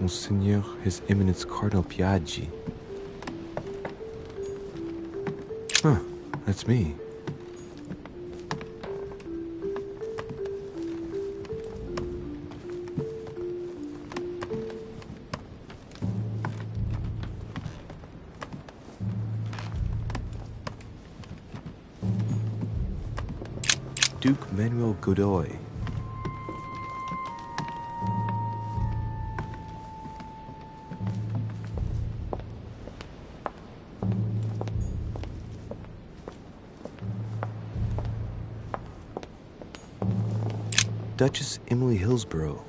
Monseigneur His Eminence Cardinal Piaggi. Huh, that's me. Duke Manuel Godoy. Duchess Emily Hillsborough.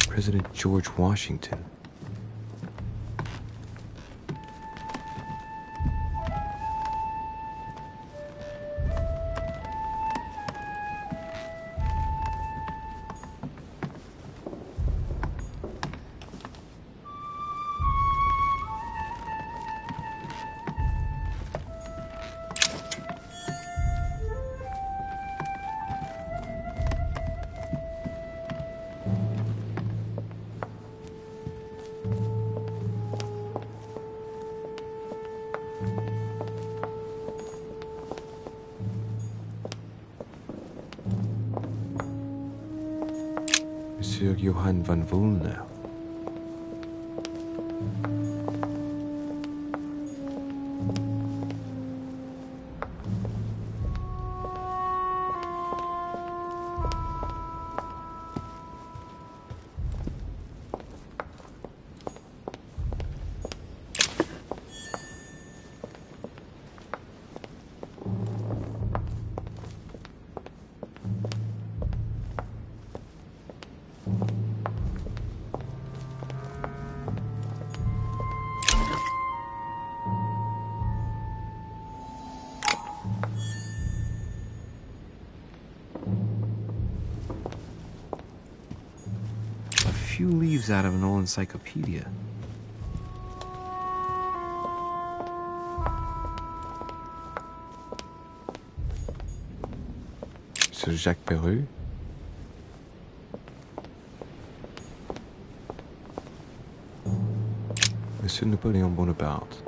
President George Washington. Monsieur Johann van Volner. Few leaves out of an old encyclopedia. Sir Jacques Perreux. Monsieur Napoléon Bonaparte.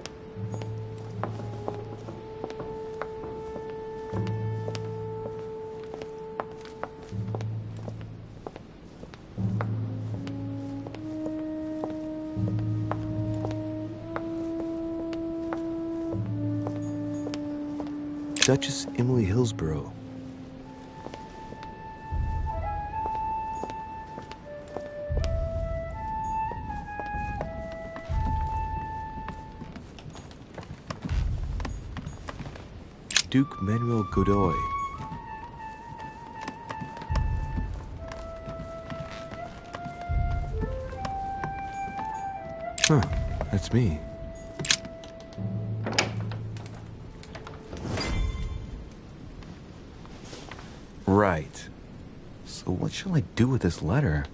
Duchess Emily Hillsborough. Duke Manuel Godoy. Huh, that's me. Right. So what shall I do with this letter?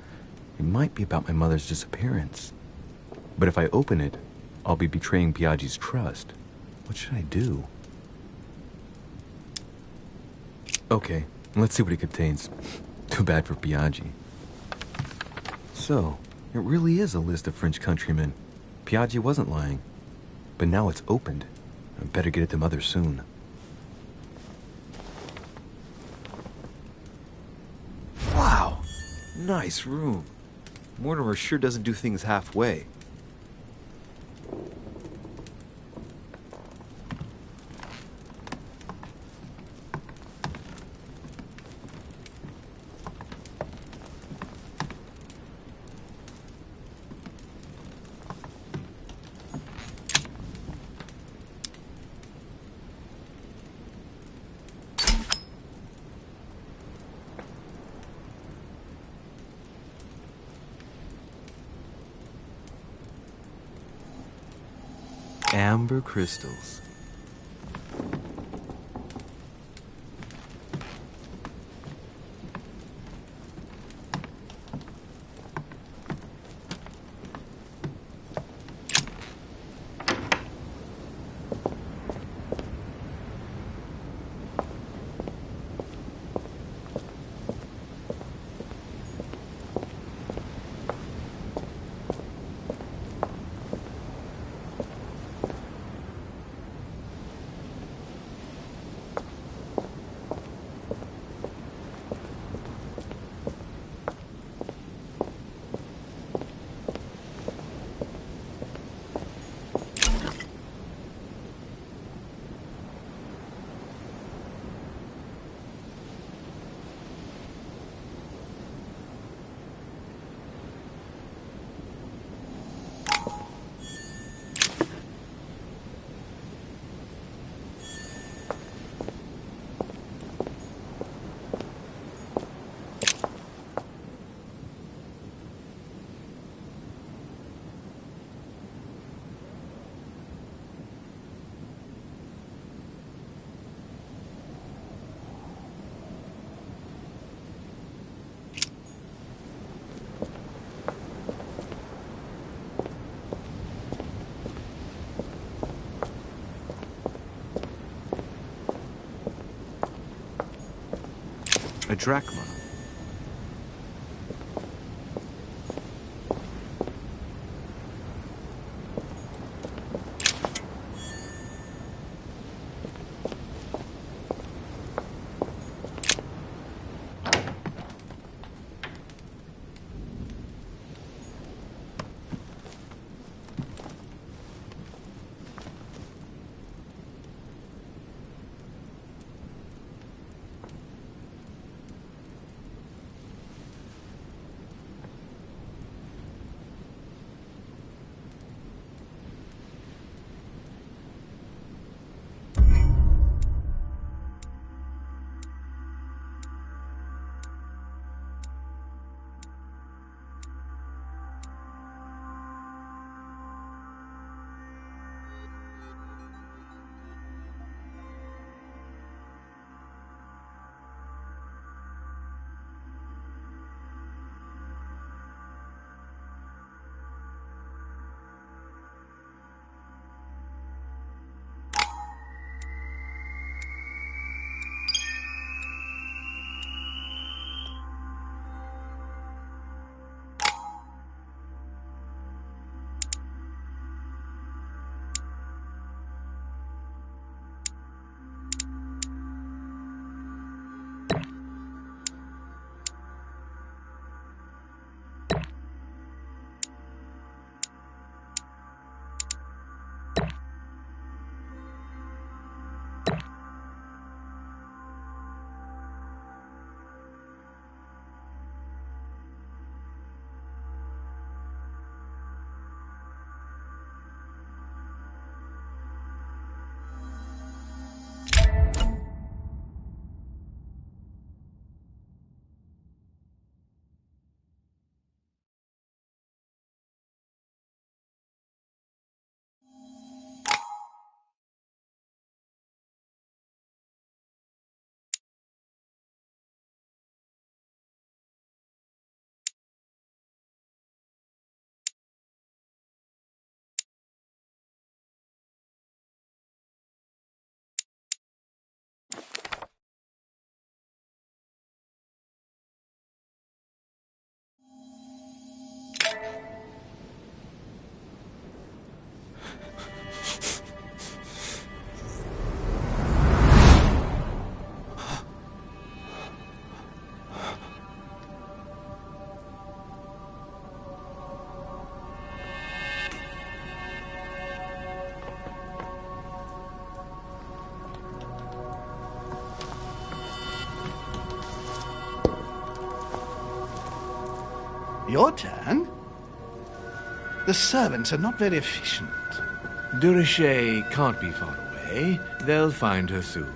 It might be about my mother's disappearance. But if I open it, I'll be betraying Piaggi's trust. What should I do? Okay, let's see what it contains. Too bad for Piaggi. So, it really is a list of French countrymen. Piaggi wasn't lying. But now it's opened. I better get it to Mother soon. Wow! Nice room. Mortimer sure doesn't do things halfway. Amber crystals. A drachma. Your turn? The servants are not very efficient. De Richet can't be far away. They'll find her soon.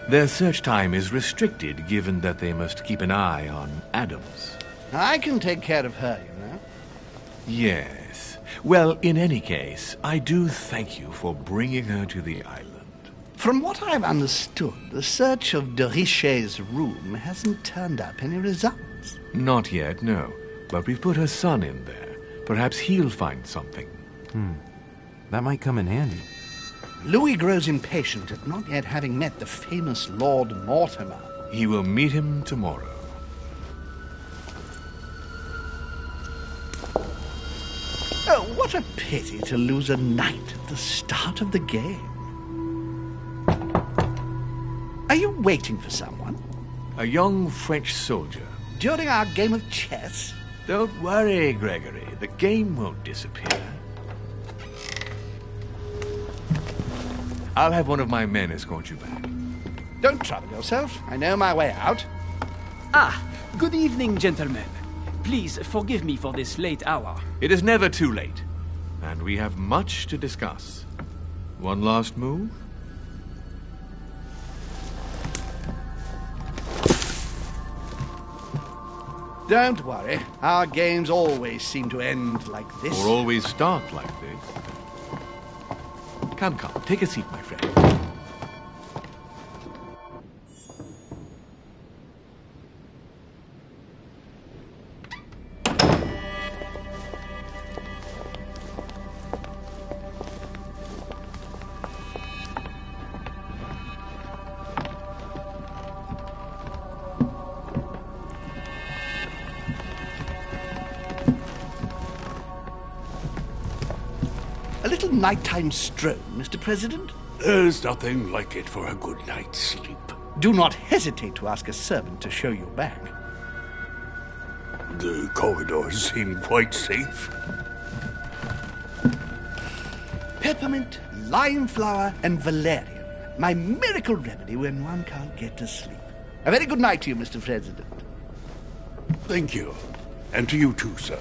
Their search time is restricted, given that they must keep an eye on Adams. I can take care of her, you know. Yes, Well, in any case, I do thank you for bringing her to the island. From what I've understood, the search of de Richet's room hasn't turned up any results. Not yet, no. But we've put her son in there. Perhaps he'll find something. That might come in handy. Louis grows impatient at not yet having met the famous Lord Mortimer. He will meet him tomorrow. Oh, what a pity to lose a knight at the start of the game. Are you waiting for someone? A young French soldier. During our game of chess? Don't worry, Gregory. The game won't disappear. I'll have one of my men escort you back. Don't trouble yourself. I know my way out. Ah, good evening, gentlemen. Please forgive me for this late hour. It is never too late, and we have much to discuss. One last move? Don't worry. Our games always seem to end like this. Or always start like this. Come, take a seat, my friend. A little nighttime stroll, Mr. President? There's nothing like it for a good night's sleep. Do not hesitate to ask a servant to show you back. The corridors seem quite safe. Peppermint, lime flower, and valerian. My miracle remedy when one can't get to sleep. A very good night to you, Mr. President. Thank you. And to you too, sir.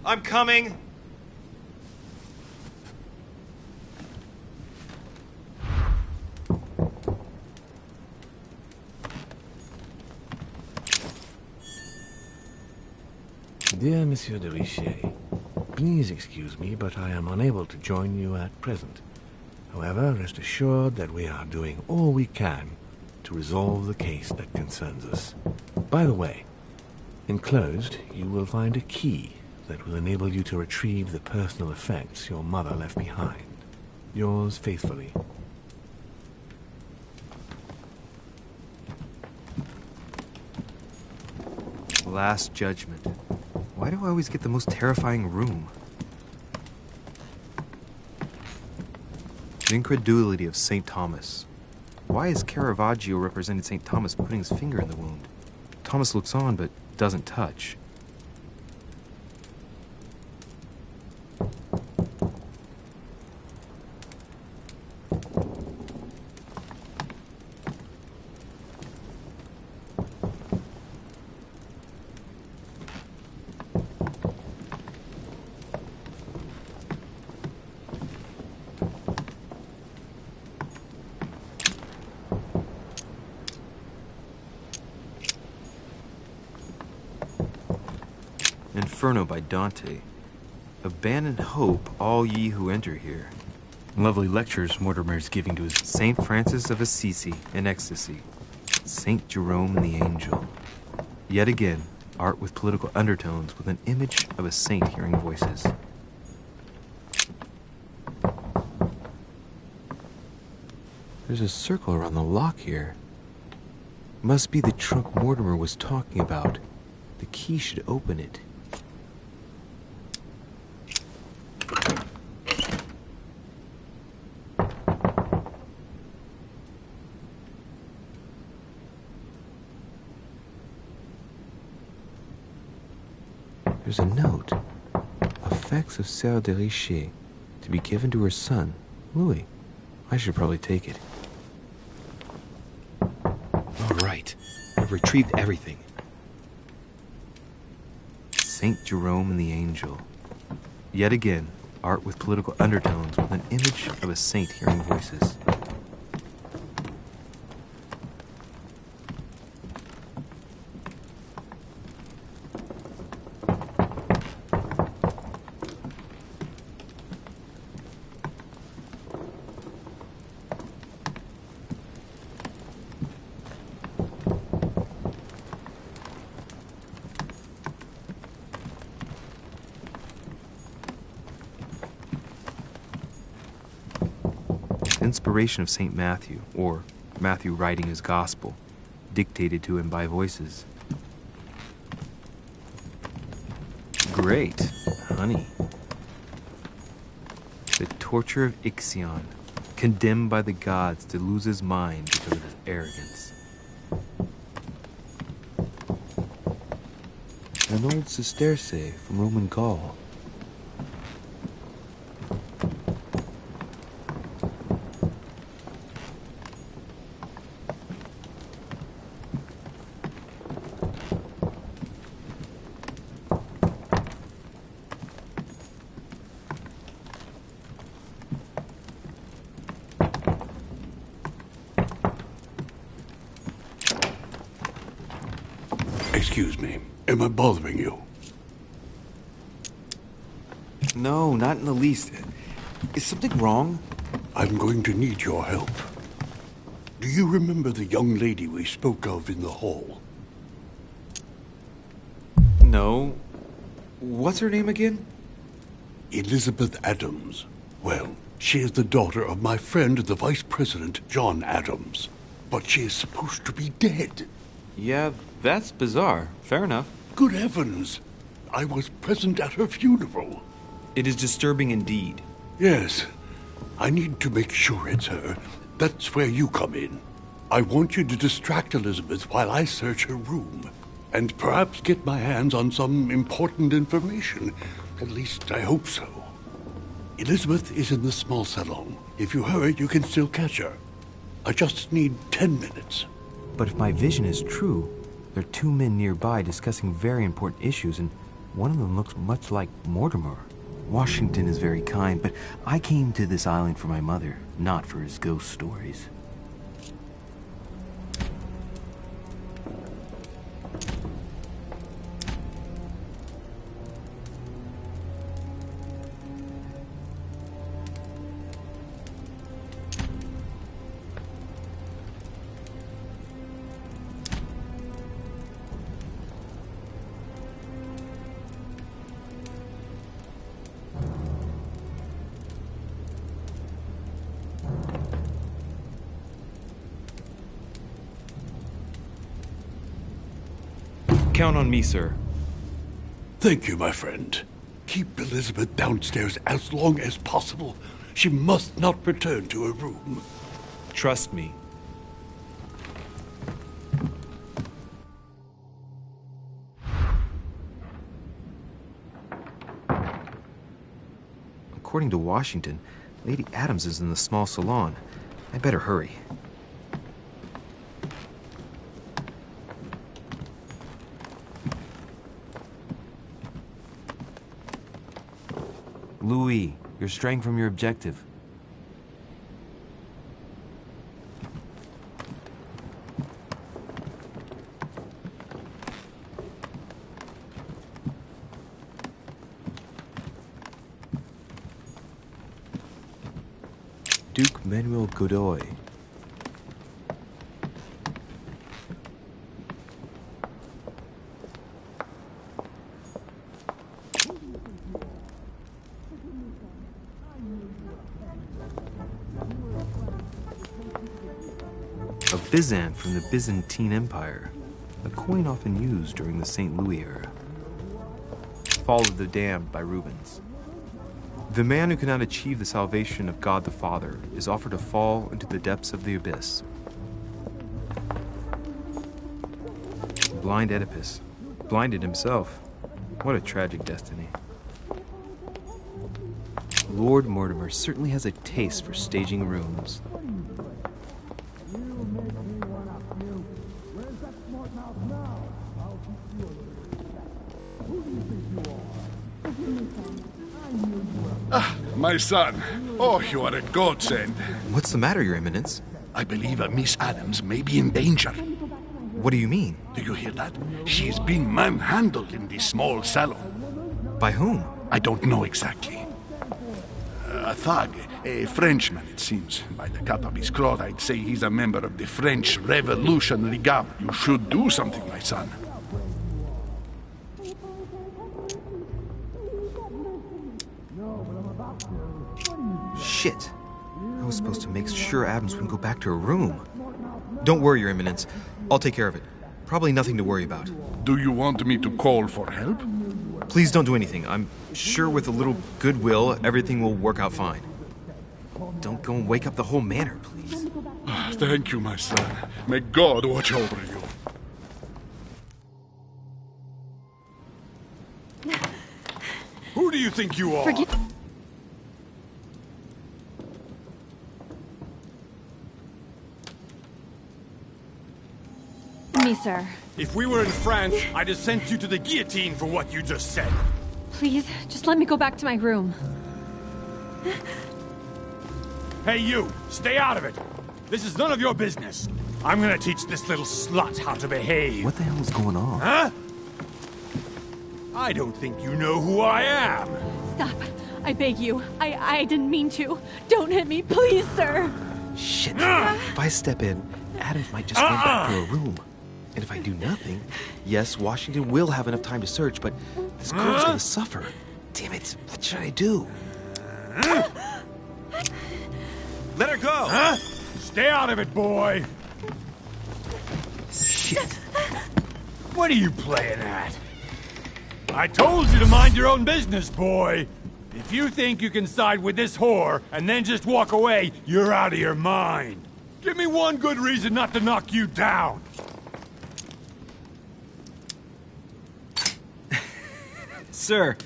I'm coming. Dear Monsieur de Richet, please excuse me, but I am unable to join you at present. However, rest assured that we are doing all we can to resolve the case that concerns us. By the way, enclosed you will find a key that will enable you to retrieve the personal effects your mother left behind. Yours faithfully. Last Judgment. Why do I always get the most terrifying room? The incredulity of St. Thomas. Why is Caravaggio represented St. Thomas putting his finger in the wound? Thomas looks on but doesn't touch. Inferno by Dante. Abandon hope, all ye who enter here. Lovely lectures Mortimer's giving to his Saint Francis of Assisi in ecstasy. Saint Jerome the Angel. Yet again, art with political undertones with an image of a saint hearing voices. There's a circle around the lock here. Must be the trunk Mortimer was talking about. The key should open it. There's a note. Effects of Sœur de Richet, to be given to her son, Louis. I should probably take it. I've retrieved everything. Saint Jerome and the Angel. Yet again, art with political undertones with an image of a saint hearing voices. Inspiration of St. Matthew, or Matthew writing his gospel, dictated to him by voices. Great, honey. The torture of Ixion, condemned by the gods to lose his mind because of his arrogance. An old sesterce from Roman Gaul. Excuse me. Am I bothering you? No, not in the least. Is something wrong? I'm going to need your help. Do you remember the young lady we spoke of in the hall? No. What's her name again? Elizabeth Adams. Well, she is the daughter of my friend, the Vice President, John Adams. But she is supposed to be dead. Yeah, that's bizarre. Fair enough. Good heavens! I was present at her funeral. It is disturbing indeed. Yes. I need to make sure it's her. That's where you come in. I want you to distract Elizabeth while I search her room. And perhaps get my hands on some important information. At least I hope so. Elizabeth is in the small salon. If you hurry, you can still catch her. I just need 10 minutes. But if my vision is true, there are two men nearby discussing very important issues, and one of them looks much like Mortimer. Washington is very kind, but I came to this island for my mother, not for his ghost stories. Count on me, sir. Thank you, my friend. Keep Elizabeth downstairs as long as possible. She must not return to her room. Trust me. According to Washington, Lady Adams is in the small salon. I better hurry. Louis, you're straying from your objective. Duke Manuel Godoy. A Byzant from the Byzantine Empire, a coin often used during the St. Louis era. Fall of the Damned by Rubens. The man who cannot achieve the salvation of God the Father is offered to fall into the depths of the abyss. Blind Oedipus, blinded himself. What a tragic destiny. Lord Mortimer certainly has a taste for staging rooms. My son. Oh, you are a godsend. What's the matter, Your Eminence? I believe Miss Adams may be in danger. What do you mean? Do you hear that? She is being manhandled in this small salon. By whom? I don't know exactly. A thug, a Frenchman, it seems. By the cut of his cloth, I'd say he's a member of the French Revolutionary Guard. You should do something, my son. Shit. I was supposed to make sure Adams wouldn't go back to her room. Don't worry, Your Eminence. I'll take care of it. Probably nothing to worry about. Do you want me to call for help? Please don't do anything. I'm sure with a little goodwill, everything will work out fine. Don't go and wake up the whole manor, please. Thank you, my son. May God watch over you. Who do you think you are? Forgive me, sir. If we were in France, I'd have sent you to the guillotine for what you just said. Please, just let me go back to my room. Hey, you! Stay out of it! This is none of your business. I'm gonna teach this little slut how to behave. What the hell is going on? Huh? I don't think you know who I am. Stop. I beg you. I didn't mean to. Don't hit me, please, sir. Shit. If I step in, Adams might just run back to her room. And if I do nothing, yes, Washington will have enough time to search, but this girl's gonna suffer. Damn it, what should I do? Let her go! Huh? Stay out of it, boy! Shit. What are you playing at? I told you to mind your own business, boy! If you think you can side with this whore and then just walk away, you're out of your mind. Give me one good reason not to knock you down. Sir,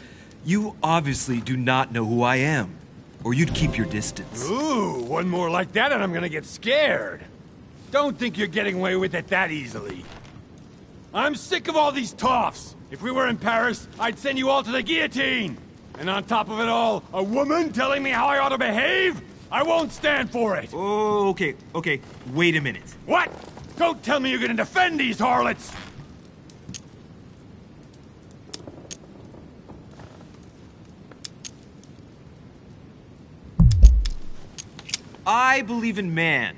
you obviously do not know who I am, or you'd keep your distance. Ooh, one more like that and I'm gonna get scared. Don't think you're getting away with it that easily. I'm sick of all these toffs. If we were in Paris, I'd send you all to the guillotine. And on top of it all, a woman telling me how I ought to behave? I won't stand for it. Oh, okay. Wait a minute. What? Don't tell me you're gonna defend these harlots. I believe in man.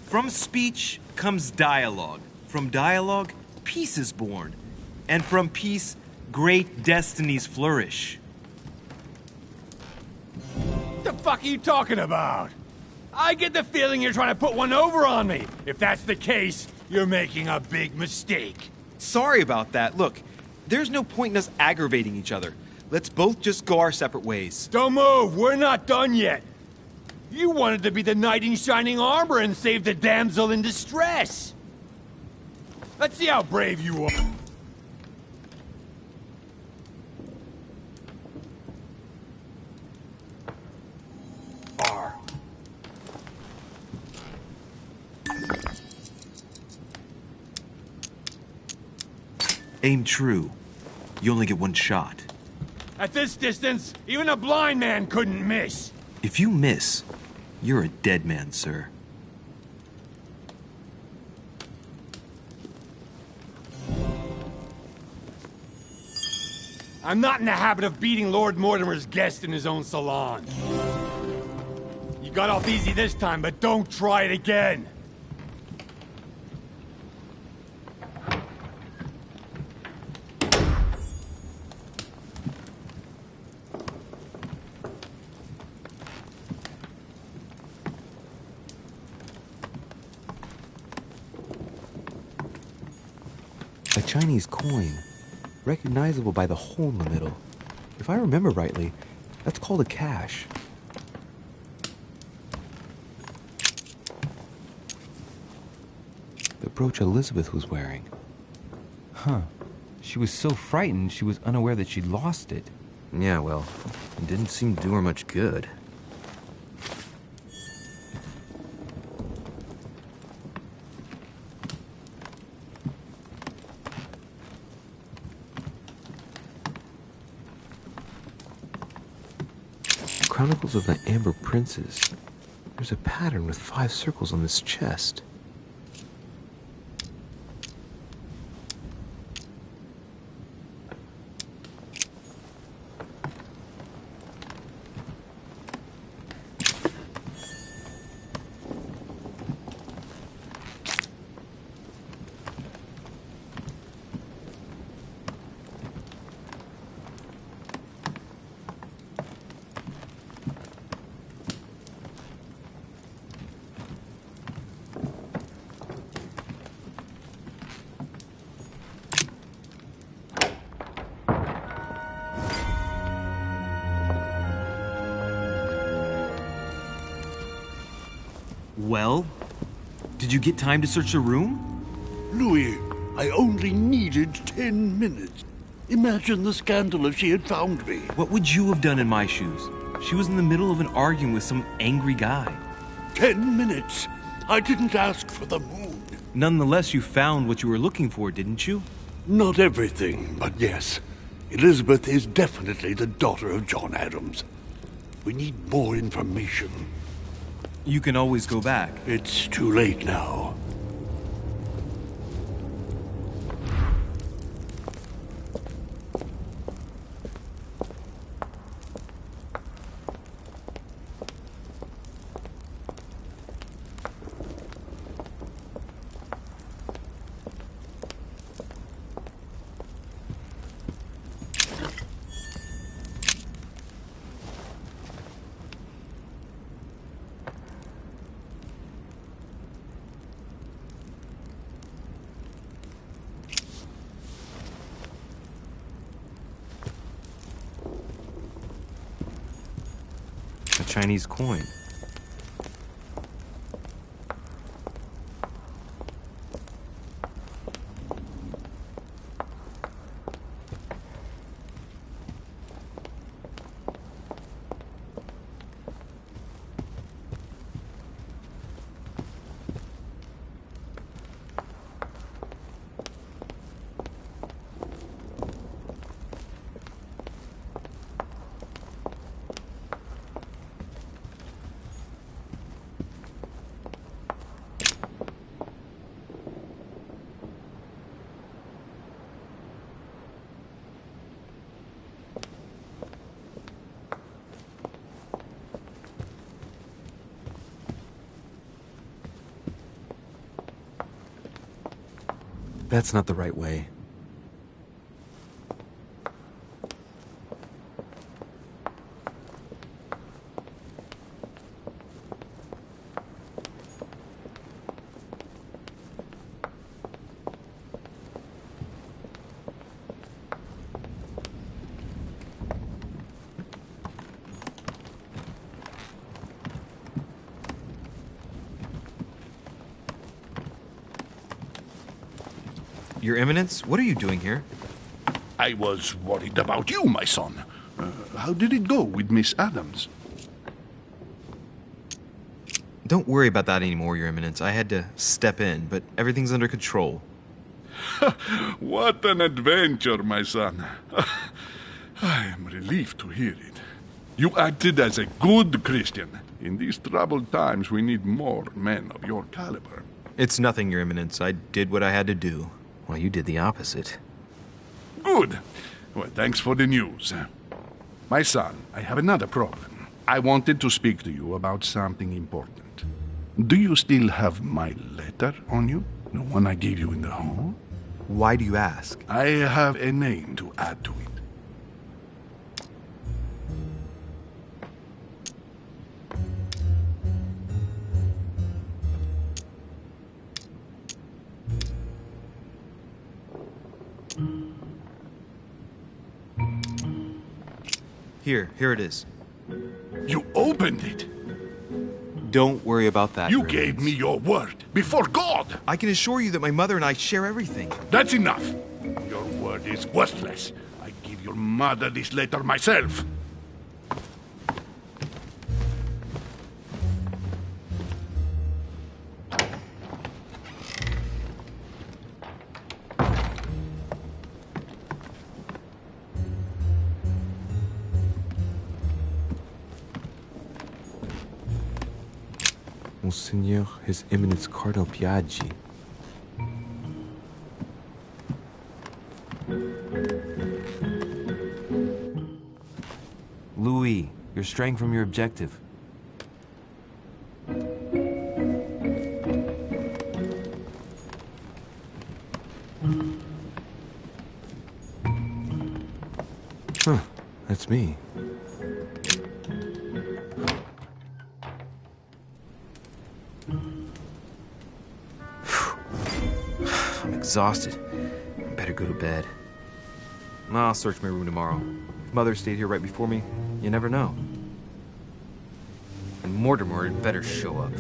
From speech comes dialogue. From dialogue, peace is born. And from peace, great destinies flourish. The fuck are you talking about? I get the feeling you're trying to put one over on me. If that's the case, you're making a big mistake. Sorry about that. Look, there's no point in us aggravating each other. Let's both just go our separate ways. Don't move. We're not done yet. You wanted to be the knight in shining armor and save the damsel in distress. Let's see how brave you are. Aim true. You only get one shot. At this distance, even a blind man couldn't miss. If you miss, you're a dead man, sir. I'm not in the habit of beating Lord Mortimer's guest in his own salon. You got off easy this time, but don't try it again. A Chinese coin, recognizable by the hole in the middle. If I remember rightly, that's called a cash. The brooch Elizabeth was wearing. Huh. She was so frightened she was unaware that she'd lost it. Yeah, well, it didn't seem to do her much good. Chronicles of the Amber Princes. There's a pattern with 5 circles on this chest. Well, did you get time to search the room? Louis, I only needed 10 minutes. Imagine the scandal if she had found me. What would you have done in my shoes? She was in the middle of an argument with some angry guy. 10 minutes? I didn't ask for the moon. Nonetheless, you found what you were looking for, didn't you? Not everything, but yes. Elizabeth is definitely the daughter of John Adams. We need more information. You can always go back. It's too late now. A Chinese coin. That's not the right way. Your Eminence, what are you doing here? I was worried about you, my son. How did it go with Miss Adams? Don't worry about that anymore, Your Eminence. I had to step in, but everything's under control. What an adventure, my son. I am relieved to hear it. You acted as a good Christian. In these troubled times, we need more men of your caliber. It's nothing, Your Eminence. I did what I had to do. Well, you did the opposite. Good. Well, thanks for the news. My son, I have another problem. I wanted to speak to you about something important. Do you still have my letter on you? The one I gave you in the hall? Why do you ask? I have a name to add to it. Here it is. You opened it. Don't worry about that. You Your gave Eminence. me your word before God. I can assure you that my mother and I share everything. That's enough. Your word is worthless. I give your mother this letter myself. Monseigneur, His Eminence Cardinal Piaggi. Louis, you're straying from your objective. Huh, that's me. I'm exhausted. Better go to bed. I'll search my room tomorrow. If Mother stayed here right before me, you never know. And Mortimer had better show up.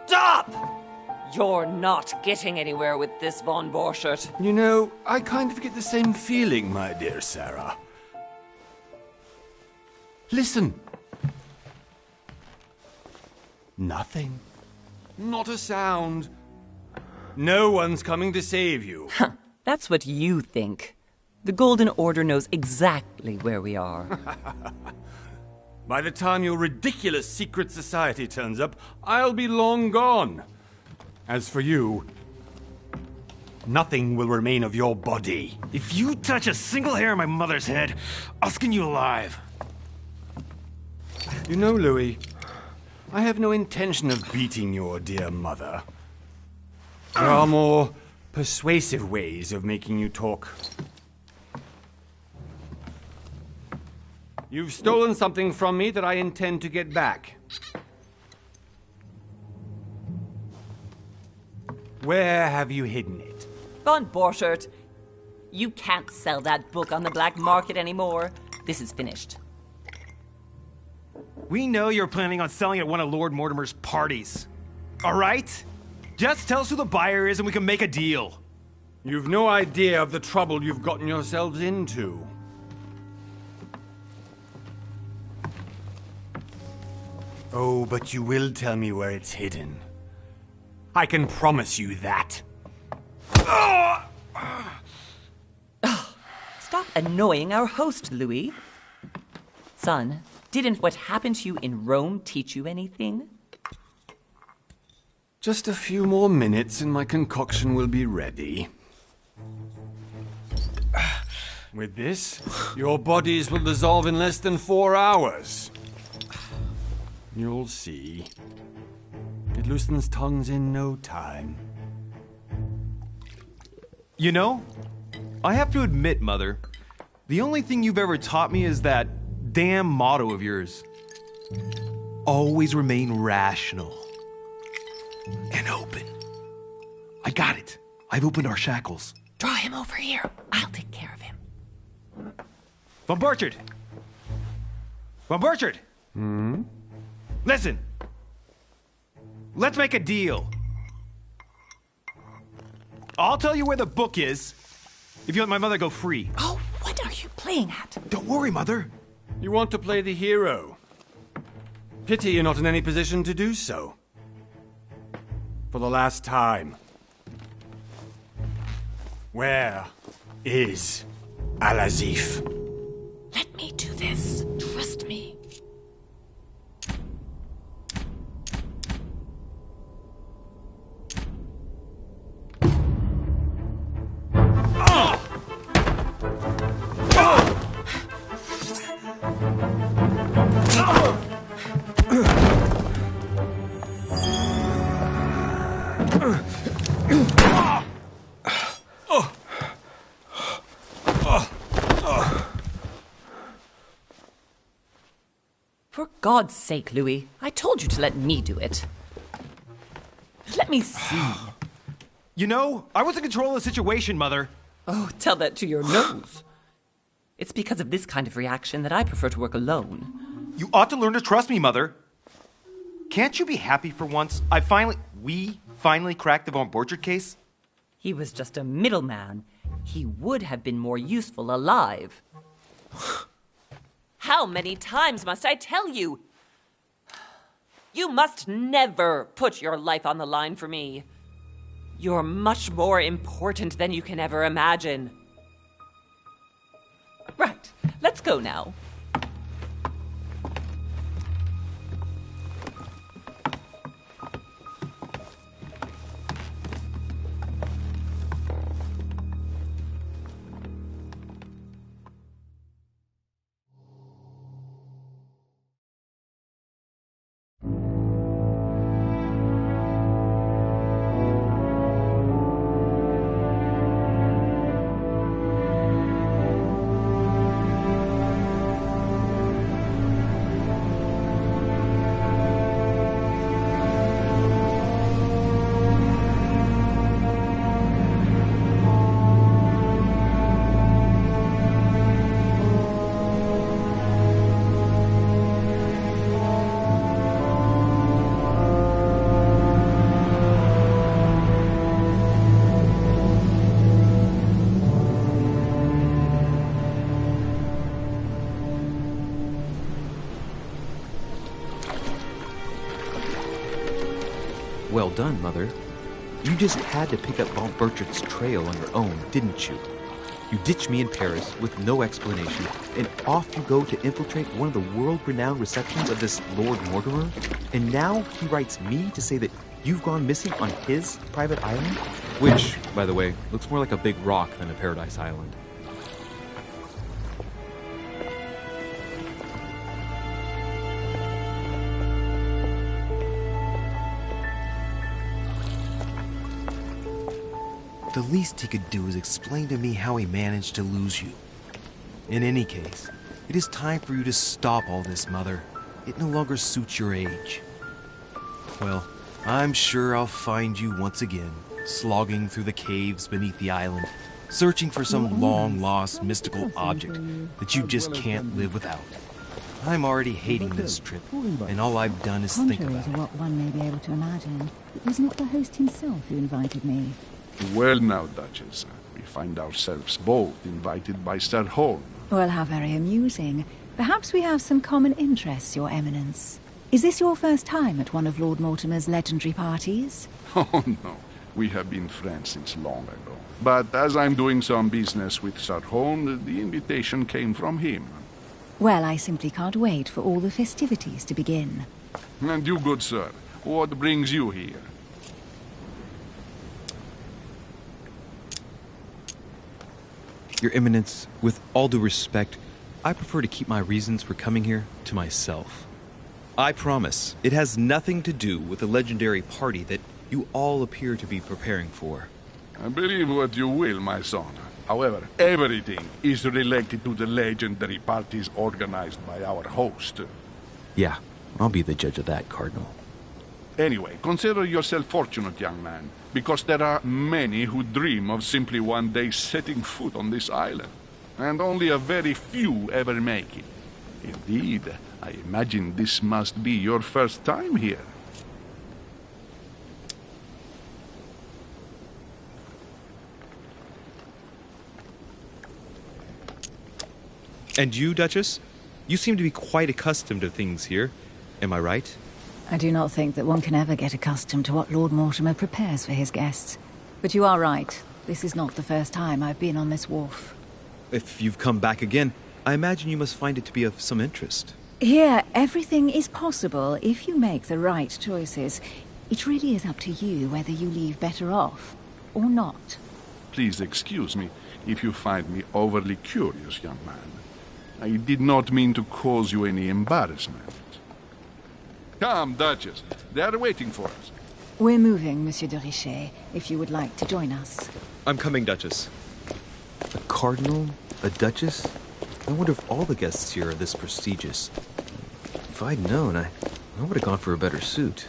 Stop! You're not getting anywhere with this, Von Borchert. You know, I kind of get the same feeling, my dear Sarah. Listen. Nothing. Not a sound. No one's coming to save you. That's what you think. The Golden Order knows exactly where we are. By the time your ridiculous secret society turns up, I'll be long gone. As for you, nothing will remain of your body. If you touch a single hair on my mother's head, I'll skin you alive. You know, Louis, I have no intention of beating your dear mother. There are more persuasive ways of making you talk. You've stolen something from me that I intend to get back. Where have you hidden it? Von Borchert, you can't sell that book on the black market anymore. This is finished. We know you're planning on selling at one of Lord Mortimer's parties. All right? Just tell us who the buyer is and we can make a deal. You've no idea of the trouble you've gotten yourselves into. Oh, but you will tell me where it's hidden. I can promise you that. Stop annoying our host, Louis. Son, didn't what happened to you in Rome teach you anything? Just a few more minutes and my concoction will be ready. With this, your bodies will dissolve in less than 4 hours. You'll see. It loosens tongues in no time. You know, I have to admit, Mother, the only thing you've ever taught me is that damn motto of yours. Always remain rational. And open. I got it. I've opened our shackles. Draw him over here. I'll take care of him. Von Burchard! Von Burchard! Listen. Let's make a deal. I'll tell you where the book is if you let my mother go free. Oh, what are you playing at? Don't worry, Mother. You want to play the hero. Pity you're not in any position to do so. For the last time. Where is Al-Azif? Let me do this. Trust me. For God's sake, Louis, I told you to let me do it. Let me see. You know, I was in control of the situation, Mother. Oh, tell that to your nose. It's because of this kind of reaction that I prefer to work alone. You ought to learn to trust me, Mother. Can't you be happy for once? We finally cracked the Von Burchard case? He was just a middleman. He would have been more useful alive. How many times must I tell you? You must never put your life on the line for me. You're much more important than you can ever imagine. Right, let's go now. Well done, Mother. You just had to pick up Von Burchard's trail on your own, didn't you? You ditched me in Paris with no explanation, and off you go to infiltrate one of the world-renowned receptions of this Lord Mortimer? And now he writes me to say that you've gone missing on his private island? Which, by the way, looks more like a big rock than a paradise island. The least he could do is explain to me how he managed to lose you. In any case, it is time for you to stop all this, Mother. It no longer suits your age. Well, I'm sure I'll find you once again, slogging through the caves beneath the island, searching for some long-lost mystical object that you just can't live without. I'm already hating this trip, and all I've done is think Contrary about to it. what one may be able to imagine, it was not the host himself who invited me. Well now, Duchess, we find ourselves both invited by Sir Holm. Well, how very amusing. Perhaps we have some common interests, Your Eminence. Is this your first time at one of Lord Mortimer's legendary parties? Oh, no. We have been friends since long ago. But as I'm doing some business with Sir Holm, the invitation came from him. Well, I simply can't wait for all the festivities to begin. And you, good sir, what brings you here? Your Eminence, with all due respect, I prefer to keep my reasons for coming here to myself. I promise, it has nothing to do with the legendary party that you all appear to be preparing for. I believe what you will, my son. However, everything is related to the legendary parties organized by our host. Yeah, I'll be the judge of that, Cardinal. Anyway, consider yourself fortunate, young man, because there are many who dream of simply one day setting foot on this island, and only a very few ever make it. Indeed, I imagine this must be your first time here. And you, Duchess? You seem to be quite accustomed to things here. Am I right? I do not think that one can ever get accustomed to what Lord Mortimer prepares for his guests. But you are right. This is not the first time I've been on this wharf. If you've come back again, I imagine you must find it to be of some interest. Here, everything is possible if you make the right choices. It really is up to you whether you leave better off or not. Please excuse me if you find me overly curious, young man. I did not mean to cause you any embarrassment. Come, Duchess. They are waiting for us. We're moving, Monsieur de Richet, if you would like to join us. I'm coming, Duchess. A cardinal? A duchess? I wonder if all the guests here are this prestigious. If I'd known, I would have gone for a better suit.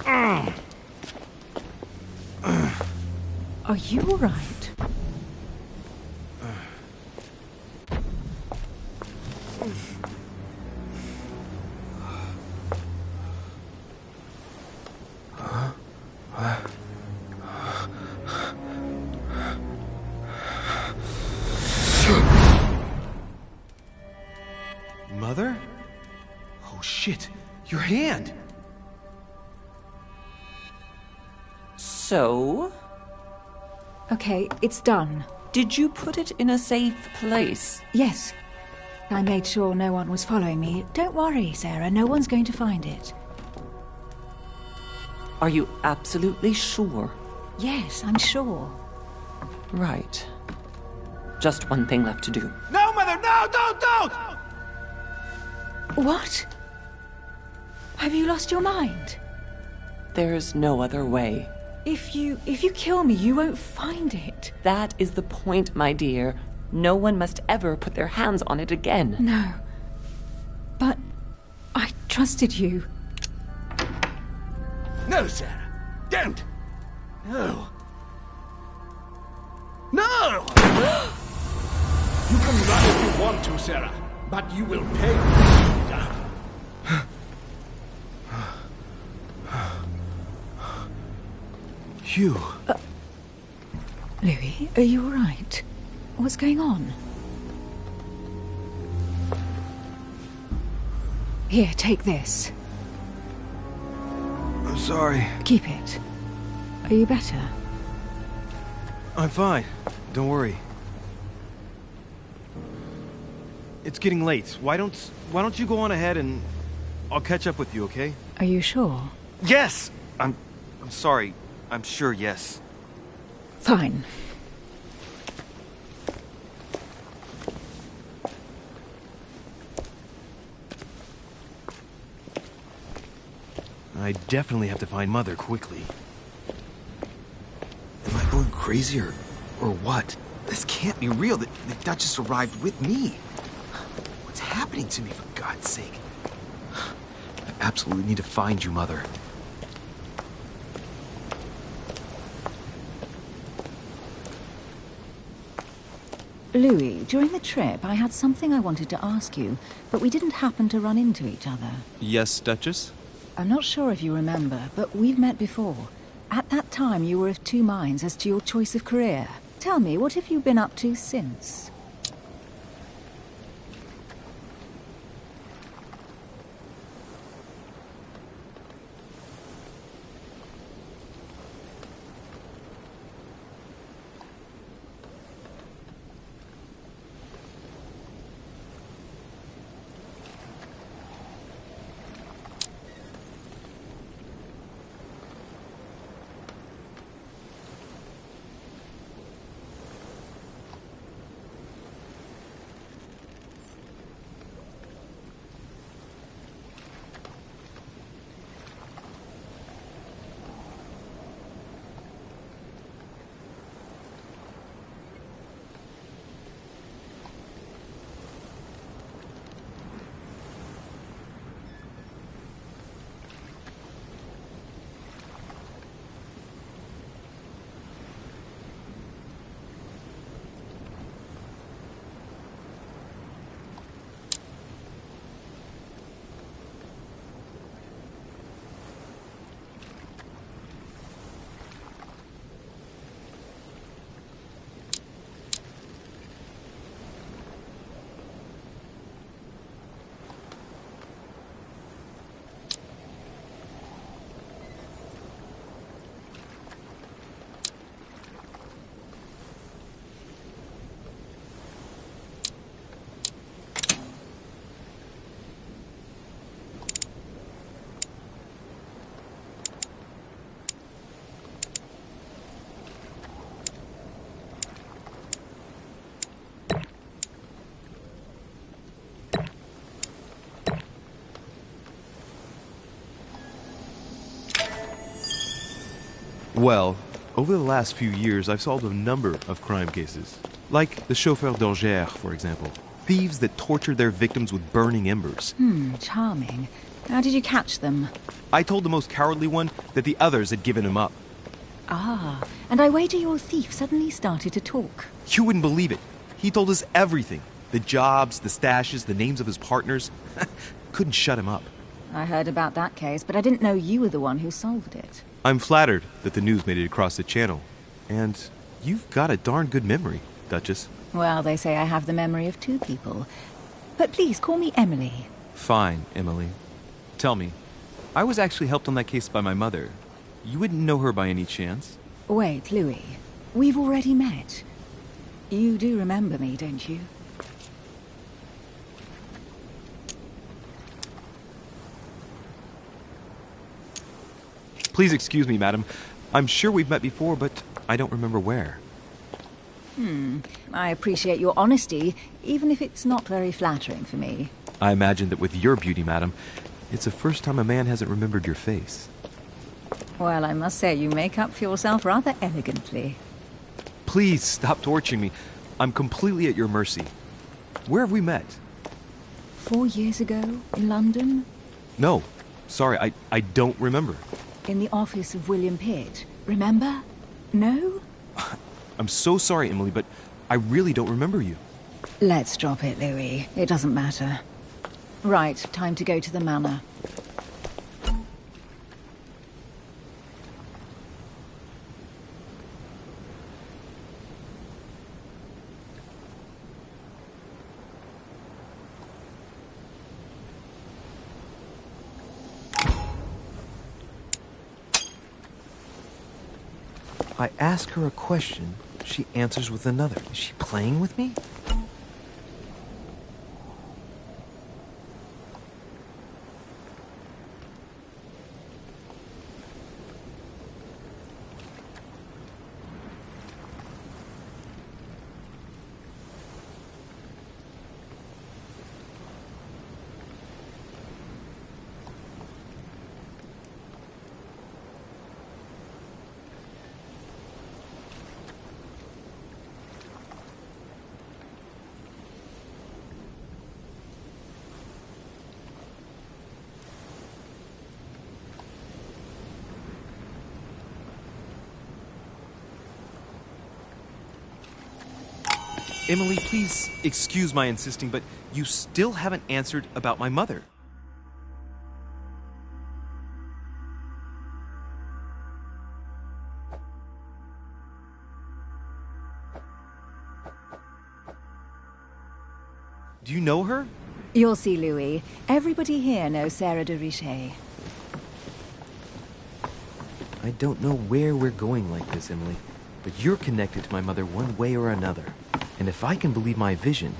Are you all right? Mother? Oh shit, your hand! So? Okay, it's done. Did you put it in a safe place? Yes. I made sure no one was following me. Don't worry, Sarah, no one's going to find it. Are you absolutely sure? Yes, I'm sure. Right. Just one thing left to do. No, Mother, no, don't! What? Have you lost your mind? There's no other way. If you kill me, you won't find it. That is the point, my dear. No one must ever put their hands on it again. No. But I trusted you. No, Sarah. Don't! No. No! You can run if you want to, Sarah, but you will pay. Hugh. Louis, are you all right? What's going on? Here, take this. I'm sorry. Keep it. Are you better? I'm fine. Don't worry. It's getting late. Why don't you go on ahead and I'll catch up with you, okay? Are you sure? Yes! I'm sorry. I'm sure, yes. Fine. I definitely have to find Mother quickly. Am I going crazy or what? This can't be real. The Duchess arrived with me. What's happening to me, for God's sake? I absolutely need to find you, Mother. Louis, during the trip, I had something I wanted to ask you, but we didn't happen to run into each other. Yes, Duchess? I'm not sure if you remember, but we've met before. At that time, you were of two minds as to your choice of career. Tell me, what have you been up to since? Well, over the last few years, I've solved a number of crime cases. Like the chauffeur d'Angers, for example. Thieves that tortured their victims with burning embers. Charming. How did you catch them? I told the most cowardly one that the others had given him up. Ah, and I wager your thief suddenly started to talk. You wouldn't believe it. He told us everything. The jobs, the stashes, the names of his partners. Couldn't shut him up. I heard about that case, but I didn't know you were the one who solved it. I'm flattered that the news made it across the channel. And you've got a darn good memory, Duchess. Well, they say I have the memory of two people. But please, call me Emily. Fine, Emily. Tell me, I was actually helped on that case by my mother. You wouldn't know her by any chance? Wait, Louis. We've already met. You do remember me, don't you? Please excuse me, madam. I'm sure we've met before, but I don't remember where. I appreciate your honesty, even if it's not very flattering for me. I imagine that with your beauty, madam, it's the first time a man hasn't remembered your face. Well, I must say you make up for yourself rather elegantly. Please stop torturing me. I'm completely at your mercy. Where have we met? 4 years ago, in London? No. Sorry, I don't remember. In the office of William Pitt. Remember? No? I'm so sorry, Emily, but I really don't remember you. Let's drop it, Louis. It doesn't matter. Right, time to go to the manor. I ask her a question, she answers with another. Is she playing with me? Emily, please excuse my insisting, but you still haven't answered about my mother. Do you know her? You'll see, Louis. Everybody here knows Sarah de Richet. I don't know where we're going like this, Emily, but you're connected to my mother one way or another. And if I can believe my vision,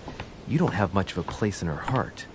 you don't have much of a place in her heart.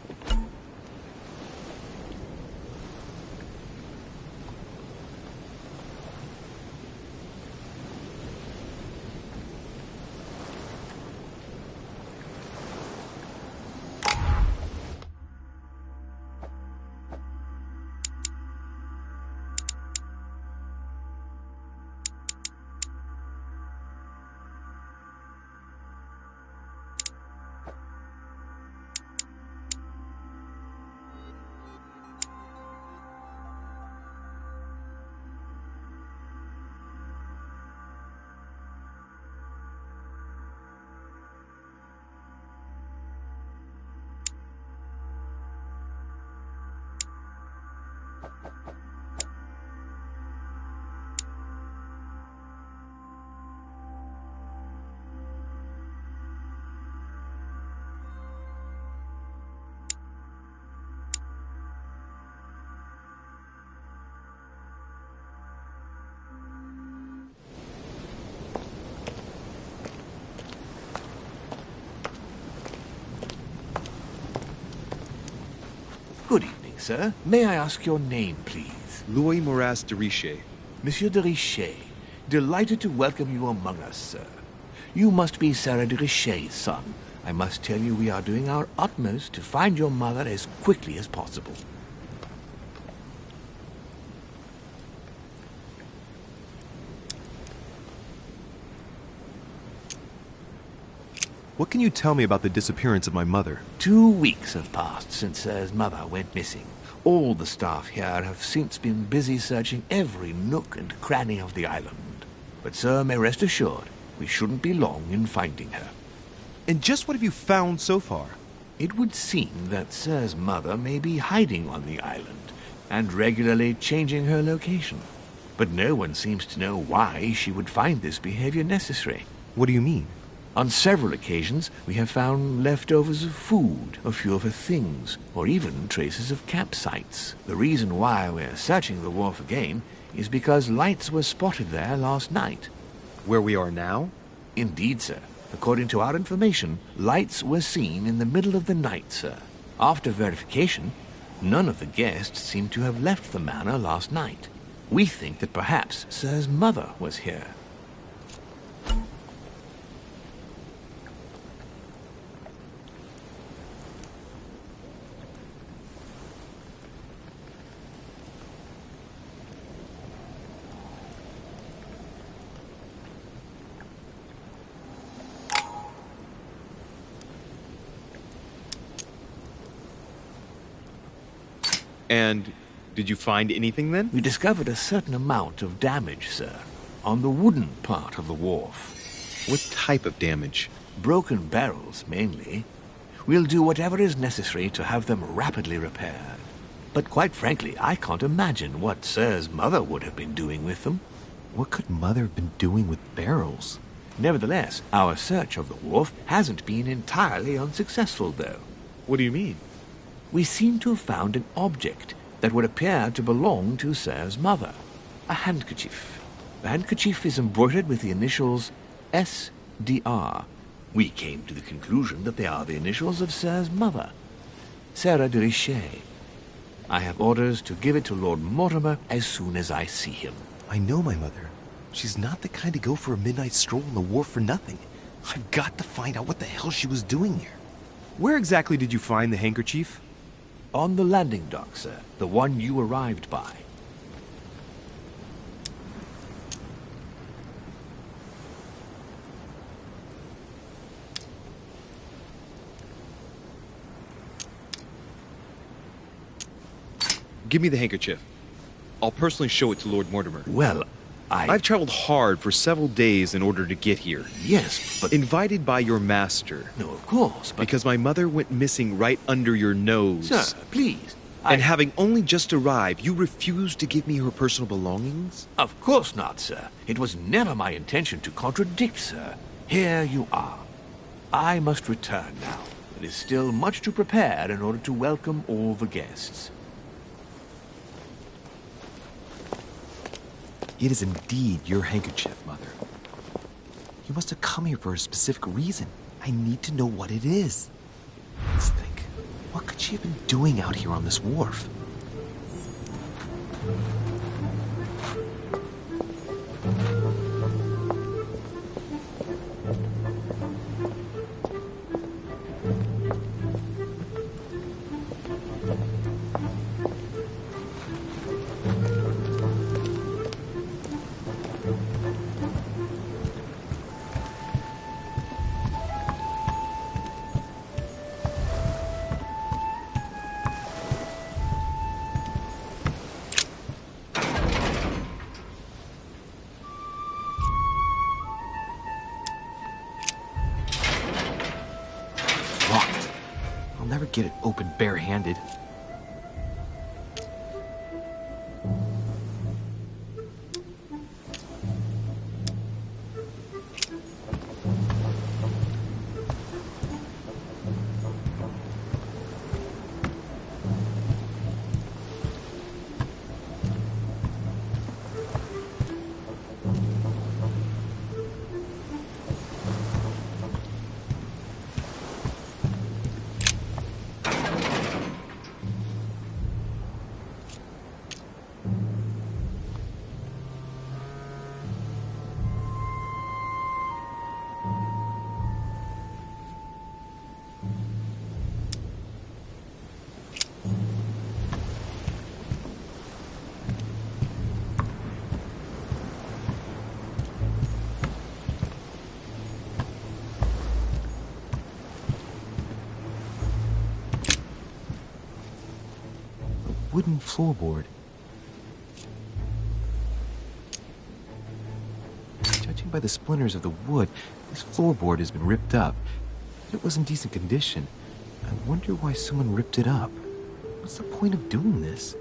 Good evening, sir. May I ask your name, please? Louis de Richet. Monsieur de Richet. Delighted to welcome you among us, sir. You must be Sarah de Richet's son. I must tell you we are doing our utmost to find your mother as quickly as possible. What can you tell me about the disappearance of my mother? 2 weeks have passed since Sir's mother went missing. All the staff here have since been busy searching every nook and cranny of the island. But Sir may rest assured, we shouldn't be long in finding her. And just what have you found so far? It would seem that Sir's mother may be hiding on the island and regularly changing her location. But no one seems to know why she would find this behavior necessary. What do you mean? On several occasions, we have found leftovers of food, a few of her things, or even traces of campsites. The reason why we're searching the wharf again is because lights were spotted there last night. Where we are now? Indeed, sir. According to our information, lights were seen in the middle of the night, sir. After verification, none of the guests seem to have left the manor last night. We think that perhaps Sir's mother was here. And did you find anything then? We discovered a certain amount of damage, sir, on the wooden part of the wharf. What type of damage? Broken barrels, mainly. We'll do whatever is necessary to have them rapidly repaired. But quite frankly, I can't imagine what Sir's mother would have been doing with them. What could Mother have been doing with barrels? Nevertheless, our search of the wharf hasn't been entirely unsuccessful, though. What do you mean? We seem to have found an object that would appear to belong to Sir's mother. A handkerchief. The handkerchief is embroidered with the initials S.D.R. We came to the conclusion that they are the initials of Sir's mother, Sarah de Richet. I have orders to give it to Lord Mortimer as soon as I see him. I know my mother. She's not the kind to go for a midnight stroll on the wharf for nothing. I've got to find out what the hell she was doing here. Where exactly did you find the handkerchief? On the landing dock, sir. The one you arrived by. Give me the handkerchief. I'll personally show it to Lord Mortimer. Well, I've traveled hard for several days in order to get here. Yes, but... Invited by your master. No, of course, but... Because my mother went missing right under your nose. Sir, please. And having only just arrived, you refused to give me her personal belongings? Of course not, sir. It was never my intention to contradict, sir. Here you are. I must return now. There is still much to prepare in order to welcome all the guests. It is indeed your handkerchief, Mother. You must have come here for a specific reason. I need to know what it is. Let's think. What could she have been doing out here on this wharf? Get it open barehanded. Wooden floorboard. Judging by the splinters of the wood, this floorboard has been ripped up. It was in decent condition. I wonder why someone ripped it up. What's the point of doing this?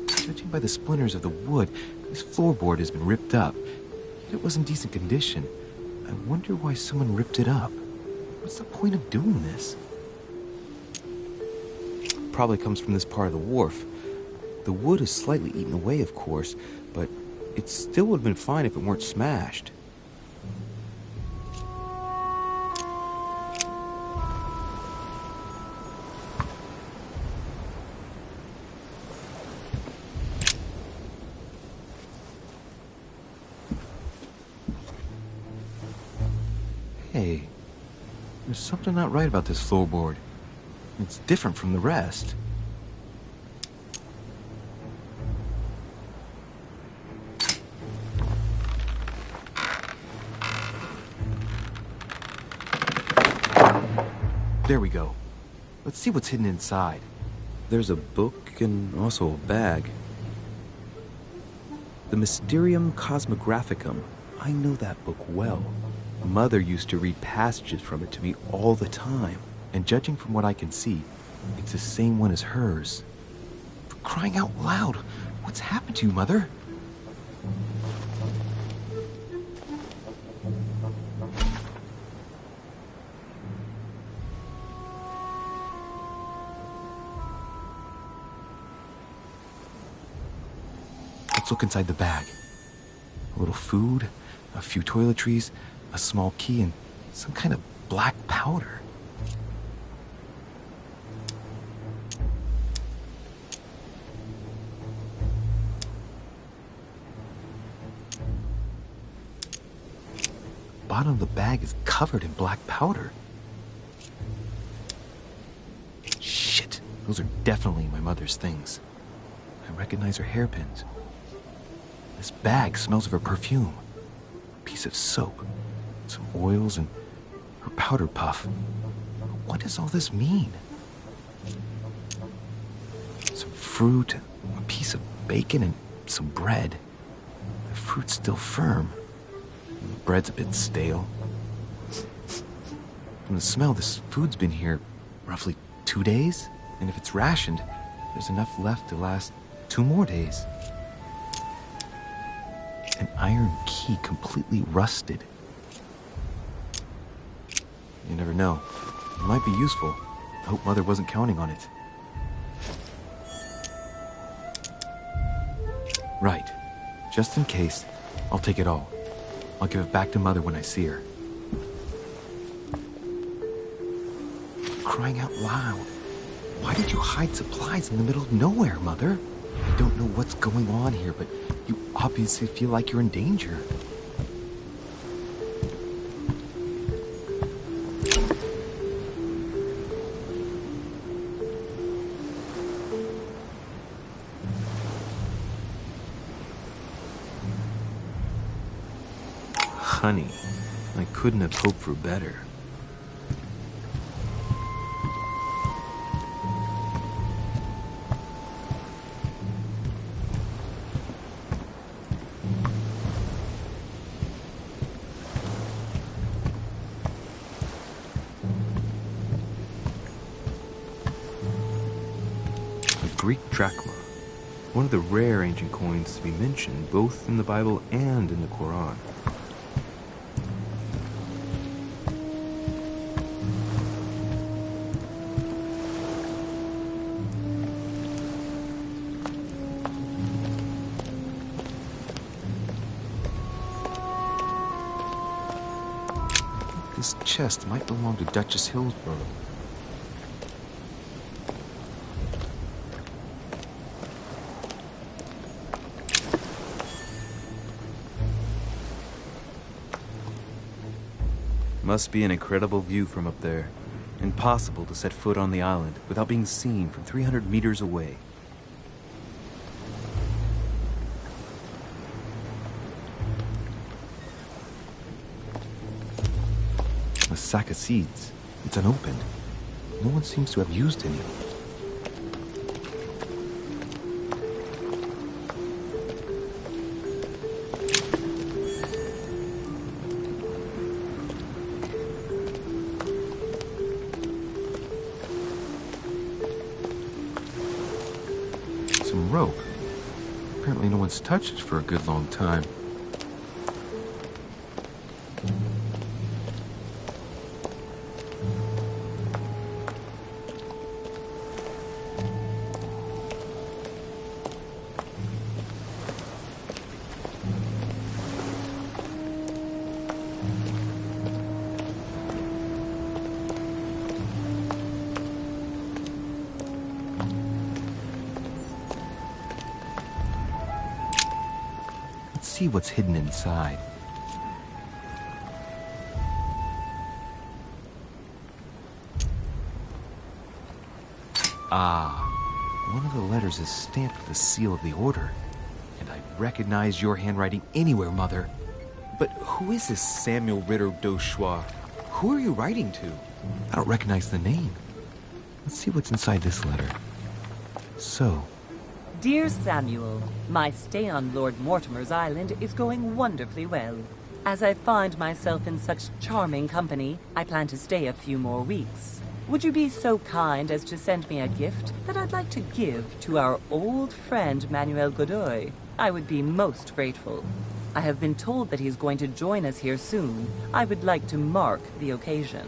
Judging by the splinters of the wood, this floorboard has been ripped up. It was in decent condition. I wonder why someone ripped it up. What's the point of doing this? Probably comes from this part of the wharf. The wood is slightly eaten away, of course, but it still would have been fine if it weren't smashed. Hey, there's something not right about this floorboard. It's different from the rest. There we go. Let's see what's hidden inside. There's a book and also a bag. The Mysterium Cosmographicum. I know that book well. Mother used to read passages from it to me all the time. And judging from what I can see, it's the same one as hers. For crying out loud, what's happened to you, Mother? Let's look inside the bag. A little food, a few toiletries, a small key, and some kind of black powder. The bottom of the bag is covered in black powder. Shit, those are definitely my mother's things. I recognize her hairpins. This bag smells of her perfume. A piece of soap, some oils, and her powder puff. What does all this mean? Some fruit, a piece of bacon, and some bread. The fruit's still firm. The bread's a bit stale. From the smell, this food's been here roughly 2 days. And if it's rationed, there's enough left to last 2 more days. An iron key completely rusted. You never know. It might be useful. I hope Mother wasn't counting on it. Right. Just in case, I'll take it all. I'll give it back to Mother when I see her. Crying out loud. Why did you hide supplies in the middle of nowhere, Mother? I don't know what's going on here, but you obviously feel like you're in danger. Honey, I couldn't have hoped for better. Greek drachma, one of the rare ancient coins to be mentioned both in the Bible and in the Quran. This chest might belong to Duchess Hillsborough. Must be an incredible view from up there. Impossible to set foot on the island without being seen from 300 meters away. A sack of seeds. It's unopened. No one seems to have used any. Some rope. Apparently no one's touched it for a good long time. See what's hidden inside. Ah, one of the letters is stamped with the seal of the order, and I recognize your handwriting anywhere, Mother. But who is this Samuel Ritter d'Auchois? Who are you writing to? I don't recognize the name. Let's see what's inside this letter. So, Dear Samuel, my stay on Lord Mortimer's island is going wonderfully well. As I find myself in such charming company, I plan to stay a few more weeks. Would you be so kind as to send me a gift that I'd like to give to our old friend Manuel Godoy? I would be most grateful. I have been told that he's going to join us here soon. I would like to mark the occasion.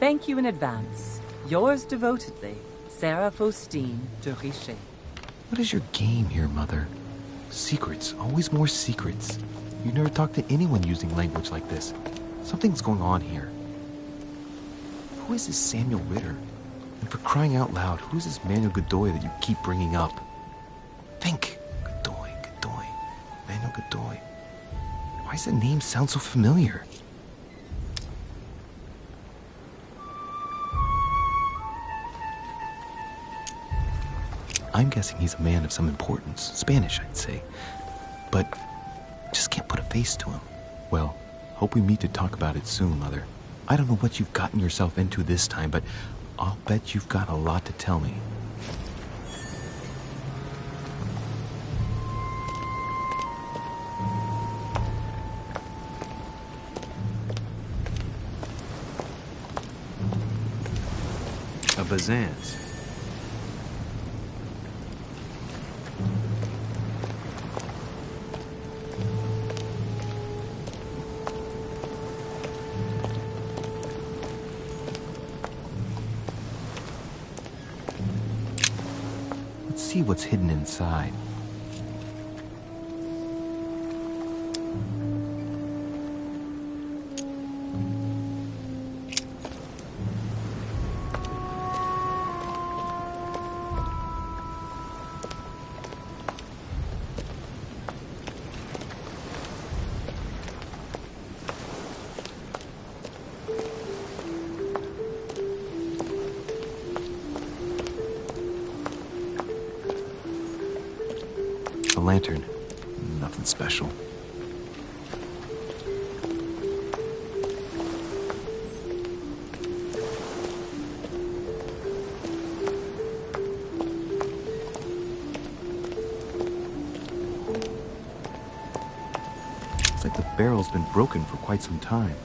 Thank you in advance. Yours devotedly, Sarah Faustine de Richet. what is your game here, Mother? Secrets, always more secrets. You never talk to anyone using language like this. Something's going on here. Who is this Samuel Ritter? And for crying out loud, who is this Manuel Godoy that you keep bringing up? Think. Godoy, Manuel Godoy. Why does the name sound so familiar? I'm guessing he's a man of some importance. Spanish, I'd say. But just can't put a face to him. Well, hope we meet to talk about it soon, Mother. I don't know what you've gotten yourself into this time, but I'll bet you've got a lot to tell me. A Byzance. Let's see what's hidden inside. A lantern. Nothing special. Looks like the barrel's been broken for quite some time.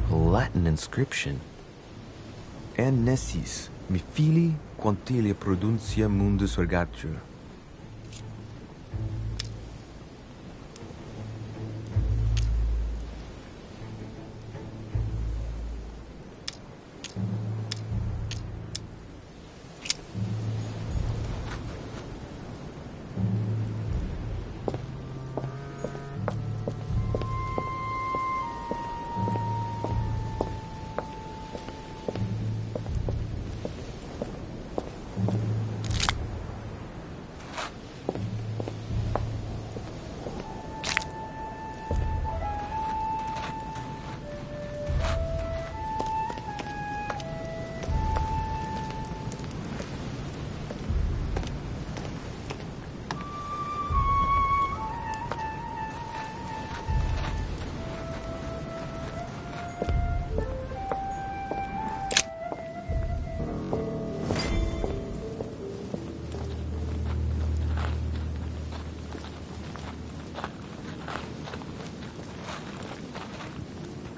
Latin inscription. En nessis, mi fili, quantilia produncia mundus ergatur.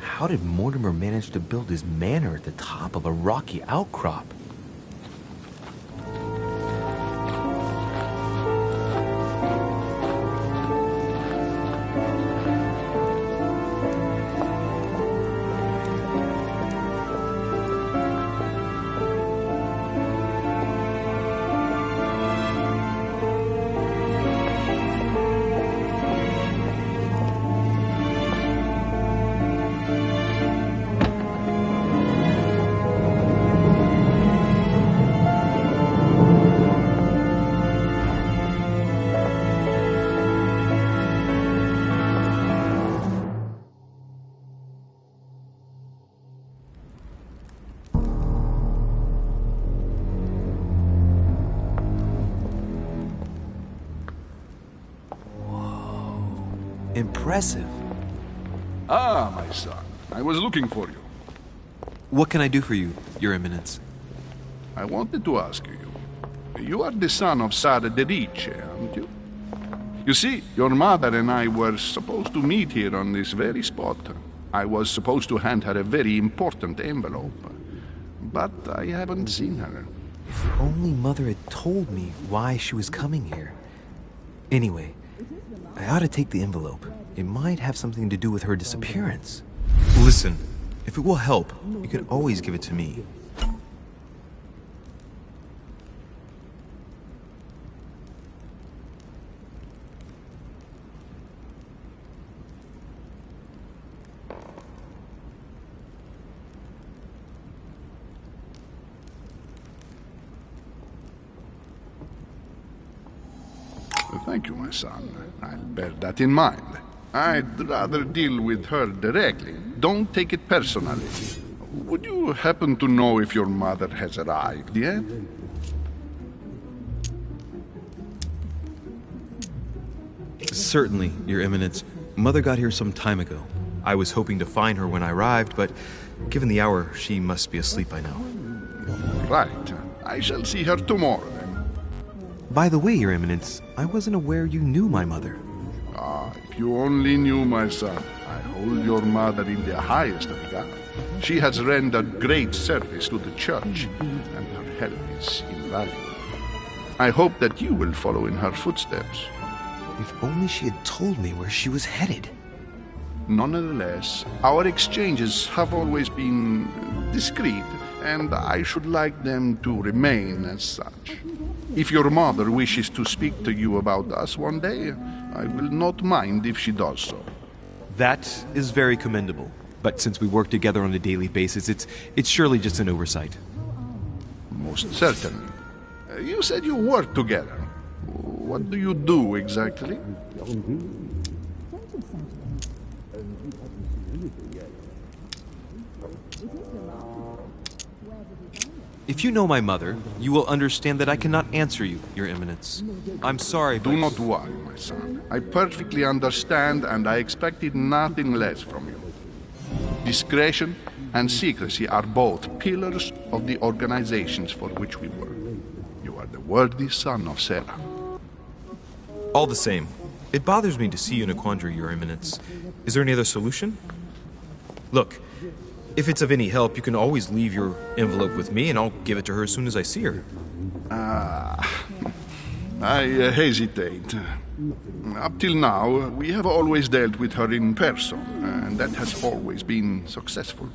How did Mortimer manage to build his manor at the top of a rocky outcrop? Impressive. Ah, my son. I was looking for you. What can I do for you, Your Eminence? I wanted to ask you. You are the son of Louis de Richet, aren't you? You see, your mother and I were supposed to meet here on this very spot. I was supposed to hand her a very important envelope. But I haven't seen her. If only Mother had told me why she was coming here. Anyway, I ought to take the envelope. It might have something to do with her disappearance. Listen, if it will help, you can always give it to me. Thank you, my son. I'll bear that in mind. I'd rather deal with her directly. Don't take it personally. Would you happen to know if your mother has arrived yet? Certainly, Your Eminence. Mother got here some time ago. I was hoping to find her when I arrived, but given the hour, she must be asleep by now. Right. I shall see her tomorrow, then. By the way, Your Eminence, I wasn't aware you knew my mother. Ah, if you only knew, my son. I hold your mother in the highest regard. She has rendered great service to the church, and her help is invaluable. I hope that you will follow in her footsteps. If only she had told me where she was headed. Nonetheless, our exchanges have always been discreet, and I should like them to remain as such. If your mother wishes to speak to you about us one day, I will not mind if she does so. That is very commendable. But since we work together on a daily basis, it's surely just an oversight. Most certainly. You said you work together. What do you do exactly? If you know my mother, you will understand that I cannot answer you, Your Eminence. I'm sorry, but... Do not worry, my son. I perfectly understand, and I expected nothing less from you. Discretion and secrecy are both pillars of the organizations for which we work. You are the worthy son of Sarah. All the same, it bothers me to see you in a quandary, Your Eminence. Is there any other solution? Look, if it's of any help, you can always leave your envelope with me, and I'll give it to her as soon as I see her. I hesitate. Up till now, we have always dealt with her in person, and that has always been successful.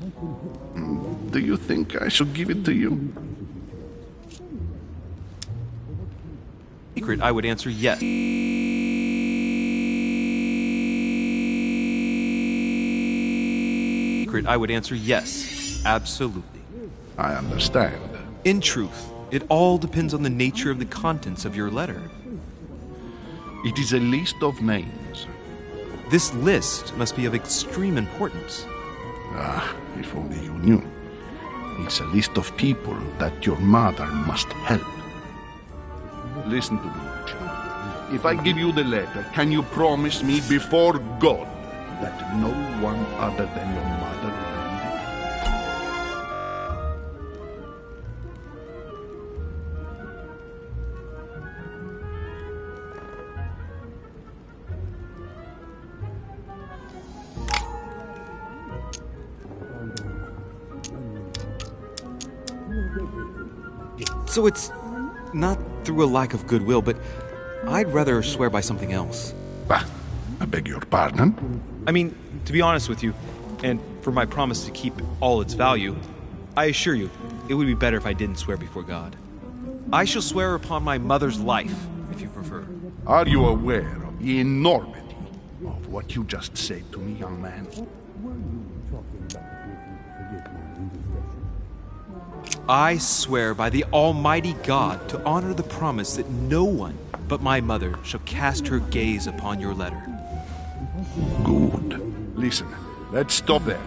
Do you think I should give it to you? Secret, I would answer yes. Secret, I would answer yes. Absolutely. I understand. In truth, it all depends on the nature of the contents of your letter. It is a list of names. This list must be of extreme importance. Ah, if only you knew. It's a list of people that your mother must help. Listen to me, child. If I give you the letter, can you promise me before God that no one other than your mother will read it? So it's not through a lack of goodwill, but I'd rather swear by something else. Bah, I beg your pardon? I mean, to be honest with you, and for my promise to keep all its value, I assure you, it would be better if I didn't swear before God. I shall swear upon my mother's life, if you prefer. Are you aware of the enormity of what you just said to me, young man? I swear by the Almighty God to honor the promise that no one but my mother shall cast her gaze upon your letter. Good. Listen, let's stop there.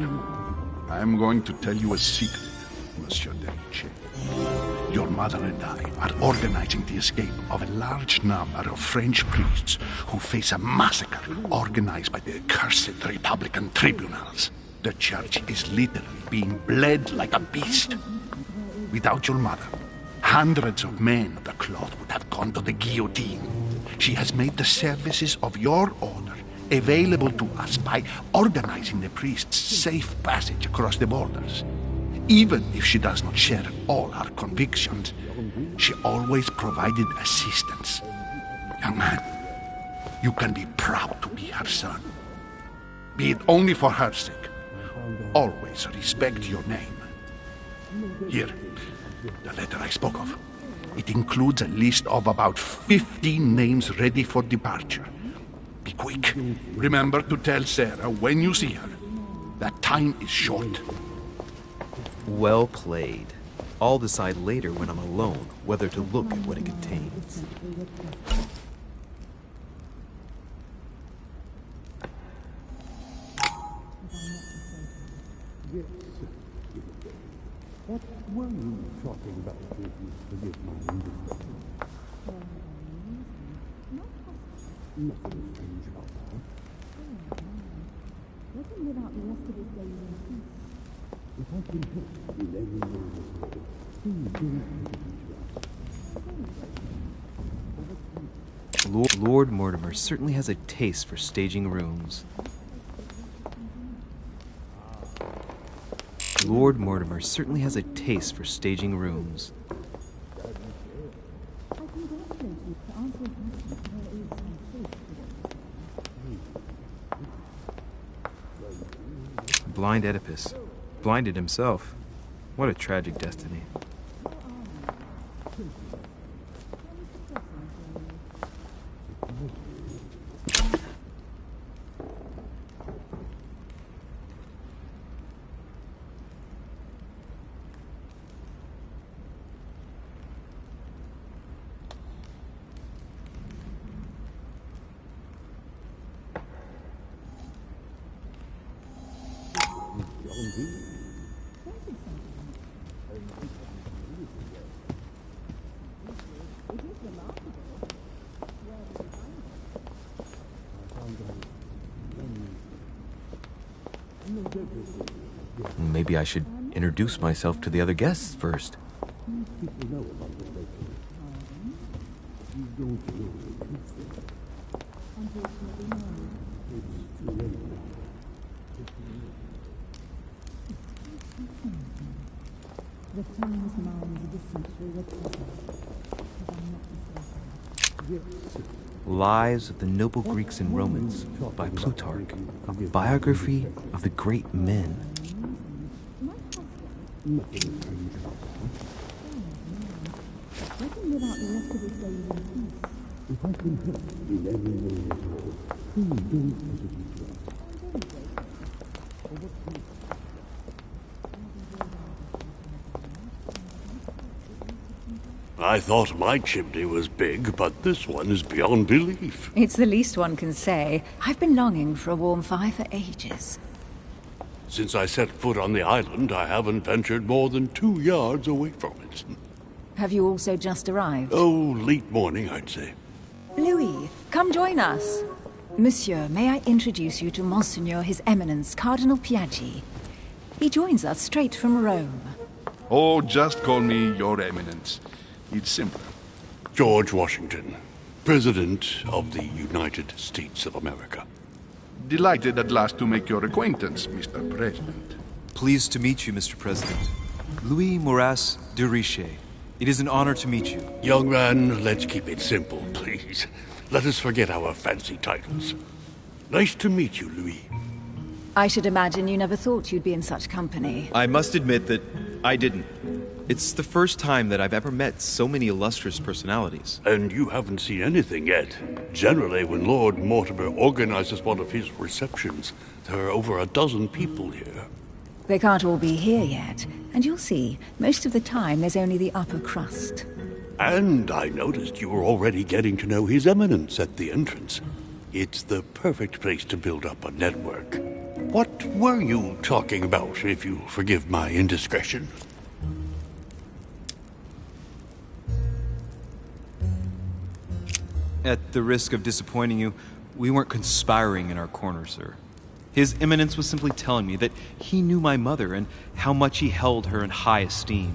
I'm going to tell you a secret, Monsieur de Richet. Your mother and I are organizing the escape of a large number of French priests who face a massacre organized by the accursed Republican tribunals. The church is literally being bled like a beast. Without your mother, hundreds of men of the cloth would have gone to the guillotine. She has made the services of your order available to us by organizing the priests' safe passage across the borders. Even if she does not share all our convictions, she always provided assistance. Young man, you can be proud to be her son. Be it only for her sake. Always respect your name. Here, the letter I spoke of. It includes a list of about 15 names ready for departure. Be quick. Remember to tell Sarah when you see her that time is short. Well played. I'll decide later when I'm alone whether to look at what it contains. What were you talking about if you forgive my indiscretion? Lord Mortimer certainly has a taste for staging rooms. Lord Mortimer certainly has a taste for staging rooms. Blind Oedipus. Blinded himself. What a tragic destiny. Maybe I should introduce myself to the other guests first. Lives of the Noble Greeks and Romans by Plutarch, a biography of the great men. I thought my chimney was big, but this one is beyond belief. It's the least one can say. I've been longing for a warm fire for ages. Since I set foot on the island, I haven't ventured more than 2 yards away from it. Have you also just arrived? Oh, late morning, I'd say. Louis, come join us. Monsieur, may I introduce you to Monseigneur His Eminence, Cardinal Piaggi. He joins us straight from Rome. Oh, just call me Your Eminence. It's simple. George Washington, President of the United States of America. Delighted at last to make your acquaintance, Mr. President. Pleased to meet you, Mr. President. Louis de Richet. It is an honor to meet you. Young man, let's keep it simple, please. Let us forget our fancy titles. Nice to meet you, Louis. I should imagine you never thought you'd be in such company. I must admit that I didn't. It's the first time that I've ever met so many illustrious personalities. And you haven't seen anything yet. Generally, when Lord Mortimer organizes one of his receptions, there are over a dozen people here. They can't all be here yet, and you'll see, most of the time there's only the upper crust. And I noticed you were already getting to know His Eminence at the entrance. It's the perfect place to build up a network. What were you talking about, if you forgive my indiscretion? At the risk of disappointing you, we weren't conspiring in our corner, sir. His Eminence was simply telling me that he knew my mother and how much he held her in high esteem.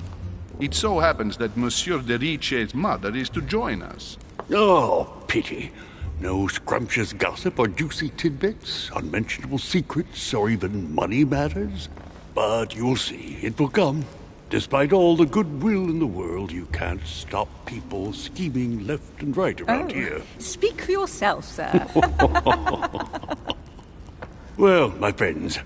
It so happens that Monsieur de Richet's mother is to join us. Oh, pity. No scrumptious gossip or juicy tidbits, unmentionable secrets, or even money matters. But you'll see, it will come. Despite all the goodwill in the world, you can't stop people scheming left and right around here. Speak for yourself, sir. Well, my friends,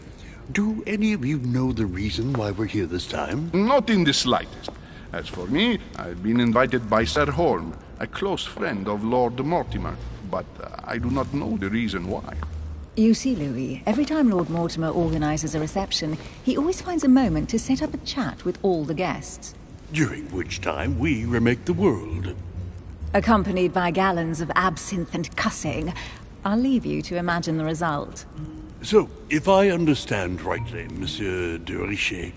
do any of you know the reason why we're here this time? Not in the slightest. As for me, I've been invited by Sir Holm, a close friend of Lord Mortimer, but I do not know the reason why. You see, Louis, every time Lord Mortimer organizes a reception, he always finds a moment to set up a chat with all the guests. During which time we remake the world. Accompanied by gallons of absinthe and cussing. I'll leave you to imagine the result. So, if I understand rightly, Monsieur de Richet,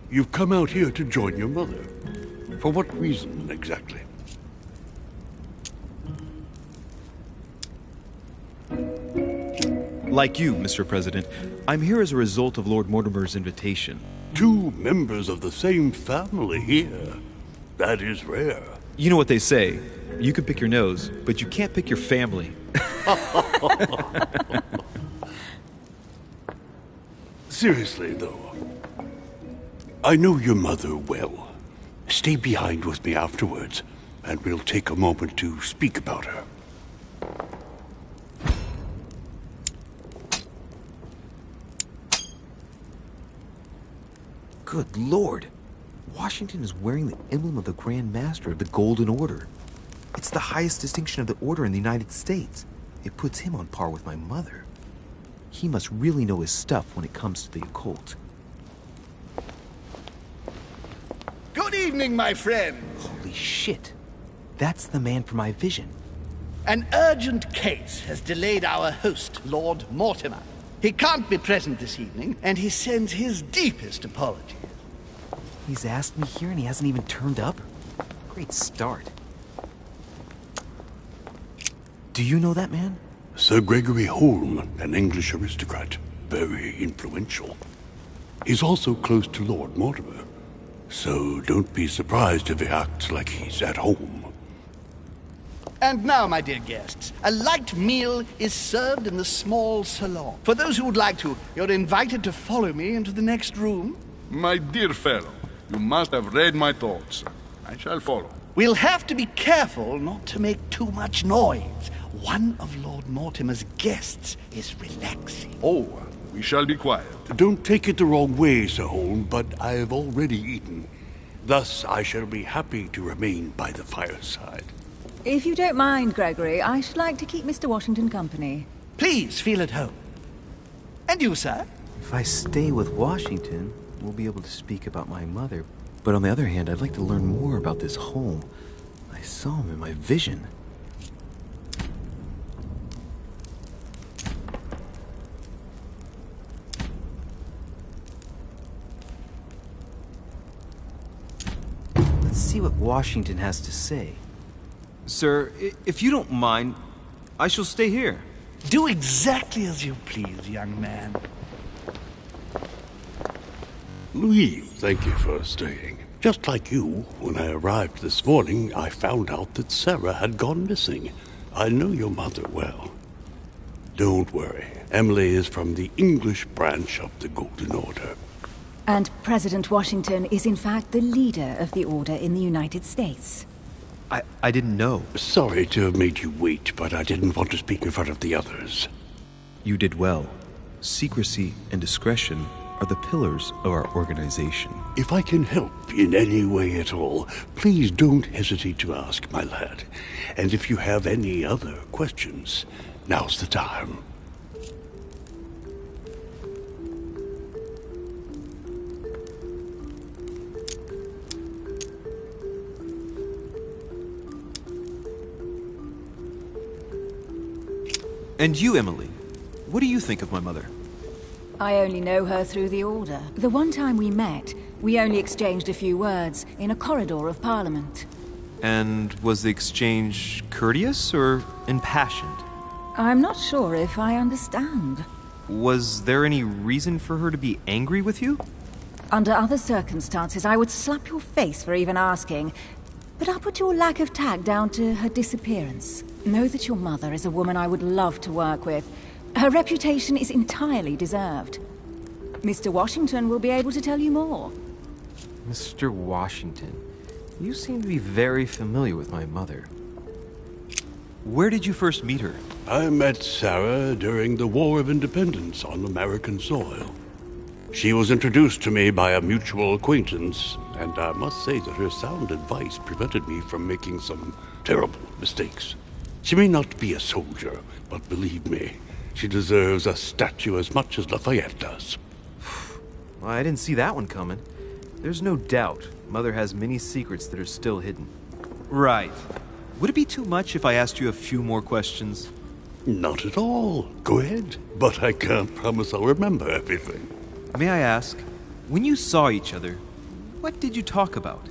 you've come out here to join your mother. For what reason, exactly? Like you, Mr. President, I'm here as a result of Lord Mortimer's invitation. 2 members of the same family here. That is rare. You know what they say. You can pick your nose, but you can't pick your family. Seriously, though, I know your mother well. Stay behind with me afterwards, and we'll take a moment to speak about her. Good Lord. Washington is wearing the emblem of the Grand Master of the Golden Order. It's the highest distinction of the order in the United States. It puts him on par with my mother. He must really know his stuff when it comes to the occult. Good evening, my friend. Holy shit. That's the man for my vision. An urgent case has delayed our host, Lord Mortimer. He can't be present this evening, and he sends his deepest apologies. He's asked me here and he hasn't even turned up? Great start. Do you know that man? Sir Gregory Holm, an English aristocrat. Very influential. He's also close to Lord Mortimer. So don't be surprised if he acts like he's at home. And now, my dear guests, a light meal is served in the small salon. For those who would like to, you're invited to follow me into the next room. My dear fellow, you must have read my thoughts. I shall follow. We'll have to be careful not to make too much noise. One of Lord Mortimer's guests is relaxing. Oh, we shall be quiet. Don't take it the wrong way, Sir Holm, but I have already eaten. Thus, I shall be happy to remain by the fireside. If you don't mind, Gregory, I should like to keep Mr. Washington company. Please feel at home. And you, sir? If I stay with Washington, we'll be able to speak about my mother. But on the other hand, I'd like to learn more about this home. I saw him in my vision. Let's see what Washington has to say. Sir, if you don't mind, I shall stay here. Do exactly as you please, young man. Louis, thank you for staying. Just like you, when I arrived this morning, I found out that Sarah had gone missing. I know your mother well. Don't worry. Emily is from the English branch of the Golden Order. And President Washington is in fact the leader of the Order in the United States. I didn't know. Sorry to have made you wait, but I didn't want to speak in front of the others. You did well. Secrecy and discretion are the pillars of our organization. If I can help in any way at all, please don't hesitate to ask, my lad. And if you have any other questions, now's the time. And you, Emily, what do you think of my mother? I only know her through the Order. The one time we met, we only exchanged a few words in a corridor of Parliament. And was the exchange courteous or impassioned? I'm not sure if I understand. Was there any reason for her to be angry with you? Under other circumstances, I would slap your face for even asking. But I'll put your lack of tact down to her disappearance. Know that your mother is a woman I would love to work with. Her reputation is entirely deserved. Mr. Washington will be able to tell you more. Mr. Washington, you seem to be very familiar with my mother. Where did you first meet her? I met Sarah during the War of Independence on American soil. She was introduced to me by a mutual acquaintance, and I must say that her sound advice prevented me from making some terrible mistakes. She may not be a soldier, but believe me, she deserves a statue as much as Lafayette does. Well, I didn't see that one coming. There's no doubt Mother has many secrets that are still hidden. Right. Would it be too much if I asked you a few more questions? Not at all. Go ahead. But I can't promise I'll remember everything. May I ask, when you saw each other, what did you talk about?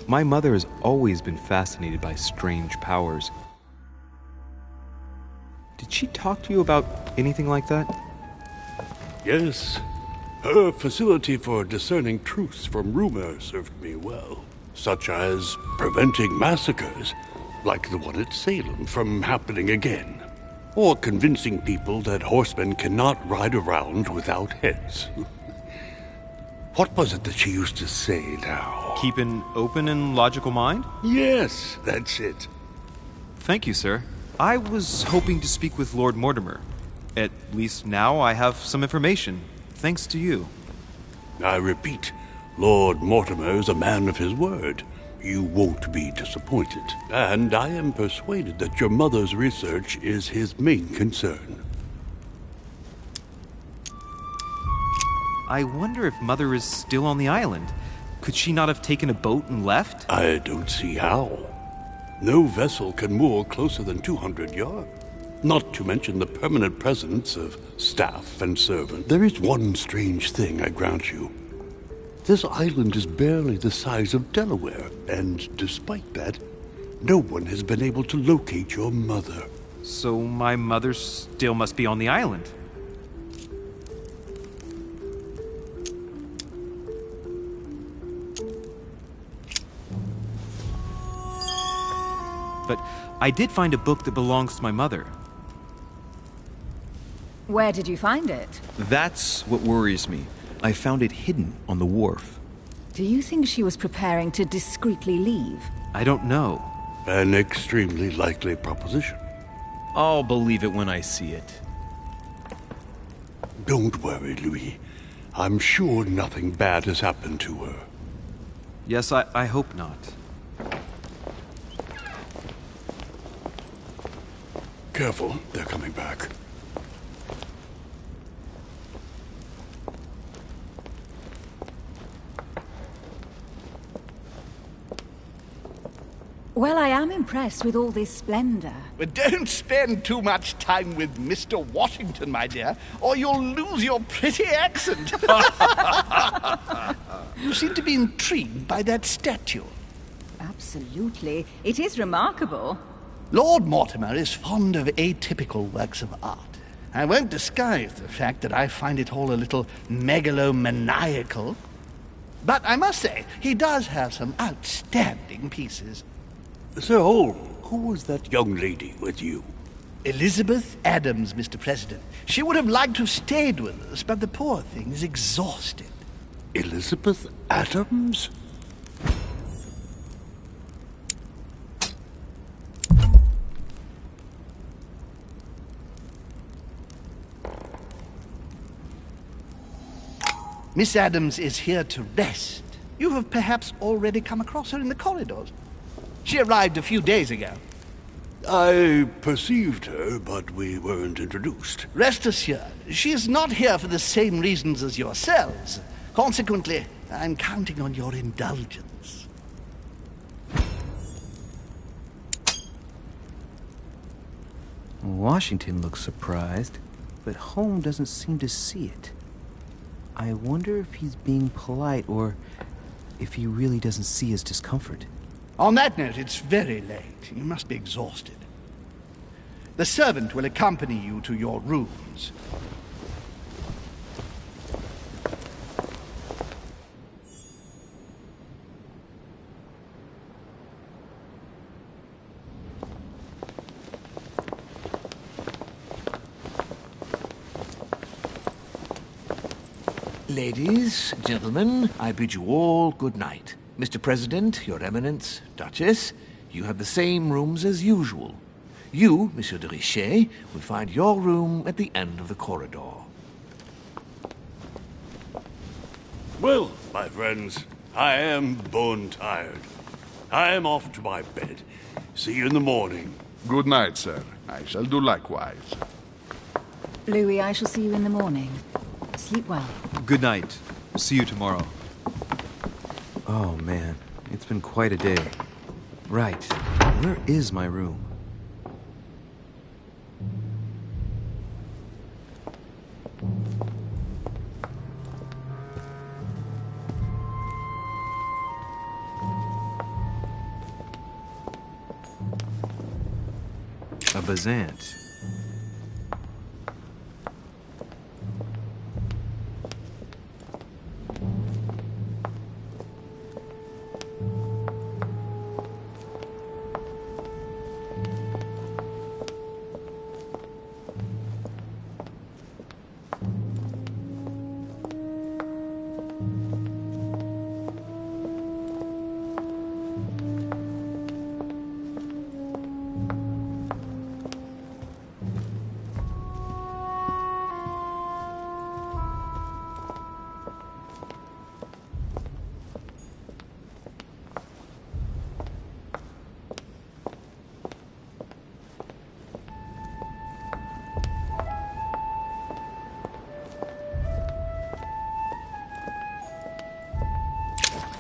My mother has always been fascinated by strange powers. Did she talk to you about anything like that? Yes. Her facility for discerning truths from rumor served me well, such as preventing massacres, like the one at Salem, from happening again, or convincing people that horsemen cannot ride around without heads. What was it that she used to say now? Keep an open and logical mind? Yes, that's it. Thank you, sir. I was hoping to speak with Lord Mortimer. At least now I have some information, thanks to you. I repeat, Lord Mortimer is a man of his word. You won't be disappointed. And I am persuaded that your mother's research is his main concern. I wonder if Mother is still on the island. Could she not have taken a boat and left? I don't see how. No vessel can moor closer than 200 yards. Not to mention the permanent presence of staff and servant. There is one strange thing, I grant you. This island is barely the size of Delaware, and despite that, no one has been able to locate your mother. So my mother still must be on the island. But I did find a book that belongs to my mother. Where did you find it? That's what worries me. I found it hidden on the wharf. Do you think she was preparing to discreetly leave? I don't know. An extremely likely proposition. I'll believe it when I see it. Don't worry, Louis. I'm sure nothing bad has happened to her. Yes, I hope not. Careful, they're coming back. Well, I am impressed with all this splendor. But don't spend too much time with Mr. Washington, my dear, or you'll lose your pretty accent. You seem to be intrigued by that statue. Absolutely. It is remarkable. Lord Mortimer is fond of atypical works of art. I won't disguise the fact that I find it all a little megalomaniacal. But I must say, he does have some outstanding pieces. Sir Holm, who was that young lady with you? Elizabeth Adams, Mr. President. She would have liked to have stayed with us, but the poor thing is exhausted. Elizabeth Adams? Miss Adams is here to rest. You have perhaps already come across her in the corridors. She arrived a few days ago. I perceived her, but we weren't introduced. Rest assured, she is not here for the same reasons as yourselves. Consequently, I'm counting on your indulgence. Washington looks surprised, but Holm doesn't seem to see it. I wonder if he's being polite or if he really doesn't see his discomfort. On that note, it's very late. You must be exhausted. The servant will accompany you to your rooms. Ladies, gentlemen, I bid you all good night. Mr. President, Your Eminence, Duchess, you have the same rooms as usual. You, Monsieur de Richet, will find your room at the end of the corridor. Well, my friends, I am bone tired. I am off to my bed. See you in the morning. Good night, sir. I shall do likewise. Louis, I shall see you in the morning. Sleep well. Good night. See you tomorrow. Oh man, it's been quite a day. Right, where is my room? A Bazant.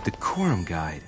Decorum guide.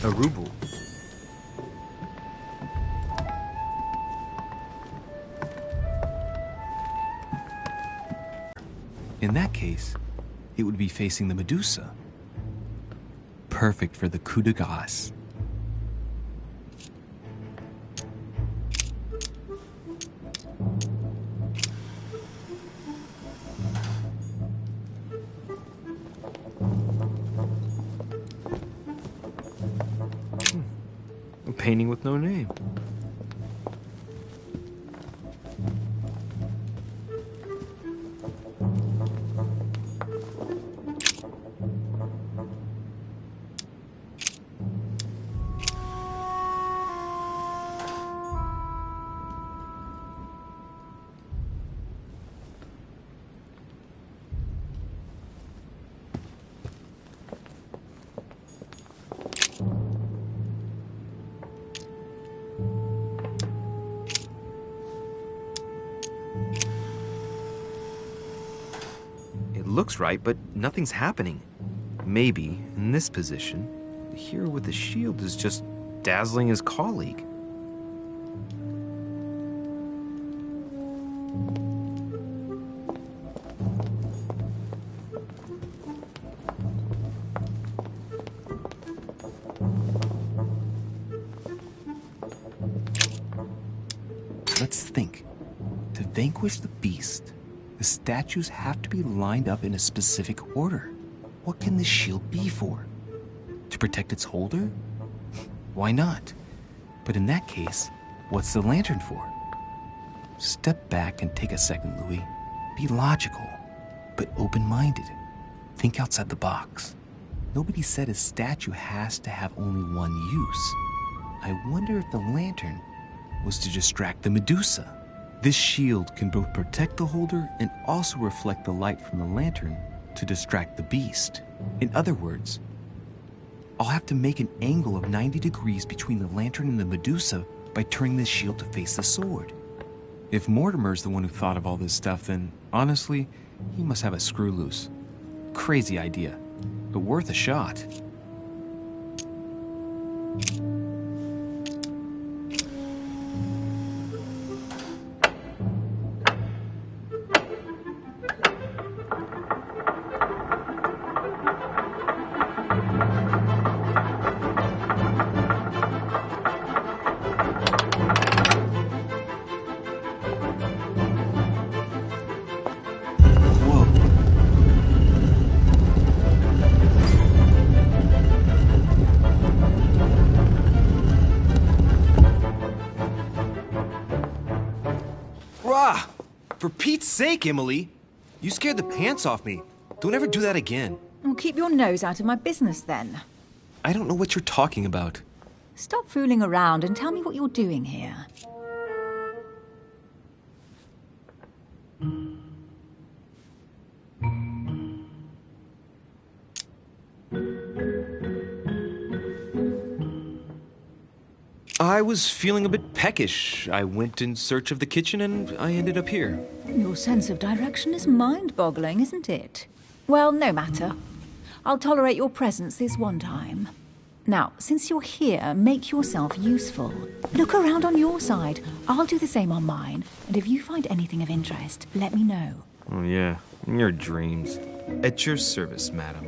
A ruble. In that case, it would be facing the Medusa. Perfect for the coup de grace. A painting with no name. Looks right, but nothing's happening. Maybe, in this position, the hero with the shield is just dazzling his colleague. Let's think. To vanquish the beast, the statues have to be lined up in a specific order. What can the shield be for? To protect its holder? Why not? But in that case, what's the lantern for? Step back and take a second, Louis. Be logical, but open-minded. Think outside the box. Nobody said a statue has to have only one use. I wonder if the lantern was to distract the Medusa. This shield can both protect the holder and also reflect the light from the lantern to distract the beast. In other words, I'll have to make an angle of 90 degrees between the lantern and the Medusa by turning the shield to face the sword. If Mortimer's the one who thought of all this stuff, then honestly, He must have a screw loose. Crazy idea, but worth a shot. For Pete's sake, Emily! You scared the pants off me. Don't ever do that again. Well, keep your nose out of my business, then. I don't know what you're talking about. Stop fooling around and tell me what you're doing here. I was feeling a bit peckish. I went in search of the kitchen and I ended up here. Your sense of direction is mind-boggling, isn't it? Well, no matter. I'll tolerate your presence this one time. Now, since you're here, make yourself useful. Look around on your side. I'll do the same on mine. And if you find anything of interest, let me know. Oh, yeah. In your dreams. At your service, madam.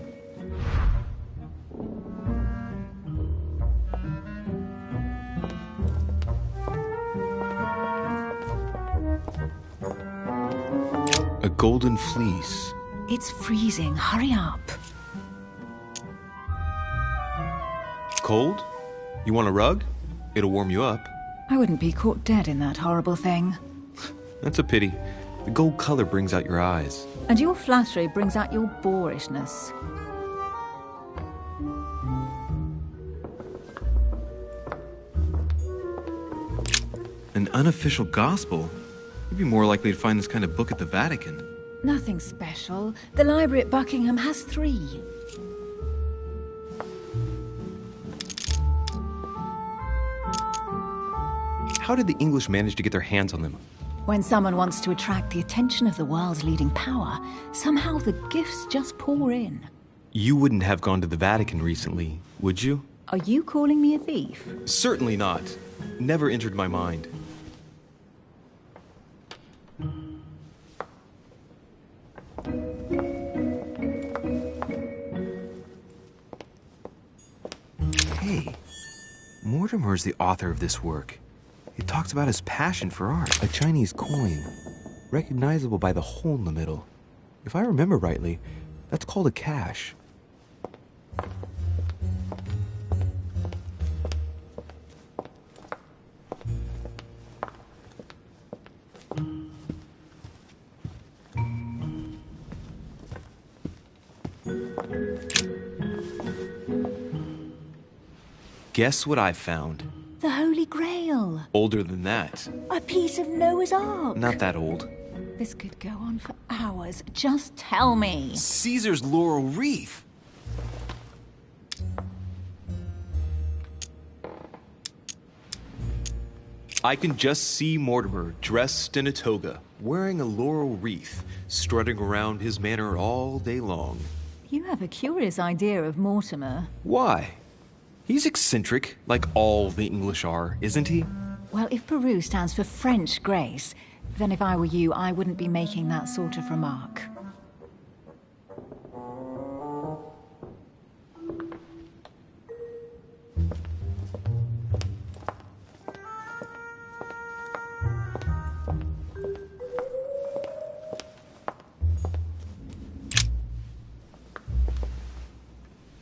A golden fleece. It's freezing. Hurry up. Cold? You want a rug? It'll warm you up. I wouldn't be caught dead in that horrible thing. That's a pity. The gold color brings out your eyes. And your flattery brings out your boorishness. An unofficial gospel? You'd be more likely to find this kind of book at the Vatican. Nothing special. The library at Buckingham has 3. How did the English manage to get their hands on them? When someone wants to attract the attention of the world's leading power, somehow the gifts just pour in. You wouldn't have gone to the Vatican recently, would you? Are you calling me a thief? Certainly not. Never entered my mind. Hey, Mortimer's the author of this work. It talks about his passion for art. A Chinese coin, recognizable by the hole in the middle. If I remember rightly, that's called a cash. Guess what I found? The Holy Grail. Older than that. A piece of Noah's Ark. Not that old. This could go on for hours. Just tell me. Caesar's laurel wreath. I can just see Mortimer dressed in a toga, wearing a laurel wreath, strutting around his manor all day long. You have a curious idea of Mortimer. Why? He's eccentric, like all the English are, isn't he? Well, if Peru stands for French grace, then if I were you, I wouldn't be making that sort of remark.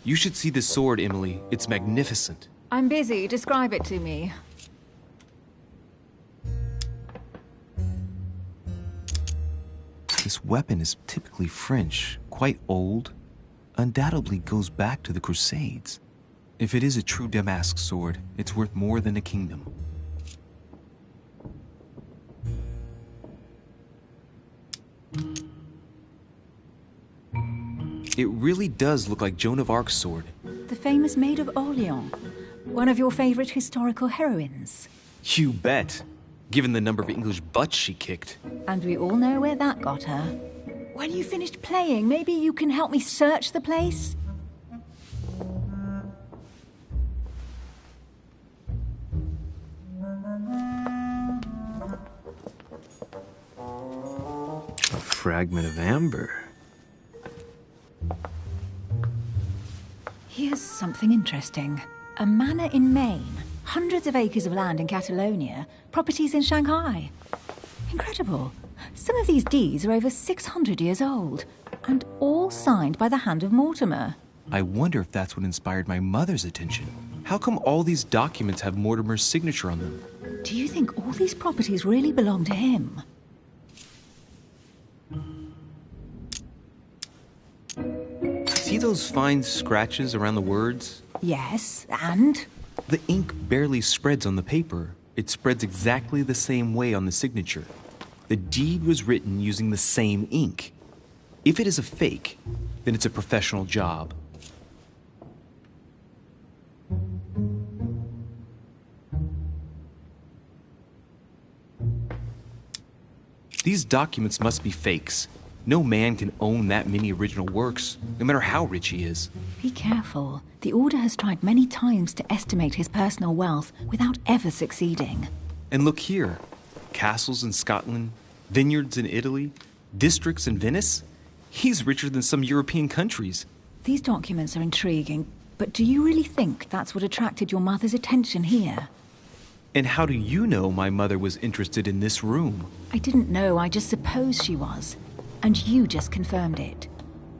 You should see this sword, Emily. It's magnificent. I'm busy. Describe it to me. This weapon is typically French, quite old, undoubtedly goes back to the Crusades. If it is a true Damask sword, it's worth more than a kingdom. It really does look like Joan of Arc's sword. The famous Maid of Orleans. One of your favorite historical heroines. You bet. Given the number of English butts she kicked. And we all know where that got her. When you finished playing, maybe you can help me search the place? A fragment of amber. Here's something interesting. A manor in Maine, hundreds of acres of land in Catalonia, properties in Shanghai. Incredible. Some of these deeds are over 600 years old, and all signed by the hand of Mortimer. I wonder if that's what inspired my mother's attention. How come all these documents have Mortimer's signature on them? Do you think all these properties really belong to him? See those fine scratches around the words? Yes, and? The ink barely spreads on the paper. It spreads exactly the same way on the signature. The deed was written using the same ink. If it is a fake, then it's a professional job. These documents must be fakes. No man can own that many original works, no matter how rich he is. Be careful. The Order has tried many times to estimate his personal wealth without ever succeeding. And look here. Castles in Scotland, vineyards in Italy, districts in Venice. He's richer than some European countries. These documents are intriguing, but do you really think that's what attracted your mother's attention here? And how do you know my mother was interested in this room? I didn't know, I just supposed she was. And you just confirmed it.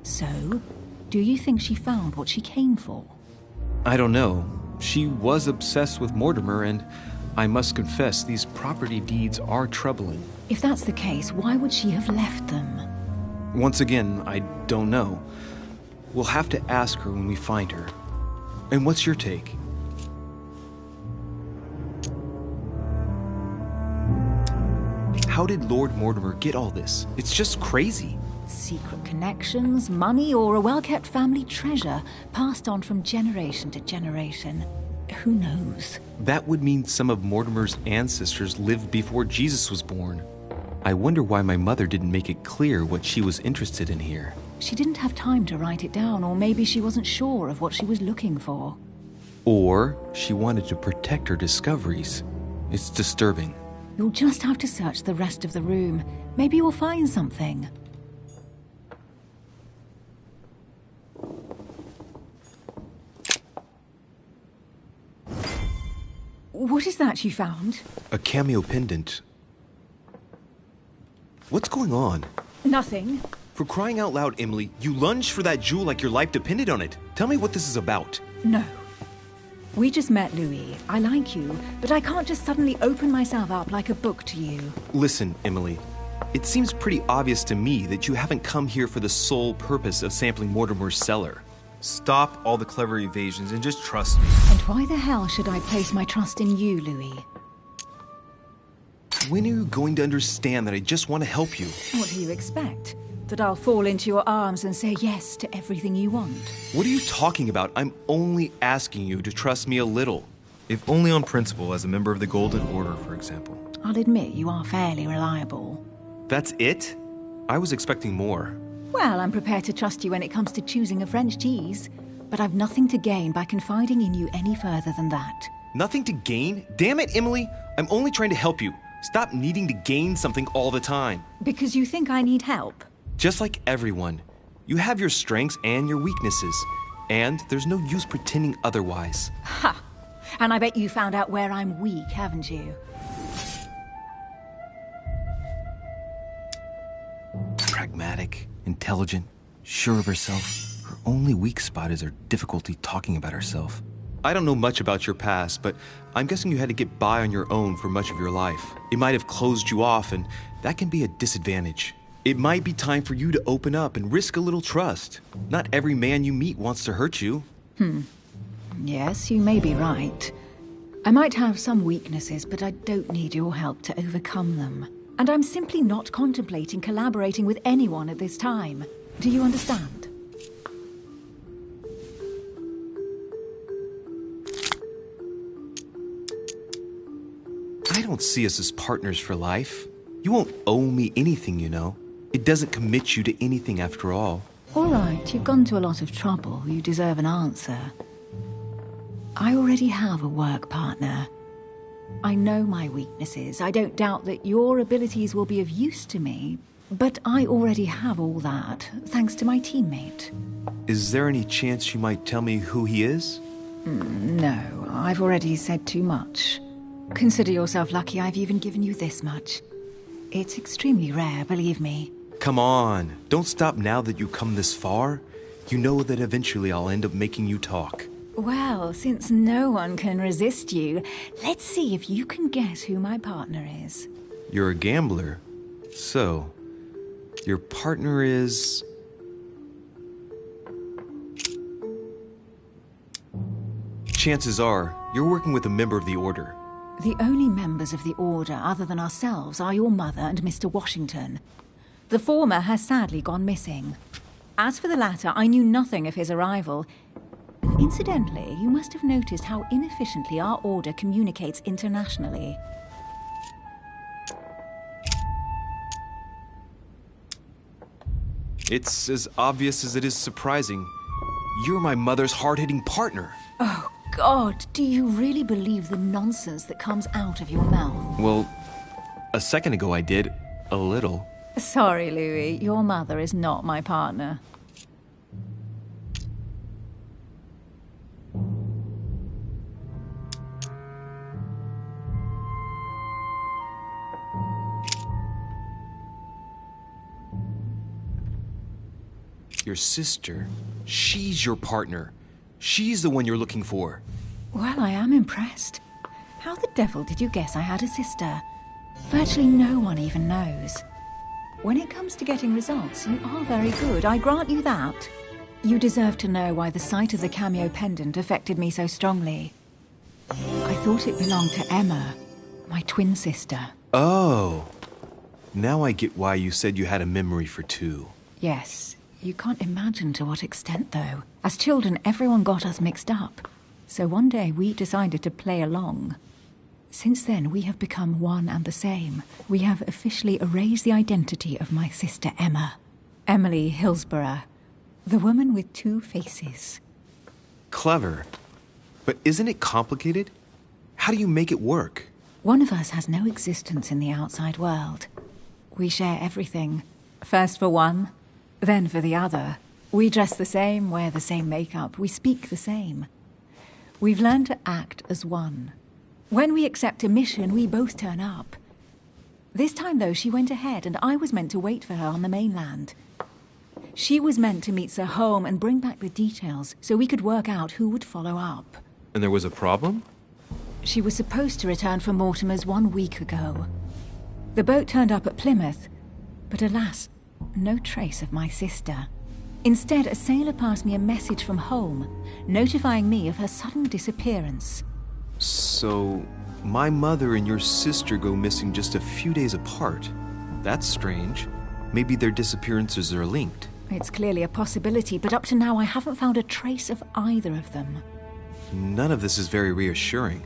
So, do you think she found what she came for? I don't know. She was obsessed with Mortimer, and I must confess these property deeds are troubling. If that's the case, why would she have left them? Once again, I don't know. We'll have to ask her when we find her. And what's your take? How did Lord Mortimer get all this? It's just crazy. Secret connections, money, or a well-kept family treasure passed on from generation to generation. Who knows? That would mean some of Mortimer's ancestors lived before Jesus was born. I wonder why my mother didn't make it clear what she was interested in here. She didn't have time to write it down, or maybe she wasn't sure of what she was looking for. Or she wanted to protect her discoveries. It's disturbing. You'll just have to search the rest of the room. Maybe you'll find something. What is that you found? A cameo pendant. What's going on? Nothing. For crying out loud, Emily, you lunged for that jewel like your life depended on it. Tell me what this is about. No. We just met, Louis. I like you, but I can't just suddenly open myself up like a book to you. Listen, Emily. It seems pretty obvious to me that you haven't come here for the sole purpose of sampling Mortimer's cellar. Stop all the clever evasions and just trust me. And why the hell should I place my trust in you, Louis? When are you going to understand that I just want to help you? What do you expect? That I'll fall into your arms and say yes to everything you want? What are you talking about? I'm only asking you to trust me a little. If only on principle, as a member of the Golden Order, for example. I'll admit you are fairly reliable. That's it? I was expecting more. Well, I'm prepared to trust you when it comes to choosing a French cheese, but I've nothing to gain by confiding in you any further than that. Nothing to gain? Damn it, Emily! I'm only trying to help you. Stop needing to gain something all the time. Because you think I need help? Just like everyone, you have your strengths and your weaknesses, and there's no use pretending otherwise. Ha! And I bet you found out where I'm weak, haven't you? Pragmatic, intelligent, sure of herself. Her only weak spot is her difficulty talking about herself. I don't know much about your past, but I'm guessing you had to get by on your own for much of your life. It might have closed you off, and that can be a disadvantage. It might be time for you to open up and risk a little trust. Not every man you meet wants to hurt you. Yes, you may be right. I might have some weaknesses, but I don't need your help to overcome them. And I'm simply not contemplating collaborating with anyone at this time. Do you understand? I don't see us as partners for life. You won't owe me anything, you know. It doesn't commit you to anything after all. All right, you've gone to a lot of trouble. You deserve an answer. I already have a work partner. I know my weaknesses. I don't doubt that your abilities will be of use to me, but I already have all that, thanks to my teammate. Is there any chance you might tell me who he is? No, I've already said too much. Consider yourself lucky I've even given you this much. It's extremely rare, believe me. Come on, don't stop now that you've come this far. You know that eventually I'll end up making you talk. Well, since no one can resist you, let's see if you can guess who my partner is. You're a gambler. So, your partner is... Chances are, you're working with a member of the Order. The only members of the Order other than ourselves are your mother and Mr. Washington. The former has sadly gone missing. As for the latter, I knew nothing of his arrival. Incidentally, you must have noticed how inefficiently our Order communicates internationally. It's as obvious as it is surprising. You're my mother's hard-hitting partner. Oh, God, do you really believe the nonsense that comes out of your mouth? Well, a second ago I did. A little. Sorry, Louis, your mother is not my partner. Your sister, she's your partner. She's the one you're looking for. Well, I am impressed. How the devil did you guess I had a sister? Virtually no one even knows. When it comes to getting results, you are very good, I grant you that. You deserve to know why the sight of the cameo pendant affected me so strongly. I thought it belonged to Emma, my twin sister. Oh. Now I get why you said you had a memory for two. Yes. You can't imagine to what extent, though. As children, everyone got us mixed up. So one day we decided to play along. Since then, we have become one and the same. We have officially erased the identity of my sister Emma. Emily Hillsborough. The woman with two faces. Clever. But isn't it complicated? How do you make it work? One of us has no existence in the outside world. We share everything. First for one, then for the other. We dress the same, wear the same makeup, we speak the same. We've learned to act as one. When we accept a mission, we both turn up. This time, though, she went ahead, and I was meant to wait for her on the mainland. She was meant to meet Sir Home and bring back the details, so we could work out who would follow up. And there was a problem? She was supposed to return from Mortimer's 1 week ago. The boat turned up at Plymouth, but alas, no trace of my sister. Instead, a sailor passed me a message from home, notifying me of her sudden disappearance. So, my mother and your sister go missing just a few days apart. That's strange. Maybe their disappearances are linked. It's clearly a possibility, but up to now I haven't found a trace of either of them. None of this is very reassuring.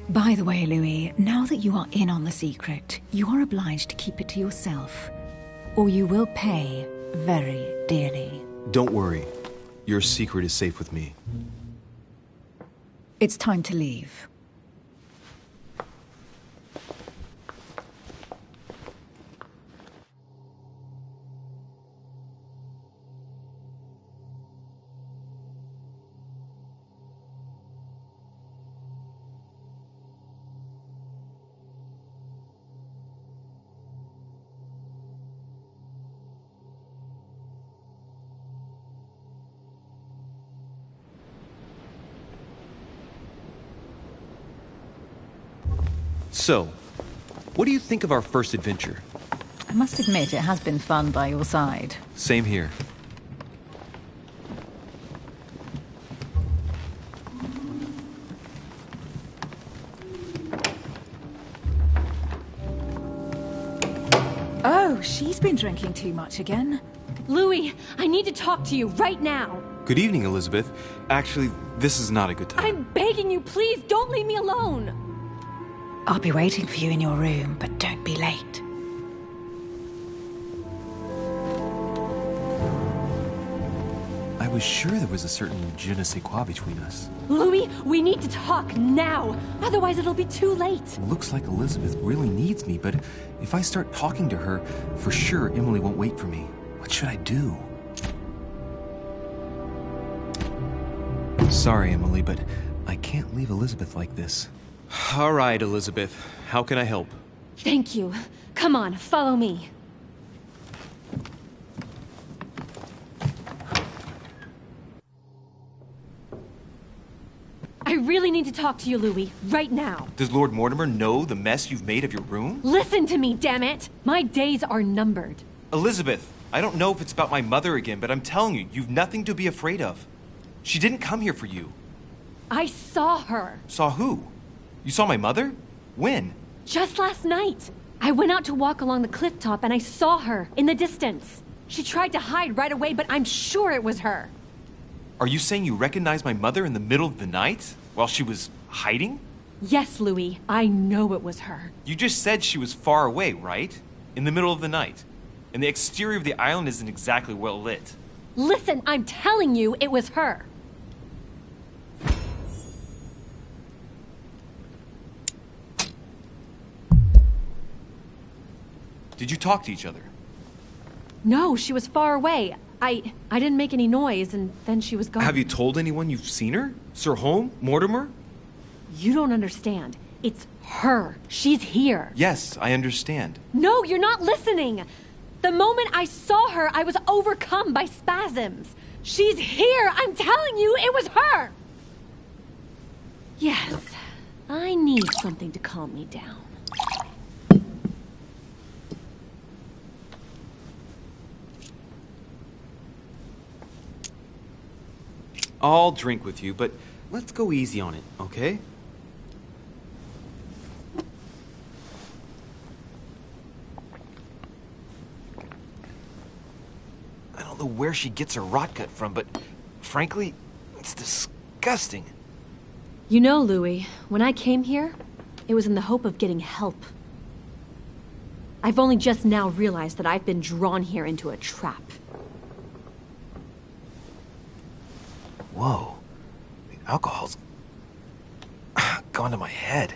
By the way, Louis, now that you are in on the secret, you are obliged to keep it to yourself, or you will pay very dearly. Don't worry. Your secret is safe with me. It's time to leave. So, what do you think of our first adventure? I must admit, it has been fun by your side. Same here. Oh, she's been drinking too much again. Louis, I need to talk to you right now. Good evening, Elizabeth. Actually, this is not a good time. I'm begging you, please don't leave me alone. I'll be waiting for you in your room, but don't be late. was sure there was a certain je ne sais quoi between us. Louis, we need to talk now. Otherwise, it'll be too late. Looks like Elizabeth really needs me, but if I start talking to her, for sure Emily won't wait for me. What should I do? Sorry, Emily, but I can't leave Elizabeth like this. All right, Elizabeth. How can I help? Thank you. Come on, follow me. I really need to talk to you, Louis, right now. Does Lord Mortimer know the mess you've made of your room? Listen to me, damn it! My days are numbered. Elizabeth, I don't know if it's about my mother again, but I'm telling you, you've nothing to be afraid of. She didn't come here for you. I saw her. Saw who? You saw my mother? When? Just last night. I went out to walk along the cliff top and I saw her in the distance. She tried to hide right away, but I'm sure it was her. Are you saying you recognized my mother in the middle of the night? While she was hiding? Yes, Louis. I know it was her. You just said she was far away, right? In the middle of the night. And the exterior of the island isn't exactly well lit. Listen, I'm telling you it was her. Did you talk to each other? No, she was far away. I didn't make any noise, and then she was gone. Have you told anyone you've seen her? Sir Holm? Mortimer? You don't understand. It's her. She's here. Yes, I understand. No, you're not listening. The moment I saw her, I was overcome by spasms. She's here. I'm telling you, it was her. Yes, I need something to calm me down. I'll drink with you, but let's go easy on it, okay? I don't know where she gets her rot gut from, but frankly, it's disgusting. You know, Louis, when I came here, it was in the hope of getting help. I've only just now realized that I've been drawn here into a trap. Whoa. The alcohol's gone to my head.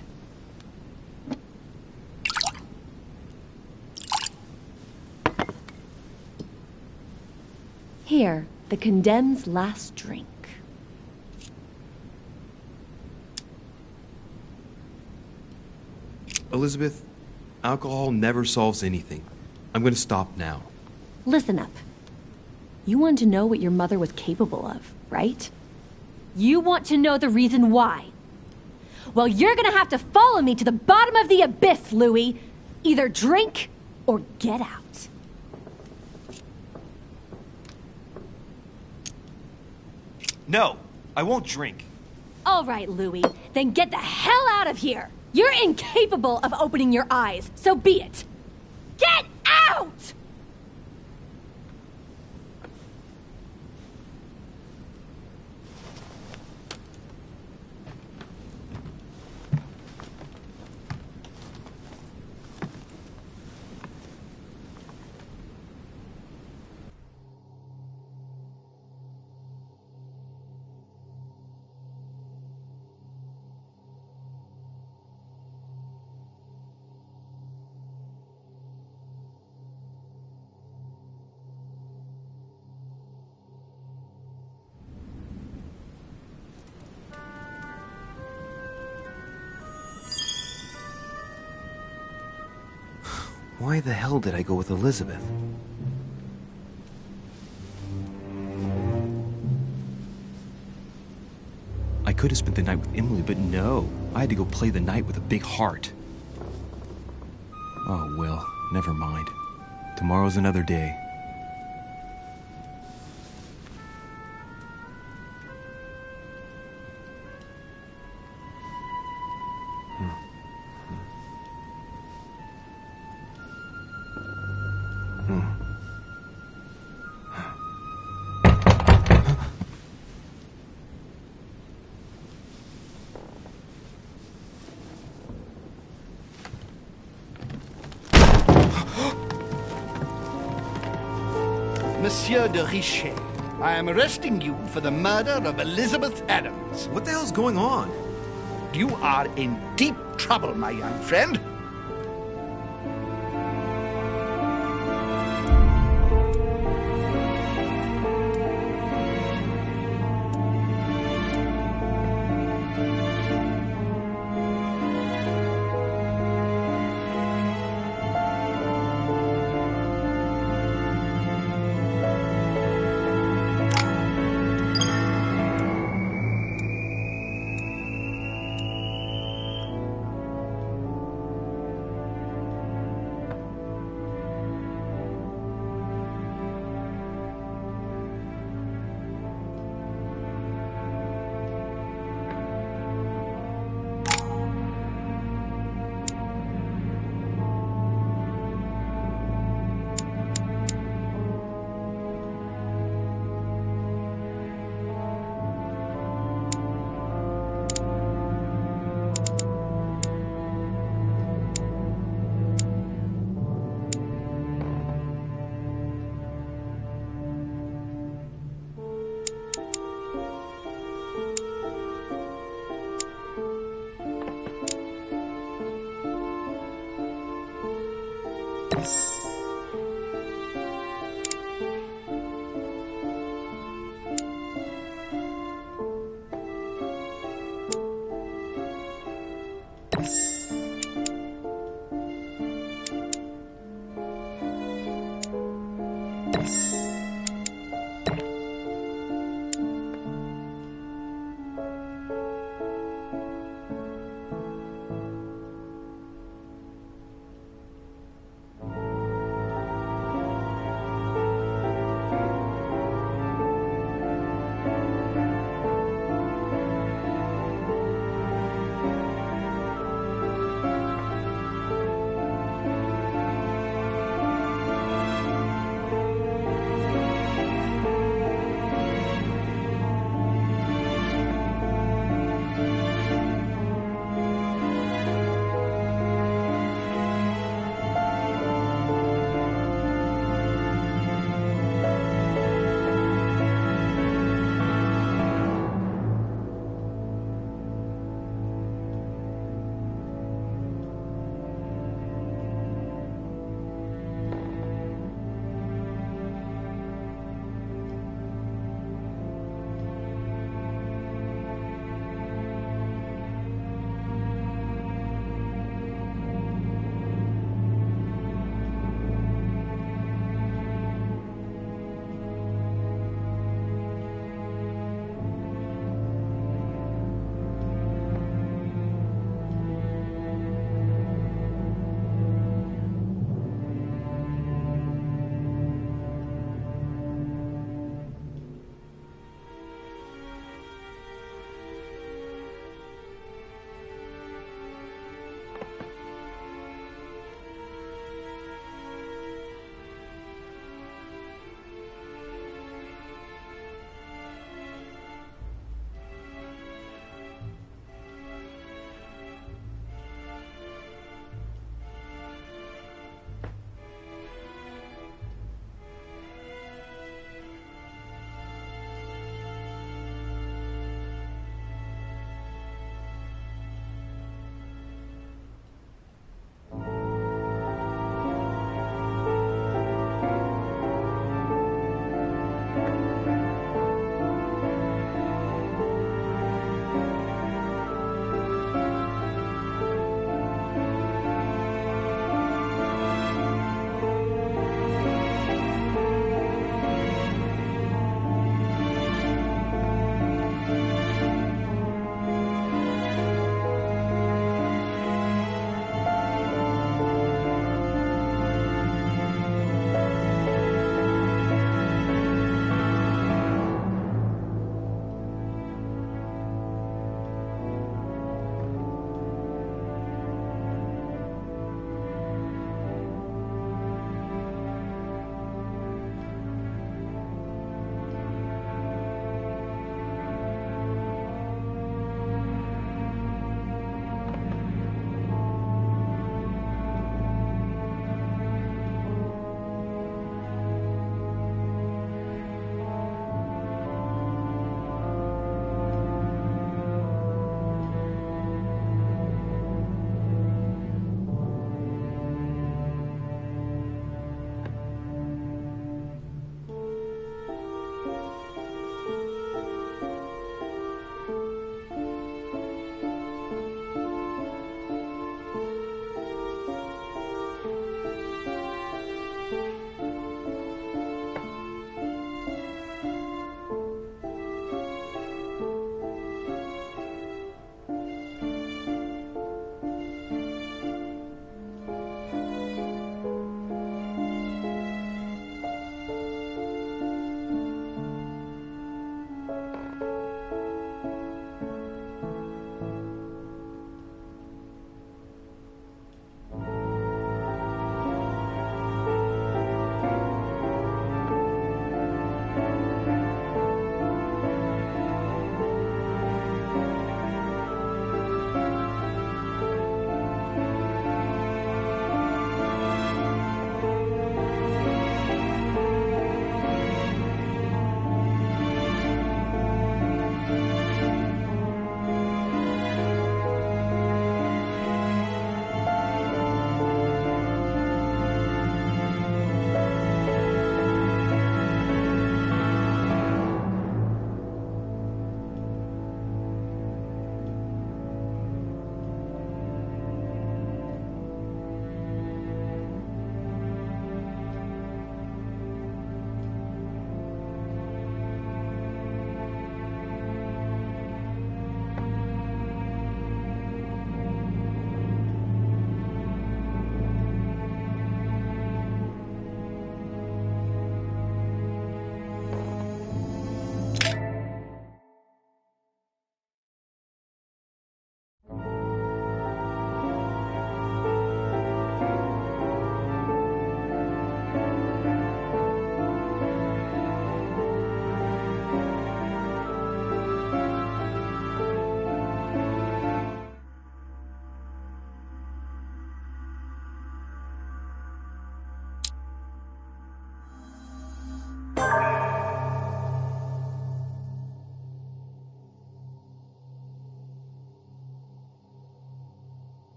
Here, the condemned's last drink. Elizabeth, alcohol never solves anything. I'm going to stop now. Listen up. You want to know what your mother was capable of, right? You want to know the reason why. Well, you're gonna have to follow me to the bottom of the abyss, Louis. Either drink or get out. No, I won't drink. All right, Louis, then get the hell out of here. You're incapable of opening your eyes, so be it. Get out! Why the hell did I go with Elizabeth? I could have spent the night with Emily, but no. I had to go play the night with a big heart. Oh, well, never mind. Tomorrow's another day. Monsieur de Richet, I am arresting you for the murder of Elizabeth Adams. What the hell's going on? You are in deep trouble, my young friend.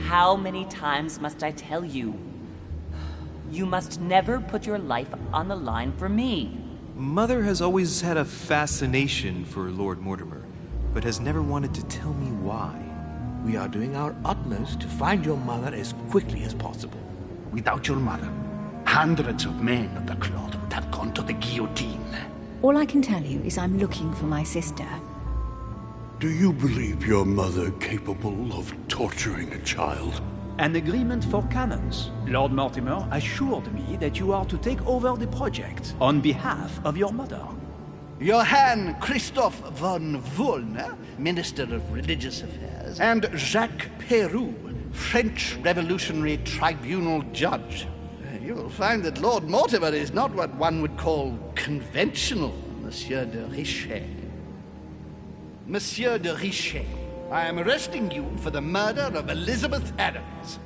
How many times must I tell you? You must never put your life on the line for me. Mother has always had a fascination for Lord Mortimer, but has never wanted to tell me why. We are doing our utmost to find your mother as quickly as possible. Without your mother, hundreds of men of the cloth would have gone to the guillotine. All I can tell you is I'm looking for my sister. Do you believe your mother capable of torturing a child? An agreement for cannons. Lord Mortimer assured me that you are to take over the project on behalf of your mother. Johann Christoph von Wollner, Minister of Religious Affairs, and Jacques Peroux, French Revolutionary Tribunal Judge. You will find that Lord Mortimer is not what one would call conventional, Monsieur de Richet. Monsieur de Richet, I am arresting you for the murder of Elizabeth Adams.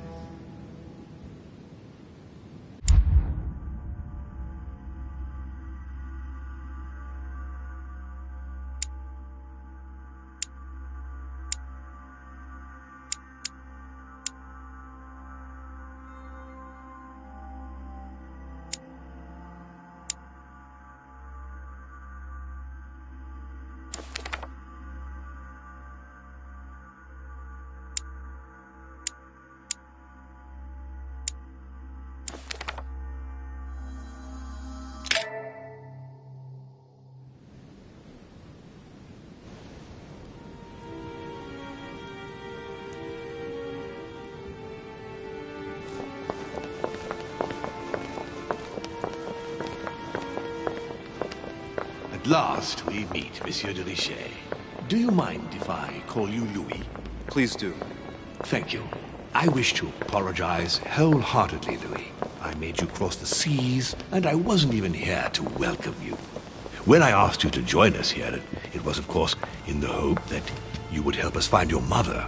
At last we meet, Monsieur de Richet. Do you mind if I call you Louis? Please do. Thank you. I wish to apologize wholeheartedly, Louis. I made you cross the seas, and I wasn't even here to welcome you. When I asked you to join us here, it was, of course, in the hope that you would help us find your mother.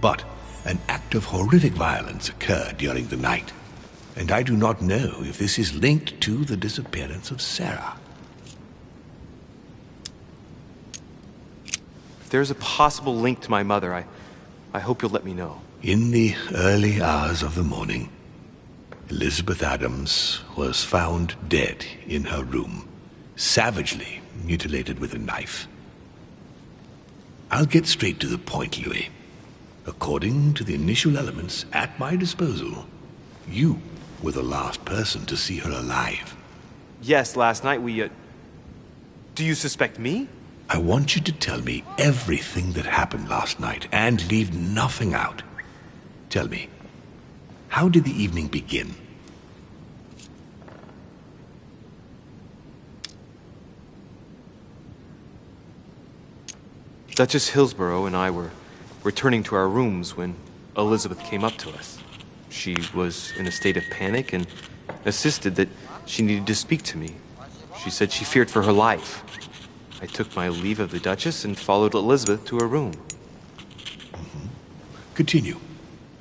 But an act of horrific violence occurred during the night, and I do not know if this is linked to the disappearance of Sarah. If there's a possible link to my mother, I hope you'll let me know. In the early hours of the morning, Elizabeth Adams was found dead in her room, savagely mutilated with a knife. I'll get straight to the point, Louis. According to the initial elements at my disposal, you were the last person to see her alive. Yes, last night we, Do you suspect me? I want you to tell me everything that happened last night and leave nothing out. Tell me, how did the evening begin? Duchess Hillsborough and I were returning to our rooms when Elizabeth came up to us. She was in a state of panic and insisted that she needed to speak to me. She said she feared for her life. I took my leave of the Duchess and followed Elizabeth to her room. Continue.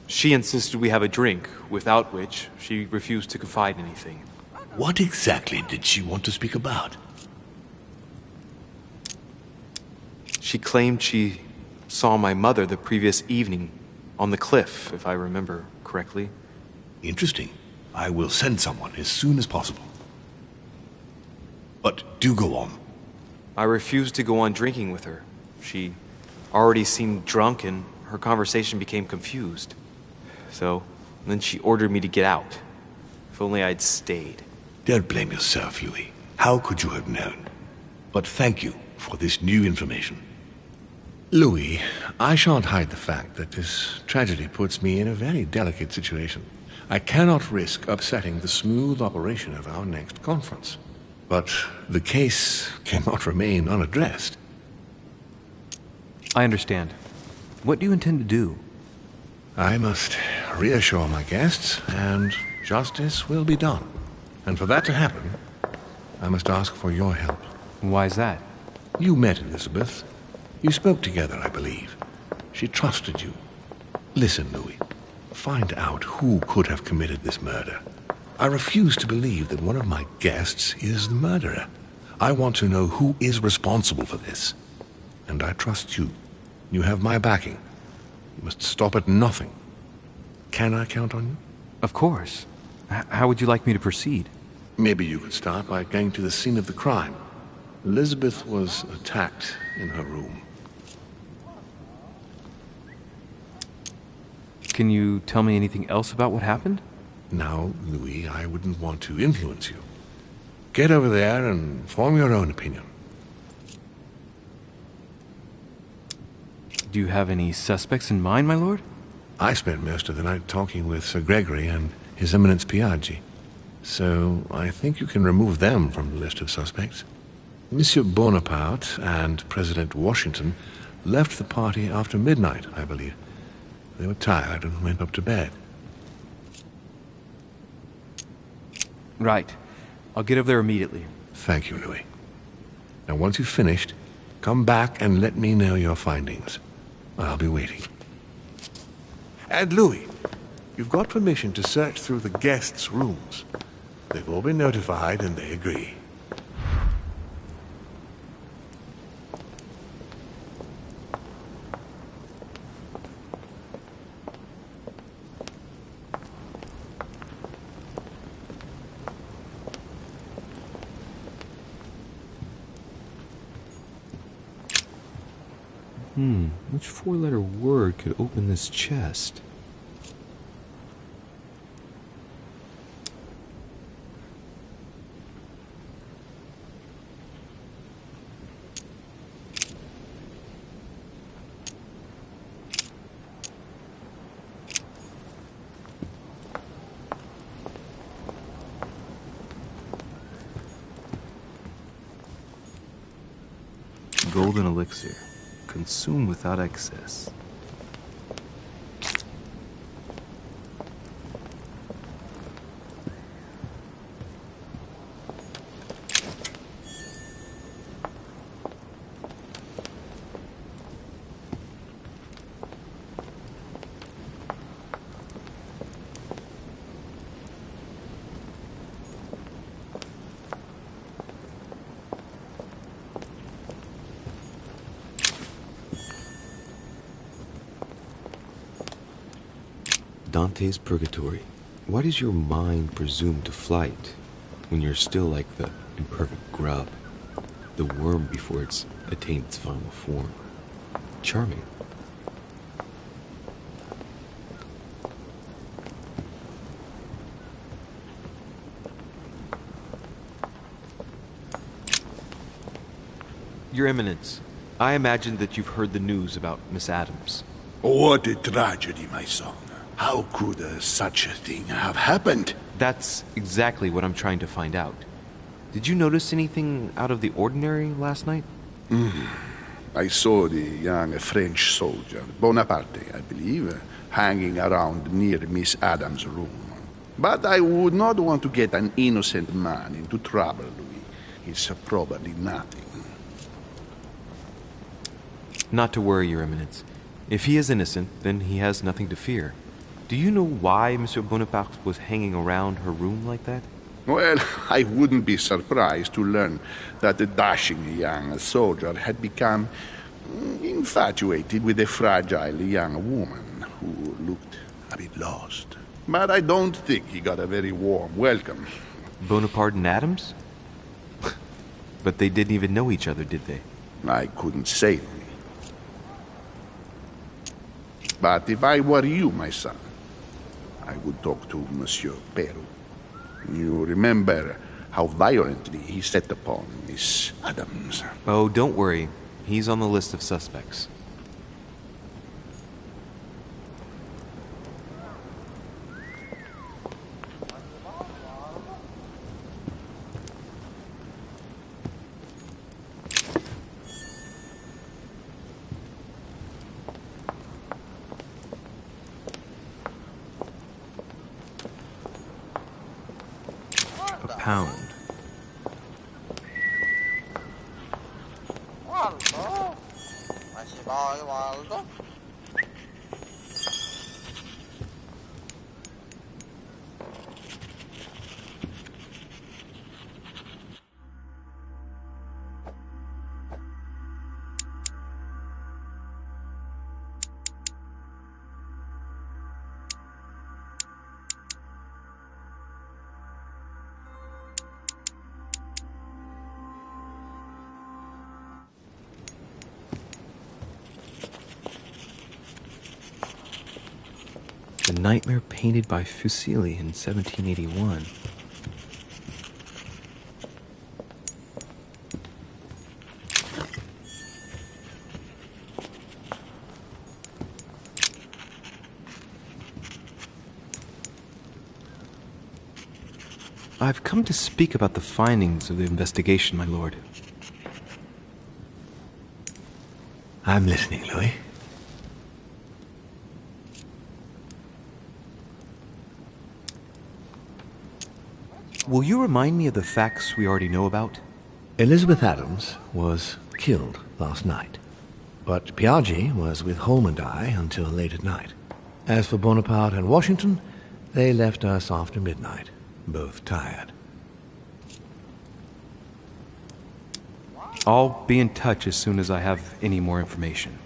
She insisted we have a drink, without which she refused to confide anything. What exactly did she want to speak about? She claimed she saw my mother the previous evening on the cliff, if I remember correctly. Interesting. I will send someone as soon as possible. But do go on. I refused to go on drinking with her. She already seemed drunk and her conversation became confused. So, then she ordered me to get out. If only I'd stayed. Don't blame yourself, Louis. How could you have known? But thank you for this new information. Louis, I shan't hide the fact that this tragedy puts me in a very delicate situation. I cannot risk upsetting the smooth operation of our next conference. But the case cannot remain unaddressed. I understand. What do you intend to do? I must reassure my guests, and justice will be done. And for that to happen, I must ask for your help. Why is that? You met Elizabeth. You spoke together, I believe. She trusted you. Listen, Louis. Find out who could have committed this murder. I refuse to believe that one of my guests is the murderer. I want to know who is responsible for this. And I trust you. You have my backing. You must stop at nothing. Can I count on you? Of course. How would you like me to proceed? Maybe you could start by going to the scene of the crime. Elizabeth was attacked in her room. Can you tell me anything else about what happened? Now, Louis, I wouldn't want to influence you. Get over there and form your own opinion. Do you have any suspects in mind, my lord? I spent most of the night talking with Sir Gregory and His Eminence Piaggi, so I think you can remove them from the list of suspects. Monsieur Bonaparte and President Washington left the party after midnight, I believe. They were tired and went up to bed. Right. I'll get over there immediately. Thank you, Louis. Now, once you've finished, come back and let me know your findings. I'll be waiting. And Louis, you've got permission to search through the guests' rooms. They've all been notified and they agree. Which four-letter word could open this chest? Golden elixir. Consume without excess. Dante's Purgatory. Why does your mind presume to flight when you're still like the imperfect grub, the worm before it's attained its final form? Charming. Your Eminence, I imagine that you've heard the news about Miss Adams. What a tragedy, my son. How could such a thing have happened? That's exactly what I'm trying to find out. Did you notice anything out of the ordinary last night? I saw the young French soldier, Bonaparte, I believe, hanging around near Miss Adams' room. But I would not want to get an innocent man into trouble, Louis. It's probably nothing. Not to worry, Your Eminence. If he is innocent, then he has nothing to fear. Do you know why Monsieur Bonaparte was hanging around her room like that? Well, I wouldn't be surprised to learn that the dashing young soldier had become infatuated with a fragile young woman who looked a bit lost. But I don't think he got a very warm welcome. Bonaparte and Adams? But they didn't even know each other, did they? I couldn't say. But if I were you, my son, I would talk to Monsieur Peru. You remember how violently he set upon Miss Adams. Oh, don't worry. He's on the list of suspects. Pound. nightmare painted by Fuseli in 1781. I've come to speak about the findings of the investigation, my lord. I'm listening, Louis. Will you remind me of the facts we already know about? Elizabeth Adams was killed last night, but Piaggi was with Holm and I until late at night. As for Bonaparte and Washington, they left us after midnight, both tired. I'll be in touch as soon as I have any more information.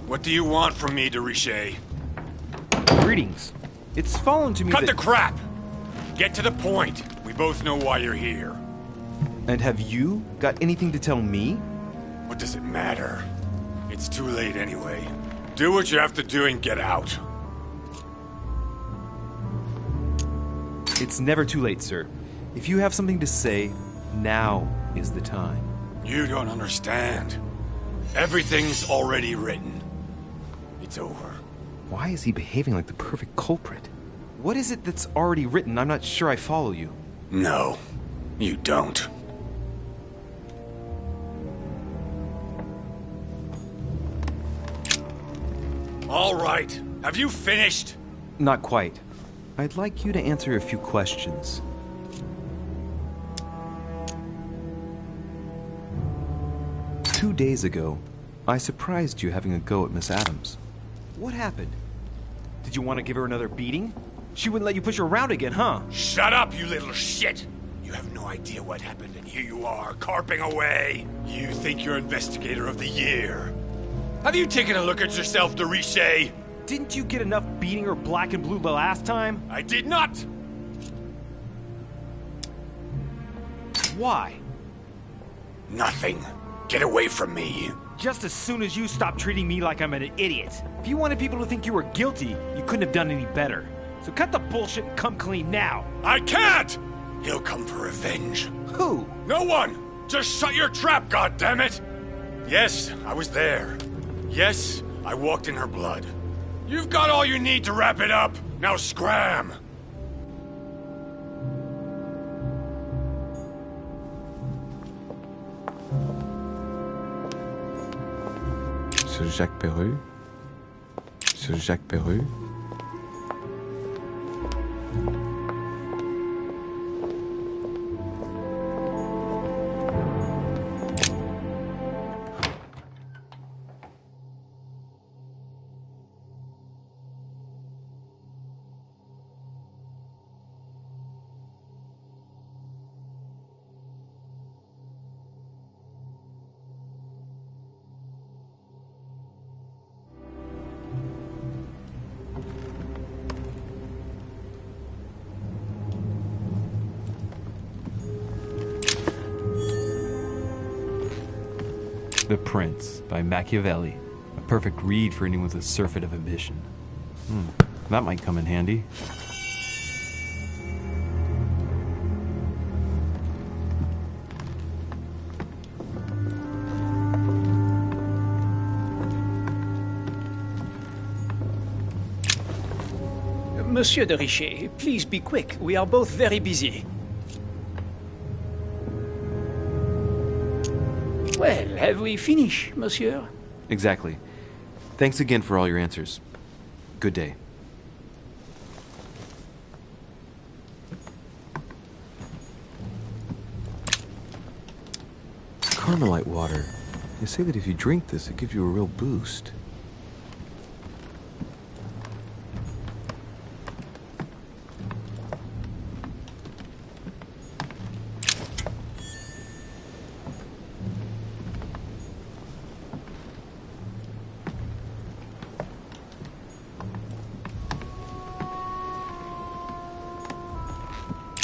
What do you want from me, de Richet? Greetings. It's fallen to me Cut the crap! Get to the point. We both know why you're here. And have you got anything to tell me? What does it matter? It's too late anyway. Do what you have to do and get out. It's never too late, sir. If you have something to say, now is the time. You don't understand. Everything's already written. It's over. Why is he behaving like the perfect culprit? What is it that's already written? I'm not sure I follow you. No, you don't. All right. Have you finished? Not quite. I'd like you to answer a few questions. Two days ago, I surprised you having a go at Miss Adams. What happened? Did you want to give her another beating? She wouldn't let you push her around again, huh? Shut up, you little shit! You have no idea what happened, and here you are, carping away. You think you're Investigator of the Year. Have you taken a look at yourself, de Richet? Didn't you get enough beating her black and blue the last time? I did not! Why? Nothing. Get away from me. Just as soon as you stop treating me like I'm an idiot. If you wanted people to think you were guilty, you couldn't have done any better. So cut the bullshit and come clean now. I can't! He'll come for revenge. Who? No one! Just shut your trap, goddammit! Yes, I was there. Yes, I walked in her blood. You've got all you need to wrap it up. Now scram! Sir Jacques Perru. Sir Jacques Perru. The Prince by Machiavelli. A perfect read for anyone with a surfeit of ambition. That might come in handy. Monsieur de Richet, please be quick. We are both very busy. Well, have we finished, monsieur? Exactly. Thanks again for all your answers. Good day. Carmelite water. They say that if you drink this, it gives you a real boost.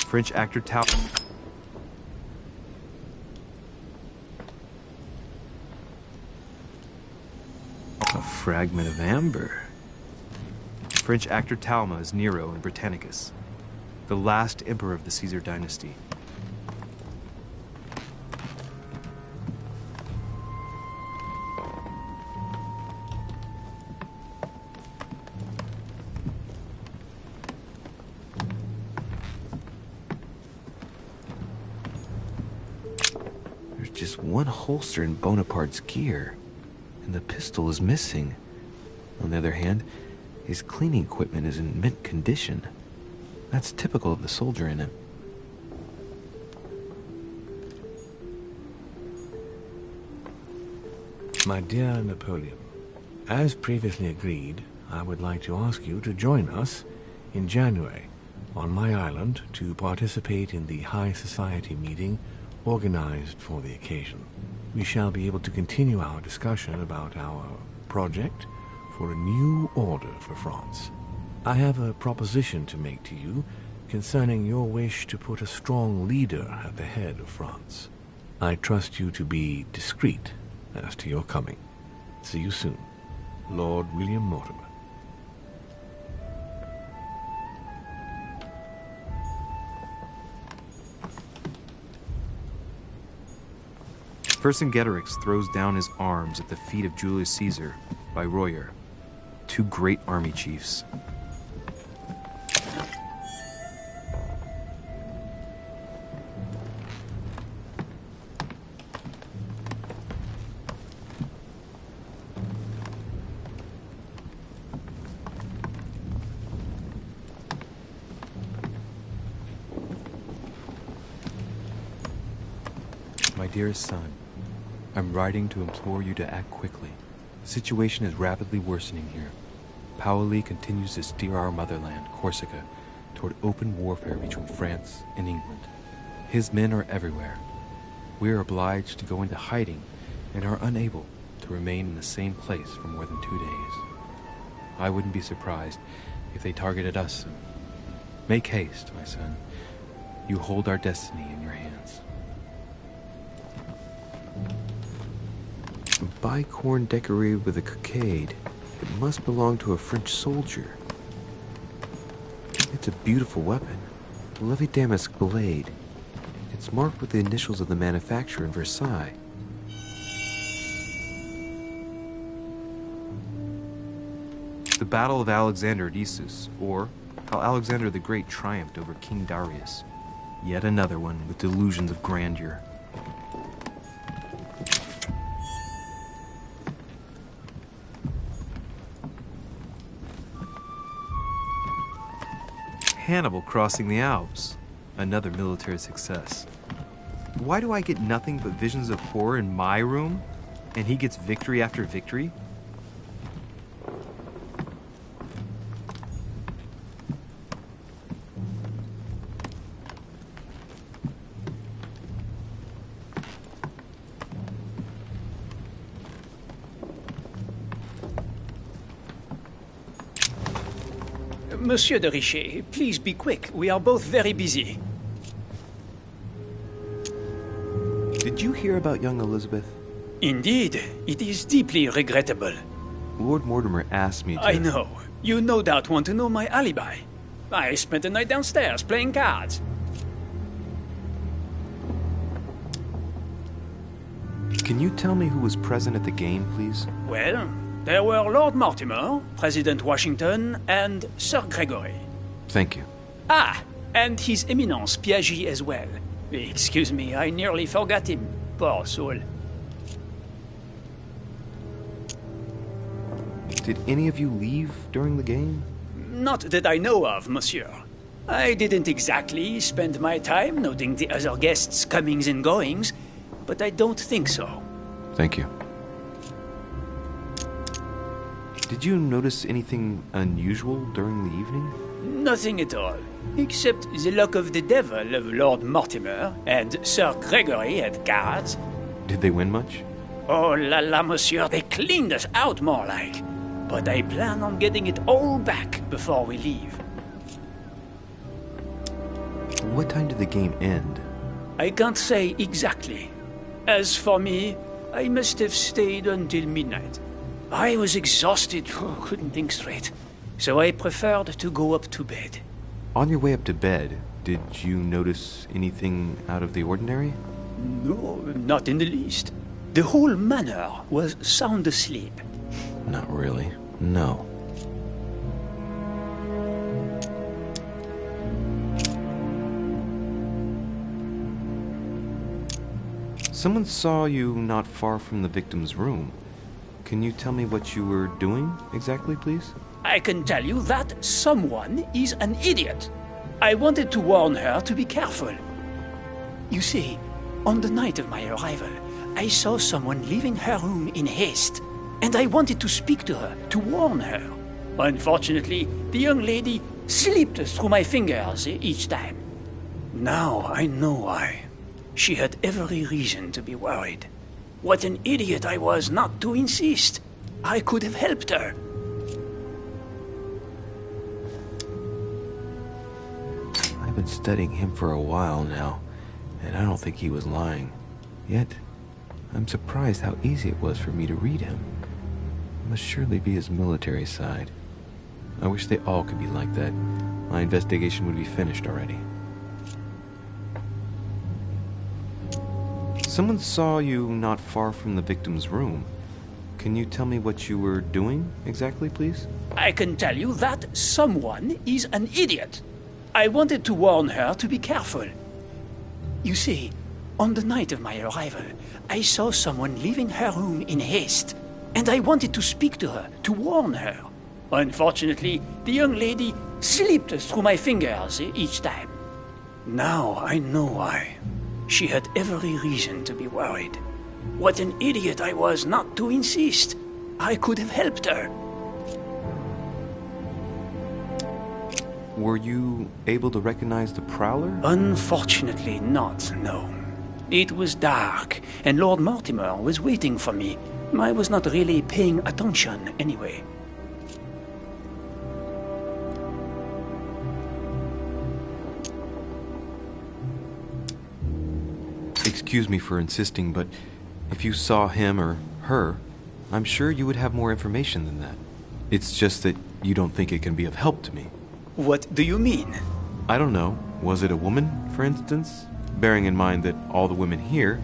French actor A fragment of amber. French actor Talma is Nero in Britannicus, the last emperor of the Caesar dynasty. Just one holster in Bonaparte's gear, and the pistol is missing. On the other hand, his cleaning equipment is in mint condition. That's typical of the soldier in him. My dear Napoleon, as previously agreed, I would like to ask you to join us in January on my island to participate in the High Society meeting organized for the occasion. We shall be able to continue our discussion about our project for a new order for France. I have a proposition to make to you concerning your wish to put a strong leader at the head of France. I trust you to be discreet as to your coming. See you soon. Lord William Mortimer. Vercingetorix throws down his arms at the feet of Julius Caesar by Royer, two great army chiefs. My dearest son, I'm writing to implore you to act quickly. The situation is rapidly worsening here. Paoli continues to steer our motherland, Corsica, toward open warfare between France and England. His men are everywhere. We are obliged to go into hiding and are unable to remain in the same place for more than 2 days. I wouldn't be surprised if they targeted us soon. Make haste, my son. You hold our destiny in your hands. A bicorn decorated with a cockade. It must belong to a French soldier. It's a beautiful weapon. Lovely damask blade. It's marked with the initials of the manufacturer in Versailles. The Battle of Alexander at Issus, or how Alexander the Great triumphed over King Darius. Yet another one with delusions of grandeur. Hannibal crossing the Alps. Another military success. Why do I get nothing but visions of horror in my room, and he gets victory after victory? Monsieur de Richet, please be quick. We are both very busy. Did you hear about young Elizabeth? Indeed, it is deeply regrettable. Lord Mortimer asked me to... I know. You no doubt want to know my alibi. I spent the night downstairs playing cards. Can you tell me who was present at the game, please? Well, there were Lord Mortimer, President Washington, and Sir Gregory. Thank you. Ah, and His Eminence Piaggi as well. Excuse me, I nearly forgot him. Poor soul. Did any of you leave during the game? Not that I know of, monsieur. I didn't exactly spend my time noting the other guests' comings and goings, but I don't think so. Thank you. Did you notice anything unusual during the evening? Nothing at all, except the luck of the devil of Lord Mortimer and Sir Gregory at cards. Did they win much? Oh la la, monsieur, they cleaned us out more like. But I plan on getting it all back before we leave. What time did the game end? I can't say exactly. As for me, I must have stayed until midnight. I was exhausted, couldn't think straight, so I preferred to go up to bed. On your way up to bed, did you notice anything out of the ordinary? No, not in the least. The whole manor was sound asleep. Not really, no. Someone saw you not far from the victim's room. Can you tell me what you were doing exactly, please? I can tell you that someone is an idiot. I wanted to warn her to be careful. You see, on the night of my arrival, I saw someone leaving her room in haste, and I wanted to speak to her, to warn her. Unfortunately, the young lady slipped through my fingers each time. Now I know why. She had every reason to be worried. What an idiot I was not to insist. I could have helped her. I've been studying him for a while now, and I don't think he was lying. Yet, I'm surprised how easy it was for me to read him. It must surely be his military side. I wish they all could be like that. My investigation would be finished already. Someone saw you not far from the victim's room. Can you tell me what you were doing exactly, please? I can tell you that someone is an idiot. I wanted to warn her to be careful. You see, on the night of my arrival, I saw someone leaving her room in haste, and I wanted to speak to her, to warn her. Unfortunately, the young lady slipped through my fingers each time. Now I know why. She had every reason to be worried. What an idiot I was not to insist. I could have helped her. Were you able to recognize the prowler? Unfortunately not, no. It was dark, and Lord Mortimer was waiting for me. I was not really paying attention anyway. Excuse me for insisting, but if you saw him or her, I'm sure you would have more information than that. It's just that you don't think it can be of help to me. What do you mean? I don't know. Was it a woman, for instance? Bearing in mind that all the women here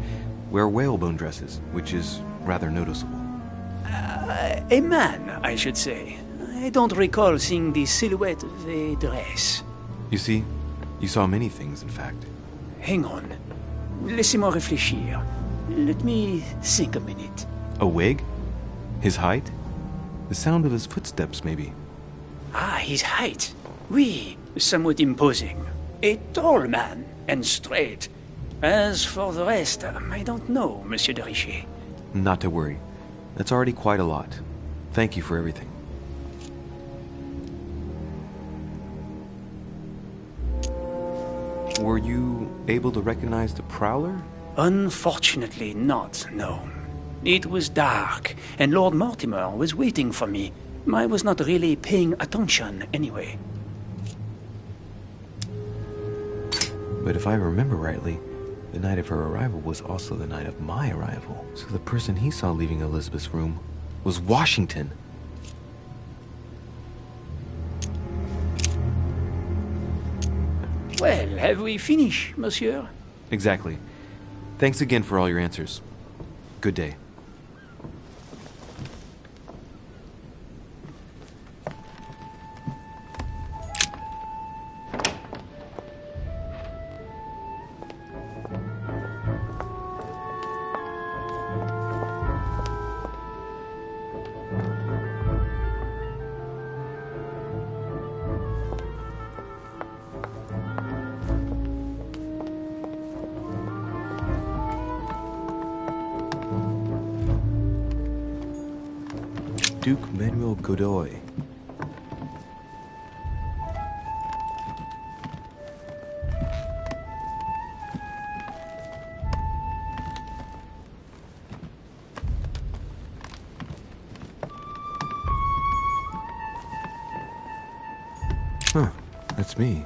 wear whalebone dresses, which is rather noticeable. A man, I should say. I don't recall seeing the silhouette of a dress. You see, you saw many things, in fact. Hang on. Laissez-moi réfléchir. Let me think a minute. A wig? His height? The sound of his footsteps, maybe. Ah, his height. Oui, somewhat imposing. A tall man, and straight. As for the rest, I don't know, Monsieur de Richet. Not to worry. That's already quite a lot. Thank you for everything. Were you able to recognize the prowler? Unfortunately not, no. It was dark, and Lord Mortimer was waiting for me. I was not really paying attention anyway. But if I remember rightly, the night of her arrival was also the night of my arrival. So the person he saw leaving Elizabeth's room was Washington. Well, have we finished, monsieur? Exactly. Thanks again for all your answers. Good day. Duke Manuel Godoy. Huh, that's me.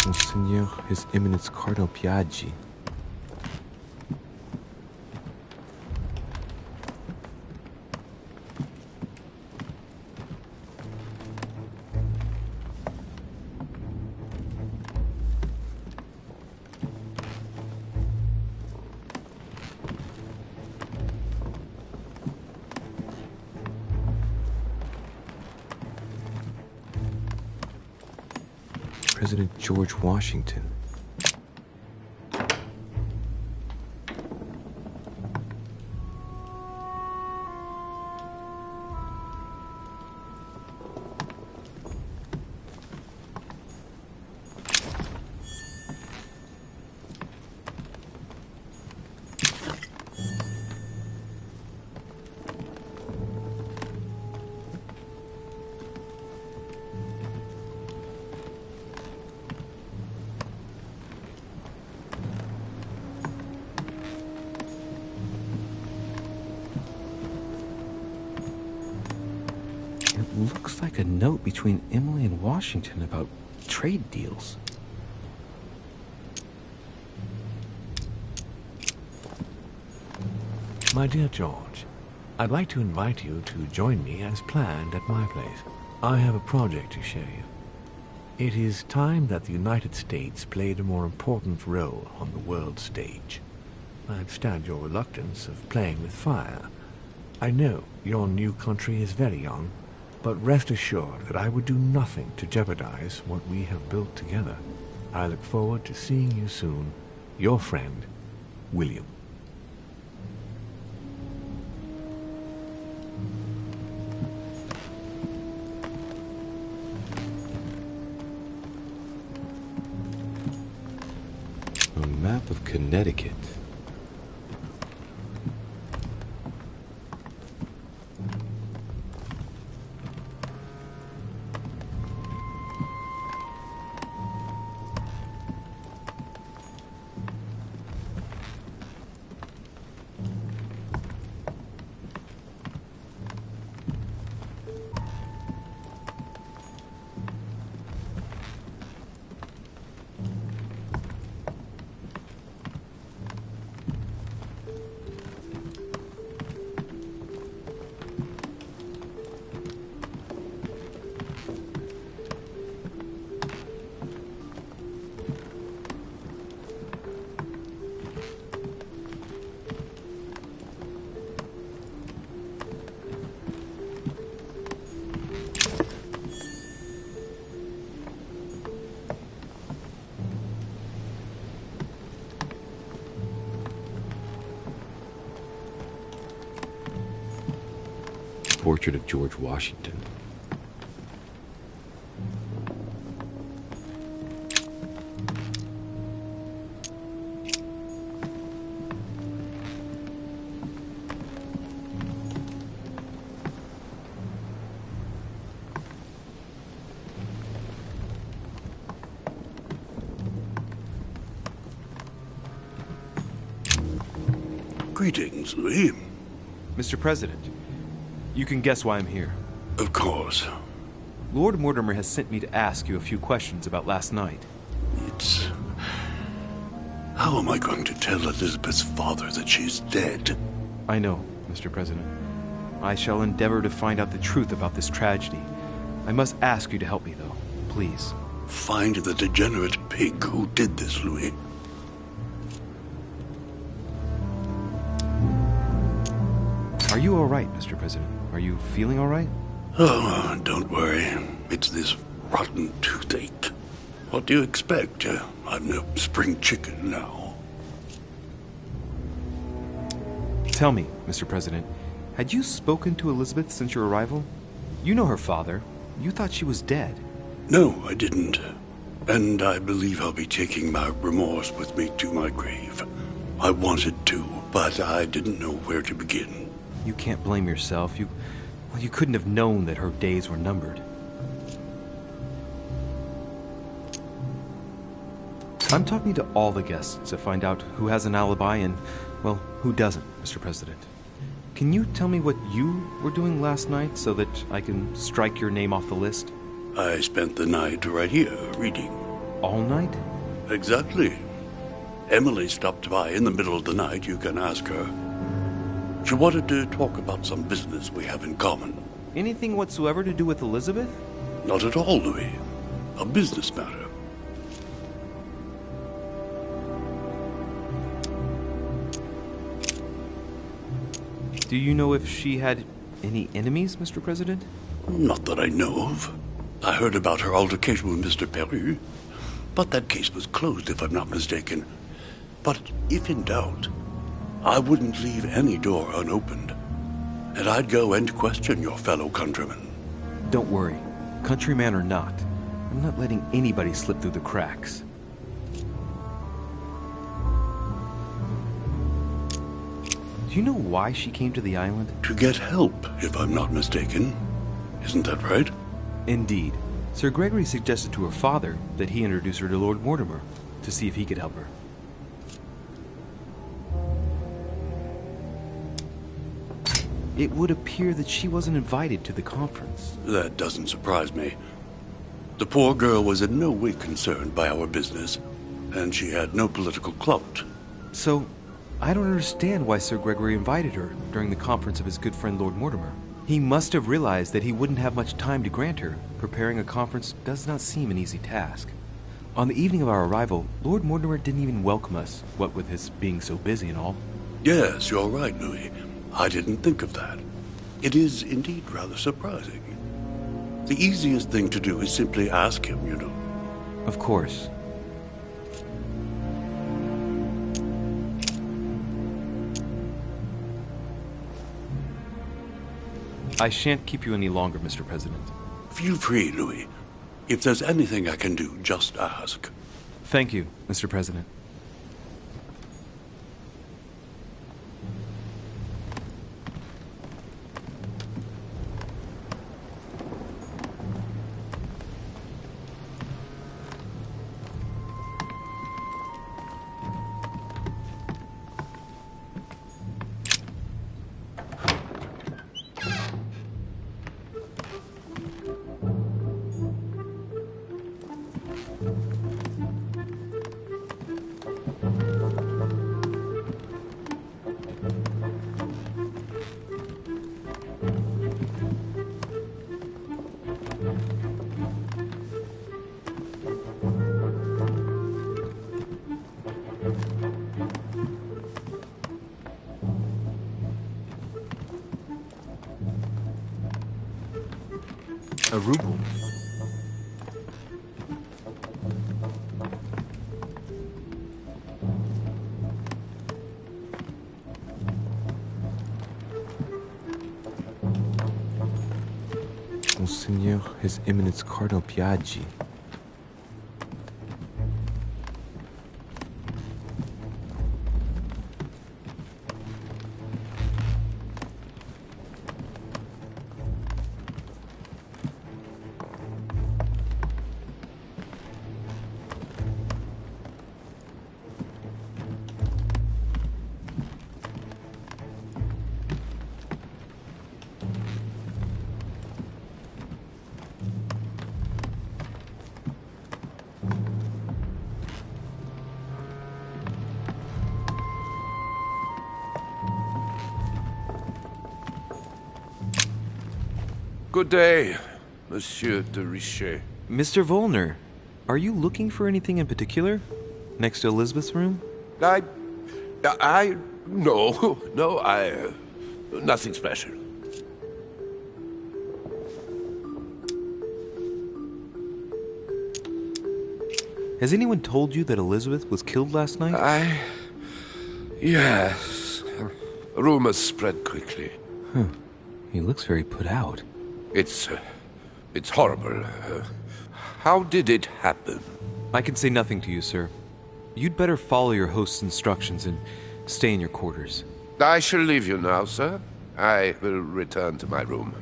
Monseigneur, His Eminence Cardinal Piaggi. President George Washington. Looks like a note between Emily and Washington about trade deals. My dear George, I'd like to invite you to join me as planned at my place. I have a project to show you. It is time that the United States played a more important role on the world stage. I understand your reluctance of playing with fire. I know your new country is very young, but rest assured that I would do nothing to jeopardize what we have built together. I look forward to seeing you soon. Your friend, William. A map of Connecticut. portrait of George Washington. Greetings, Louis. Mr. President, you can guess why I'm here. Of course. Lord Mortimer has sent me to ask you a few questions about last night. How am I going to tell Elizabeth's father that she's dead? I know, Mr. President. I shall endeavor to find out the truth about this tragedy. I must ask you to help me, though. Please. Find the degenerate pig who did this, Louis. Are you all right, Mr. President? Are you feeling all right? Oh, don't worry. It's this rotten toothache. What do you expect? I'm no spring chicken now. Tell me, Mr. President, had you spoken to Elizabeth since your arrival? You know her father. You thought she was dead. No, I didn't. And I believe I'll be taking my remorse with me to my grave. I wanted to, but I didn't know where to begin. You can't blame yourself. You couldn't have known that her days were numbered. I'm talking to all the guests to find out who has an alibi and, well, who doesn't, Mr. President. Can you tell me what you were doing last night so that I can strike your name off the list? I spent the night right here, reading. All night? Exactly. Emily stopped by in the middle of the night. You can ask her. She wanted to talk about some business we have in common. Anything whatsoever to do with Elizabeth? Not at all, Louis. A business matter. Do you know if she had any enemies, Mr. President? Not that I know of. I heard about her altercation with Mr. Perry, but that case was closed, if I'm not mistaken. But if in doubt, I wouldn't leave any door unopened, and I'd go and question your fellow countrymen. Don't worry, countryman or not, I'm not letting anybody slip through the cracks. Do you know why she came to the island? To get help, if I'm not mistaken. Isn't that right? Indeed. Sir Gregory suggested to her father that he introduce her to Lord Mortimer to see if he could help her. It would appear that she wasn't invited to the conference. That doesn't surprise me. The poor girl was in no way concerned by our business, and she had no political clout. So, I don't understand why Sir Gregory invited her during the conference of his good friend Lord Mortimer. He must have realized that he wouldn't have much time to grant her. Preparing a conference does not seem an easy task. On the evening of our arrival, Lord Mortimer didn't even welcome us, what with his being so busy and all. Yes, you're right, Louis. I didn't think of that. It is indeed rather surprising. The easiest thing to do is simply ask him, you know. Of course. I shan't keep you any longer, Mr. President. Feel free, Louis. If there's anything I can do, just ask. Thank you, Mr. President. A ruble. Monseigneur His Eminence Cardinal Piaggi. Good day, Monsieur de Richet. Mr. Volner, are you looking for anything in particular? Next to Elizabeth's room? No, nothing special. Has anyone told you that Elizabeth was killed last night? Yes. Rumors spread quickly. Huh. He looks very put out. It's horrible. How did it happen? I can say nothing to you, sir. You'd better follow your host's instructions and stay in your quarters. I shall leave you now, sir. I will return to my room.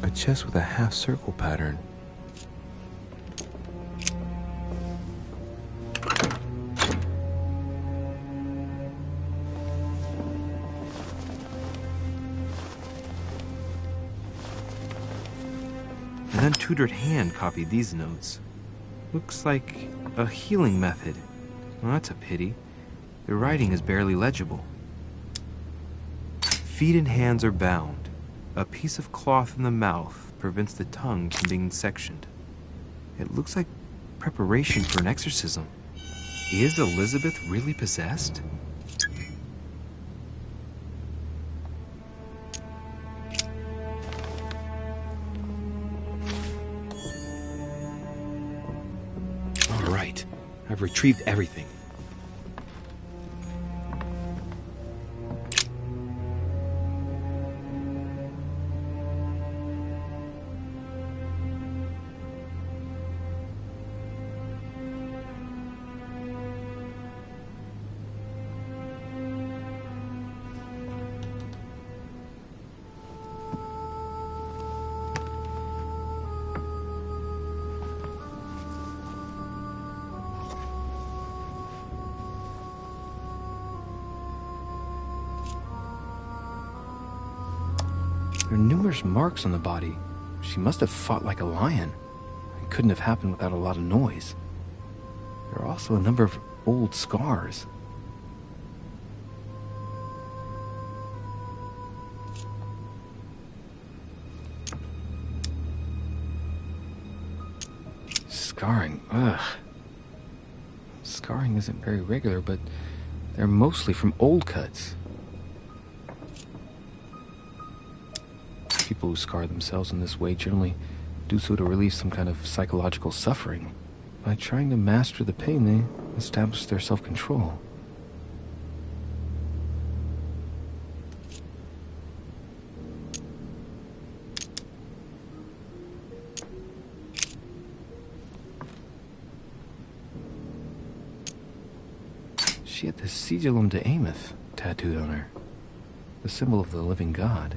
A chest with a half-circle pattern. An untutored hand copied these notes. Looks like a healing method. Well, that's a pity. The writing is barely legible. Feet and hands are bound. A piece of cloth in the mouth prevents the tongue from being sectioned. It looks like preparation for an exorcism. Is Elizabeth really possessed? All right. I've retrieved everything. There are numerous marks on the body. She must have fought like a lion. It couldn't have happened without a lot of noise. There are also a number of old scars. Scarring, ugh. Scarring isn't very regular, but they're mostly from old cuts. People who scar themselves in this way generally do so to relieve some kind of psychological suffering. By trying to master the pain, they establish their self-control. She had the sigillum de Ameth tattooed on her, the symbol of the living God.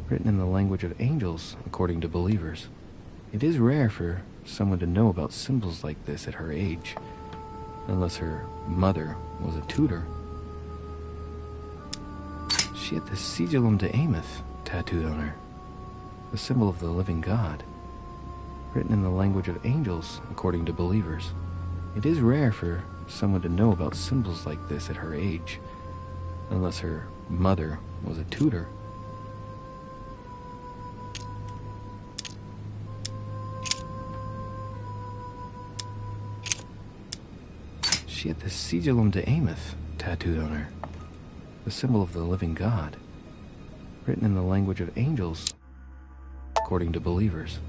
Written in the language of angels, according to believers. It is rare for someone to know about symbols like this at her age. unless her mother was a tutor. She had the sigillum de Ameth tattooed on her, the symbol of the living God, written in the language of angels, according to believers. It is rare for someone to know about symbols like this at her age, unless her mother was a tutor. She had the sigillum de Ameth tattooed on her, the symbol of the living God, written in the language of angels, according to believers.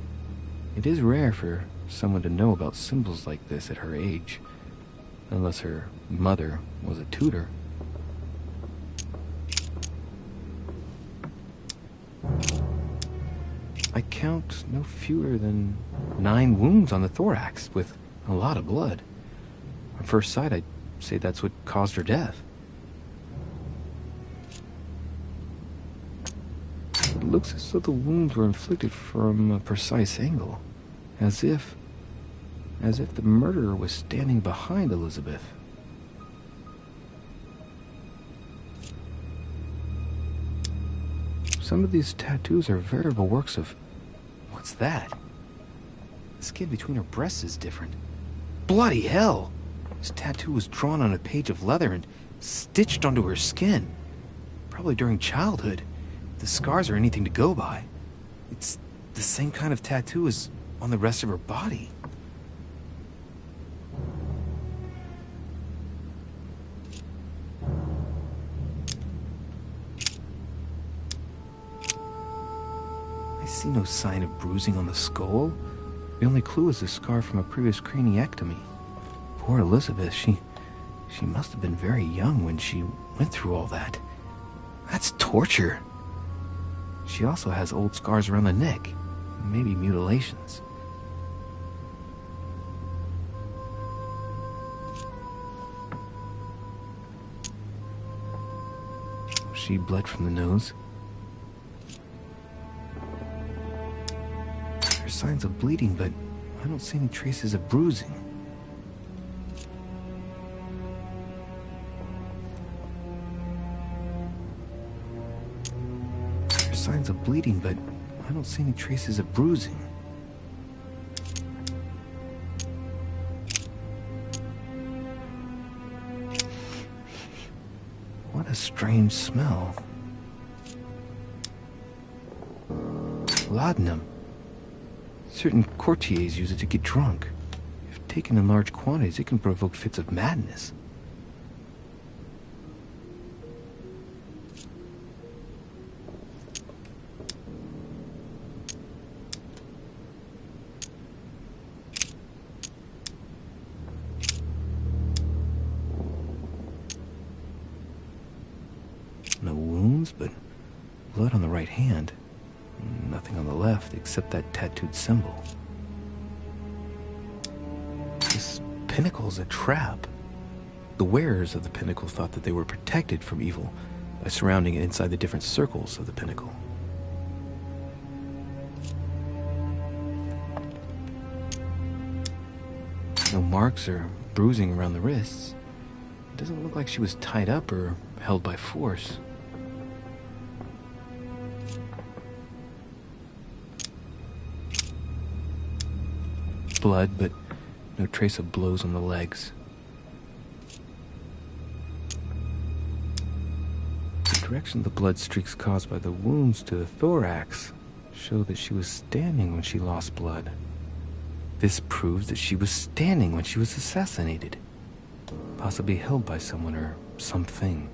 It is rare for someone to know about symbols like this at her age, unless her mother was a tutor. I count no fewer than 9 wounds on the thorax, with a lot of blood. On first sight, I'd say that's what caused her death. It looks as though the wounds were inflicted from a precise angle, as if the murderer was standing behind Elizabeth. Some of these tattoos are veritable works of... What's that? The skin between her breasts is different. Bloody hell! This tattoo was drawn on a page of leather and stitched onto her skin. Probably during childhood. If the scars are anything to go by. It's the same kind of tattoo as on the rest of her body. I see no sign of bruising on the skull. The only clue is a scar from a previous craniectomy. Poor Elizabeth, she must have been very young when she went through all that. That's torture. She also has old scars around the neck, maybe mutilations. She bled from the nose. There's signs of bleeding, but I don't see any traces of bruising. Signs of bleeding, but I don't see any traces of bruising. What a strange smell. Laudanum. Certain courtiers use it to get drunk. If taken in large quantities, it can provoke fits of madness. No wounds, but blood on the right hand. Nothing on the left except that tattooed symbol. This pinnacle's a trap. The wearers of the pinnacle thought that they were protected from evil by surrounding it inside the different circles of the pinnacle. No marks or bruising around the wrists. It doesn't look like she was tied up or held by force. Blood, but no trace of blows on the legs. The direction of the blood streaks caused by the wounds to the thorax show that she was standing when she lost blood. This proves that she was standing when she was assassinated, possibly held by someone or something.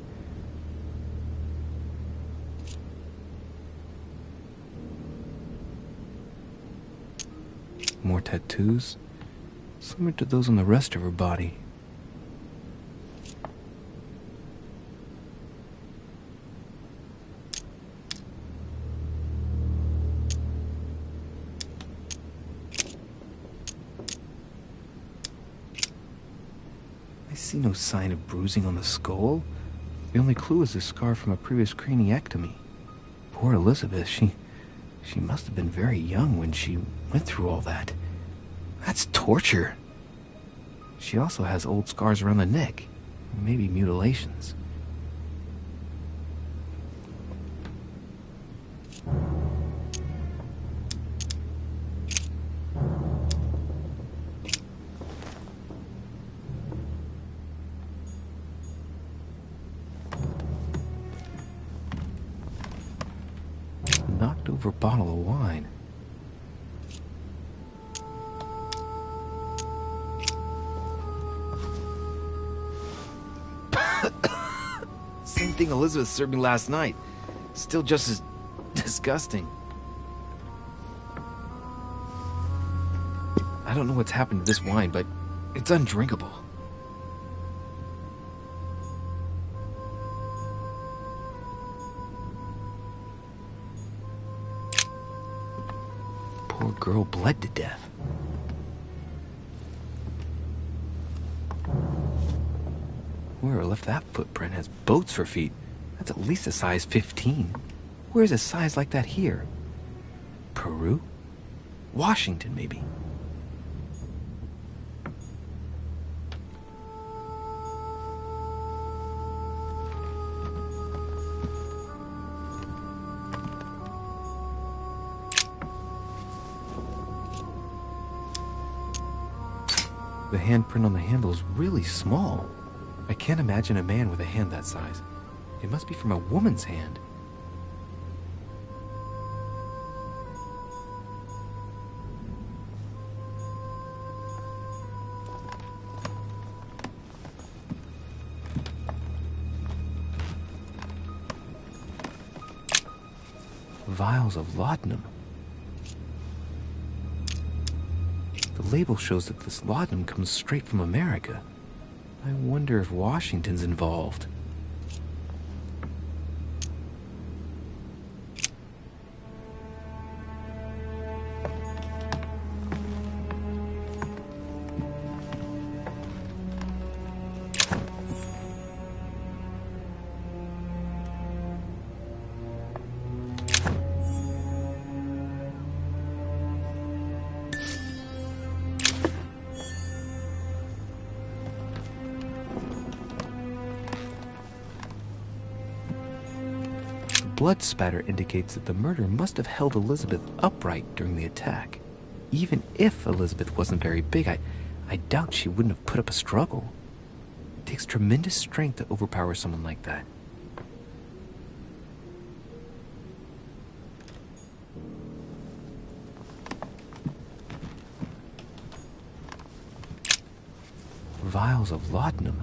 More tattoos, similar to those on the rest of her body. I see no sign of bruising on the skull. The only clue is a scar from a previous craniectomy. Poor Elizabeth, she must have been very young when she went through all that. That's torture. She also has old scars around the neck. Maybe mutilations. Knocked over bottle of wine. Same thing Elizabeth served me last night. Still just as disgusting. I don't know what's happened to this wine, but it's undrinkable. Poor girl bled to death. Whoever left that footprint has boats for feet. That's at least a size 15. Where's a size like that here? Peru? Washington, maybe. The handprint on the handle is really small. I can't imagine a man with a hand that size. It must be from a woman's hand. Vials of laudanum. The label shows that this laudanum comes straight from America. I wonder if Washington's involved. Blood spatter indicates that the murderer must have held Elizabeth upright during the attack. Even if Elizabeth wasn't very big, I doubt she wouldn't have put up a struggle. It takes tremendous strength to overpower someone like that. Vials of laudanum.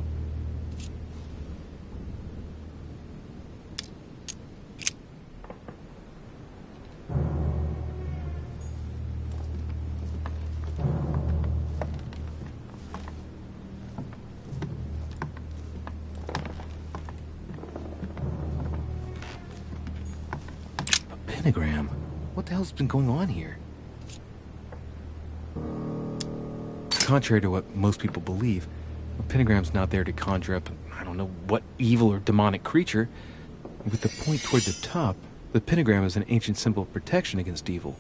Pentagram. What the hell's been going on here? Contrary to what most people believe, a pentagram's not there to conjure up, I don't know what evil or demonic creature. With the point toward the top, the pentagram is an ancient symbol of protection against evil.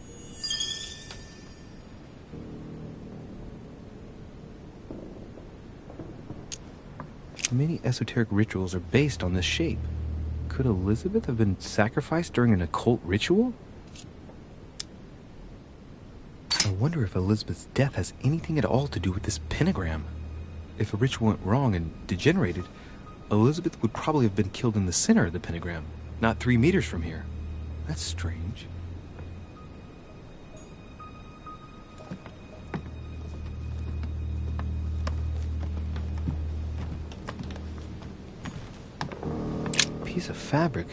Many esoteric rituals are based on this shape. Could Elizabeth have been sacrificed during an occult ritual? I wonder if Elizabeth's death has anything at all to do with this pentagram. If a ritual went wrong and degenerated, Elizabeth would probably have been killed in the center of the pentagram, not 3 meters from here. That's strange. Piece of fabric.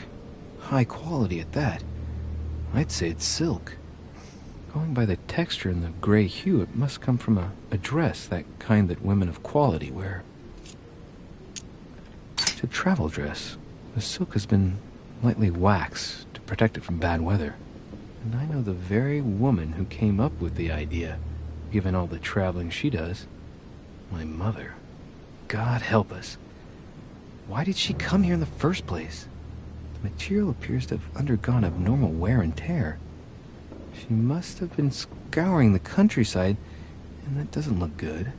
High quality at that. I'd say it's silk. Going by the texture and the gray hue, it must come from a dress, that kind that women of quality wear. It's a travel dress. The silk has been lightly waxed to protect it from bad weather. And I know the very woman who came up with the idea, given all the traveling she does. My mother. God help us. Why did she come here in the first place? The material appears to have undergone abnormal wear and tear. She must have been scouring the countryside, and that doesn't look good.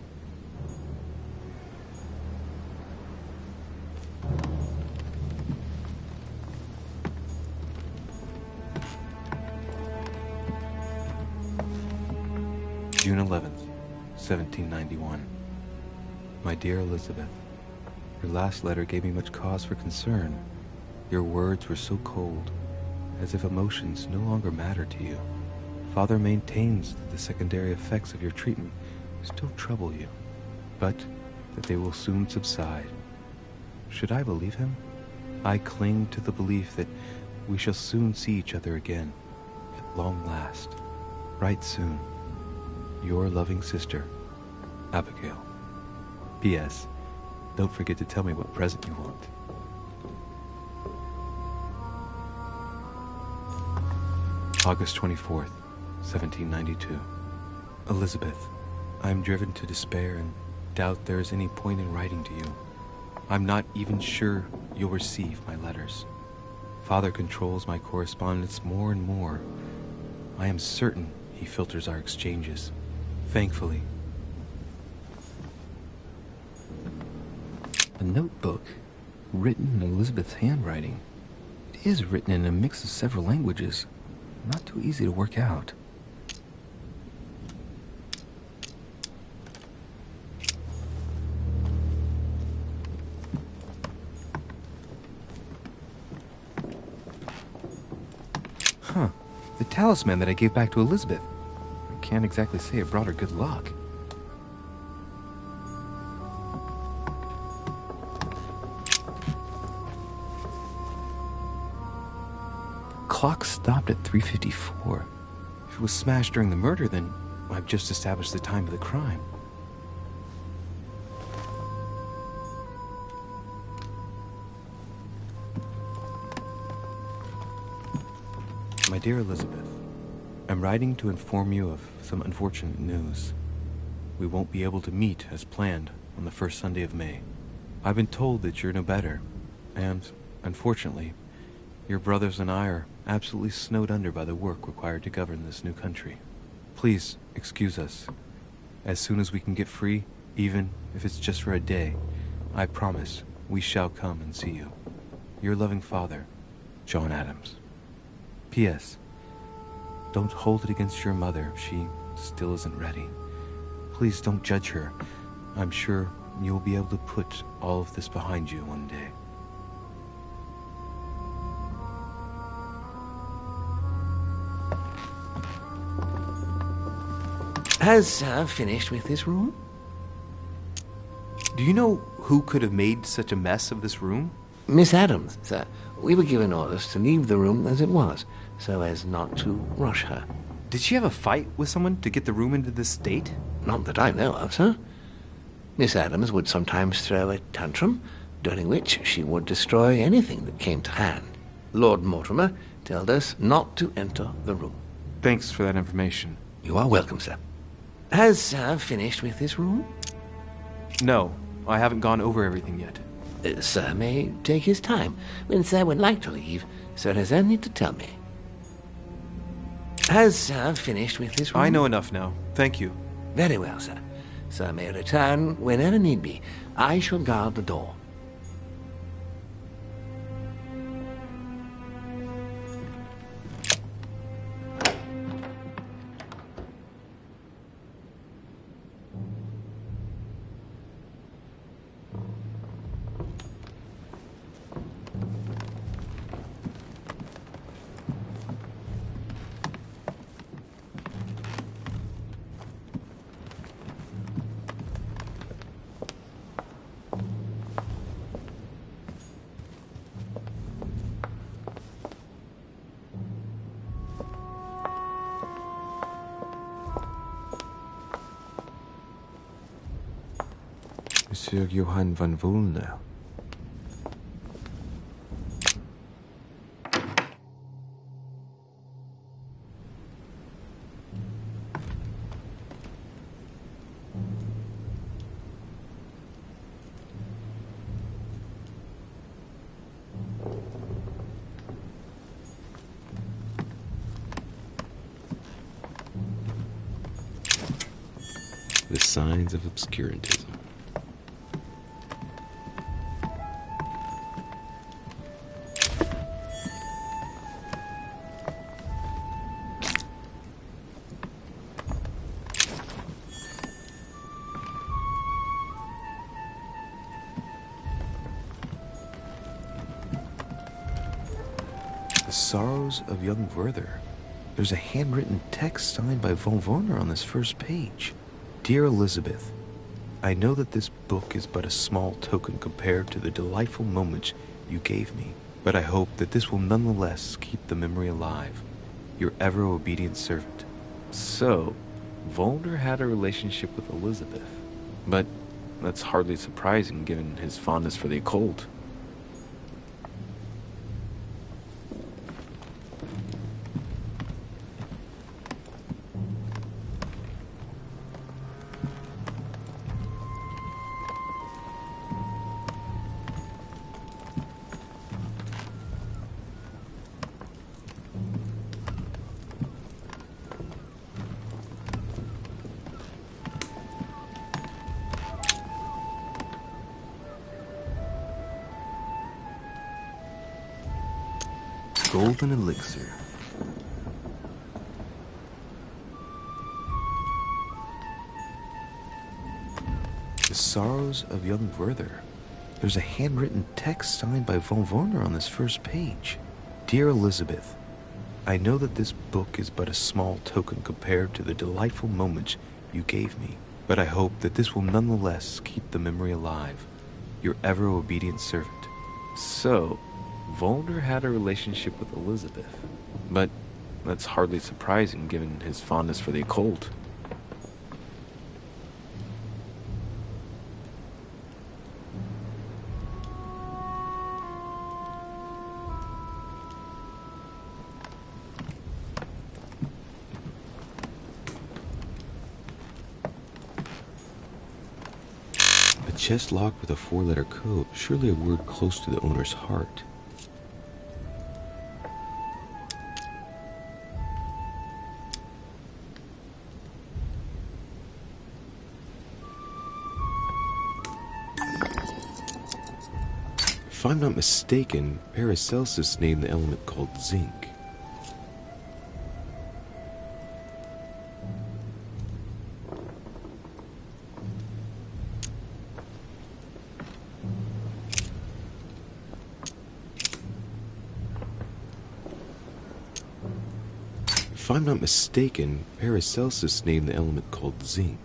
June 11th, 1791. My dear Elizabeth, your last letter gave me much cause for concern. Your words were so cold, as if emotions no longer matter to you. Father maintains that the secondary effects of your treatment still trouble you, but that they will soon subside. Should I believe him? I cling to the belief that we shall soon see each other again, at long last. Right soon. Your loving sister, Abigail. P.S. Don't forget to tell me what present you want. August 24th, 1792. Elizabeth, I am driven to despair and doubt there is any point in writing to you. I'm not even sure you'll receive my letters. Father controls my correspondence more and more. I am certain he filters our exchanges. Thankfully. A notebook written in Elizabeth's handwriting. It is written in a mix of several languages. Not too easy to work out. Huh. The talisman that I gave back to Elizabeth. I can't exactly say it brought her good luck. The clock stopped at 3:54. If it was smashed during the murder, then I've just established the time of the crime. My dear Elizabeth, I'm writing to inform you of some unfortunate news. We won't be able to meet as planned on the first Sunday of May. I've been told that you're no better, and, unfortunately, your brothers and I are absolutely snowed under by the work required to govern this new country. Please excuse us. As soon as we can get free, even if it's just for a day, I promise we shall come and see you. Your loving father, John Adams. P.S. Don't hold it against your mother if she still isn't ready. Please don't judge her. I'm sure you'll be able to put all of this behind you one day. Has Sir finished with this room? Do you know who could have made such a mess of this room? Miss Adams, sir. We were given orders to leave the room as it was, so as not to rush her. Did she have a fight with someone to get the room into this state? Not that I know of, sir. Miss Adams would sometimes throw a tantrum, during which she would destroy anything that came to hand. Lord Mortimer told us not to enter the room. Thanks for that information. You are welcome, sir. Has Sir finished with this room? No, I haven't gone over everything yet. Sir may take his time. When Sir would like to leave, Sir has only to tell me. Has Sir finished with this room? I know enough now. Thank you. Very well, sir. Sir may return whenever need be. I shall guard the door. Monsieur Johann von Wulner. The signs of obscurantism. The Sorrows of Young Werther. There's a handwritten text signed by von Werner on this first page. Dear Elizabeth, I know that this book is but a small token compared to the delightful moments you gave me, but I hope that this will nonetheless keep the memory alive. Your ever-obedient servant. So, Werner had a relationship with Elizabeth, but that's hardly surprising given his fondness for the occult. Golden Elixir. The Sorrows of Young Werther. There's a handwritten text signed by von Werner on this first page. Dear Elizabeth, I know that this book is but a small token compared to the delightful moments you gave me, but I hope that this will nonetheless keep the memory alive. Your ever-obedient servant. So, Werner had a relationship with Elizabeth, but that's hardly surprising given his fondness for the occult. A chest locked with a 4-letter code, surely a word close to the owner's heart. If I'm not mistaken, Paracelsus named the element called zinc. If I'm not mistaken, Paracelsus named the element called zinc.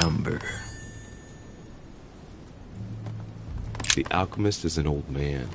number. The alchemist is an old man.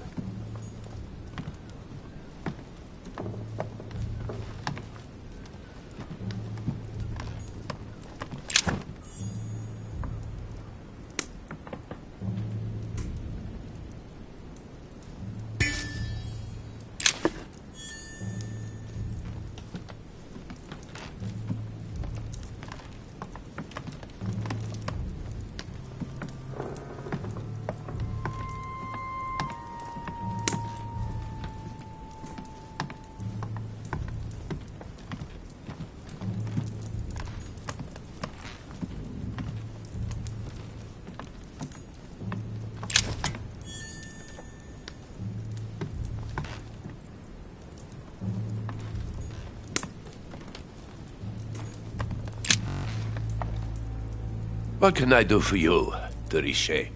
What can I do for you, de Richet?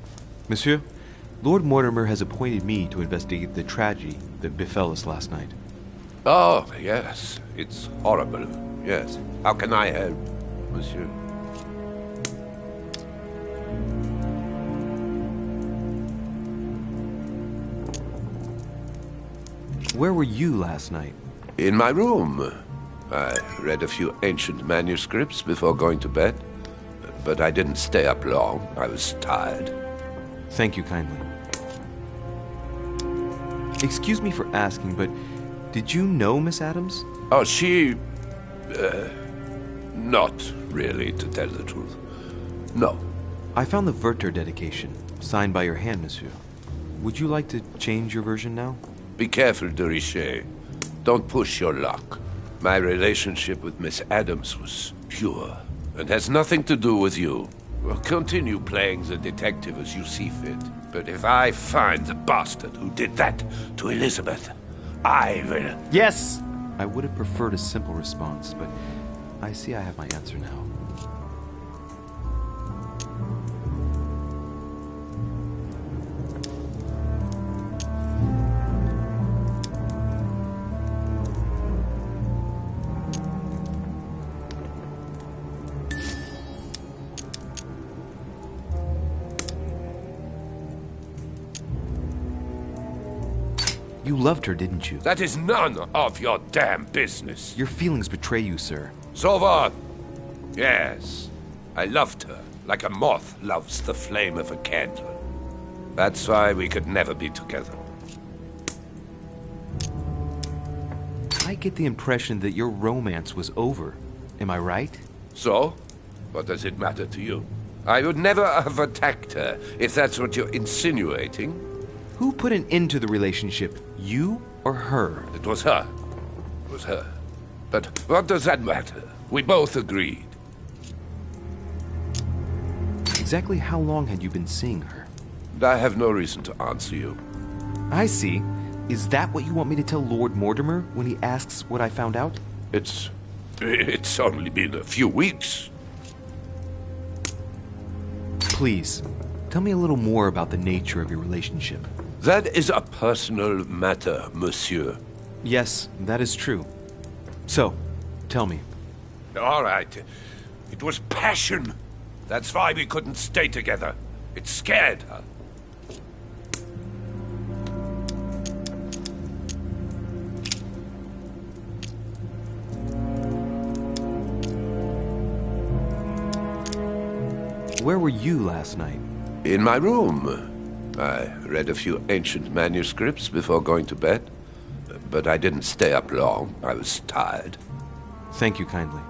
Monsieur, Lord Mortimer has appointed me to investigate the tragedy that befell us last night. Oh, yes. It's horrible. Yes. How can I help, monsieur? Where were you last night? In my room. I read a few ancient manuscripts before going to bed. But I didn't stay up long. I was tired. Thank you kindly. Excuse me for asking, but did you know Miss Adams? Oh, she... not really, to tell the truth. No. I found the Werther dedication, signed by your hand, monsieur. Would you like to change your version now? Be careful, de Richet. Don't push your luck. My relationship with Miss Adams was pure. And has nothing to do with you. Well, continue playing the detective as you see fit. But if I find the bastard who did that to Elizabeth, I will... Yes! I would have preferred a simple response, but I see I have my answer now. You loved her, didn't you? That is none of your damn business. Your feelings betray you, sir. So what? Yes, I loved her, like a moth loves the flame of a candle. That's why we could never be together. I get the impression that your romance was over. Am I right? So? What does it matter to you? I would never have attacked her, if that's what you're insinuating. Who put an end to the relationship? You or her? It was her. It was her. But what does that matter? We both agreed. Exactly how long had you been seeing her? I have no reason to answer you. I see. Is that what you want me to tell Lord Mortimer when he asks what I found out? It's only been a few weeks. Please, tell me a little more about the nature of your relationship. That is a personal matter, monsieur. Yes, that is true. So, tell me. All right. It was passion. That's why we couldn't stay together. It scared her. Where were you last night? In my room. I read a few ancient manuscripts before going to bed. But I didn't stay up long. I was tired. Thank you kindly.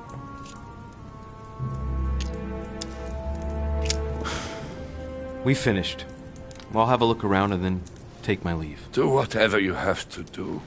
We finished. I'll have a look around and then take my leave. Do whatever you have to do.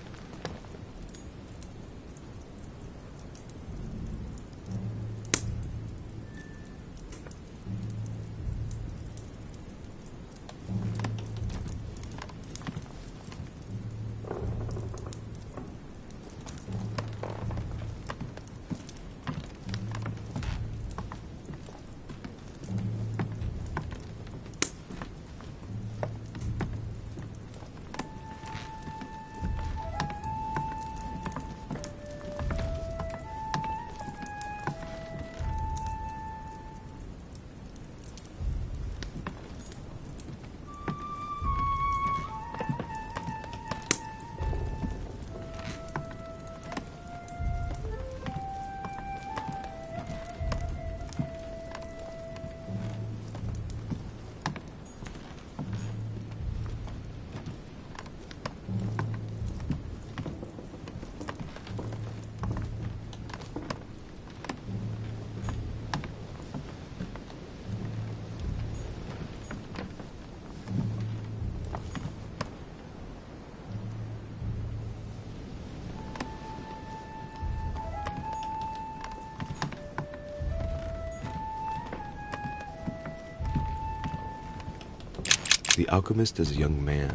The alchemist as a young man.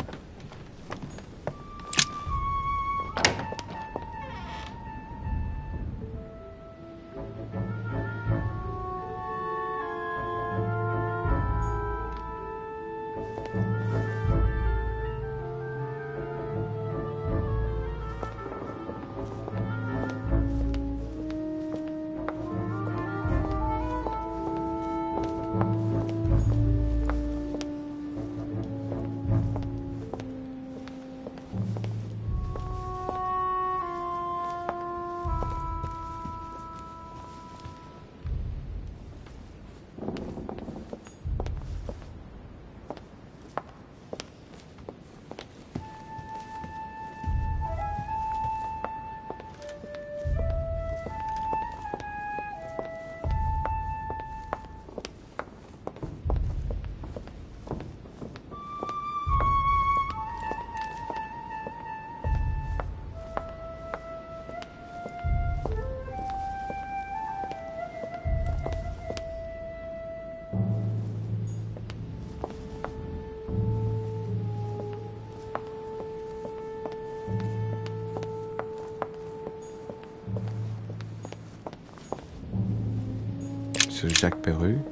Monsieur Jacques Perru.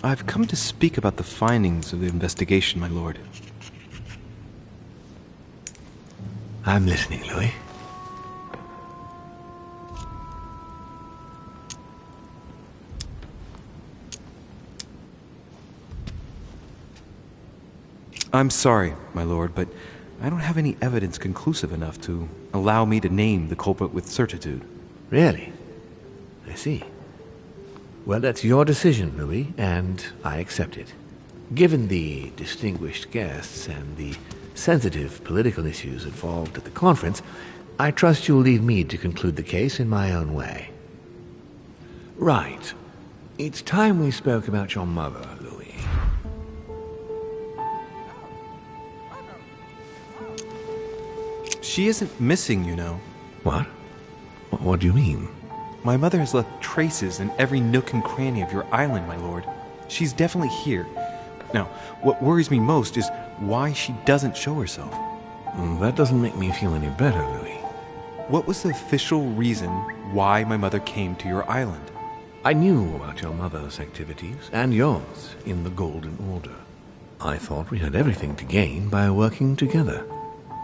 I've come to speak about the findings of the investigation, my lord. I'm listening, Louis. I'm sorry, my lord, but I don't have any evidence conclusive enough to allow me to name the culprit with certitude. Really? I see. Well, that's your decision, Louis, and I accept it. Given the distinguished guests and the sensitive political issues involved at the conference, I trust you'll leave me to conclude the case in my own way. Right. It's time we spoke about your mother, Louis. She isn't missing, you know. What? What do you mean? My mother has left traces in every nook and cranny of your island, my lord. She's definitely here. Now, what worries me most is why she doesn't show herself. That doesn't make me feel any better, Louis. What was the official reason why my mother came to your island? I knew about your mother's activities, and yours, in the Golden Order. I thought we had everything to gain by working together.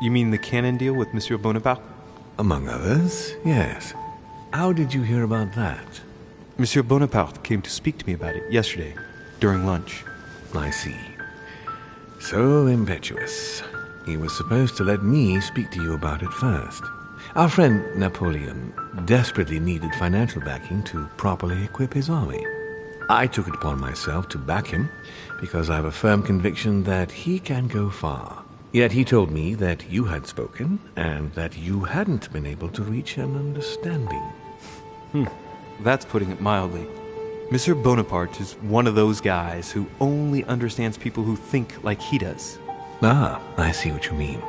You mean the canon deal with Monsieur Bonaparte? Among others, yes. How did you hear about that? Monsieur Bonaparte came to speak to me about it yesterday, during lunch. I see. So impetuous. He was supposed to let me speak to you about it first. Our friend Napoleon desperately needed financial backing to properly equip his army. I took it upon myself to back him because I have a firm conviction that he can go far. Yet he told me that you had spoken and that you hadn't been able to reach an understanding. That's putting it mildly. Monsieur Bonaparte is one of those guys who only understands people who think like he does. Ah, I see what you mean.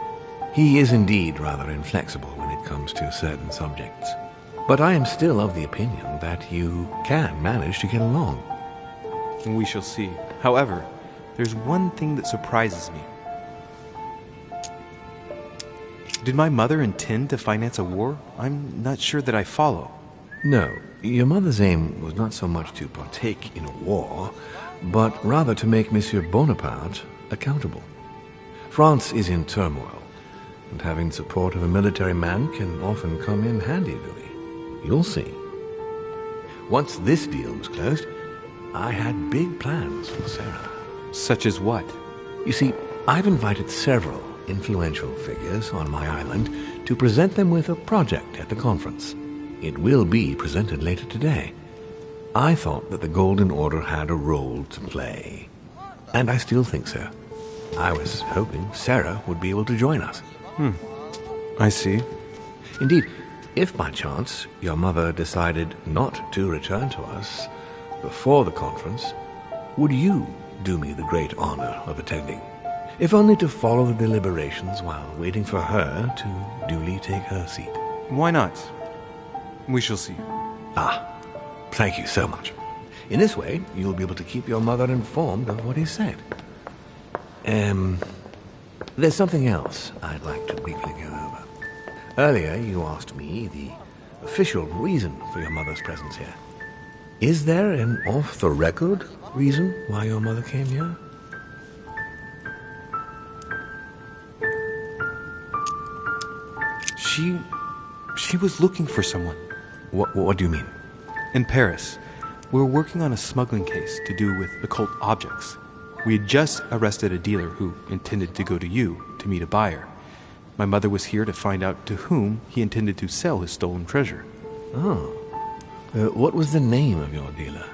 He is indeed rather inflexible when it comes to certain subjects. But I am still of the opinion that you can manage to get along. We shall see. However, there's one thing that surprises me. Did my mother intend to finance a war? I'm not sure that I follow. No, your mother's aim was not so much to partake in a war, but rather to make Monsieur Bonaparte accountable. France is in turmoil, and having the support of a military man can often come in handy, Louis. You'll see. Once this deal was closed, I had big plans for Sarah. Such as what? You see, I've invited several influential figures on my island to present them with a project at the conference. It will be presented later today. I thought that the Golden Order had a role to play. And I still think so. I was hoping Sarah would be able to join us. I see. Indeed, if by chance your mother decided not to return to us before the conference, would you do me the great honor of attending? If only to follow the deliberations while waiting for her to duly take her seat. Why not? We shall see. Thank you so much. In this way, you'll be able to keep your mother informed of what is said. There's something else I'd like to briefly go over. Earlier, you asked me the official reason for your mother's presence here. Is there an off-the-record reason why your mother came here? She was looking for someone. What do you mean? In Paris, we were working on a smuggling case to do with occult objects. We had just arrested a dealer who intended to go to you to meet a buyer. My mother was here to find out to whom he intended to sell his stolen treasure. What was the name of your dealer?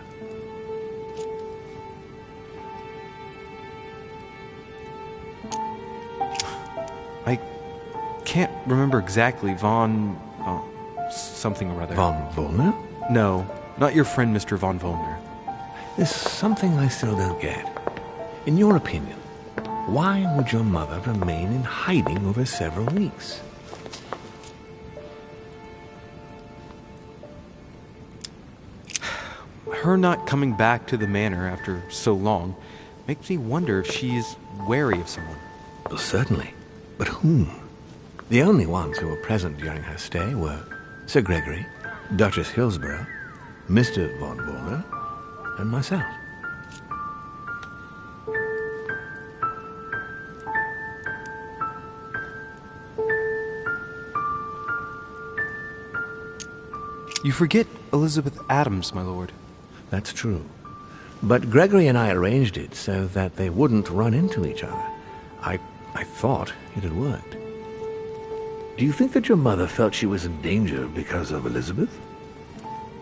I can't remember exactly. Something or other. Von Wollner? No, not your friend Mr. Von Wollner. There's something I still don't get. In your opinion, why would your mother remain in hiding over several weeks? Her not coming back to the manor after so long makes me wonder if she is wary of someone. Well, certainly. But whom? The only ones who were present during her stay were Sir Gregory, Duchess Hillsborough, Mr. Von Wollner, and myself. You forget Elizabeth Adams, my lord. That's true. But Gregory and I arranged it so that they wouldn't run into each other. I thought it had worked. Do you think that your mother felt she was in danger because of Elizabeth?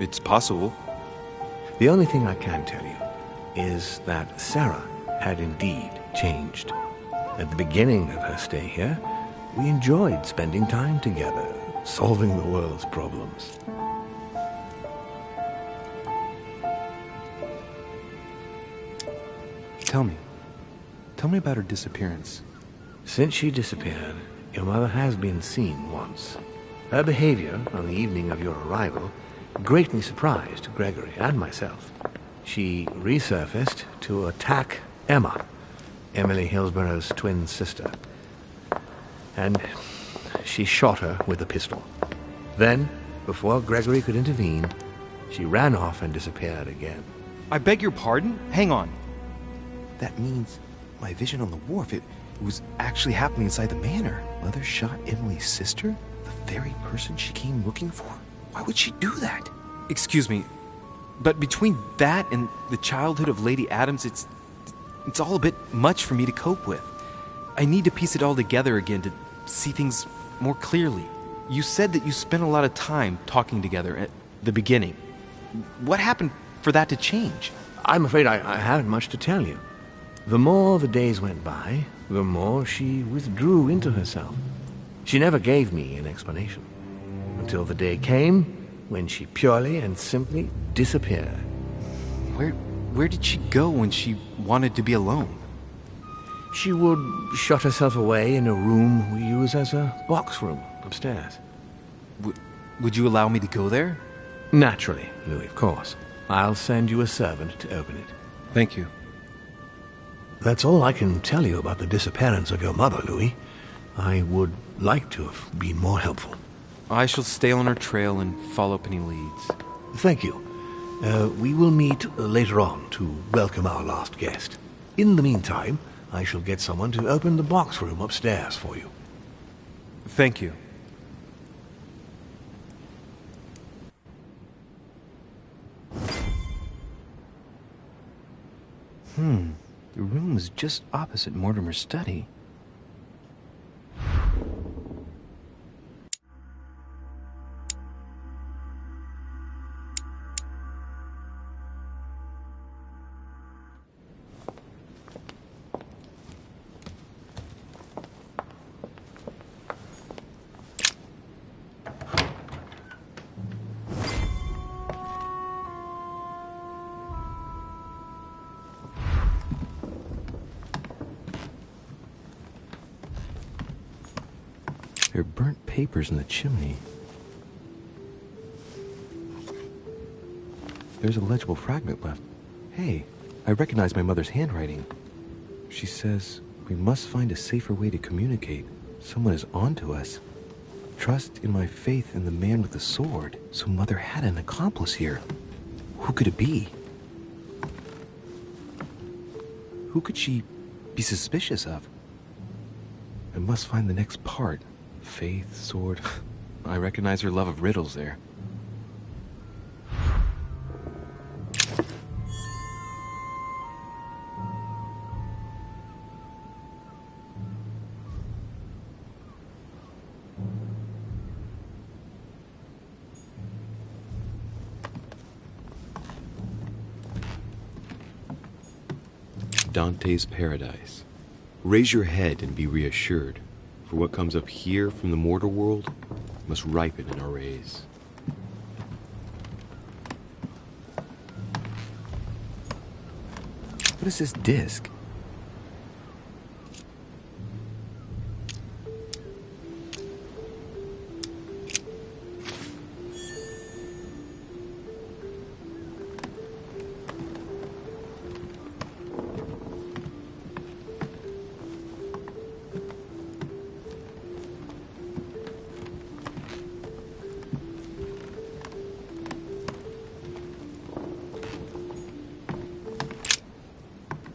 It's possible. The only thing I can tell you is that Sarah had indeed changed. At the beginning of her stay here, we enjoyed spending time together, solving the world's problems. Tell me about her disappearance. Since she disappeared, your mother has been seen once. Her behavior on the evening of your arrival greatly surprised Gregory and myself. She resurfaced to attack Emma, Emily Hillsborough's twin sister. And she shot her with a pistol. Then, before Gregory could intervene, she ran off and disappeared again. I beg your pardon? Hang on. That means my vision on the wharf, it was actually happening inside the manor. Mother shot Emily's sister? The very person she came looking for? Why would she do that? Excuse me, but between that and the childhood of Lady Adams, it's all a bit much for me to cope with. I need to piece it all together again to see things more clearly. You said that you spent a lot of time talking together at the beginning. What happened for that to change? I'm afraid I haven't much to tell you. The more the days went by, the more she withdrew into herself. She never gave me an explanation. Until the day came when she purely and simply disappeared. Where did she go when she wanted to be alone? She would shut herself away in a room we use as a box room upstairs. Would you allow me to go there? Naturally, Louis, of course. I'll send you a servant to open it. Thank you. That's all I can tell you about the disappearance of your mother, Louis. I would like to have been more helpful. I shall stay on her trail and follow up any leads. Thank you. We will meet later on to welcome our last guest. In the meantime, I shall get someone to open the box room upstairs for you. Thank you. The room is just opposite Mortimer's study. There are burnt papers in the chimney. There's a legible fragment left. Hey, I recognize my mother's handwriting. She says, we must find a safer way to communicate. Someone is onto us. Trust in my faith in the man with the sword. So Mother had an accomplice here. Who could it be? Who could she be suspicious of? I must find the next part. Faith, sword. I recognize her love of riddles there. Dante's Paradise. Raise your head and be reassured. For what comes up here from the mortal world must ripen in our rays. What is this disc?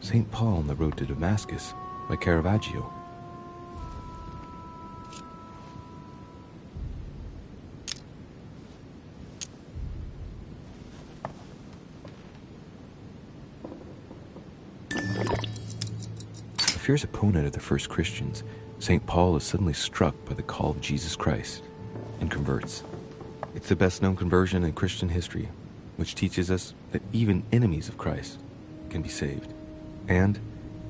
St. Paul on the road to Damascus by Caravaggio. A fierce opponent of the first Christians, St. Paul is suddenly struck by the call of Jesus Christ and converts. It's the best known conversion in Christian history, which teaches us that even enemies of Christ can be saved, and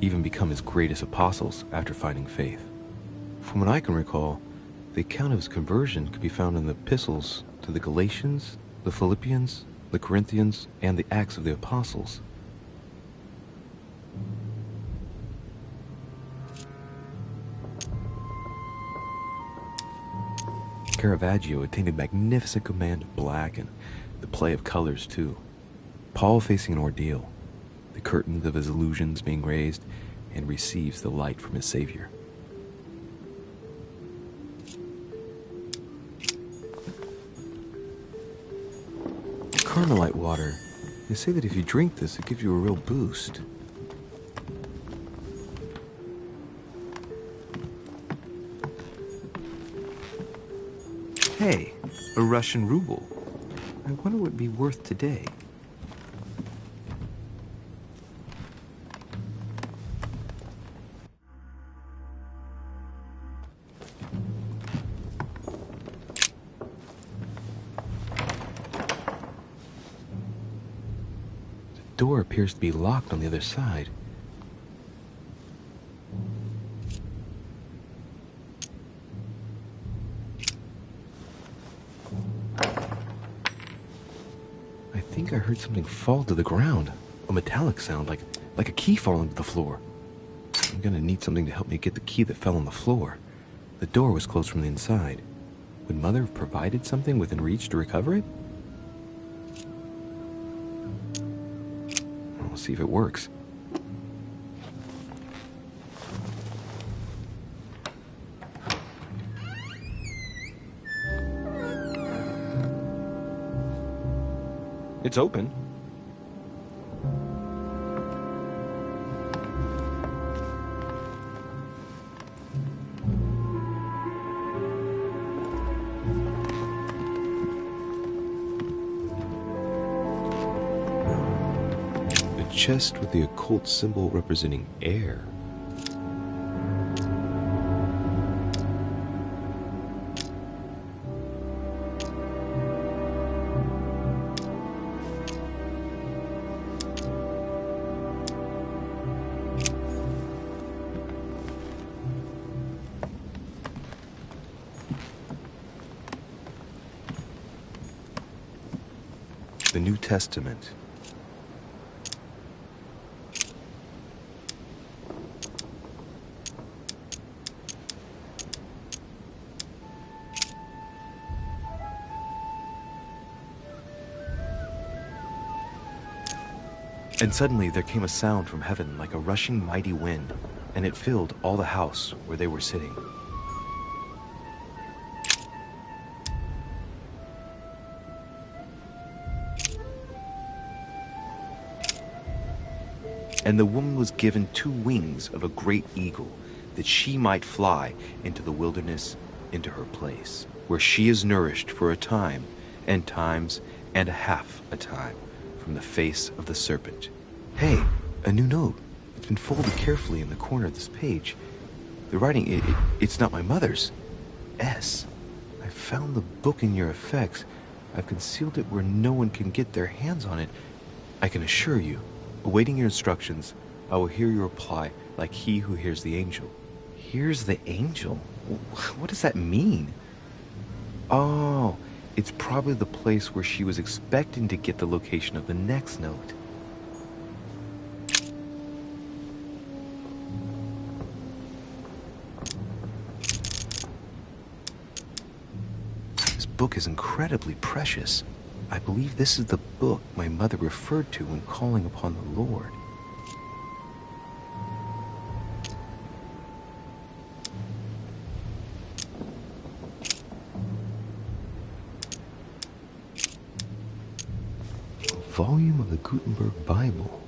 even become his greatest apostles after finding faith. From what I can recall, the account of his conversion could be found in the epistles to the Galatians, the Philippians, the Corinthians, and the Acts of the Apostles. Caravaggio attained a magnificent command of black and the play of colors too. Paul facing an ordeal, the curtains of his illusions being raised, and receives the light from his Savior. Carmelite water. They say that if you drink this, it gives you a real boost. Hey, a Russian ruble. I wonder what it'd be worth today. door appears to be locked on the other side. I think I heard something fall to the ground. A metallic sound, like a key falling to the floor. I'm gonna need something to help me get the key that fell on the floor. The door was closed from the inside. Would Mother have provided something within reach to recover it? We'll see if it works. It's open. Chest with the occult symbol representing air. The New Testament. And suddenly there came a sound from heaven like a rushing mighty wind, and it filled all the house where they were sitting. And the woman was given 2 wings of a great eagle, that she might fly into the wilderness, into her place, where she is nourished for a time, and times, and a half a time, from the face of the serpent. Hey, a new note. It's been folded carefully in the corner of this page. The writing, it's not my mother's. S. I found the book in your effects. I've concealed it where no one can get their hands on it. I can assure you, awaiting your instructions, I will hear your reply like he who hears the angel. Hears the angel? What does that mean? Oh, it's probably the place where she was expecting to get the location of the next note. This book is incredibly precious. I believe this is the book my mother referred to when calling upon the Lord. Volume of the Gutenberg Bible.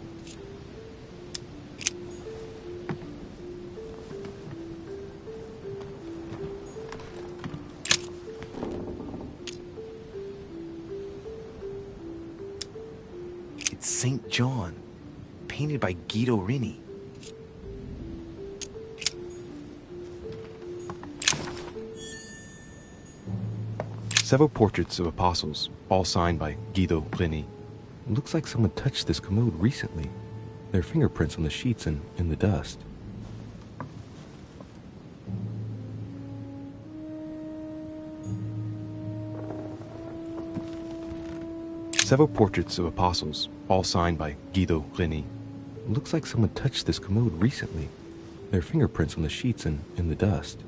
It's St. John, painted by Guido Rini. Several portraits of apostles, all signed by Guido Rini. It looks like someone touched this commode recently. There are fingerprints on the sheets and in the dust. Several portraits of apostles, all signed by Guido Rini. It looks like someone touched this commode recently. There are fingerprints on the sheets and in the dust.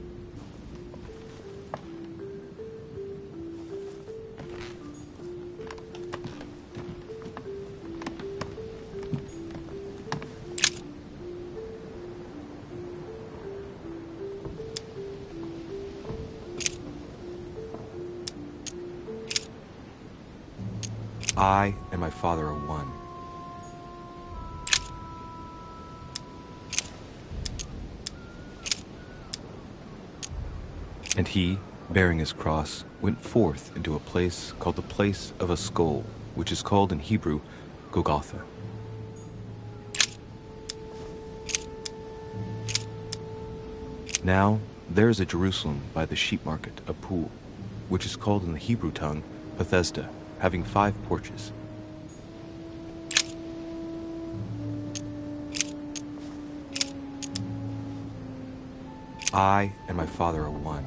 I and my Father are one. And he, bearing his cross, went forth into a place called the place of a skull, which is called in Hebrew, Golgotha. Now there is at Jerusalem by the sheep market a pool, which is called in the Hebrew tongue, Bethesda, having 5 porches. I and my Father are one.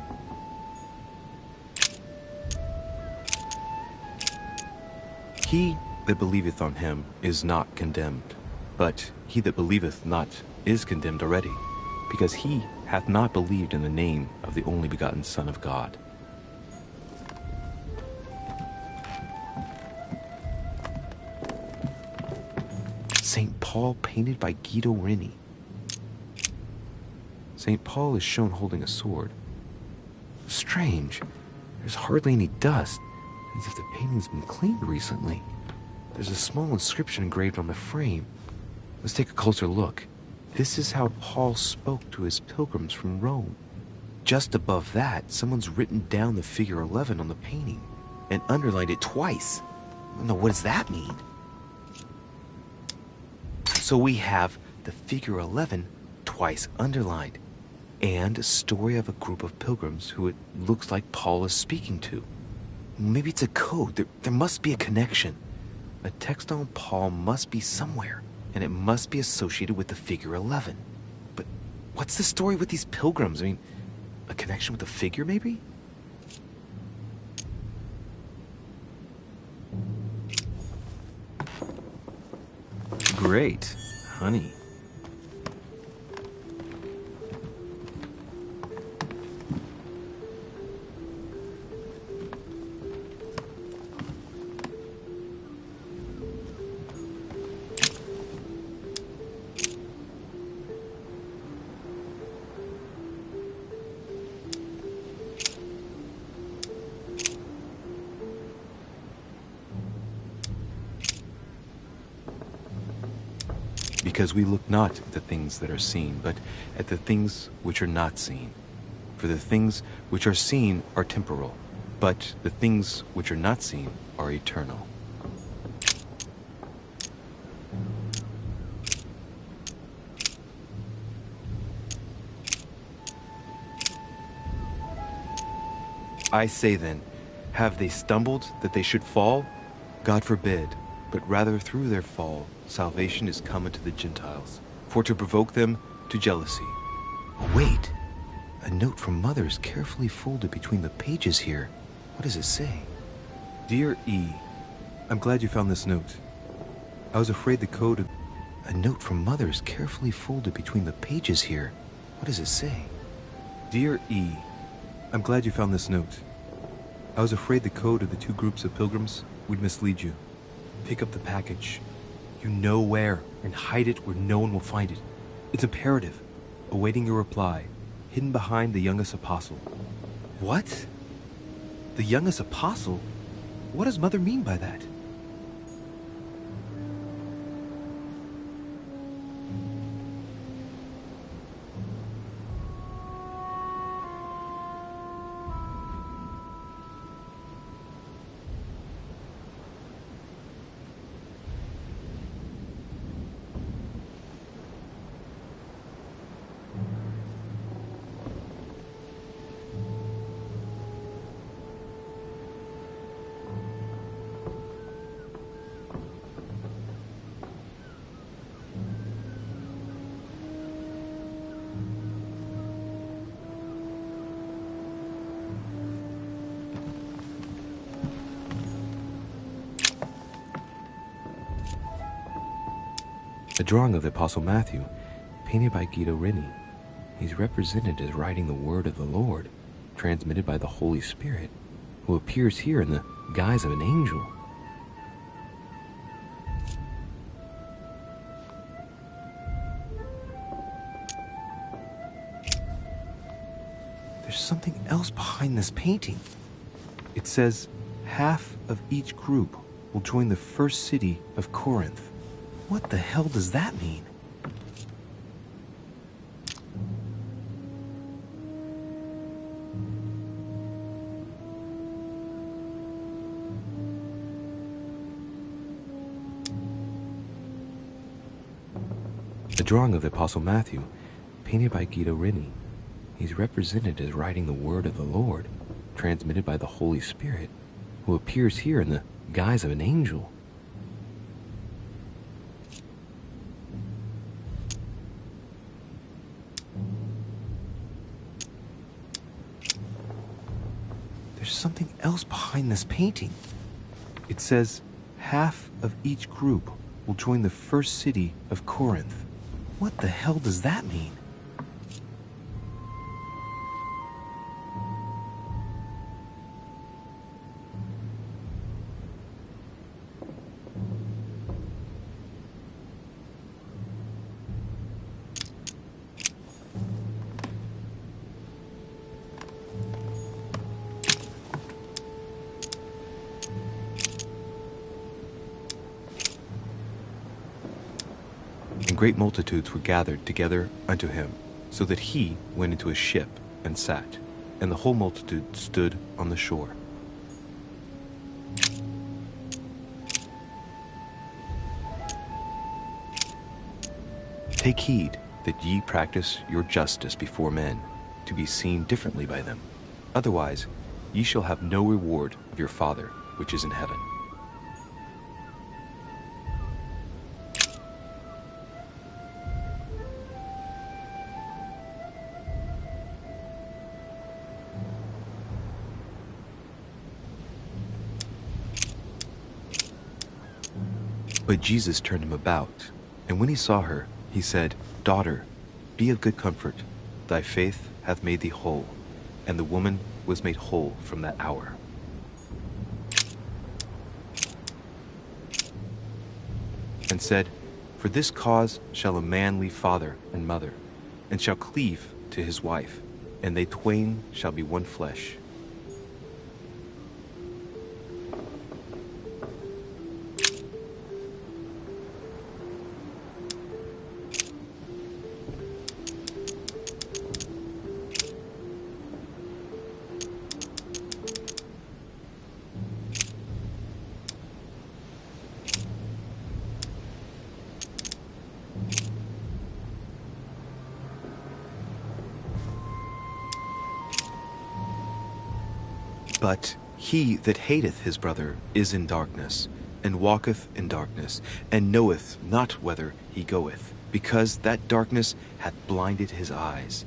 He that believeth on him is not condemned, but he that believeth not is condemned already, because he hath not believed in the name of the only begotten Son of God. St. Paul painted by Guido Reni. St. Paul is shown holding a sword. Strange. There's hardly any dust, as if the painting's been cleaned recently. There's a small inscription engraved on the frame. Let's take a closer look. This is how Paul spoke to his pilgrims from Rome. Just above that, someone's written down the figure 11 on the painting and underlined it twice. No, what does that mean? So we have the figure 11 twice underlined, and a story of a group of pilgrims who it looks like Paul is speaking to. Maybe it's a code. There must be a connection. A text on Paul must be somewhere, and it must be associated with the figure 11. But what's the story with these pilgrims? I mean, a connection with the figure, maybe? Great, honey. Because we look not at the things that are seen, but at the things which are not seen. For the things which are seen are temporal, but the things which are not seen are eternal. I say then, have they stumbled that they should fall? God forbid, but rather through their fall, salvation is come unto the Gentiles, for to provoke them to jealousy. Oh, wait! A note from Mother is carefully folded between the pages here. What does it say? Dear E, I'm glad you found this note. I was afraid the code of... A note from Mother is carefully folded between the pages here. What does it say? Dear E, I'm glad you found this note. I was afraid the code of the two groups of pilgrims would mislead you. Pick up the package. You know where, and hide it where no one will find it. It's imperative. Awaiting your reply, hidden behind the youngest apostle. What? The youngest apostle? What does Mother mean by that? A drawing of the Apostle Matthew, painted by Guido Reni. He's represented as writing the word of the Lord, transmitted by the Holy Spirit, who appears here in the guise of an angel. There's something else behind this painting. It says, half of each group will join the first city of Corinth. What the hell does that mean? A drawing of the Apostle Matthew, painted by Guido Reni. He's represented as writing the word of the Lord, transmitted by the Holy Spirit, who appears here in the guise of an angel. There's something else behind this painting. It says, half of each group will join the first city of Corinth. What the hell does that mean? And great multitudes were gathered together unto him, so that he went into a ship and sat, and the whole multitude stood on the shore. Take heed that ye practice your justice before men, to be seen differently by them. Otherwise, ye shall have no reward of your Father which is in heaven. But Jesus turned him about, and when he saw her, he said, Daughter, be of good comfort. Thy faith hath made thee whole. And the woman was made whole from that hour. And said, For this cause shall a man leave father and mother, and shall cleave to his wife, and they twain shall be one flesh. But he that hateth his brother is in darkness, and walketh in darkness, and knoweth not whither he goeth, because that darkness hath blinded his eyes.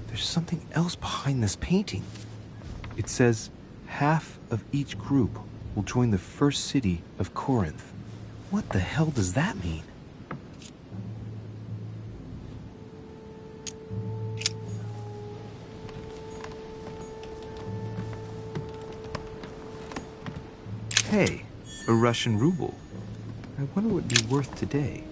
There's something else behind this painting. It says, half of each group will join the first city of Corinth. What the hell does that mean? Hey, a Russian ruble. I wonder what it'd be worth today.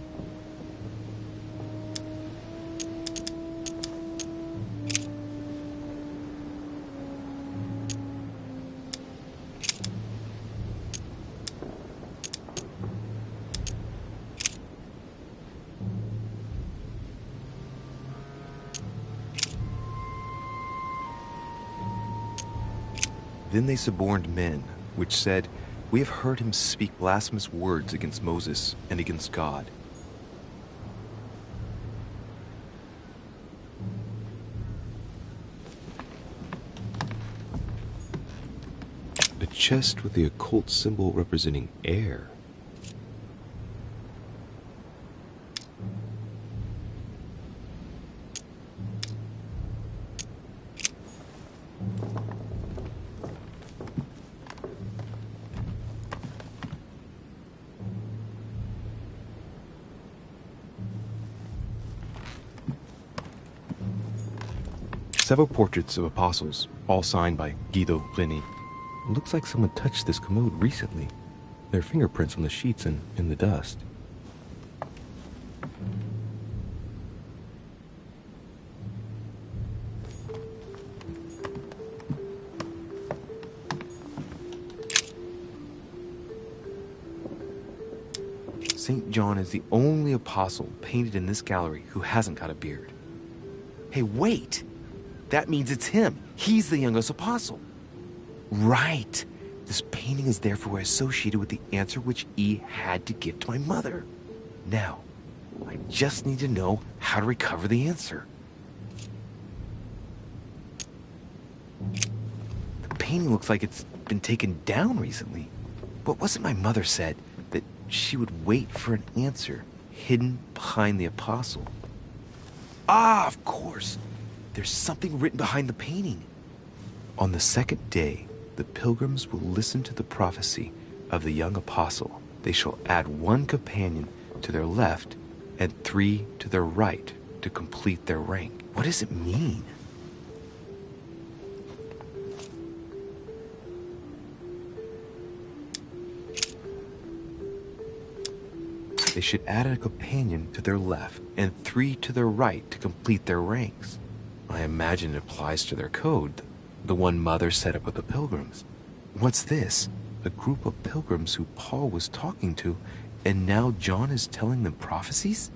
Then they suborned men, which said, We have heard him speak blasphemous words against Moses and against God. A chest with the occult symbol representing air. Several portraits of apostles, all signed by Guido Reni. It looks like someone touched this commode recently. There are fingerprints on the sheets and in the dust. St. John is the only apostle painted in this gallery who hasn't got a beard. Hey, wait! That means it's him. He's the youngest apostle. Right. This painting is therefore associated with the answer which E had to give to my mother. Now, I just need to know how to recover the answer. The painting looks like it's been taken down recently. But wasn't my mother said that she would wait for an answer hidden behind the apostle? Ah, of course. There's something written behind the painting. On the second day, the pilgrims will listen to the prophecy of the young apostle. They shall add 1 companion to their left and 3 to their right to complete their rank. What does it mean? They should add a companion to their left and 3 to their right to complete their ranks. I imagine it applies to their code, the one Mother set up with the pilgrims. What's this? A group of pilgrims who Paul was talking to, and now John is telling them prophecies?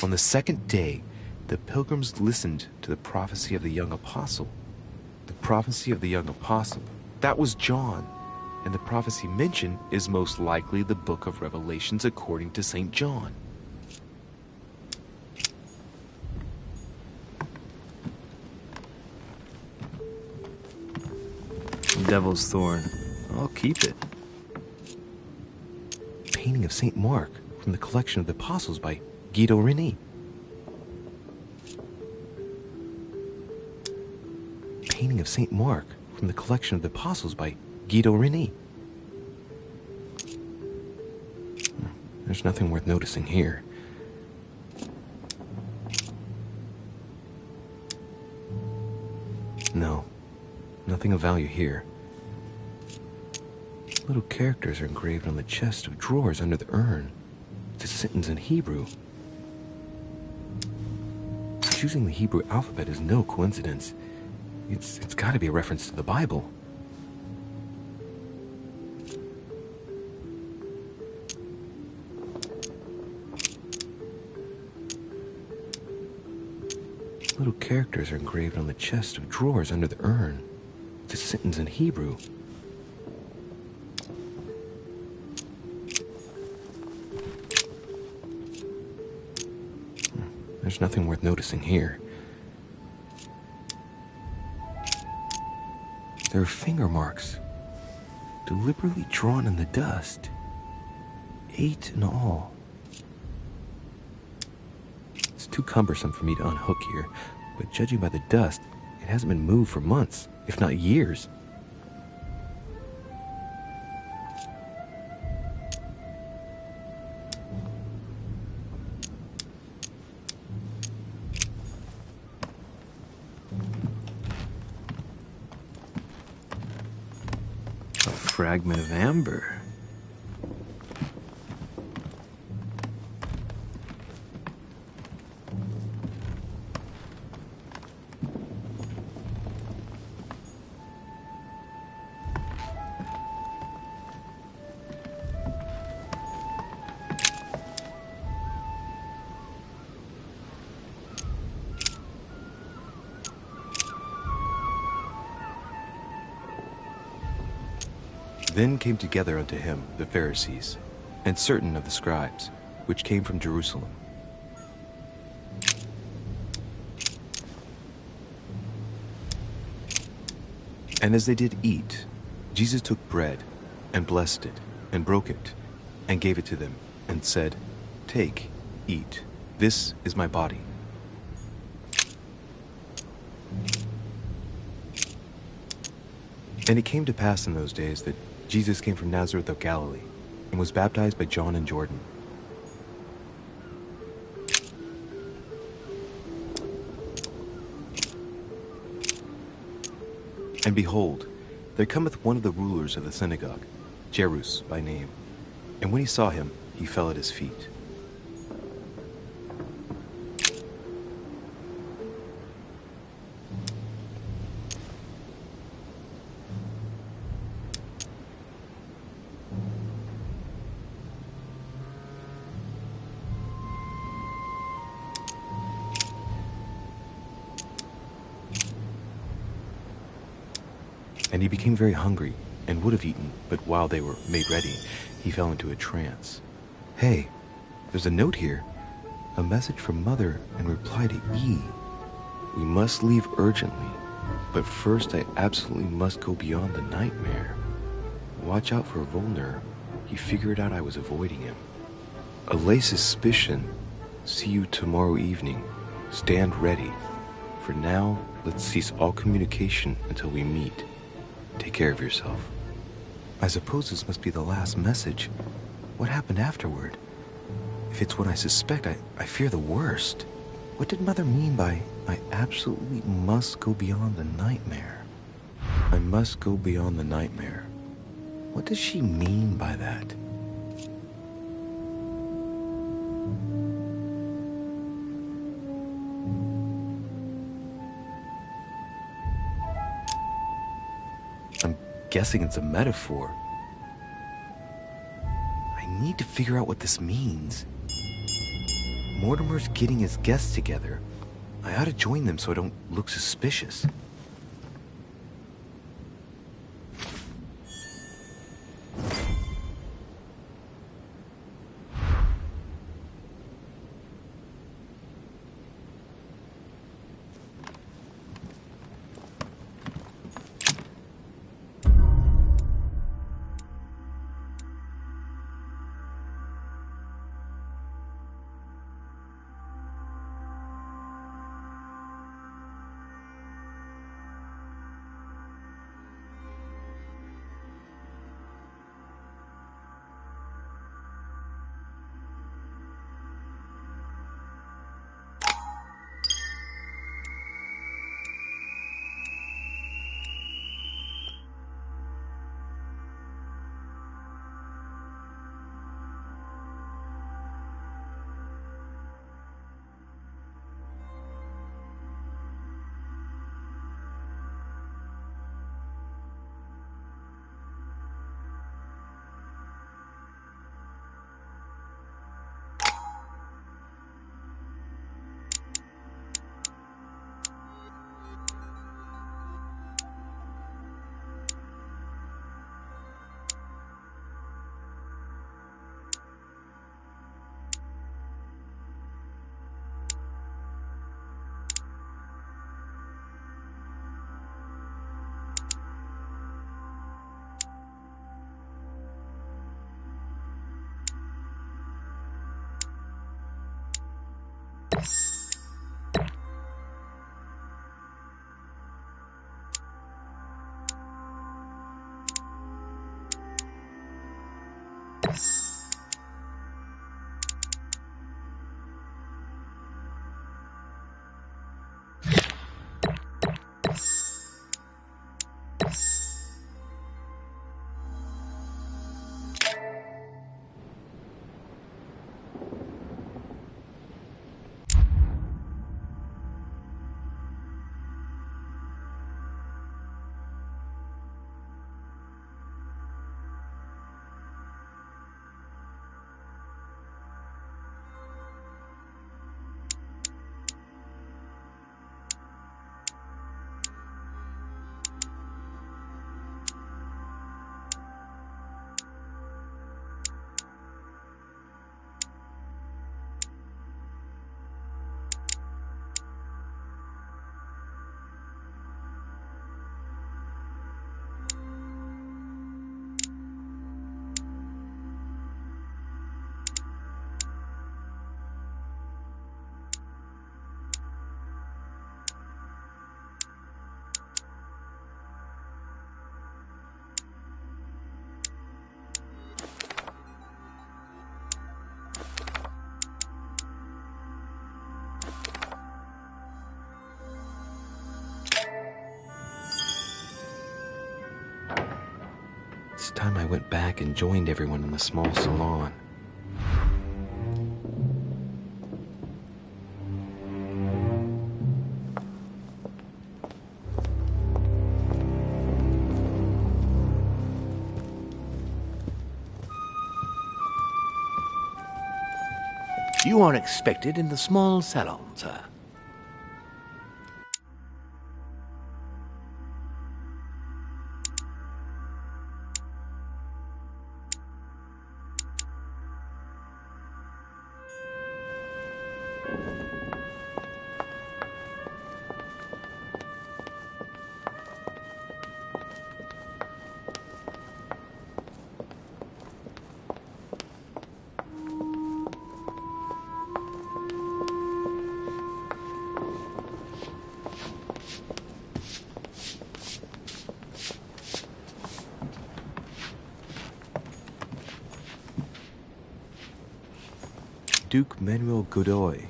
On the second day, the pilgrims listened to the prophecy of the young apostle. The prophecy of the young apostle. That was John, and the prophecy mentioned is most likely the book of Revelations according to St. John. Devil's Thorn. I'll keep it. Painting of St. Mark from the collection of the Apostles by Guido Reni. Painting of St. Mark from the collection of the Apostles by Guido Reni. There's nothing worth noticing here. No, nothing of value here. Little characters are engraved on the chest of drawers under the urn. It's a sentence in Hebrew. Choosing the Hebrew alphabet is no coincidence. It's got to be a reference to the Bible. Little characters are engraved on the chest of drawers under the urn. It's a sentence in Hebrew. There's nothing worth noticing here. There are finger marks, deliberately drawn in the dust. 8 in all. It's too cumbersome for me to unhook here, but judging by the dust, it hasn't been moved for months, if not years. Fragment of amber. Then came together unto him the Pharisees, and certain of the scribes, which came from Jerusalem. And as they did eat, Jesus took bread, and blessed it, and broke it, and gave it to them, and said, Take, eat, this is my body. And it came to pass in those days that Jesus came from Nazareth of Galilee, and was baptized by John in Jordan. And behold, there cometh one of the rulers of the synagogue, Jairus by name. And when he saw him, he fell at his feet. And he became very hungry and would have eaten, but while they were made ready, he fell into a trance. Hey, there's a note here. A message from Mother in reply to E. We must leave urgently, but first I absolutely must go beyond the nightmare. Watch out for Volner. He figured out I was avoiding him. Allay suspicion. See you tomorrow evening. Stand ready. For now, let's cease all communication until we meet. Take care of yourself. I suppose this must be the last message. What happened afterward? If it's what I suspect, I fear the worst. What did Mother mean by, I absolutely must go beyond the nightmare? I must go beyond the nightmare. What does she mean by that? I'm guessing it's a metaphor. I need to figure out what this means. Mortimer's getting his guests together. I ought to join them so I don't look suspicious. It's time I went back and joined everyone in the small salon. You are expected in the small salon, sir. Duke Manuel Godoy.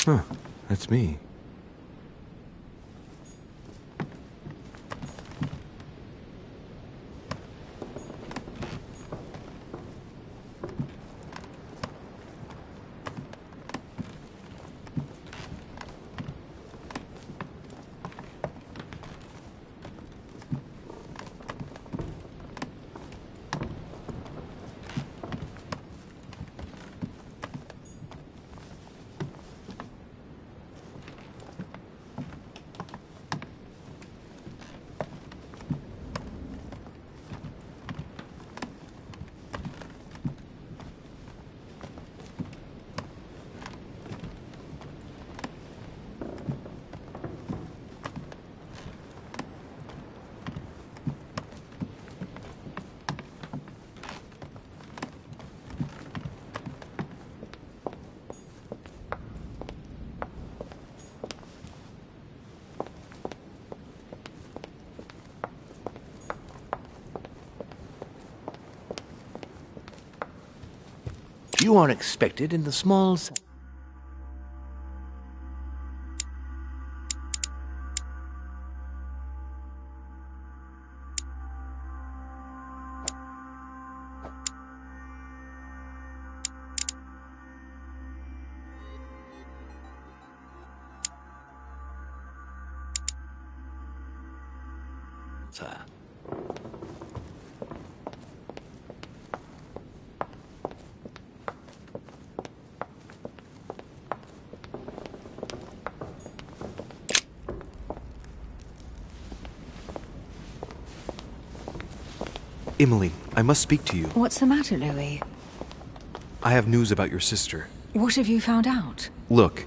Huh, that's me. You are expected in the small... Sir. Emily, I must speak to you. What's the matter, Louis? I have news about your sister. What have you found out? Look,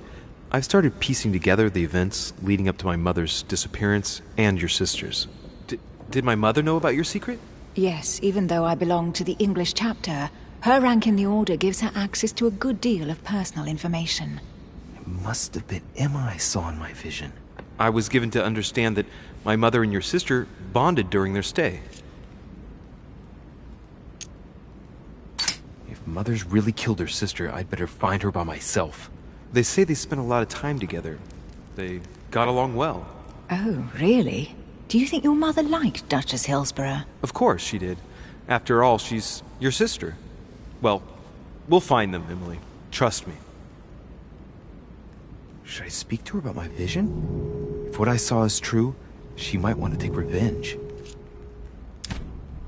I've started piecing together the events leading up to my mother's disappearance and your sister's. Did my mother know about your secret? Yes, even though I belong to the English chapter, her rank in the Order gives her access to a good deal of personal information. It must have been Emma I saw in my vision. I was given to understand that my mother and your sister bonded during their stay. If Mother's really killed her sister, I'd better find her by myself. They say they spent a lot of time together. They got along well. Oh, really? Do you think your mother liked Duchess Hillsborough? Of course she did. After all, she's your sister. Well, we'll find them, Emily. Trust me. Should I speak to her about my vision? If what I saw is true, she might want to take revenge.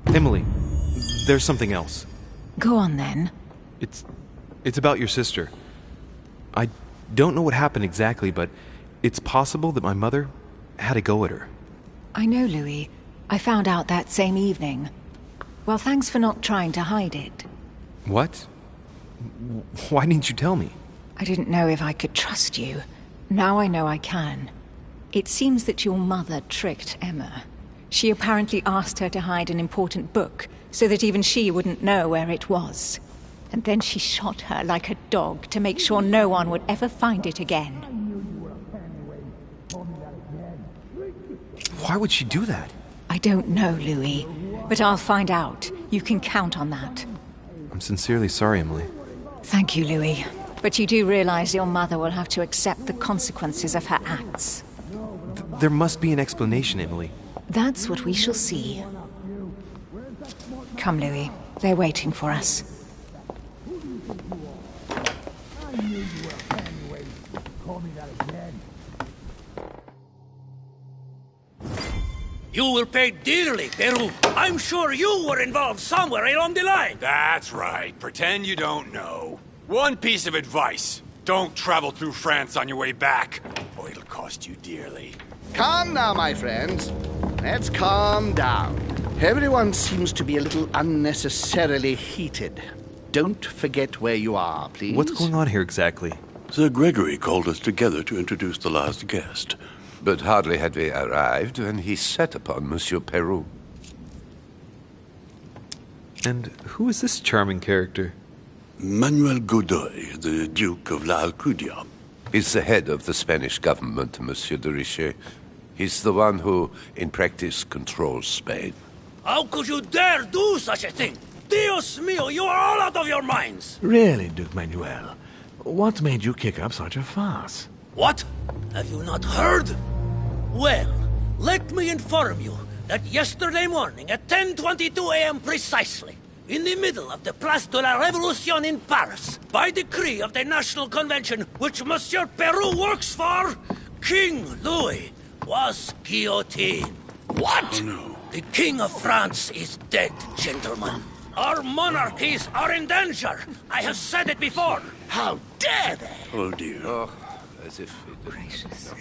Emily, there's something else. Go on, then. It's about your sister. I don't know what happened exactly, but it's possible that my mother had a go at her. I know, Louis. I found out that same evening. Well, thanks for not trying to hide it. What? Why didn't you tell me? I didn't know if I could trust you. Now I know I can. It seems that your mother tricked Emma. She apparently asked her to hide an important book, so that even she wouldn't know where it was. And then she shot her like a dog to make sure no one would ever find it again. Why would she do that? I don't know, Louis, but I'll find out. You can count on that. I'm sincerely sorry, Emily. Thank you, Louis. But you do realize your mother will have to accept the consequences of her acts. There must be an explanation, Emily. That's what we shall see. Come, Louis. They're waiting for us. You will pay dearly, Peru. I'm sure you were involved somewhere along the line. That's right. Pretend you don't know. One piece of advice. Don't travel through France on your way back, or it'll cost you dearly. Calm now, my friends. Let's calm down. Everyone seems to be a little unnecessarily heated. Don't forget where you are, please. What's going on here exactly? Sir Gregory called us together to introduce the last guest. But hardly had we arrived when he set upon Monsieur Peru. And who is this charming character? Manuel Godoy, the Duke of La Alcudia. He's the head of the Spanish government, Monsieur de Richet. He's the one who, in practice, controls Spain. How could you dare do such a thing? Dios mío, you are all out of your minds! Really, Duke Manuel? What made you kick up such a fuss? What? Have you not heard? Well, let me inform you that yesterday morning at 10:22 a.m. precisely, in the middle of the Place de la Révolution in Paris, by decree of the National Convention which Monsieur Peru works for, King Louis was guillotined. What? Oh, no. The King of France is dead, gentlemen. Our monarchies are in danger. I have said it before. How dare they? Oh, dear. Oh, as if it... Gracious.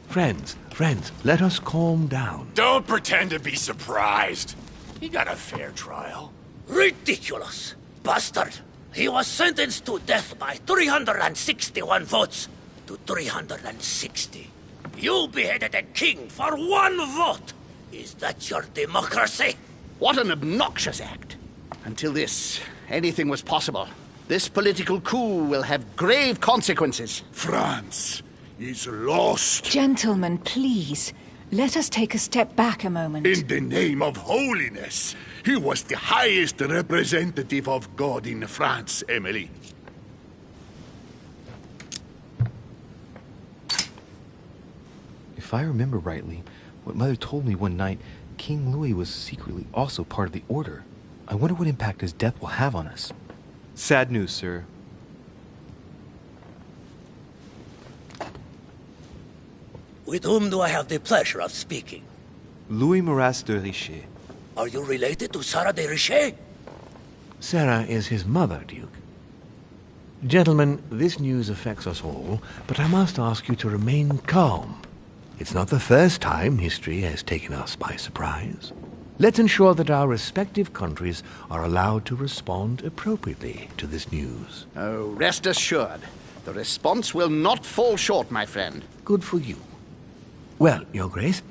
Friends, let us calm down. Don't pretend to be surprised. He got a fair trial. Ridiculous! Bastard! He was sentenced to death by 361 votes to 360. You beheaded a king for one vote! Is that your democracy? What an obnoxious act. Until this, anything was possible. This political coup will have grave consequences. France is lost. Gentlemen, please. Let us take a step back a moment. In the name of holiness. He was the highest representative of God in France, Emily. If I remember rightly, what Mother told me one night, King Louis was secretly also part of the Order. I wonder what impact his death will have on us. Sad news, sir. With whom do I have the pleasure of speaking? Louis de Richet. Are you related to Sarah de Richet? Sarah is his mother, Duke. Gentlemen, this news affects us all, but I must ask you to remain calm. It's not the first time history has taken us by surprise. Let's ensure that our respective countries are allowed to respond appropriately to this news. Oh, rest assured. The response will not fall short, my friend. Good for you. Well, Your Grace,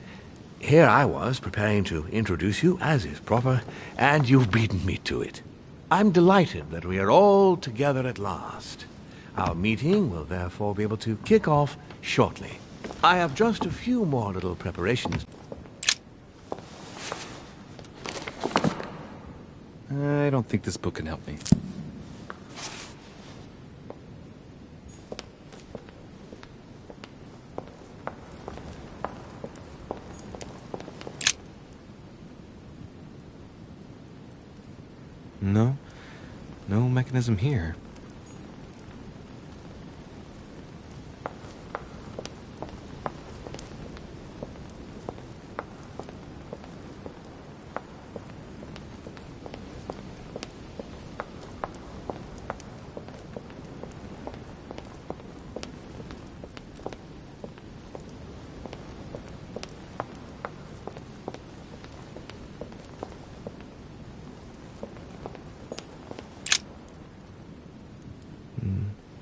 here I was preparing to introduce you, as is proper, and you've beaten me to it. I'm delighted that we are all together at last. Our meeting will therefore be able to kick off shortly. I have just a few more little preparations. I don't think this book can help me. No mechanism here.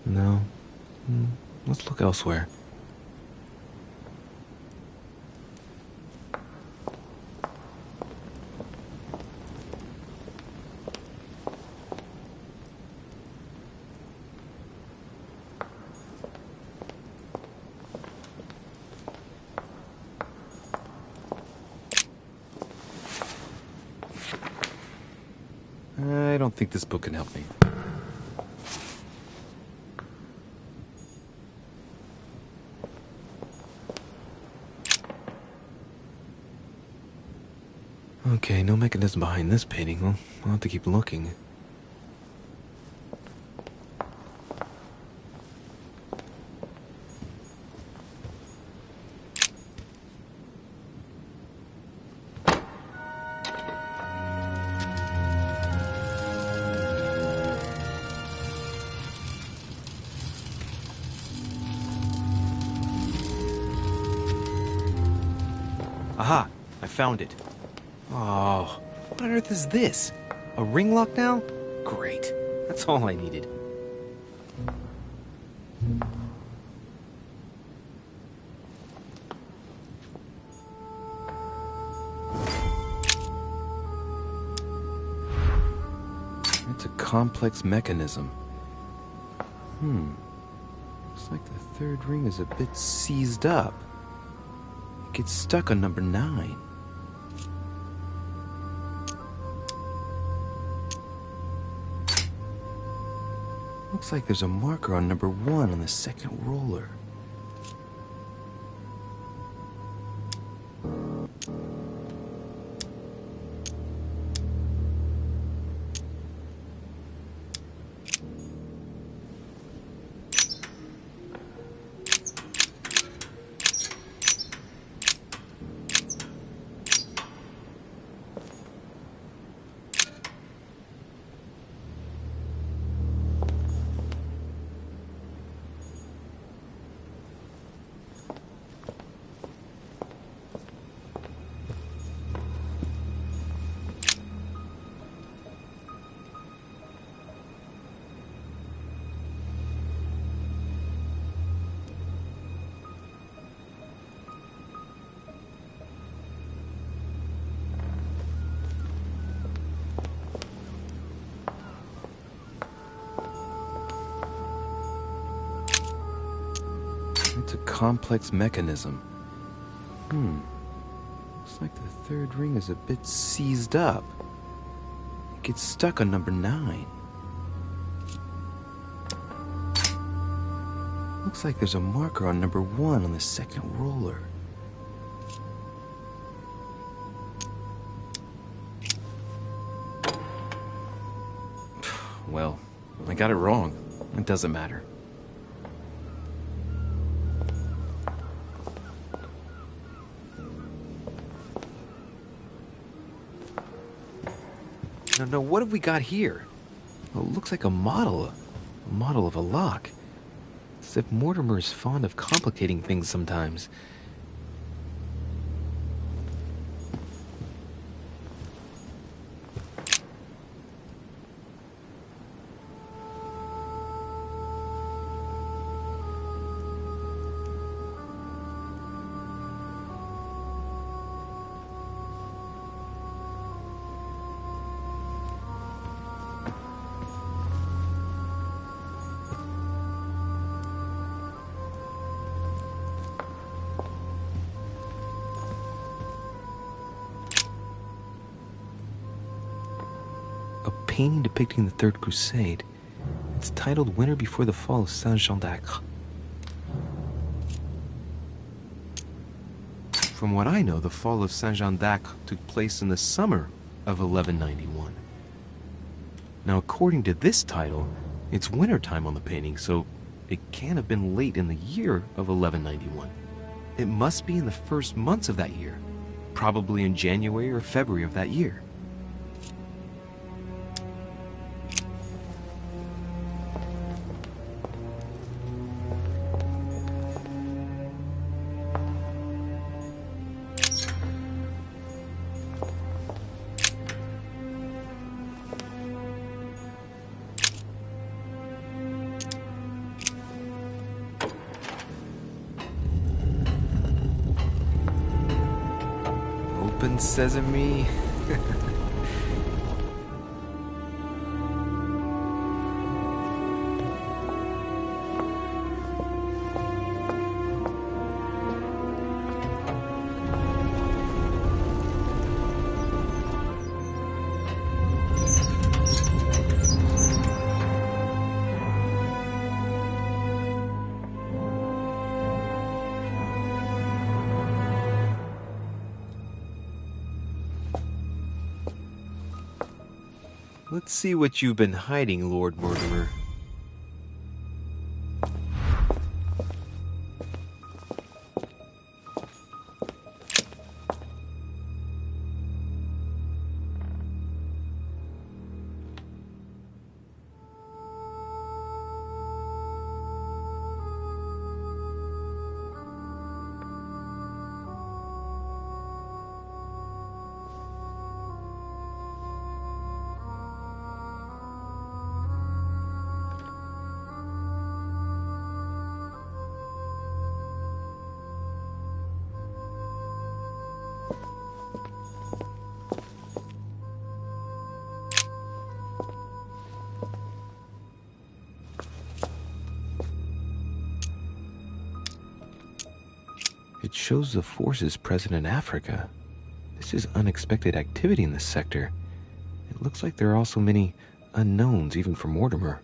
No. Let's look elsewhere. I don't think this book can help me. Okay, no mechanism behind this painting. Well, I'll have to keep looking. Aha! I found it. Oh, what on earth is this? A ring lock now? Great. That's all I needed. It's a complex mechanism. Looks like the third ring is a bit seized up. It gets stuck on number 9. Looks like there's a marker on number 1 on the second roller. It's a complex mechanism. Looks like the third ring is a bit seized up. It gets stuck on number 9. Looks like there's a marker on number 1 on the second roller. Well, I got it wrong. It doesn't matter. No, what have we got here? Well, it looks like a model of a lock. It's as if Mortimer is fond of complicating things sometimes. Painting depicting the Third Crusade. It's titled Winter Before the Fall of Saint-Jean d'Acre. From what I know, the fall of Saint-Jean d'Acre took place in the summer of 1191. Now, according to this title, it's wintertime on the painting, so it can't have been late in the year of 1191. It must be in the first months of that year, probably in January or February of that year. Open sesame. Let's see what you've been hiding, Lord Mortimer. It shows the forces present in Africa. This is unexpected activity in this sector. It looks like there are also many unknowns, even for Mortimer.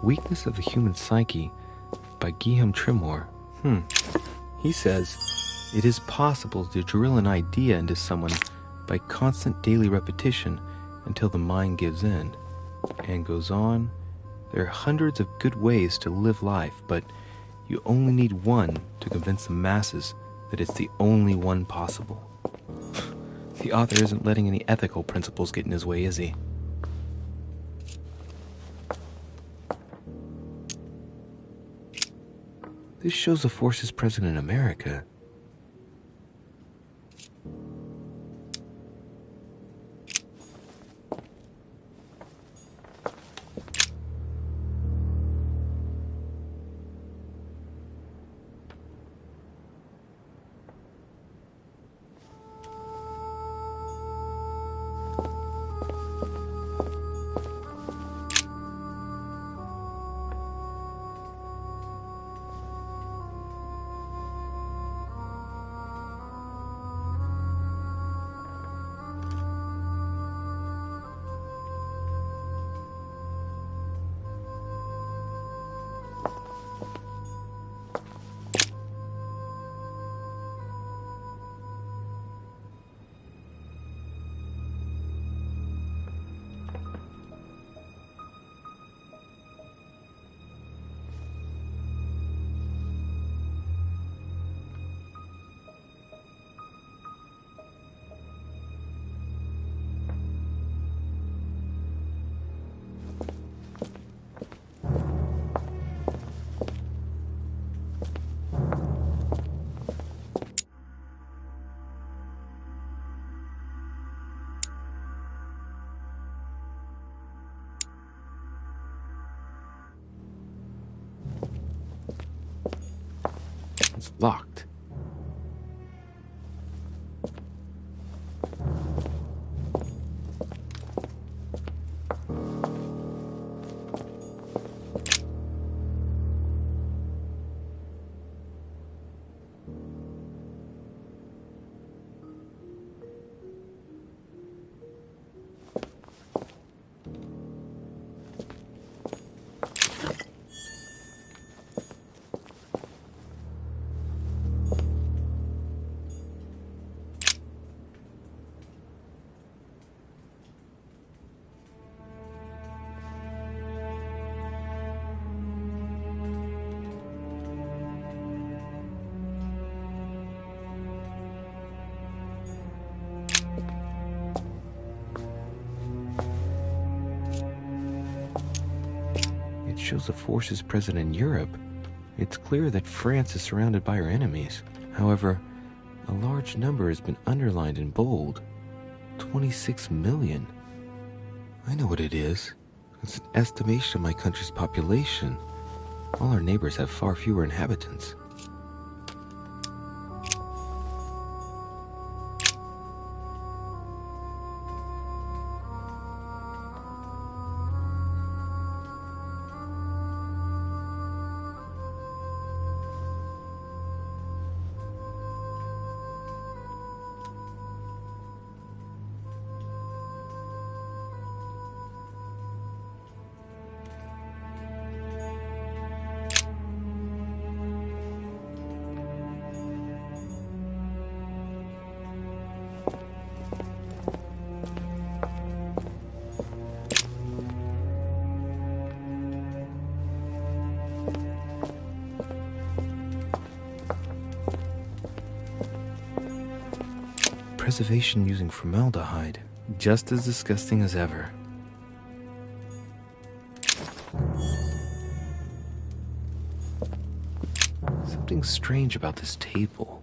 Weakness of the Human Psyche by Guillaume Tremor. He says, it is possible to drill an idea into someone by constant daily repetition until the mind gives in. And goes on, there are hundreds of good ways to live life, but you only need one to convince the masses that it's the only one possible. The author isn't letting any ethical principles get in his way, is he? This shows the forces present in America. It's locked. shows the forces present in Europe. It's clear that France is surrounded by her enemies. However, a large number has been underlined in bold. 26 million. I know what it is. It's an estimation of my country's population. All our neighbors have far fewer inhabitants. Preservation using formaldehyde, just as disgusting as ever. Something strange about this table.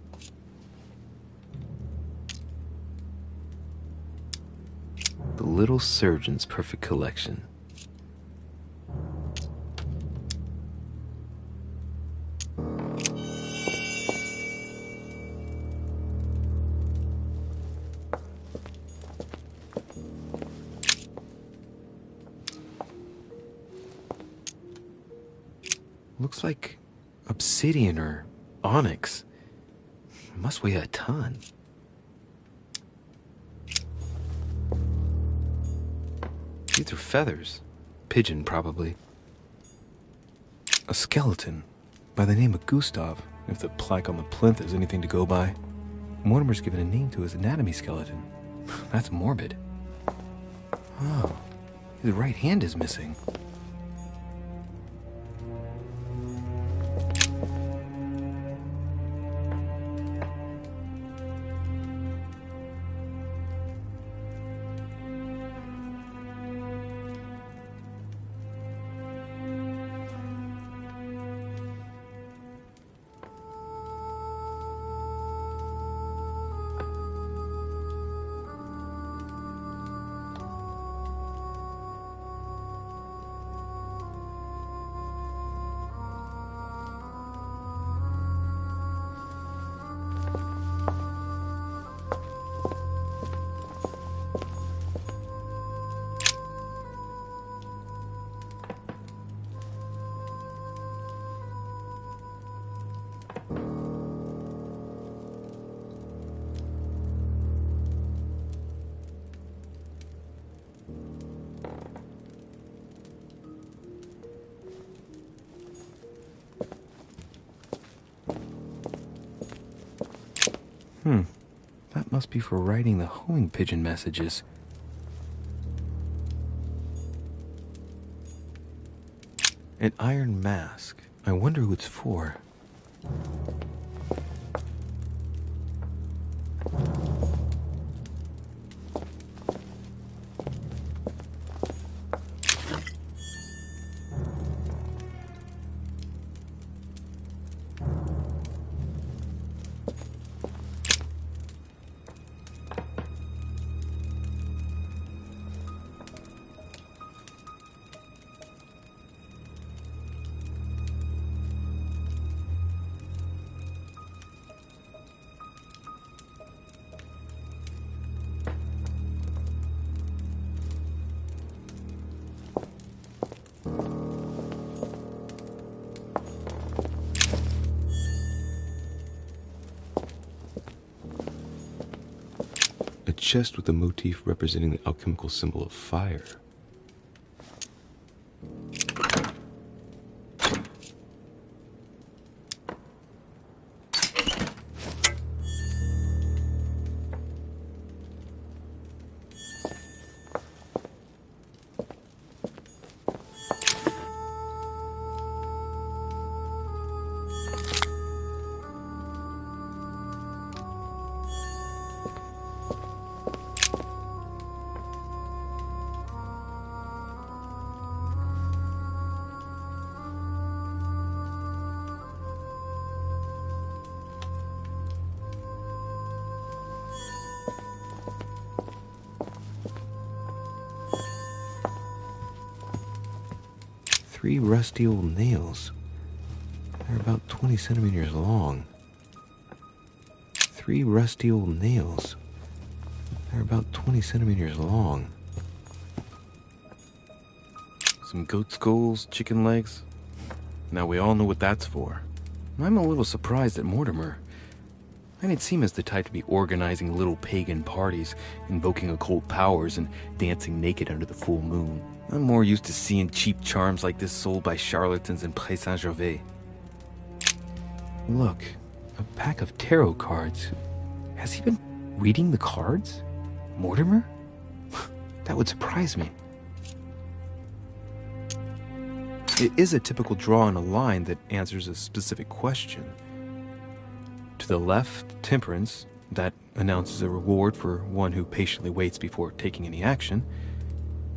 The little surgeon's perfect collection. Looks like obsidian or onyx. Must weigh a ton. These are feathers. Pigeon, probably. A skeleton by the name of Gustav, if the plaque on the plinth is anything to go by. Mortimer's given a name to his anatomy skeleton. That's morbid. Oh, his right hand is missing. That must be for writing the homing pigeon messages. An iron mask. I wonder who it's for. A chest with a motif representing the alchemical symbol of fire. 3 rusty old nails. They're about 20 centimeters long. 3 rusty old nails. They're about 20 centimeters long. Some goat skulls, chicken legs. Now we all know what that's for. I'm a little surprised at Mortimer. I didn't seem as the type to be organizing little pagan parties, invoking occult powers, and dancing naked under the full moon. I'm more used to seeing cheap charms like this sold by charlatans in Pré Saint-Gervais. Look, a pack of tarot cards. Has he been reading the cards? Mortimer? That would surprise me. It is a typical draw on a line that answers a specific question. To the left, temperance, that announces a reward for one who patiently waits before taking any action.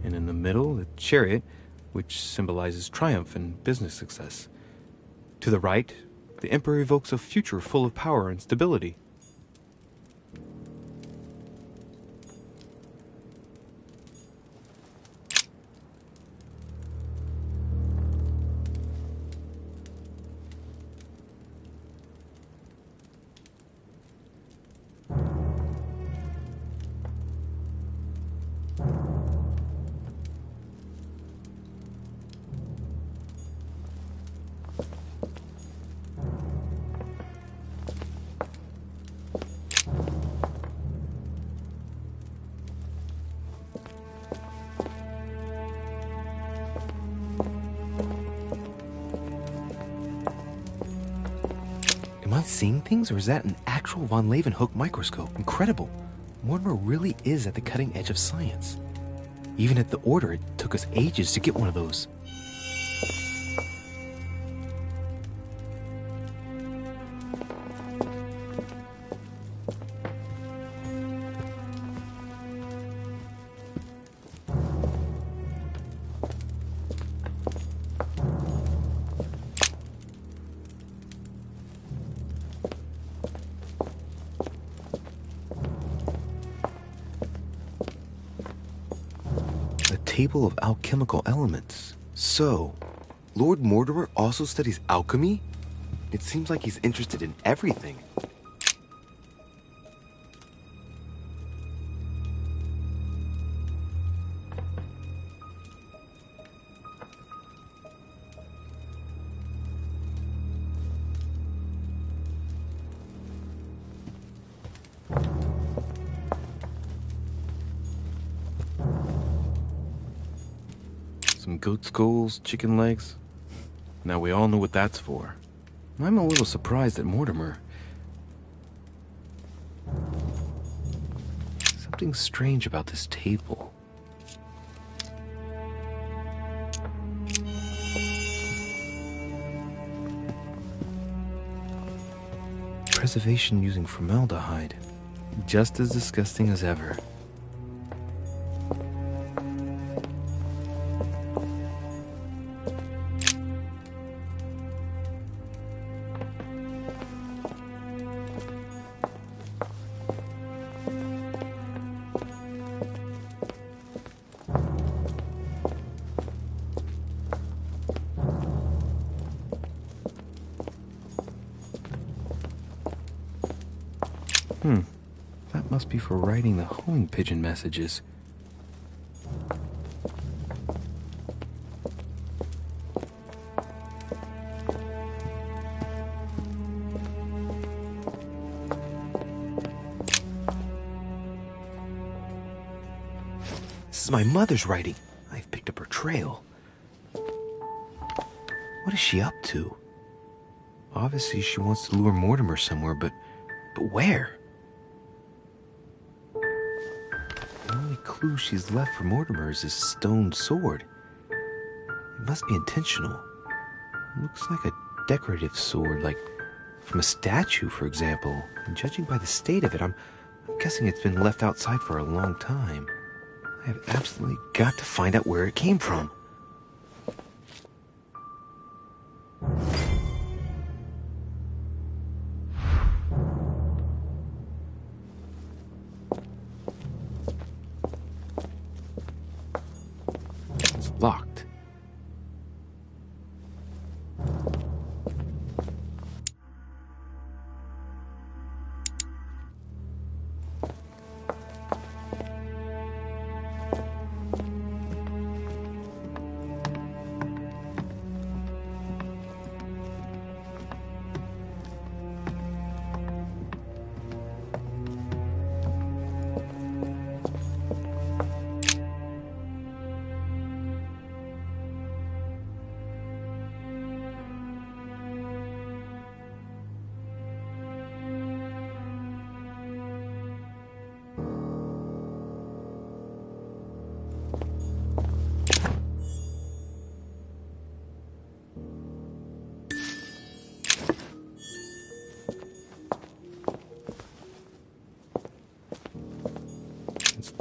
And in the middle, the chariot, which symbolizes triumph and business success. To the right, the emperor evokes a future full of power and stability. Am I seeing things, or is that an actual von Leeuwenhoek microscope? Incredible. Mortimer really is at the cutting edge of science. Even at the Order, it took us ages to get one of those. Table of alchemical elements. So, Lord Mortimer also studies alchemy? It seems like he's interested in everything. Some goat skulls, chicken legs. Now we all know what that's for. I'm a little surprised at Mortimer. Something strange about this table. Preservation using formaldehyde. Just as disgusting as ever. That must be for writing the homing pigeon messages. This is my mother's writing. I've picked up her trail. What is she up to? Obviously, she wants to lure Mortimer somewhere, but where? The only clue she's left for Mortimer is this stone sword. It must be intentional. It looks like a decorative sword, like from a statue, for example. And judging by the state of it, I'm guessing it's been left outside for a long time. I have absolutely got to find out where it came from. Locked.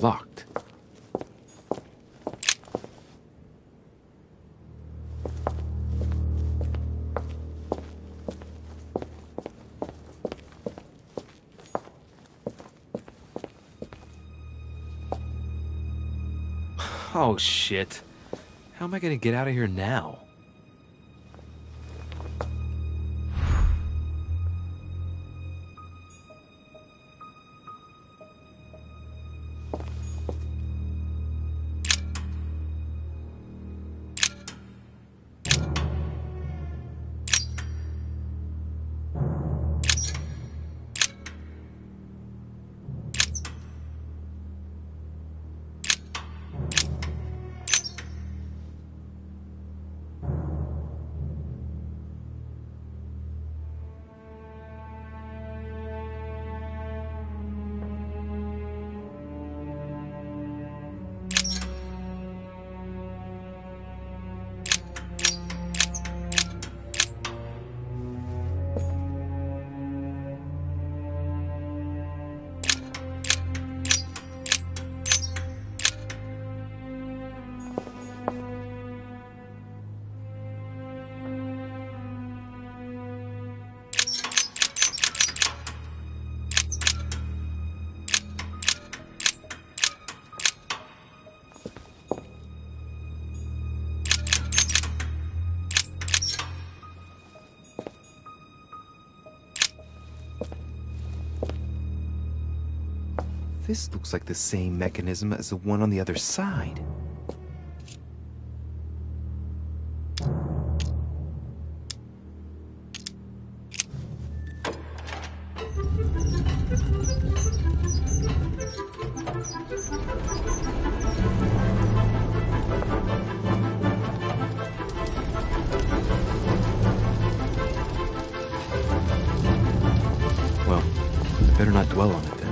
Locked. Oh, shit. How am I gonna get out of here now? This looks like the same mechanism as the one on the other side. Well, I better not dwell on it then.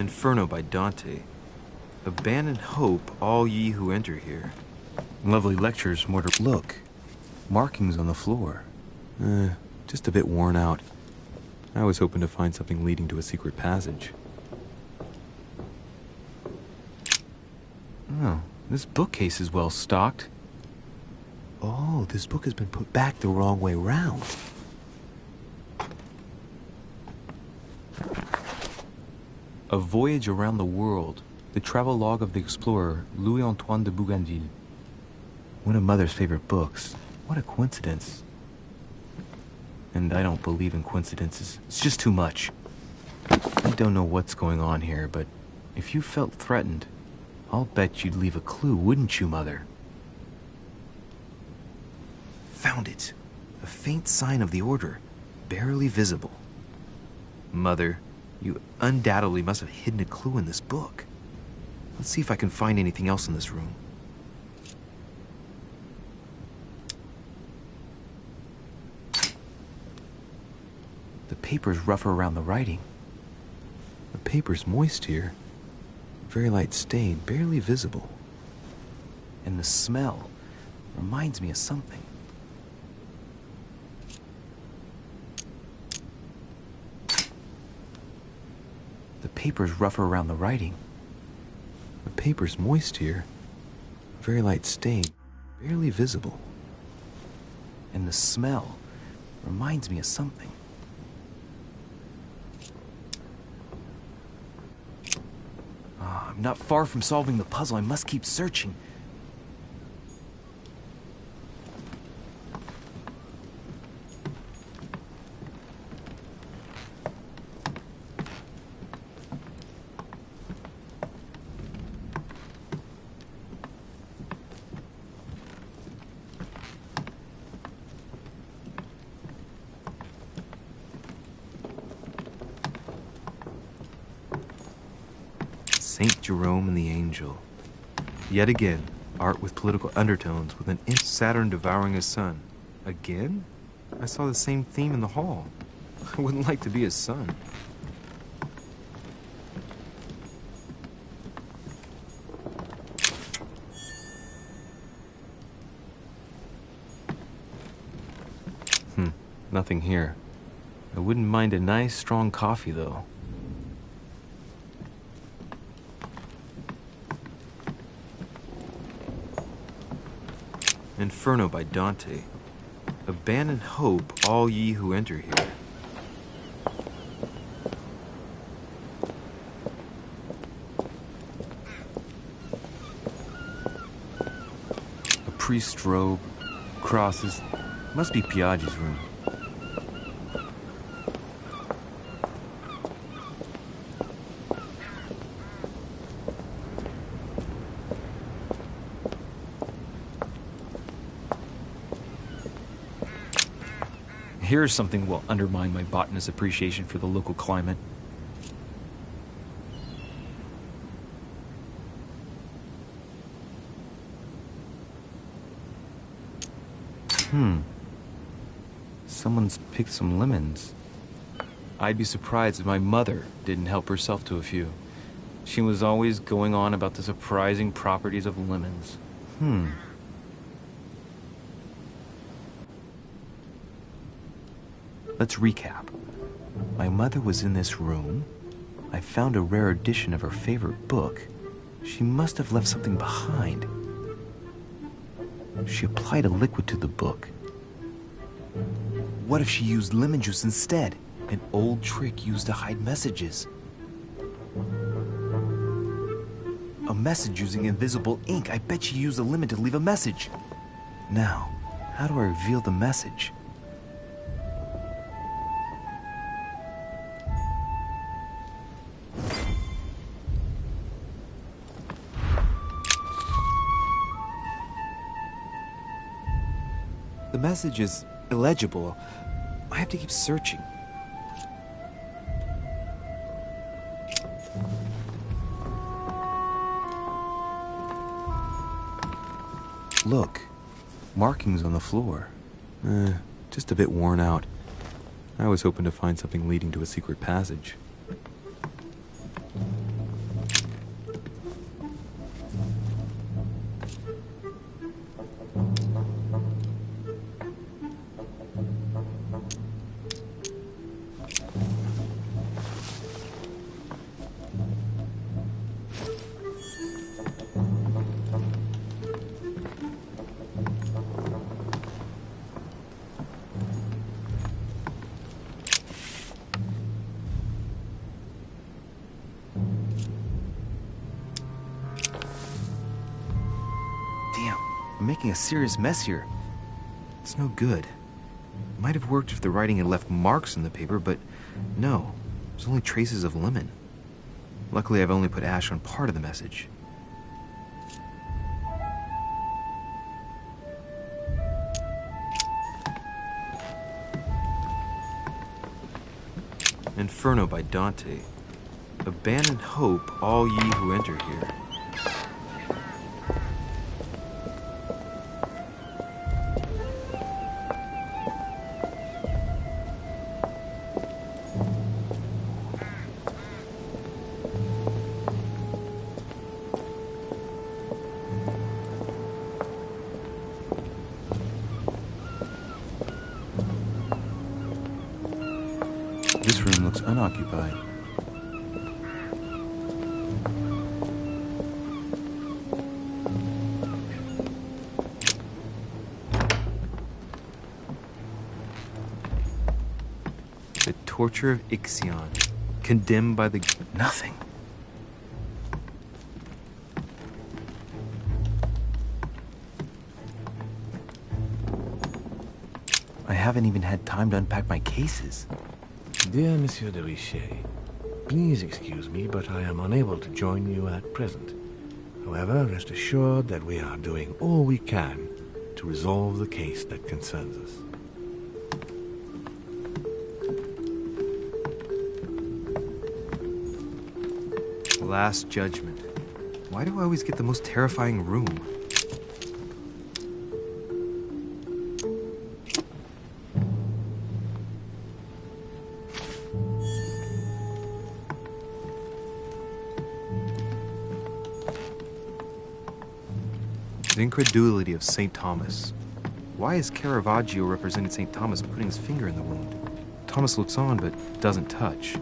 Inferno by Dante. Abandon hope, all ye who enter here. Lovely lectures, Mortimer. Look, markings on the floor. Just a bit worn out. I was hoping to find something leading to a secret passage. Oh, this bookcase is well stocked. Oh, this book has been put back the wrong way round. A Voyage Around the World. The travelogue of the explorer, Louis-Antoine de Bougainville. One of Mother's favorite books. What a coincidence. And I don't believe in coincidences. It's just too much. I don't know what's going on here, but if you felt threatened, I'll bet you'd leave a clue, wouldn't you, Mother? Found it. A faint sign of the order, barely visible. Mother, you undoubtedly must have hidden a clue in this book. Let's see if I can find anything else in this room. The paper's rougher around the writing. The paper's moist here. Very light stain, barely visible. And the smell reminds me of something. The paper's rougher around the writing. The paper's moist here. Very light stain, barely visible. And the smell reminds me of something. I'm not far from solving the puzzle. I must keep searching. Saint Jerome and the Angel. Yet again, art with political undertones with an Saturn devouring his son. Again? I saw the same theme in the hall. I wouldn't like to be his son. Nothing here. I wouldn't mind a nice, strong coffee, though. Inferno by Dante. Abandon hope, all ye who enter here. A priest's robe, crosses. Must be Piaggi's room. Here's something that will undermine my botanist's appreciation for the local climate. Someone's picked some lemons. I'd be surprised if my mother didn't help herself to a few. She was always going on about the surprising properties of lemons. Let's recap. My mother was in this room. I found a rare edition of her favorite book. She must have left something behind. She applied a liquid to the book. What if she used lemon juice instead? An old trick used to hide messages. A message using invisible ink. I bet she used a lemon to leave a message. Now, how do I reveal the message? The message is illegible. I have to keep searching. Look, markings on the floor. Just a bit worn out. I was hoping to find something leading to a secret passage. I'm making a serious mess here. It's no good. It might have worked if the writing had left marks in the paper, but no. There's only traces of lemon. Luckily, I've only put ash on part of the message. Inferno by Dante. Abandon hope, all ye who enter here. This room looks unoccupied. The torture of Ixion. Condemned by the... Nothing. I haven't even had time to unpack my cases. Dear Monsieur de Richet, please excuse me, but I am unable to join you at present. However, rest assured that we are doing all we can to resolve the case that concerns us. Last Judgment. Why do I always get the most terrifying room? The incredulity of St. Thomas. Why is Caravaggio representing St. Thomas putting his finger in the wound? Thomas looks on but doesn't touch.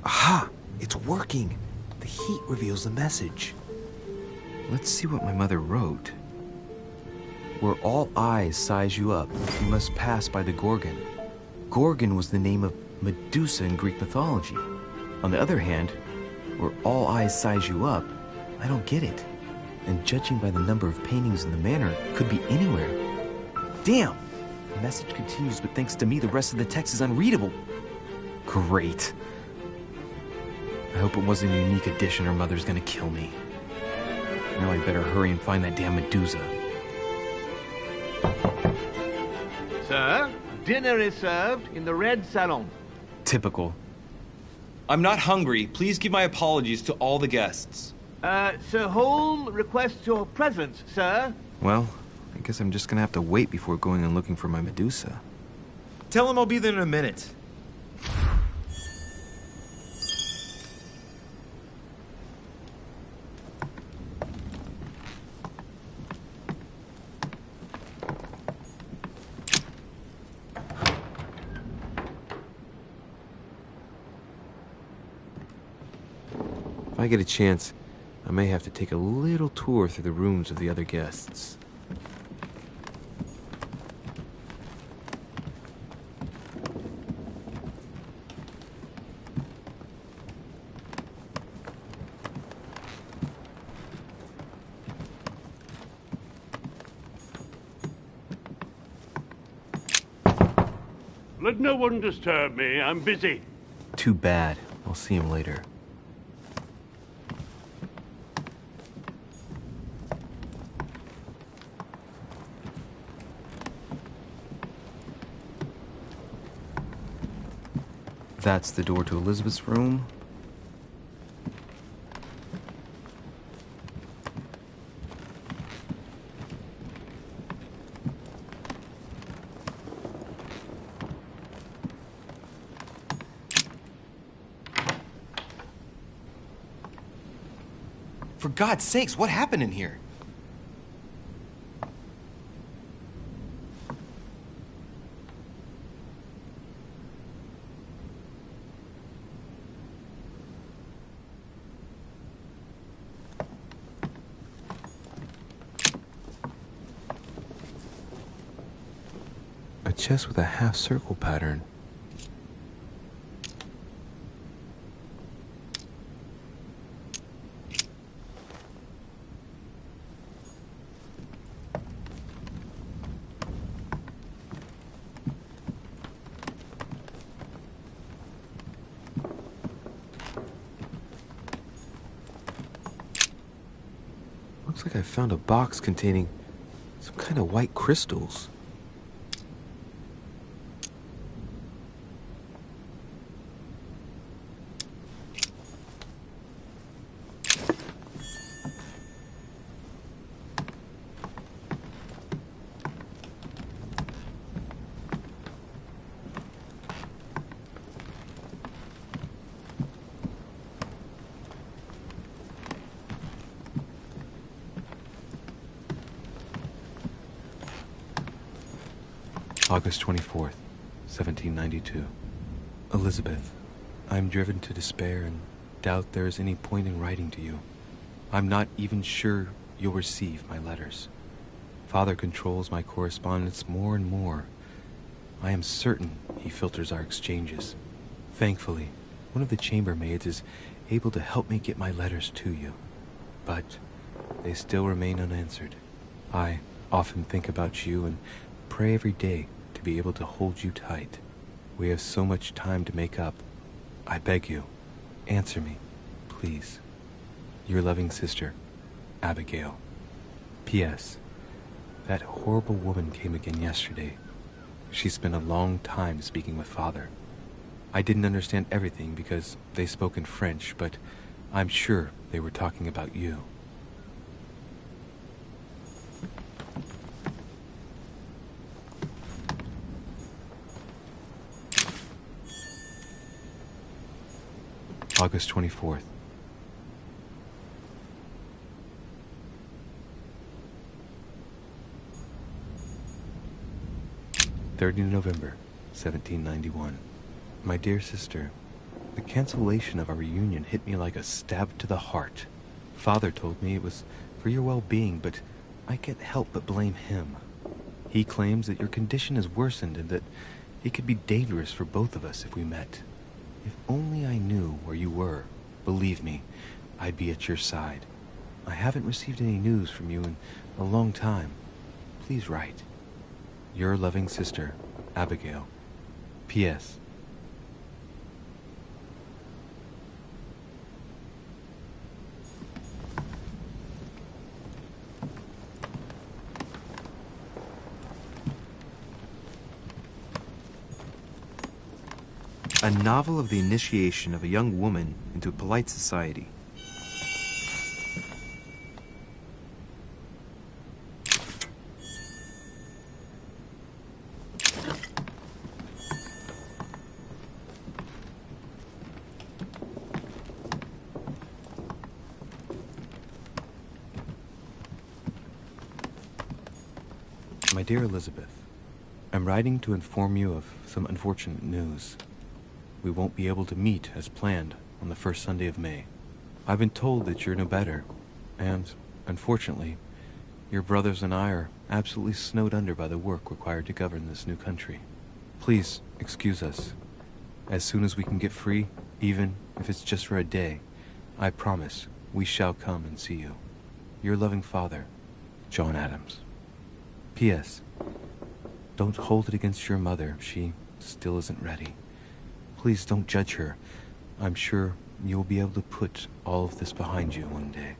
Aha! It's working! The heat reveals the message. Let's see what my mother wrote. Where all eyes size you up, you must pass by the Gorgon. Gorgon was the name of Medusa in Greek mythology. On the other hand, where all eyes size you up, I don't get it. And judging by the number of paintings in the manor, could be anywhere. Damn! The message continues, but thanks to me, the rest of the text is unreadable. Great. I hope it wasn't a unique edition or Mother's gonna kill me. Now I better hurry and find that damn Medusa. Sir, dinner is served in the red salon. Typical. I'm not hungry. Please give my apologies to all the guests. Sir Holm requests your presence, sir. Well, I guess I'm just gonna have to wait before going and looking for my Medusa. Tell him I'll be there in a minute. If I get a chance, I may have to take a little tour through the rooms of the other guests. Let no one disturb me. I'm busy. Too bad. I'll see him later. That's the door to Elizabeth's room. For God's sakes, what happened in here? A chest with a half-circle pattern. Looks like I found a box containing some kind of white crystals. August 24th, 1792. Elizabeth, I'm driven to despair and doubt there is any point in writing to you. I'm not even sure you'll receive my letters. Father controls my correspondence more and more. I am certain he filters our exchanges. Thankfully, one of the chambermaids is able to help me get my letters to you. But they still remain unanswered. I often think about you and pray every day to be able to hold you tight. We have so much time to make up. I beg you, answer me, please. Your loving sister, Abigail. P.S. That horrible woman came again yesterday. She spent a long time speaking with Father. I didn't understand everything because they spoke in French, but I'm sure they were talking about you. August 24th. November 1791. My dear sister, the cancellation of our reunion hit me like a stab to the heart. Father told me it was for your well-being, but I can't help but blame him. He claims that your condition has worsened and that it could be dangerous for both of us if we met. If only I knew where you were, believe me, I'd be at your side. I haven't received any news from you in a long time. Please write. Your loving sister, Abigail. P.S. A novel of the initiation of a young woman into polite society. My dear Elizabeth, I'm writing to inform you of some unfortunate news. We won't be able to meet as planned on the first Sunday of May. I've been told that you're no better, and, unfortunately, your brothers and I are absolutely snowed under by the work required to govern this new country. Please excuse us. As soon as we can get free, even if it's just for a day, I promise we shall come and see you. Your loving father, John Adams. P.S. Don't hold it against your mother. She still isn't ready. Please don't judge her. I'm sure you'll be able to put all of this behind you one day.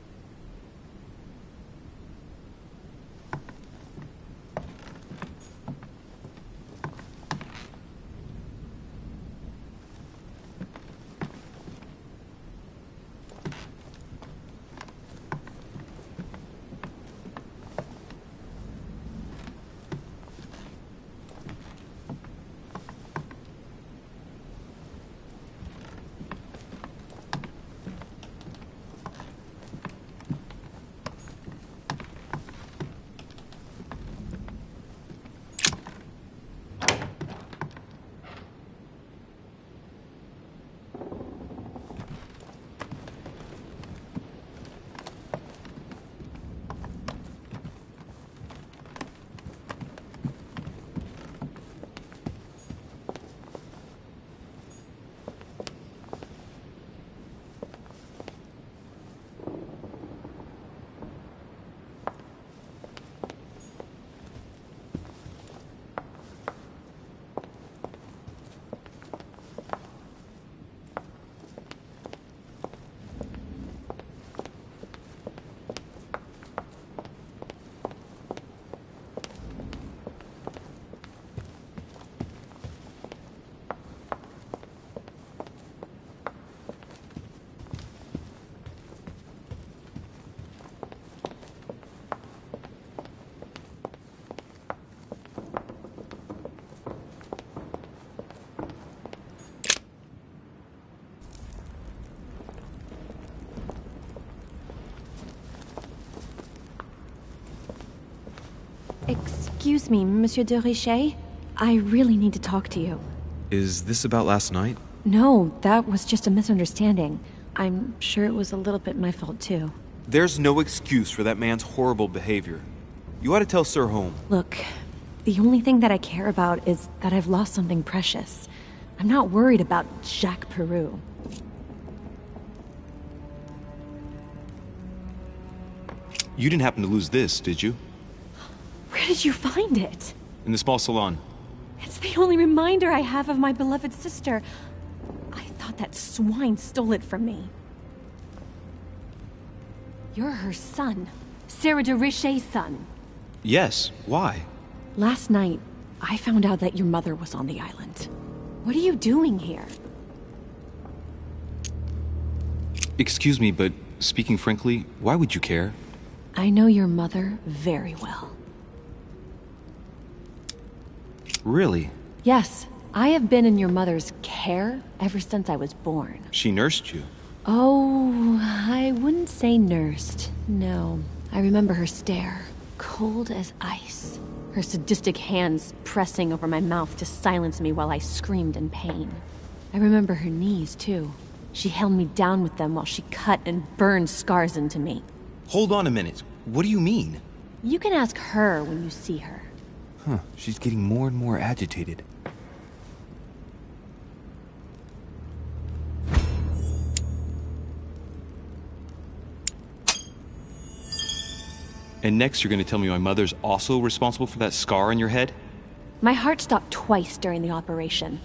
Excuse me, Monsieur de Richet. I really need to talk to you. Is this about last night? No, that was just a misunderstanding. I'm sure it was a little bit my fault, too. There's no excuse for that man's horrible behavior. You ought to tell Sir Holm. Look, the only thing that I care about is that I've lost something precious. I'm not worried about Jacques Peru. You didn't happen to lose this, did you? Where did you find it? In the small salon. It's the only reminder I have of my beloved sister. I thought that swine stole it from me. You're her son. Sarah de Richet's son. Yes, why? Last night, I found out that your mother was on the island. What are you doing here? Excuse me, but speaking frankly, why would you care? I know your mother very well. Really? Yes, I have been in your mother's care ever since I was born. She nursed you? Oh, I wouldn't say nursed. No, I remember her stare, cold as ice. Her sadistic hands pressing over my mouth to silence me while I screamed in pain. I remember her knees, too. She held me down with them while she cut and burned scars into me. Hold on a minute. What do you mean? You can ask her when you see her. Huh, she's getting more and more agitated. And next you're going to tell me my mother's also responsible for that scar on your head? My heart stopped twice during the operation.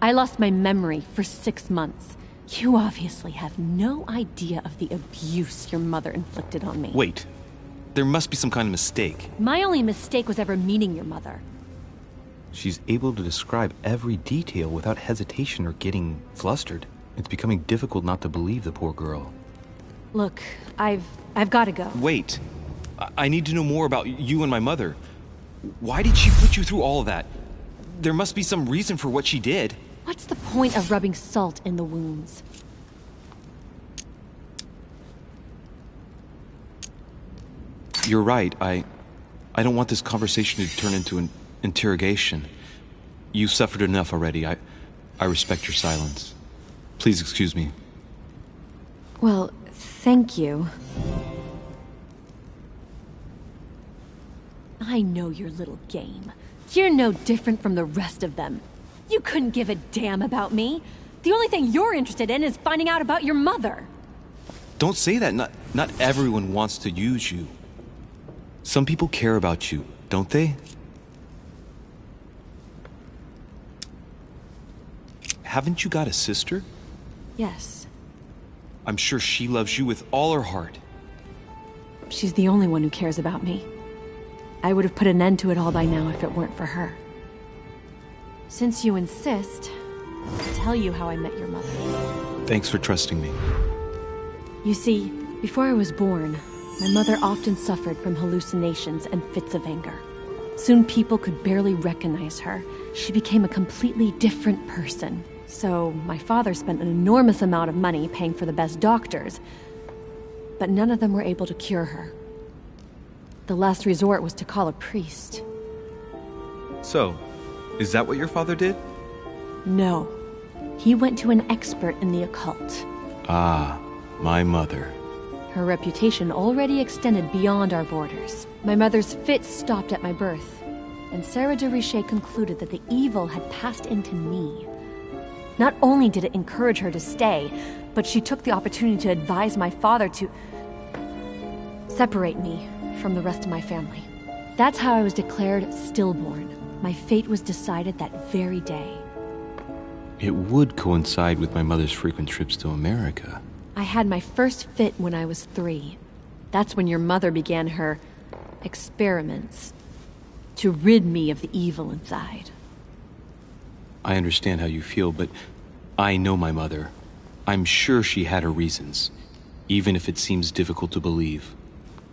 I lost my memory for 6 months. You obviously have no idea of the abuse your mother inflicted on me. Wait. There must be some kind of mistake. My only mistake was ever meeting your mother. She's able to describe every detail without hesitation or getting flustered. It's becoming difficult not to believe the poor girl. Look, I've got to go. Wait. I need to know more about you and my mother. Why did she put you through all of that? There must be some reason for what she did. What's the point of rubbing salt in the wounds? You're right. I don't want this conversation to turn into an interrogation. You've suffered enough already. I respect your silence. Please excuse me. Well, thank you. I know your little game. You're no different from the rest of them. You couldn't give a damn about me. The only thing you're interested in is finding out about your mother. Don't say that. Not everyone wants to use you. Some people care about you, don't they? Haven't you got a sister? Yes. I'm sure she loves you with all her heart. She's the only one who cares about me. I would have put an end to it all by now if it weren't for her. Since you insist, I'll tell you how I met your mother. Thanks for trusting me. You see, before I was born, my mother often suffered from hallucinations and fits of anger. Soon people could barely recognize her. She became a completely different person. So my father spent an enormous amount of money paying for the best doctors, but none of them were able to cure her. The last resort was to call a priest. So, is that what your father did? No. He went to an expert in the occult. Ah, my mother. Her reputation already extended beyond our borders. My mother's fits stopped at my birth, and Sarah de Richet concluded that the evil had passed into me. Not only did it encourage her to stay, but she took the opportunity to advise my father to separate me from the rest of my family. That's how I was declared stillborn. My fate was decided that very day. It would coincide with my mother's frequent trips to America. I had my first fit when I was 3. That's when your mother began her experiments to rid me of the evil inside. I understand how you feel, but I know my mother. I'm sure she had her reasons, even if it seems difficult to believe.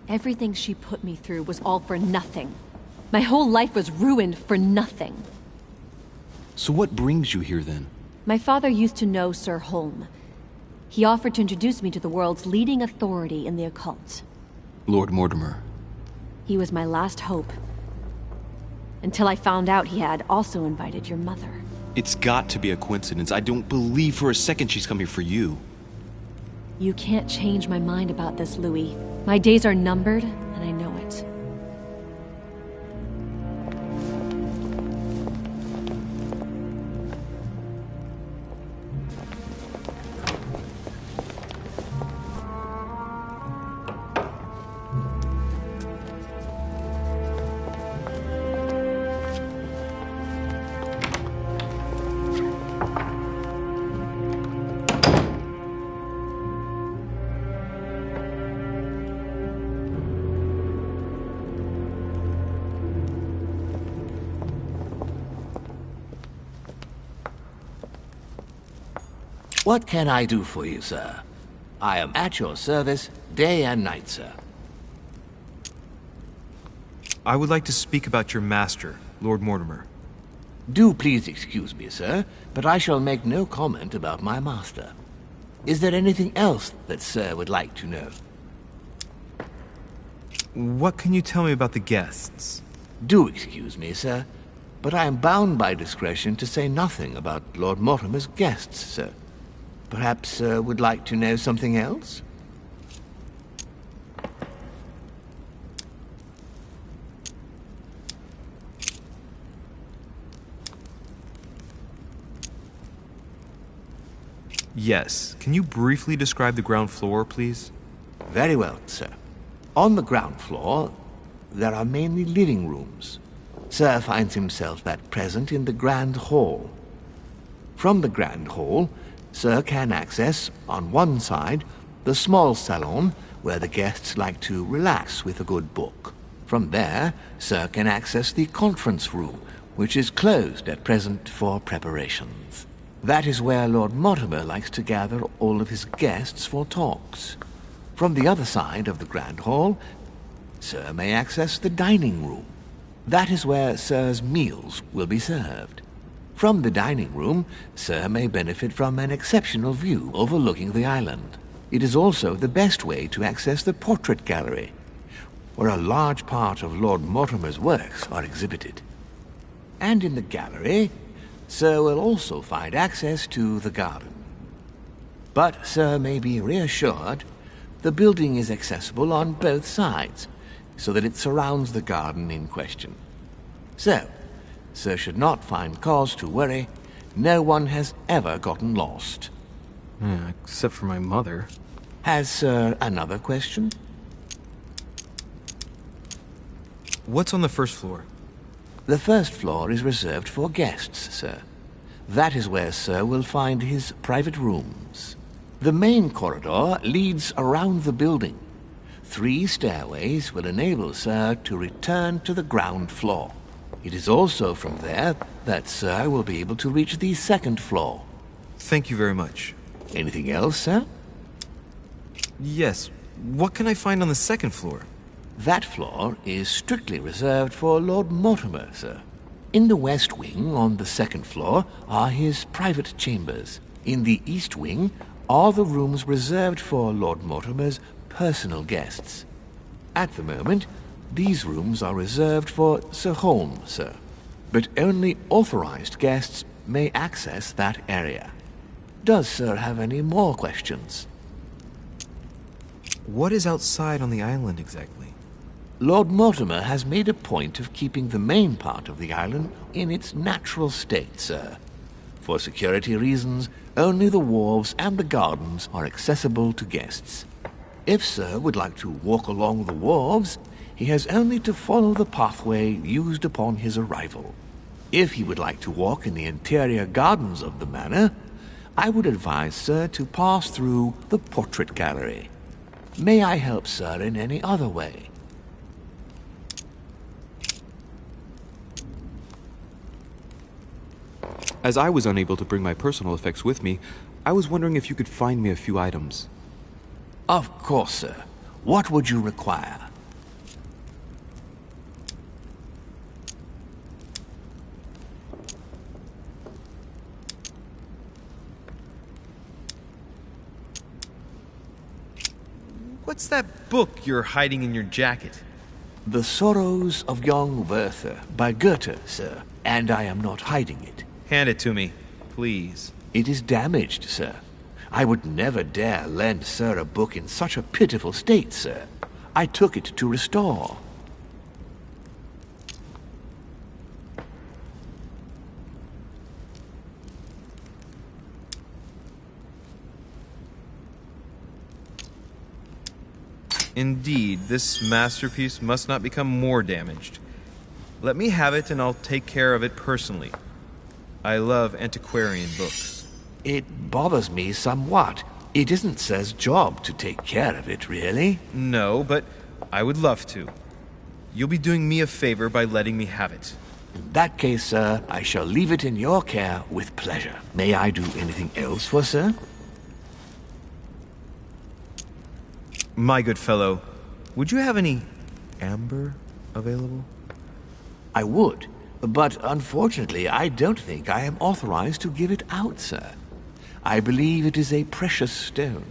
Everything she put me through was all for nothing. My whole life was ruined for nothing. So what brings you here then? My father used to know Sir Holm. He offered to introduce me to the world's leading authority in the occult. Lord Mortimer. He was my last hope, until I found out he had also invited your mother. It's got to be a coincidence. I don't believe for a second she's come here for you. You can't change my mind about this, Louis. My days are numbered, and I know it. What can I do for you, sir? I am at your service day and night, sir. I would like to speak about your master, Lord Mortimer. Do please excuse me, sir, but I shall make no comment about my master. Is there anything else that sir would like to know? What can you tell me about the guests? Do excuse me, sir, but I am bound by discretion to say nothing about Lord Mortimer's guests, sir. Perhaps sir would like to know something else? Yes. Can you briefly describe the ground floor, please? Very well, sir. On the ground floor, there are mainly living rooms. Sir finds himself at present in the Grand Hall. From the Grand Hall, Sir can access, on one side, the small salon where the guests like to relax with a good book. From there, Sir can access the conference room, which is closed at present for preparations. That is where Lord Mortimer likes to gather all of his guests for talks. From the other side of the Grand Hall, Sir may access the dining room. That is where Sir's meals will be served. From the dining room, Sir may benefit from an exceptional view overlooking the island. It is also the best way to access the portrait gallery, where a large part of Lord Mortimer's works are exhibited. And in the gallery, Sir will also find access to the garden. But Sir may be reassured the building is accessible on both sides, so that it surrounds the garden in question. So, Sir should not find cause to worry. No one has ever gotten lost. Except for my mother. Has Sir another question? What's on the first floor? The first floor is reserved for guests, sir. That is where Sir will find his private rooms. The main corridor leads around the building. 3 stairways will enable Sir to return to the ground floor. It is also from there that Sir will be able to reach the second floor. Thank you very much. Anything else, sir? Yes. What can I find on the second floor? That floor is strictly reserved for Lord Mortimer, sir. In the west wing, on the second floor, are his private chambers. In the east wing are the rooms reserved for Lord Mortimer's personal guests. At the moment, these rooms are reserved for Sir Holm, sir. But only authorized guests may access that area. Does Sir have any more questions? What is outside on the island exactly? Lord Mortimer has made a point of keeping the main part of the island in its natural state, sir. For security reasons, only the wharves and the gardens are accessible to guests. If Sir would like to walk along the wharves, he has only to follow the pathway used upon his arrival. If he would like to walk in the interior gardens of the manor, I would advise Sir to pass through the portrait gallery. May I help Sir in any other way? As I was unable to bring my personal effects with me, I was wondering if you could find me a few items. Of course, sir. What would you require? What's that book you're hiding in your jacket? The Sorrows of Young Werther by Goethe, sir, and I am not hiding it. Hand it to me, please. It is damaged, sir. I would never dare lend sir a book in such a pitiful state, sir. I took it to restore. Indeed, this masterpiece must not become more damaged. Let me have it and I'll take care of it personally. I love antiquarian books. It bothers me somewhat. It isn't sir's job to take care of it, really. No, but I would love to. You'll be doing me a favor by letting me have it. In that case, sir, I shall leave it in your care with pleasure. May I do anything else for sir? My good fellow, would you have any amber available? I would, but unfortunately I don't think I am authorized to give it out, sir. I believe it is a precious stone.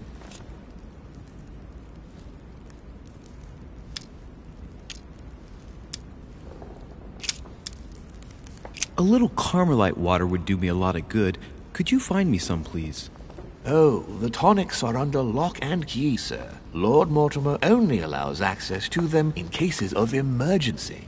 A little Carmelite water would do me a lot of good. Could you find me some, please? Oh, the tonics are under lock and key, sir. Lord Mortimer only allows access to them in cases of emergency.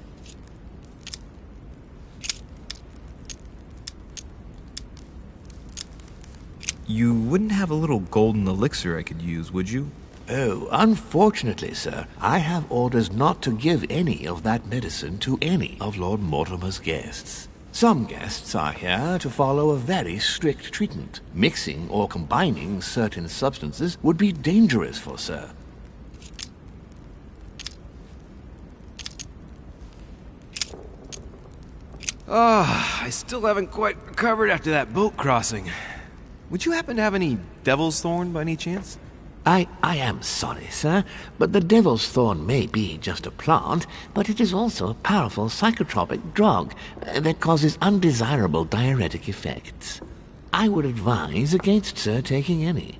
You wouldn't have a little golden elixir I could use, would you? Oh, unfortunately, sir, I have orders not to give any of that medicine to any of Lord Mortimer's guests. Some guests are here to follow a very strict treatment. Mixing or combining certain substances would be dangerous for sir. I still haven't quite recovered after that boat crossing. Would you happen to have any devil's thorn by any chance? I am sorry, sir, but the devil's thorn may be just a plant, but it is also a powerful psychotropic drug that causes undesirable diuretic effects. I would advise against sir taking any.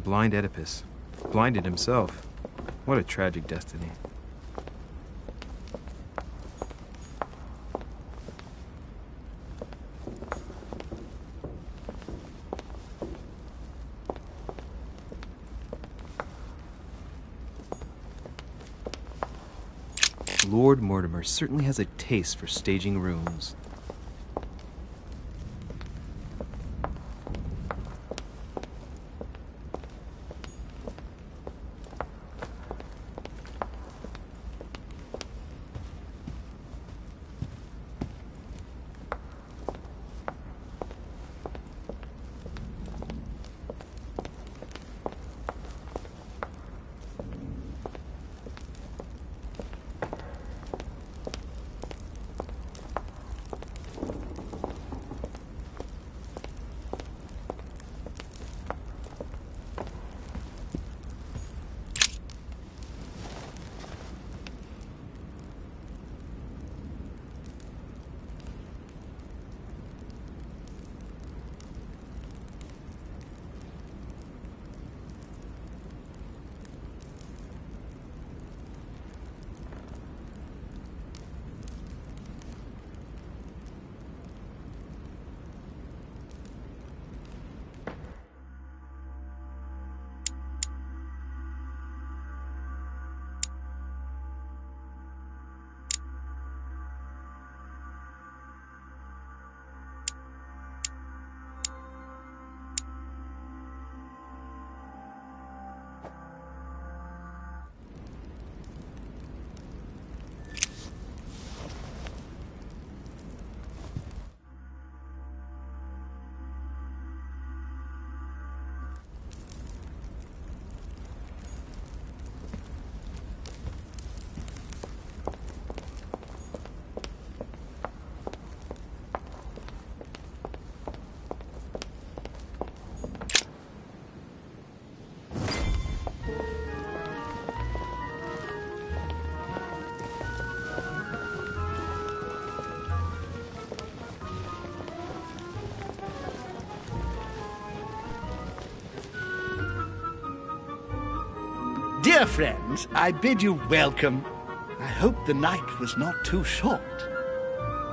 Blind Oedipus. Blinded himself. What a tragic destiny. Lord Mortimer certainly has a taste for staging rooms. Dear friends, I bid you welcome. I hope the night was not too short.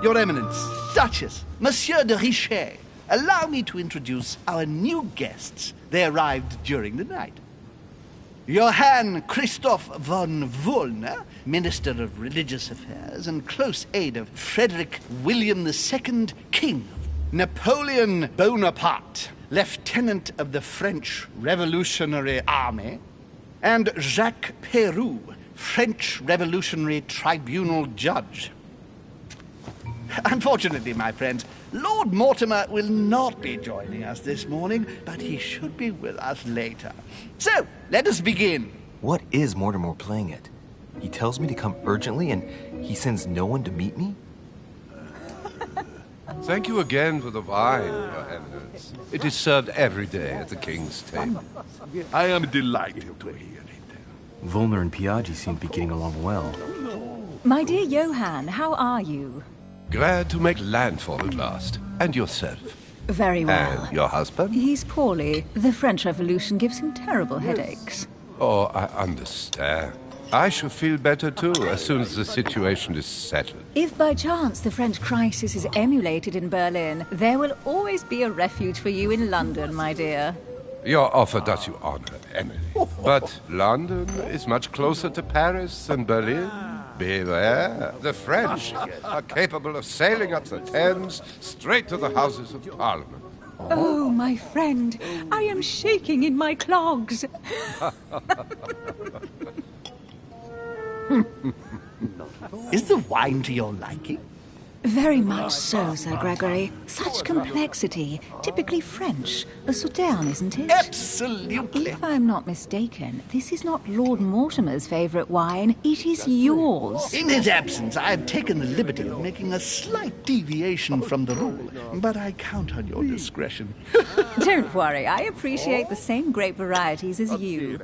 Your Eminence, Duchess, Monsieur de Richet, allow me to introduce our new guests. They arrived during the night. Johann Christoph von Wollner, Minister of Religious Affairs and close aide of Frederick William II, King of Napoleon Bonaparte, Lieutenant of the French Revolutionary Army, and Jacques Peroux, French Revolutionary Tribunal Judge. Unfortunately, my friends, Lord Mortimer will not be joining us this morning, but he should be with us later. So, let us begin. What is Mortimer playing at? He tells me to come urgently, and he sends no one to meet me? Thank you again for the wine, Your Eminence. It is served every day at the king's table. I am delighted to hear it. Wollner and Piaggi seem to be getting along well. My dear Johann, how are you? Glad to make landfall at last. And yourself? Very well. And your husband? He's poorly. The French Revolution gives him terrible headaches. Oh, I understand. I shall feel better too as soon as the situation is settled. If by chance the French crisis is emulated in Berlin, there will always be a refuge for you in London, my dear. Your offer does you honor, Emily. But London is much closer to Paris than Berlin. Beware, the French are capable of sailing up the Thames straight to the Houses of Parliament. Oh, my friend, I am shaking in my clogs. Is the wine to your liking? Very much so, Sir Gregory. Such complexity. Typically French. A Sauterne, isn't it? Absolutely. If I'm not mistaken, this is not Lord Mortimer's favourite wine. It is yours. In his absence, I have taken the liberty of making a slight deviation from the rule, but I count on your discretion. Don't worry, I appreciate the same grape varieties as you.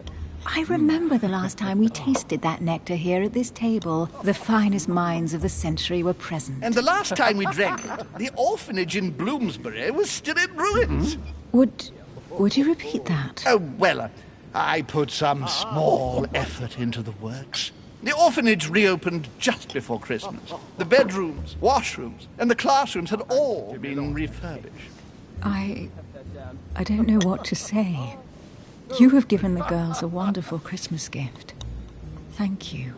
I remember the last time we tasted that nectar here at this table. The finest minds of the century were present. And the last time we drank it, the orphanage in Bloomsbury was still in ruins. Would you repeat that? Oh, well, I put some small effort into the works. The orphanage reopened just before Christmas. The bedrooms, washrooms, and the classrooms had all been refurbished. I don't know what to say. You have given the girls a wonderful Christmas gift. Thank you.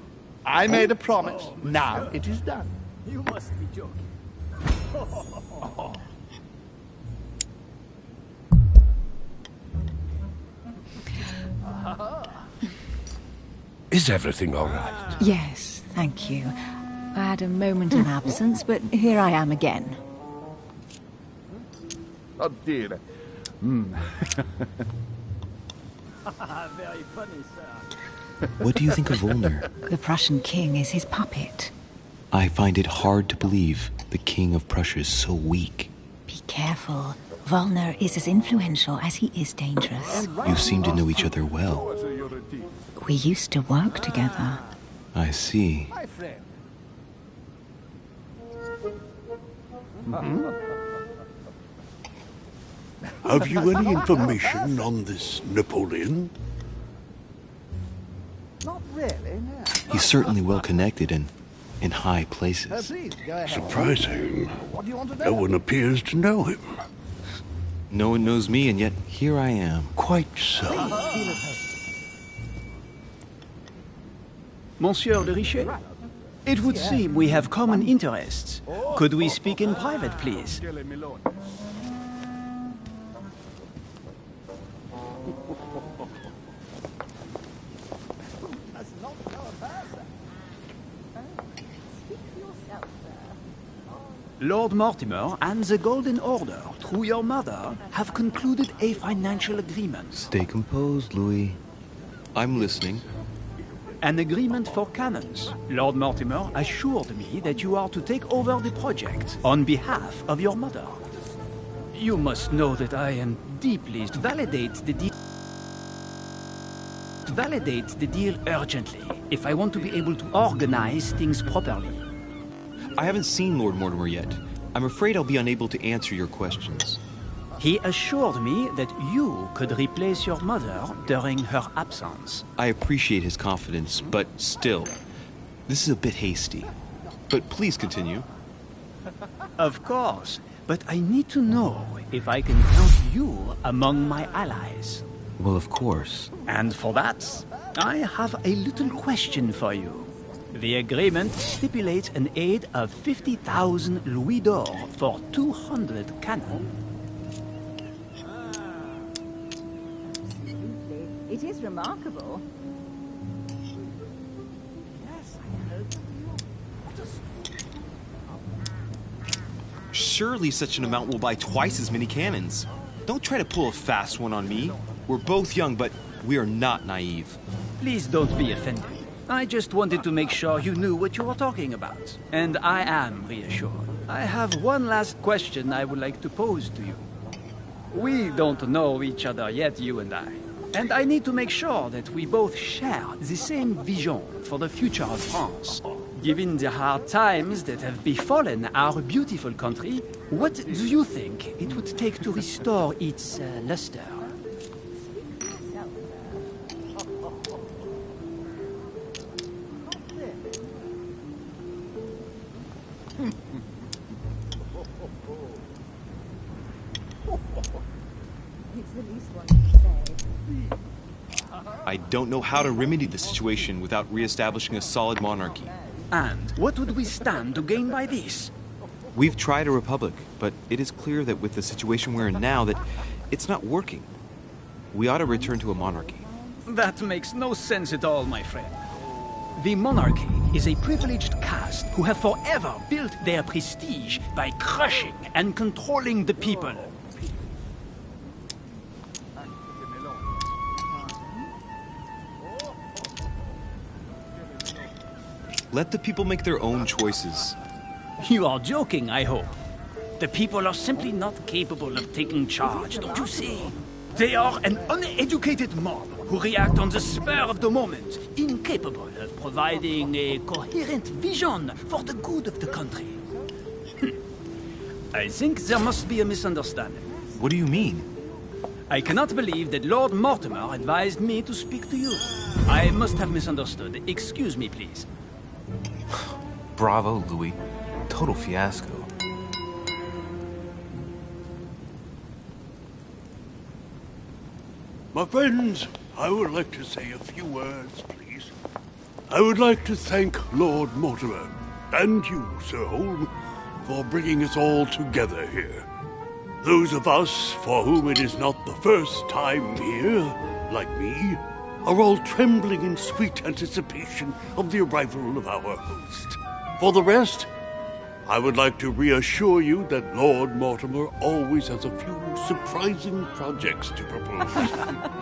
I made a promise. Now it is done. You must be joking. Is everything all right? Yes, thank you. I had a moment of absence, but here I am again. Oh, dear. Very funny, sir. What do you think of Wollner? The Prussian king is his puppet. I find it hard to believe the king of Prussia is so weak. Be careful. Wollner is as influential as he is dangerous. You seem to know each other well. We used to work together. I see. My friend. Have you any information on this Napoleon? Not really, no. He's certainly well connected and in high places. Please, go ahead. Surprising. What do you want to know? No one appears to know him. No one knows me, and yet here I am. Quite so. Monsieur de Richet, it would seem we have common interests. Could we speak in private, please? Lord Mortimer and the Golden Order, through your mother, have concluded a financial agreement. Stay composed, Louis. I'm listening. An agreement for cannons. Lord Mortimer assured me that you are to take over the project on behalf of your mother. You must know that I am deeply validate the deal urgently if I want to be able to organize things properly. I haven't seen Lord Mortimer yet. I'm afraid I'll be unable to answer your questions. He assured me that you could replace your mother during her absence. I appreciate his confidence, but still, this is a bit hasty. But please continue. Of course, but I need to know if I can count you among my allies. Well, of course. And for that, I have a little question for you. The agreement stipulates an aid of 50,000 louis d'or for 200 cannon. It is remarkable. Surely such an amount will buy twice as many cannons. Don't try to pull a fast one on me. We're both young, but we are not naive. Please don't be offended. I just wanted to make sure you knew what you were talking about. And I am reassured. I have one last question I would like to pose to you. We don't know each other yet, you and I. And I need to make sure that we both share the same vision for the future of France. Given the hard times that have befallen our beautiful country, what do you think it would take to restore its luster? I don't know how to remedy the situation without re-establishing a solid monarchy. And what would we stand to gain by this? We've tried a republic, but it is clear that with the situation we're in now, that it's not working. We ought to return to a monarchy. That makes no sense at all, my friend. The monarchy is a privileged caste who have forever built their prestige by crushing and controlling the people. Let the people make their own choices. You are joking, I hope. The people are simply not capable of taking charge, don't you see? They are an uneducated mob who react on the spur of the moment, incapable of providing a coherent vision for the good of the country. I think there must be a misunderstanding. What do you mean? I cannot believe that Lord Mortimer advised me to speak to you. I must have misunderstood. Excuse me, please. Bravo, Louis. Total fiasco. My friends, I would like to say a few words, please. I would like to thank Lord Mortimer, and you, Sir Holm, for bringing us all together here. Those of us for whom it is not the first time here, like me, are all trembling in sweet anticipation of the arrival of our host. For the rest, I would like to reassure you that Lord Mortimer always has a few surprising projects to propose.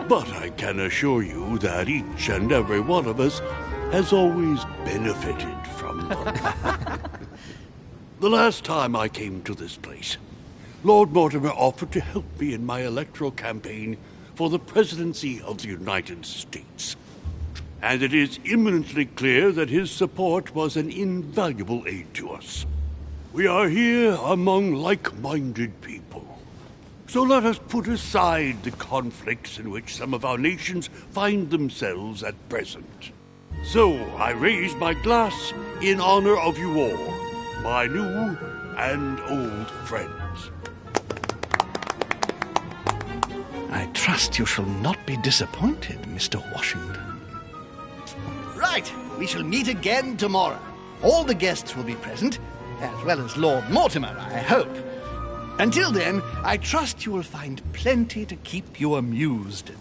But I can assure you that each and every one of us has always benefited from them. The last time I came to this place, Lord Mortimer offered to help me in my electoral campaign for the presidency of the United States. And it is eminently clear that his support was an invaluable aid to us. We are here among like-minded people. So let us put aside the conflicts in which some of our nations find themselves at present. So I raise my glass in honor of you all, my new and old friends. I trust you shall not be disappointed, Mr. Washington. Right, we shall meet again tomorrow. All the guests will be present, as well as Lord Mortimer, I hope. Until then, I trust you will find plenty to keep you amused.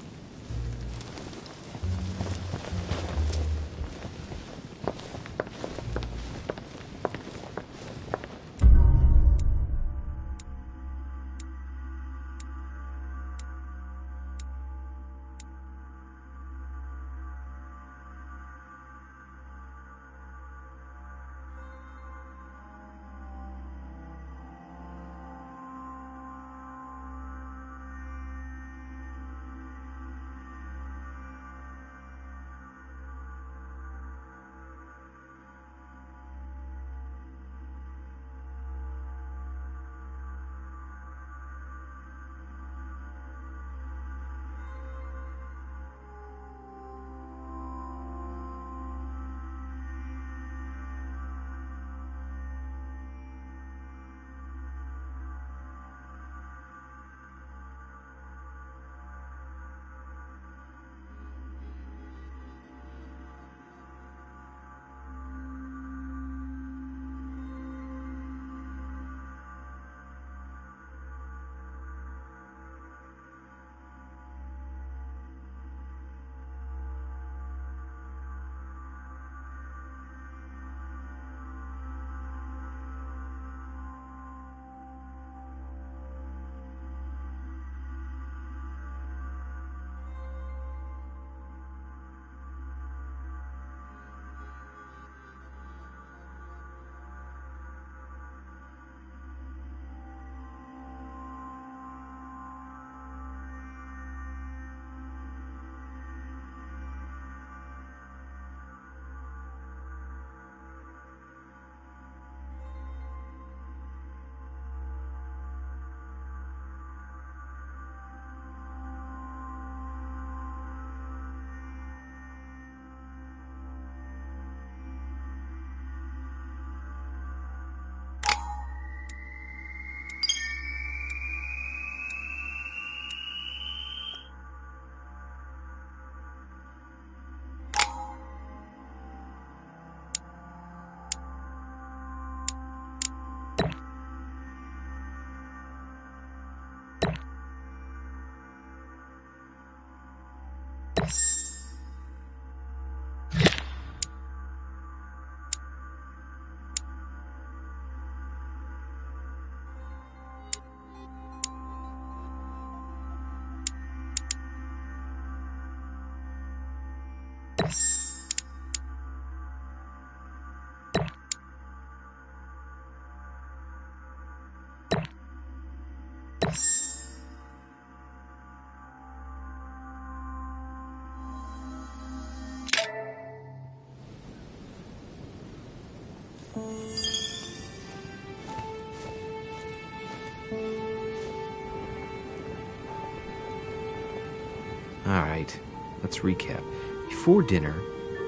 Alright, let's recap. Before dinner,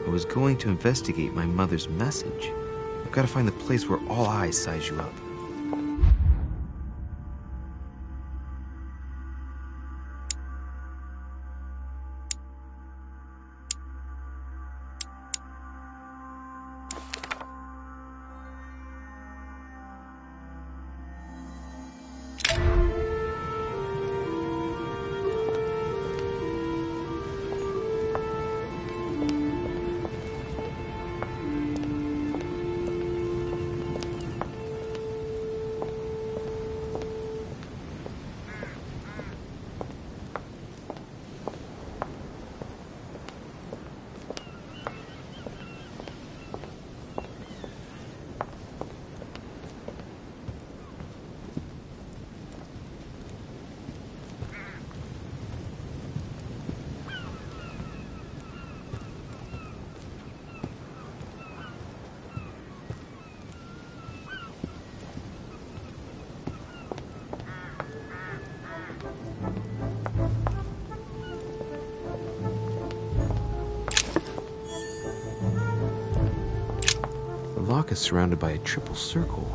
I was going to investigate my mother's message. I've got to find the place where all eyes size you up. The lock is surrounded by a triple circle.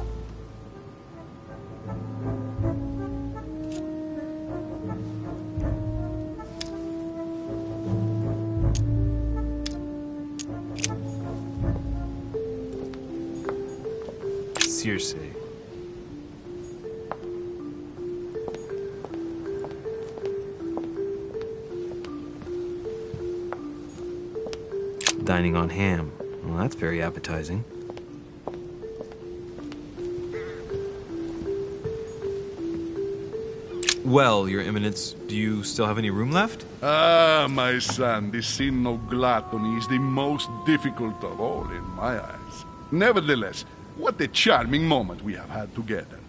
Circe. Dining on ham. Well, that's very appetizing. Well, Your Eminence, do you still have any room left? Ah, my son, the sin of gluttony is the most difficult of all in my eyes. Nevertheless, what a charming moment we have had together.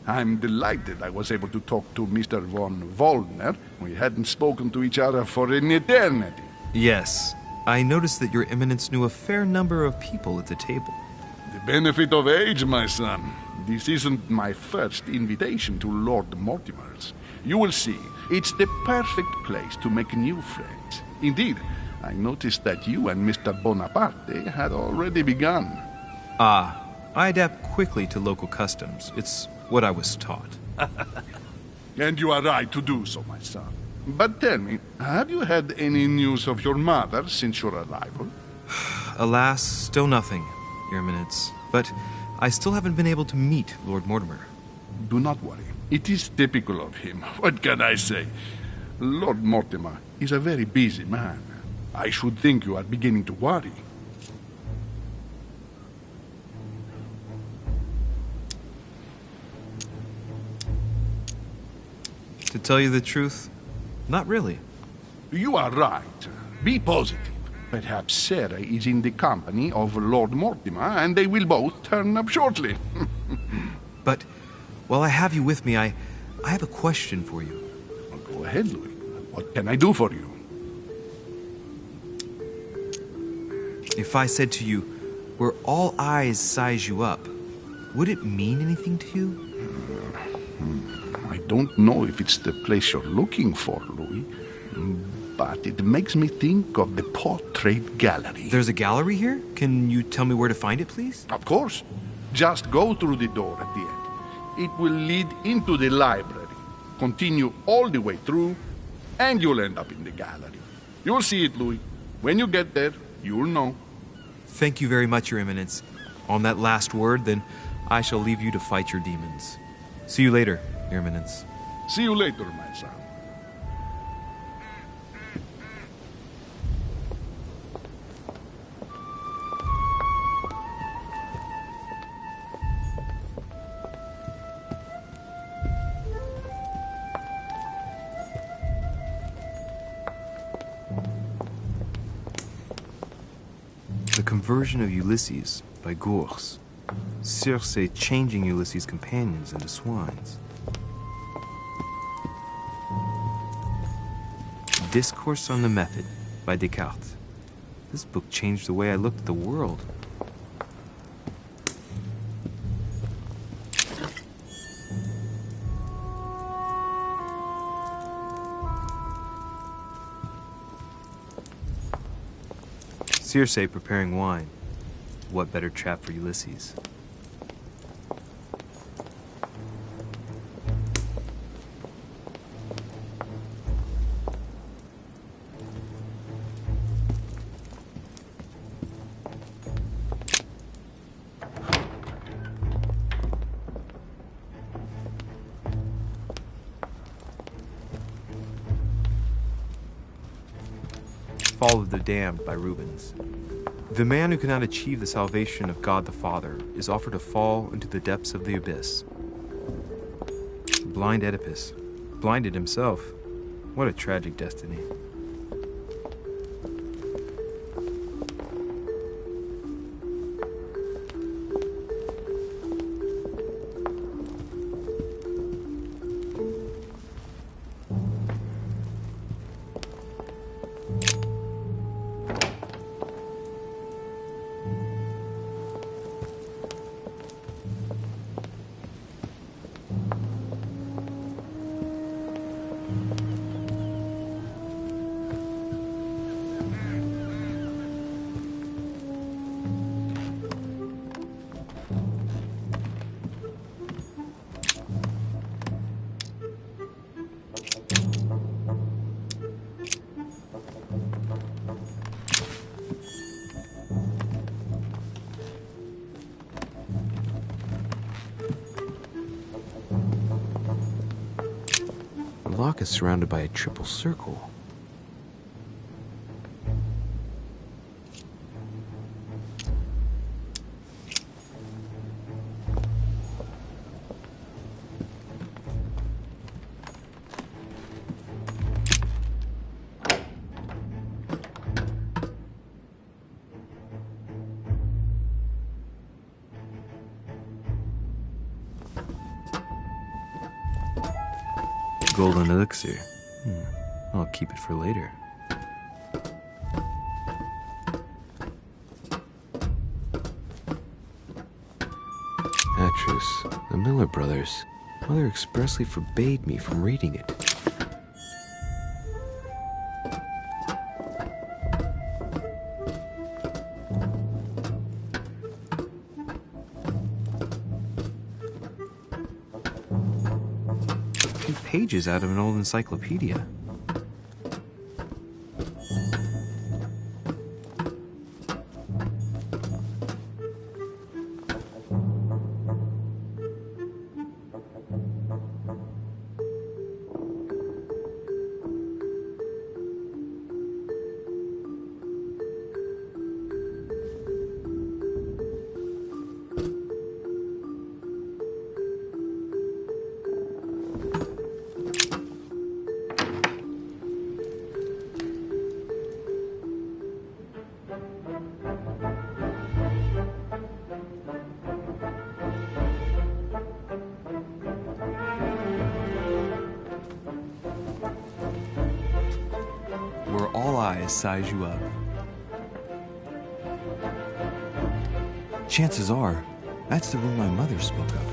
I'm delighted I was able to talk to Mr. von Wollner. We hadn't spoken to each other for an eternity. Yes. I noticed that Your Eminence knew a fair number of people at the table. The benefit of age, my son. This isn't my first invitation to Lord Mortimer's. You will see, it's the perfect place to make new friends. Indeed, I noticed that you and Mr. Bonaparte had already begun. Ah, I adapt quickly to local customs. It's what I was taught. And you are right to do so, my son. But tell me, have you had any news of your mother since your arrival? Alas, still nothing, Your Eminence. But I still haven't been able to meet Lord Mortimer. Do not worry. It is typical of him. What can I say? Lord Mortimer is a very busy man. I should think you are beginning to worry. To tell you the truth, not really. You are right. Be positive. Perhaps Sarah is in the company of Lord Mortimer, and they will both turn up shortly. But while I have you with me, I have a question for you. Well, go ahead, Louis. What can I do for you? If I said to you, where all eyes size you up, would it mean anything to you? I don't know if it's the place you're looking for, Louis, but it makes me think of the portrait gallery. There's a gallery here? Can you tell me where to find it, please? Of course. Just go through the door at the end. It will lead into the library, continue all the way through, and you'll end up in the gallery. You'll see it, Louis. When you get there, you'll know. Thank you very much, Your Eminence. On that last word, then, I shall leave you to fight your demons. See you later, Your Eminence. See you later, my son. The Conversion of Ulysses by Gurs. Circe changing Ulysses' companions into swines. Discourse on the Method by Descartes. This book changed the way I looked at the world. Circe preparing wine. What better trap for Ulysses? Fall of the Damned by Rubens. The man who cannot achieve the salvation of God the Father is offered to fall into the depths of the abyss. Blind Oedipus, blinded himself. What a tragic destiny. The lock is surrounded by a triple circle. Golden elixir. I'll keep it for later. Actress, the Miller brothers. Mother expressly forbade me from reading it. Pages out of an old encyclopedia. Size you up. Chances are, that's the room my mother spoke of.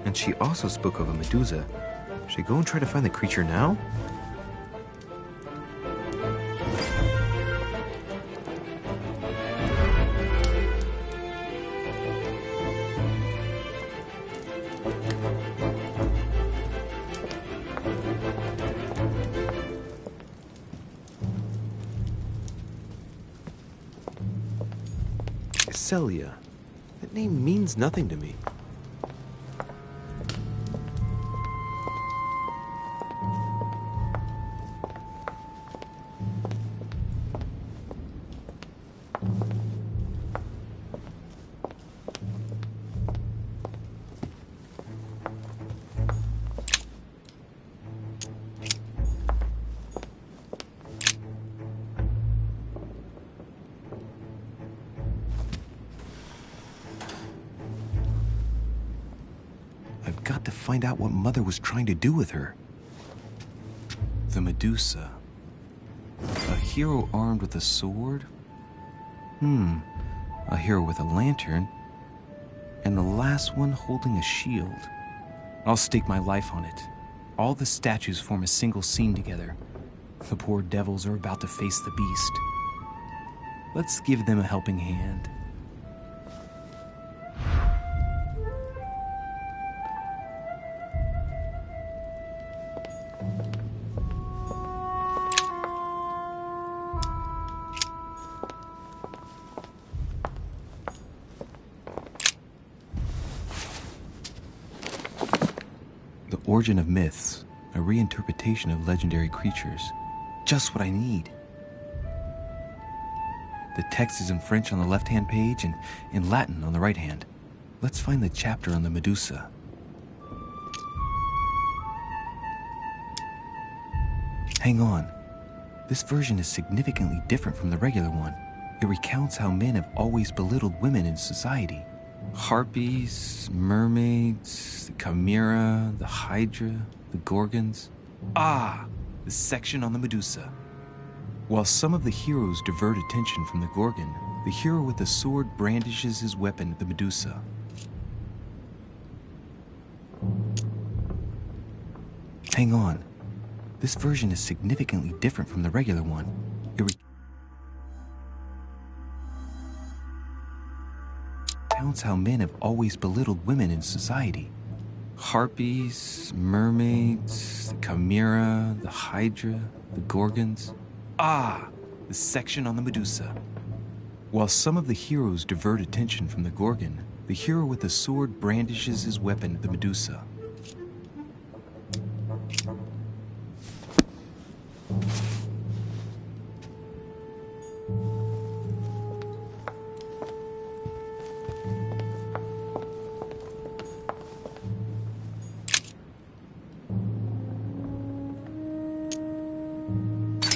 And she also spoke of a Medusa. Should I go and try to find the creature now? Celia. That name means nothing to me. Find out what Mother was trying to do with her. The Medusa. A hero armed with a sword? A hero with a lantern. And the last one holding a shield. I'll stake my life on it. All the statues form a single scene together. The poor devils are about to face the beast. Let's give them a helping hand. The Origin of Myths, a reinterpretation of legendary creatures. Just what I need. The text is in French on the left-hand page and in Latin on the right hand. Let's find the chapter on the Medusa. Hang on. This version is significantly different from the regular one. It recounts how men have always belittled women in society. Harpies, mermaids, the chimera, the hydra, the gorgons. Ah, the section on the Medusa. While some of the heroes divert attention from the gorgon, the hero with the sword brandishes his weapon at the Medusa. Hang on. This version is significantly different from the regular one. It recounts how men have always belittled women in society. Harpies, mermaids, the chimera, the hydra, the gorgons. Ah, the section on the Medusa. While some of the heroes divert attention from the gorgon, the hero with the sword brandishes his weapon at the Medusa.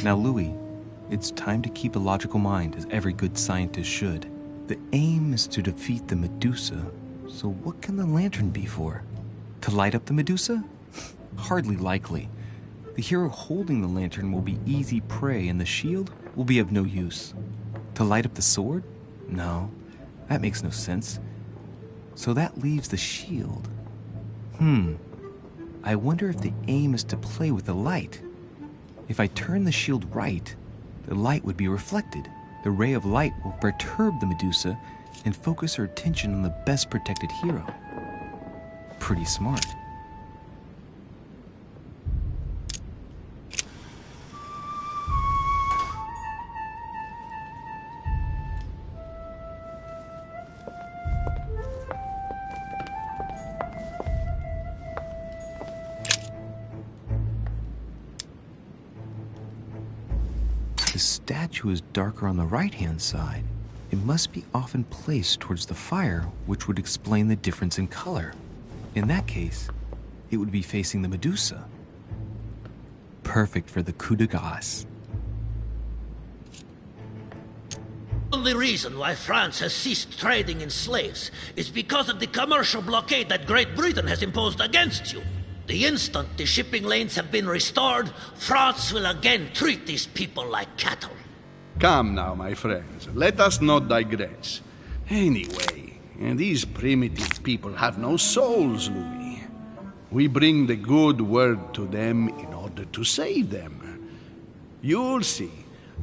Now, Louis, it's time to keep a logical mind, as every good scientist should. The aim is to defeat the Medusa, so what can the lantern be for? To light up the Medusa? Hardly likely. The hero holding the lantern will be easy prey, and the shield will be of no use. To light up the sword? No, that makes no sense. So that leaves the shield. I wonder if the aim is to play with the light. If I turn the shield right, the light would be reflected. The ray of light will perturb the Medusa and focus her attention on the best protected hero. Pretty smart. The statue is darker on the right-hand side. It must be often placed towards the fire, which would explain the difference in color. In that case, it would be facing the Medusa. Perfect for the coup de grace. The only reason why France has ceased trading in slaves is because of the commercial blockade that Great Britain has imposed against you. The instant the shipping lanes have been restored, France will again treat these people like cattle. Come now, my friends, let us not digress. Anyway, these primitive people have no souls, Louis. We bring the good word to them in order to save them. You'll see,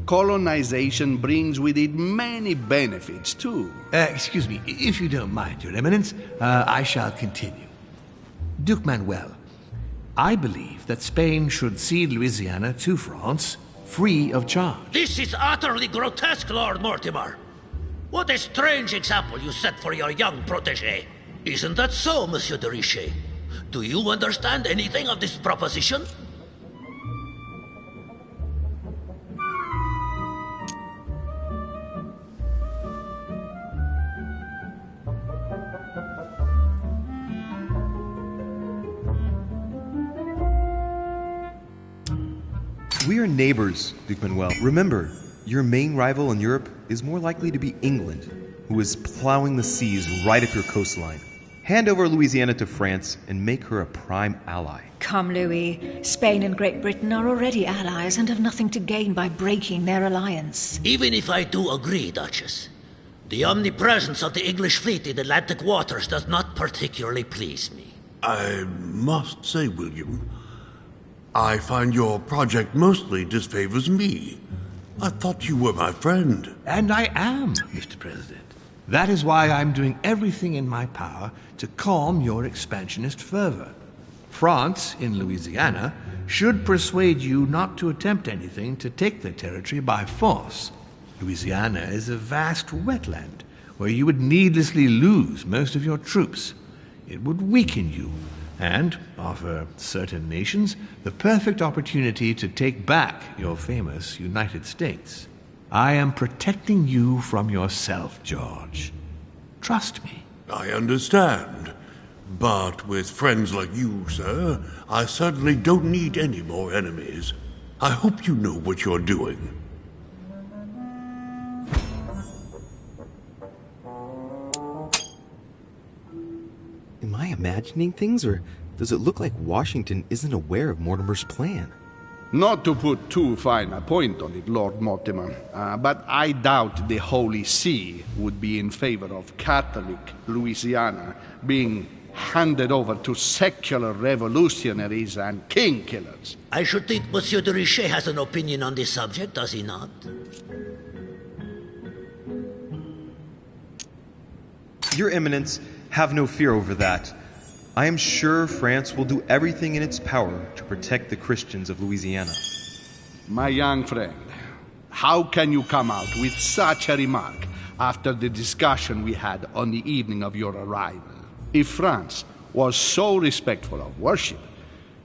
colonization brings with it many benefits, too. Excuse me, if you don't mind, Your Eminence, I shall continue. Duke Manuel, I believe that Spain should cede Louisiana to France, free of charge. This is utterly grotesque, Lord Mortimer. What a strange example you set for your young protégé. Isn't that so, Monsieur de Richet? Do you understand anything of this proposition? We are neighbors, Duke Manuel. Remember, your main rival in Europe is more likely to be England, who is plowing the seas right up your coastline. Hand over Louisiana to France and make her a prime ally. Come, Louis. Spain and Great Britain are already allies and have nothing to gain by breaking their alliance. Even if I do agree, Duchess, the omnipresence of the English fleet in Atlantic waters does not particularly please me. I must say, William, I find your project mostly disfavors me. I thought you were my friend. And I am, Mr. President. That is why I'm doing everything in my power to calm your expansionist fervor. France, in Louisiana, should persuade you not to attempt anything to take the territory by force. Louisiana is a vast wetland where you would needlessly lose most of your troops. It would weaken you and offer certain nations the perfect opportunity to take back your famous United States. I am protecting you from yourself, George. Trust me. I understand. But with friends like you, sir, I certainly don't need any more enemies. I hope you know what you're doing. Am I imagining things, or does it look like Washington isn't aware of Mortimer's plan? Not to put too fine a point on it, Lord Mortimer, but I doubt the Holy See would be in favor of Catholic Louisiana being handed over to secular revolutionaries and king killers. I should think Monsieur de Richet has an opinion on this subject, does he not? Your Eminence, have no fear over that. I am sure France will do everything in its power to protect the Christians of Louisiana. My young friend, how can you come out with such a remark after the discussion we had on the evening of your arrival? If France was so respectful of worship,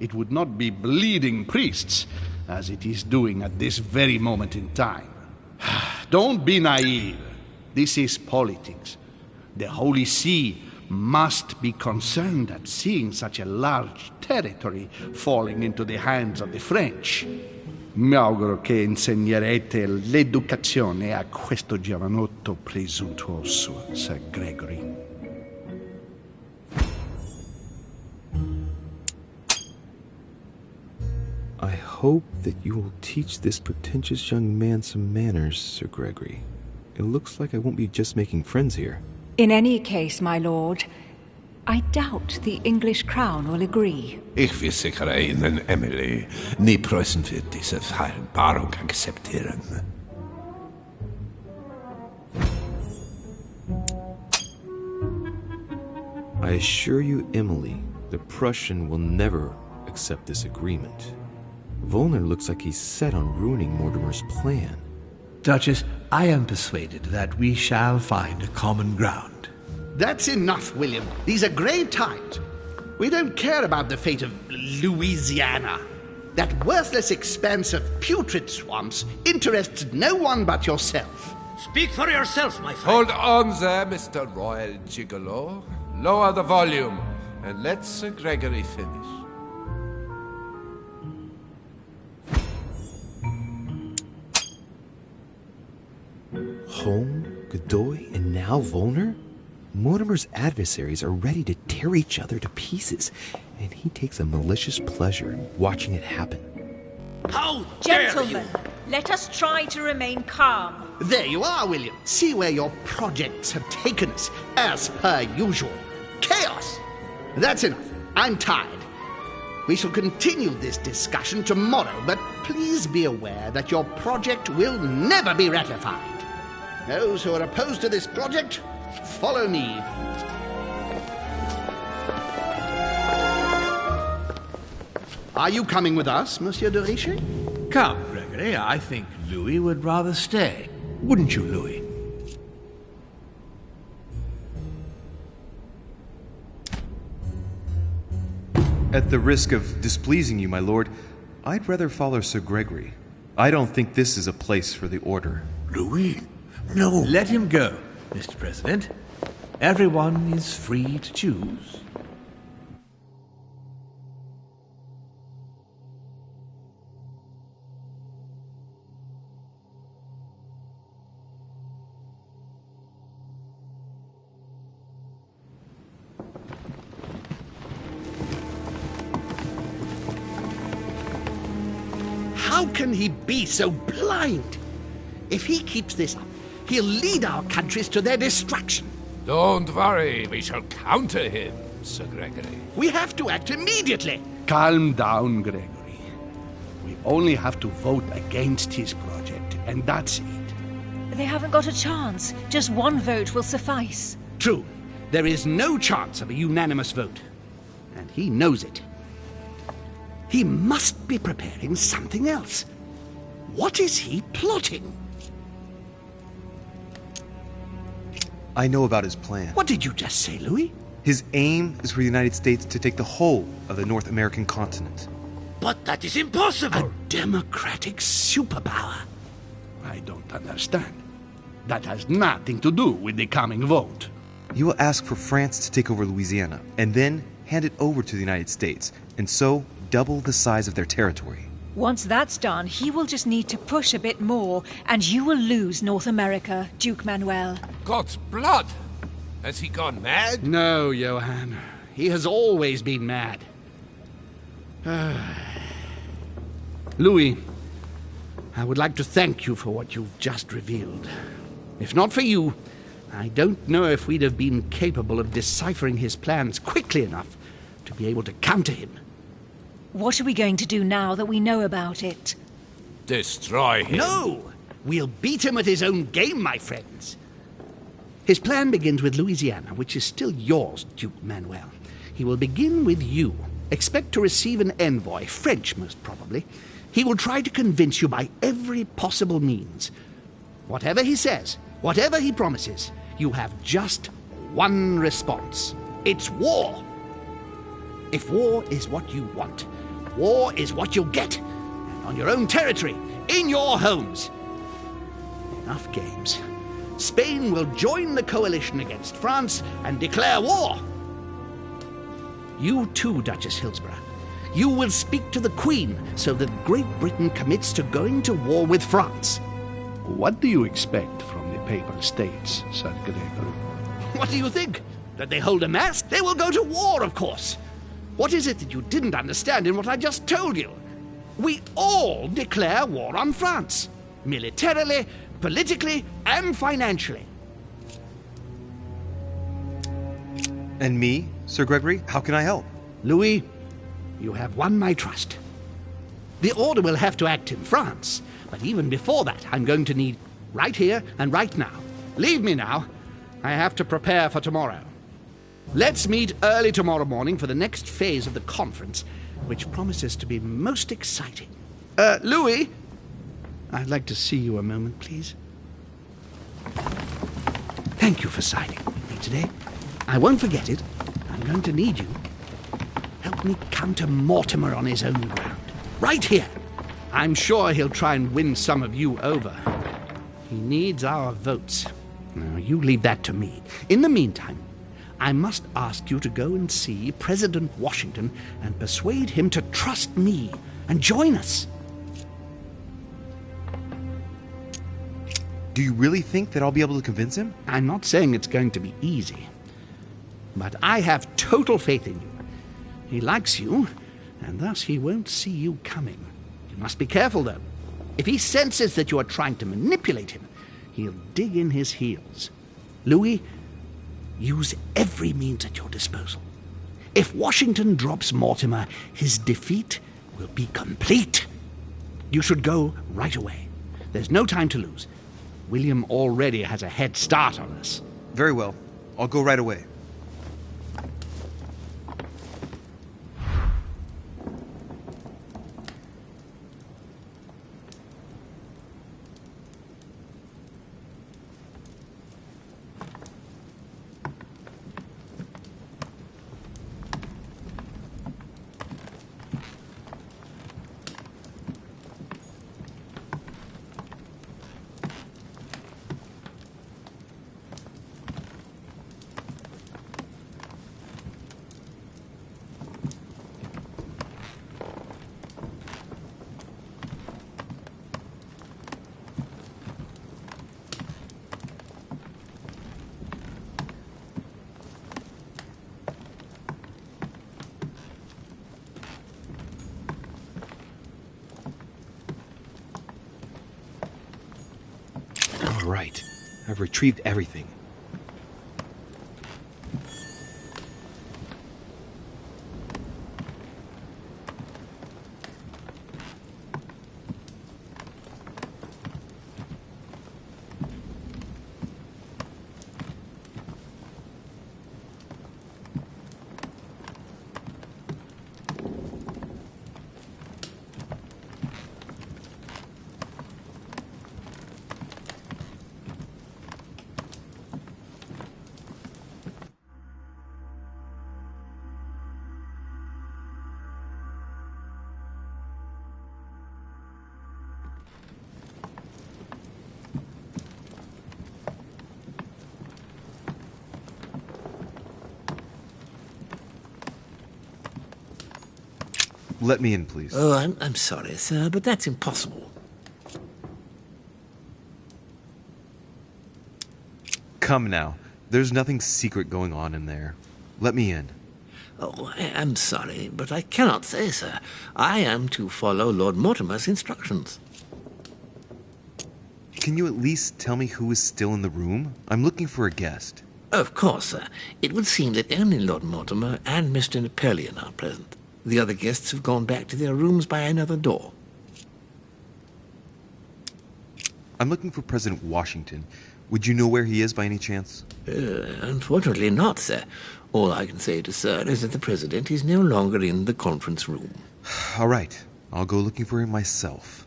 it would not be bleeding priests as it is doing at this very moment in time. Don't be naive. This is politics. The Holy See must be concerned at seeing such a large territory falling into the hands of the French. Mi auguro che insegnerete l'educazione a questo giovanotto presuntuoso, Sir Gregory. I hope that you will teach this pretentious young man some manners, Sir Gregory. It looks like I won't be just making friends here. In any case, my lord, I doubt the English crown will agree. Ich versichere Ihnen, Emily, nie Preußen wird diese Vereinbarung akzeptieren. I assure you, Emily, the Prussian will never accept this agreement. Volner looks like he's set on ruining Mortimer's plan. Duchess, I am persuaded that we shall find a common ground. That's enough, William. These are grave times. We don't care about the fate of Louisiana. That worthless expanse of putrid swamps interests no one but yourself. Speak for yourself, my friend. Hold on there, Mr. Royal Gigolo. Lower the volume, and let Sir Gregory finish. Holm, Godoy, and now Volner? Mortimer's adversaries are ready to tear each other to pieces, and he takes a malicious pleasure in watching it happen. How Gentlemen, let us try to remain calm. There you are, William. See where your projects have taken us, as per usual. Chaos! That's enough. I'm tired. We shall continue this discussion tomorrow, but please be aware that your project will never be ratified. Those who are opposed to this project, follow me. Are you coming with us, Monsieur de Richet? Come, Gregory, I think Louis would rather stay. Wouldn't you, Louis? At the risk of displeasing you, my lord, I'd rather follow Sir Gregory. I don't think this is a place for the order. Louis? No. Let him go, Mr. President. Everyone is free to choose. How can he be so blind? If he keeps this up, he'll lead our countries to their destruction. Don't worry, we shall counter him, Sir Gregory. We have to act immediately. Calm down, Gregory. We only have to vote against his project, and that's it. They haven't got a chance. Just one vote will suffice. True. There is no chance of a unanimous vote. And he knows it. He must be preparing something else. What is he plotting? I know about his plan. What did you just say, Louis? His aim is for the United States to take the whole of the North American continent. But that is impossible! A democratic superpower. I don't understand. That has nothing to do with the coming vote. He will ask for France to take over Louisiana, and then hand it over to the United States, and so double the size of their territory. Once that's done, he will just need to push a bit more, and you will lose North America, Duke Manuel. God's blood! Has he gone mad? No, Johann. He has always been mad. Louis, I would like to thank you for what you've just revealed. If not for you, I don't know if we'd have been capable of deciphering his plans quickly enough to be able to counter him. What are we going to do now that we know about it? Destroy him. No! We'll beat him at his own game, my friends. His plan begins with Louisiana, which is still yours, Duke Manuel. He will begin with you. Expect to receive an envoy, French most probably. He will try to convince you by every possible means. Whatever he says, whatever he promises, you have just one response. It's war. If war is what you want, war is what you'll get. And on your own territory, in your homes. Enough games. Spain will join the coalition against France and declare war. You too, Duchess Hillsborough. You will speak to the Queen so that Great Britain commits to going to war with France. What do you expect from the Papal States, Sir Gregor? What do you think? That they hold a mass? They will go to war, of course. What is it that you didn't understand in what I just told you? We all declare war on France. Militarily, politically, and financially. And me, Sir Gregory, how can I help? Louis, you have won my trust. The Order will have to act in France, but even before that, I'm going to need right here and right now. Leave me now. I have to prepare for tomorrow. Let's meet early tomorrow morning for the next phase of the conference, which promises to be most exciting. Louis, I'd like to see you a moment, please. Thank you for signing with me today. I won't forget it. I'm going to need you. Help me counter Mortimer on his own ground. Right here. I'm sure he'll try and win some of you over. He needs our votes. Now, you leave that to me. In the meantime, I must ask you to go and see President Washington and persuade him to trust me and join us. Do you really think that I'll be able to convince him? I'm not saying it's going to be easy, but I have total faith in you. He likes you, and thus he won't see you coming. You must be careful, though. If he senses that you are trying to manipulate him, he'll dig in his heels. Louis, use every means at your disposal. If Washington drops Mortimer, his defeat will be complete. You should go right away. There's no time to lose. William already has a head start on us. Very well. I'll go right away. Right. I've retrieved everything. Let me in, please. Oh, I'm sorry, sir, but that's impossible. Come now. There's nothing secret going on in there. Let me in. Oh, I'm sorry, but I cannot say, sir. I am to follow Lord Mortimer's instructions. Can you at least tell me who is still in the room? I'm looking for a guest. Of course, sir. It would seem that only Lord Mortimer and Mr. Napoleon are present. The other guests have gone back to their rooms by another door. I'm looking for President Washington. Would you know where he is by any chance? Unfortunately not, sir. All I can say to sir is that the President is no longer in the conference room. All right. I'll go looking for him myself.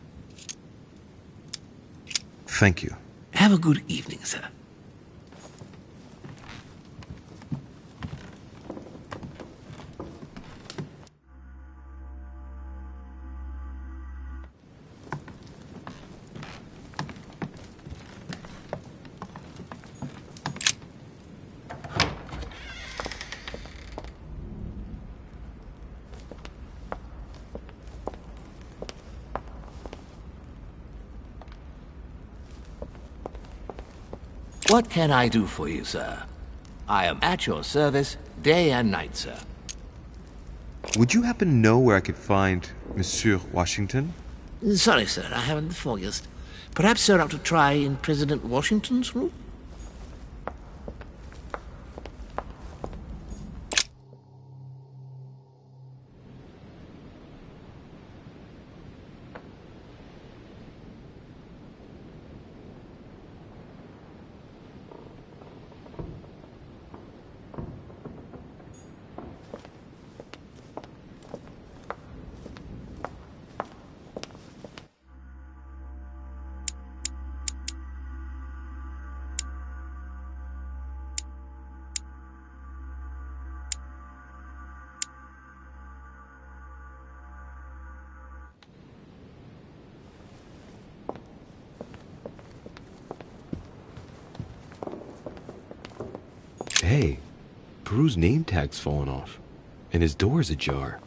Thank you. Have a good evening, sir. What can I do for you, sir? I am at your service day and night, sir. Would you happen to know where I could find Monsieur Washington? Sorry, sir, I haven't the foggiest. Perhaps sir ought to try in President Washington's room? Hey, Peru's name tag's fallen off, and his door's ajar.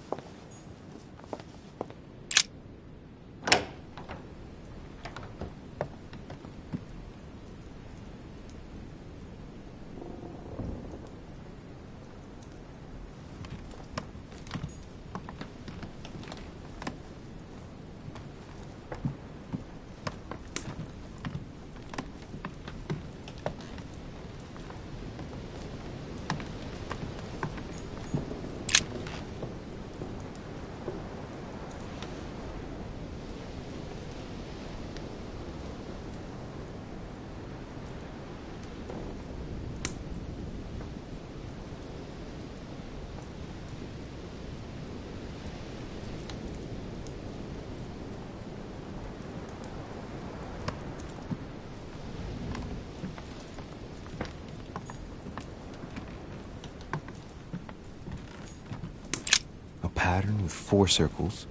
Pattern with 4 circles.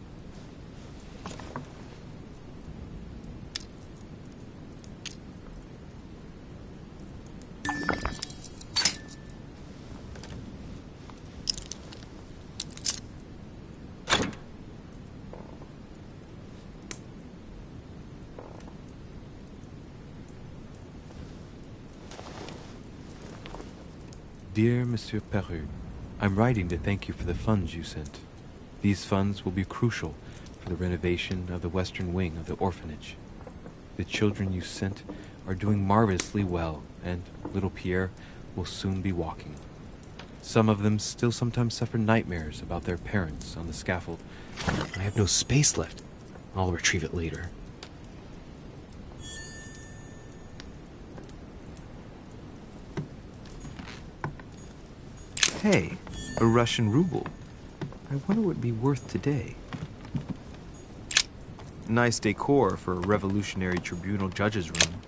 Dear Monsieur Peru, I'm writing to thank you for the funds you sent. These funds will be crucial for the renovation of the western wing of the orphanage. The children you sent are doing marvelously well, and little Pierre will soon be walking. Some of them still sometimes suffer nightmares about their parents on the scaffold. I have no space left. I'll retrieve it later. Hey, a Russian ruble. I wonder what it'd be worth today. Nice decor for a revolutionary tribunal judge's room.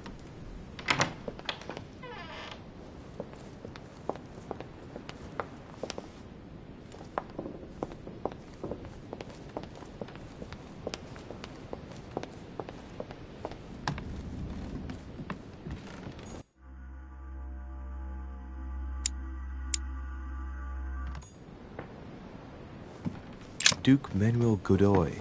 Duke Manuel Godoy.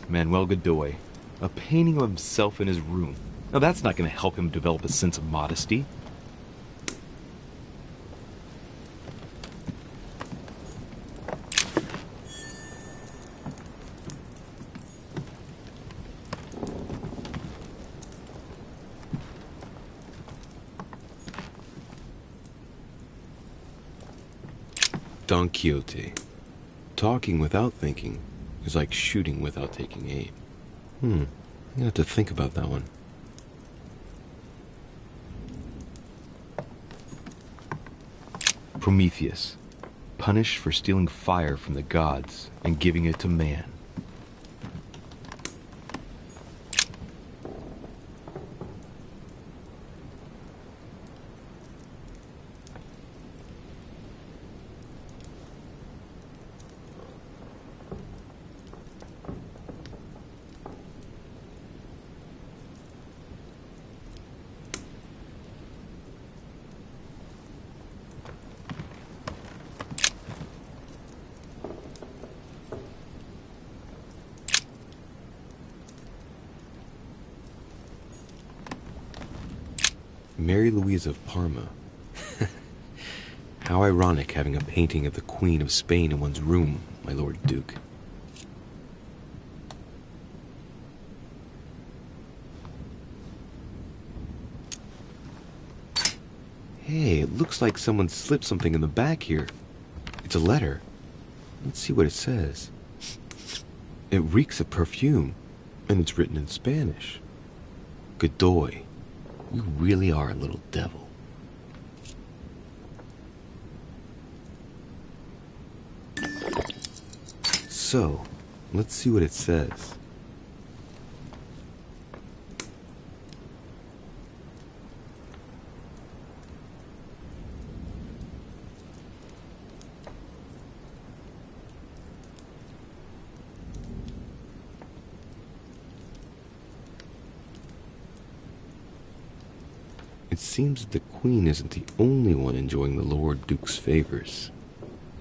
Manuel Godoy, a painting of himself in his room. Now that's not going to help him develop a sense of modesty. Don Quixote. Talking without thinking is like shooting without taking aim. I'm gonna have to think about that one. Prometheus, punished for stealing fire from the gods and giving it to man. Mary Louise of Parma. How ironic having a painting of the Queen of Spain in one's room, my Lord Duke. Hey, it looks like someone slipped something in the back here. It's a letter. Let's see what it says. It reeks of perfume, and it's written in Spanish. Godoy. You really are a little devil. So, let's see what it says. It seems that the Queen isn't the only one enjoying the Lord Duke's favors.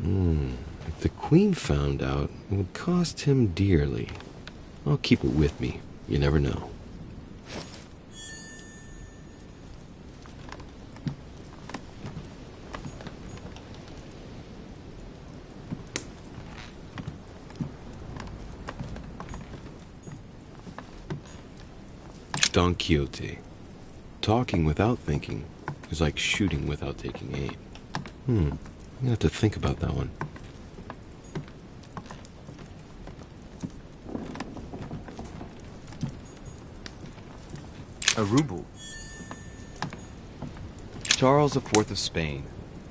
If the Queen found out, it would cost him dearly. I'll keep it with me. You never know. Don Quixote. Talking without thinking is like shooting without taking aim. I'm gonna have to think about that one. A ruble. Charles IV of Spain.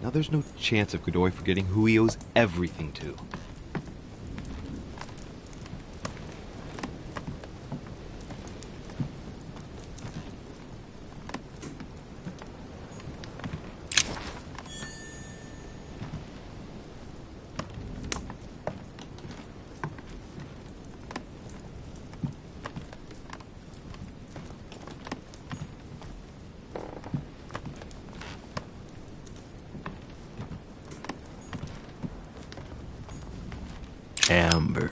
Now there's no chance of Godoy forgetting who he owes everything to. Amber.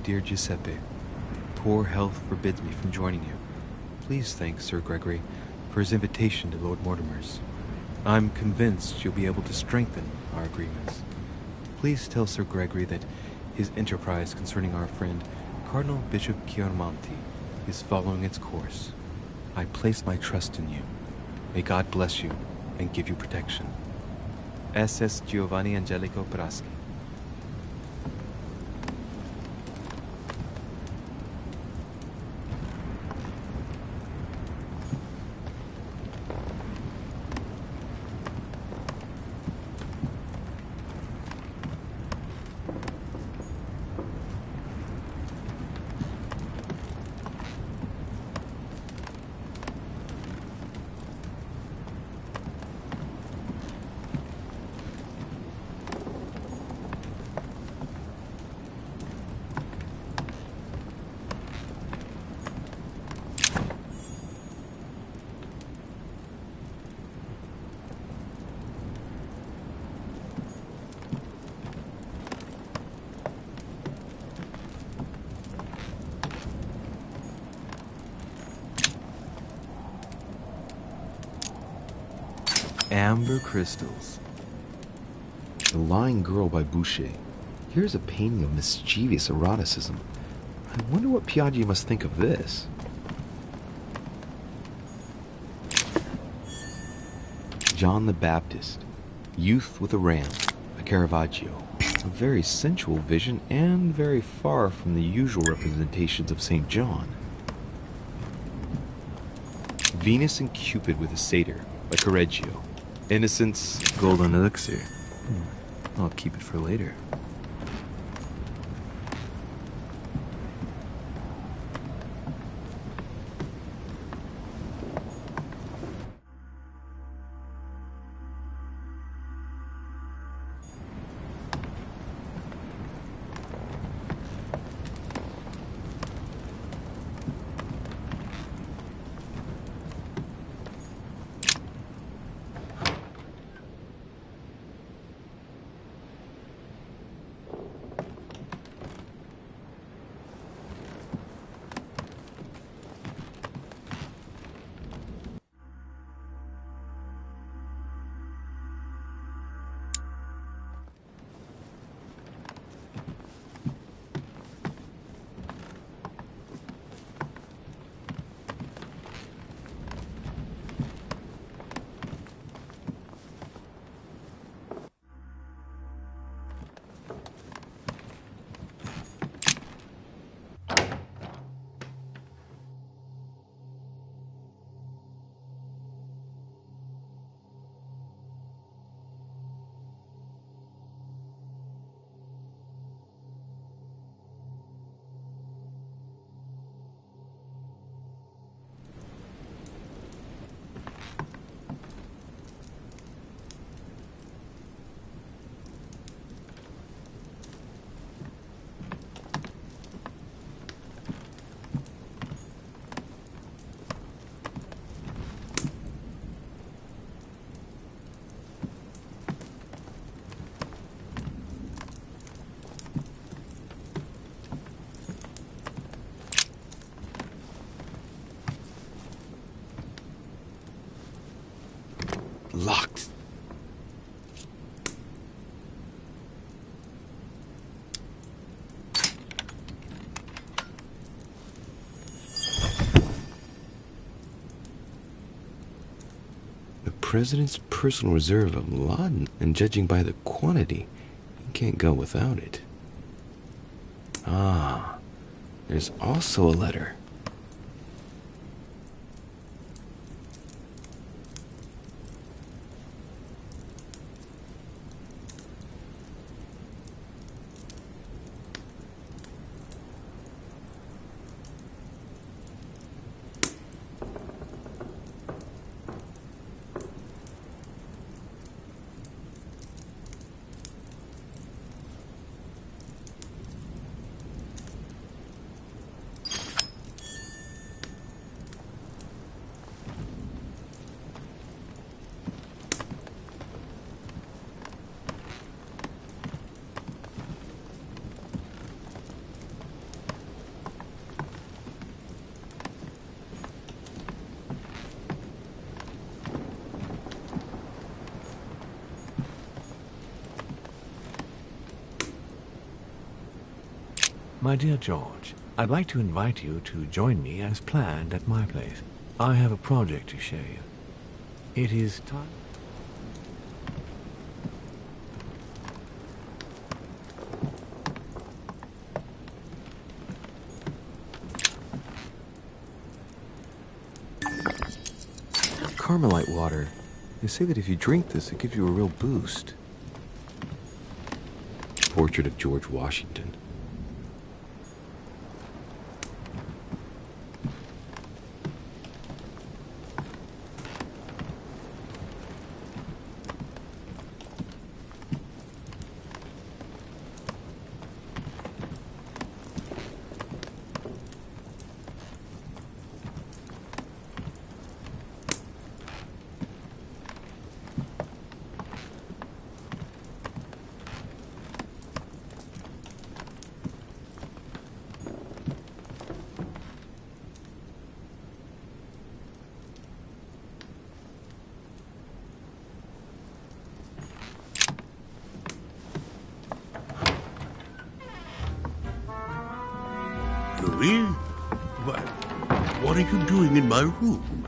dear Giuseppe. Poor health forbids me from joining you. Please thank Sir Gregory for his invitation to Lord Mortimer's. I'm convinced you'll be able to strengthen our agreements. Please tell Sir Gregory that his enterprise concerning our friend Cardinal Bishop Chiaramonti is following its course. I place my trust in you. May God bless you and give you protection. SS Giovanni Angelico Peraschi. Amber crystals. The Lying Girl by Boucher. Here's a painting of mischievous eroticism. I wonder what Piaggi must think of this. John the Baptist. Youth with a Ram. A Caravaggio. A very sensual vision and very far from the usual representations of St. John. Venus and Cupid with a satyr by Correggio. Innocence, golden elixir. I'll keep it for later. Locked. The president's personal reserve of laudanum, and judging by the quantity, he can't go without it. Ah, there's also a letter. My dear George, I'd like to invite you to join me as planned at my place. I have a project to show you. It is time... Carmelite water. They say that if you drink this, it gives you a real boost. Portrait of George Washington. Louis? What are you doing in my room?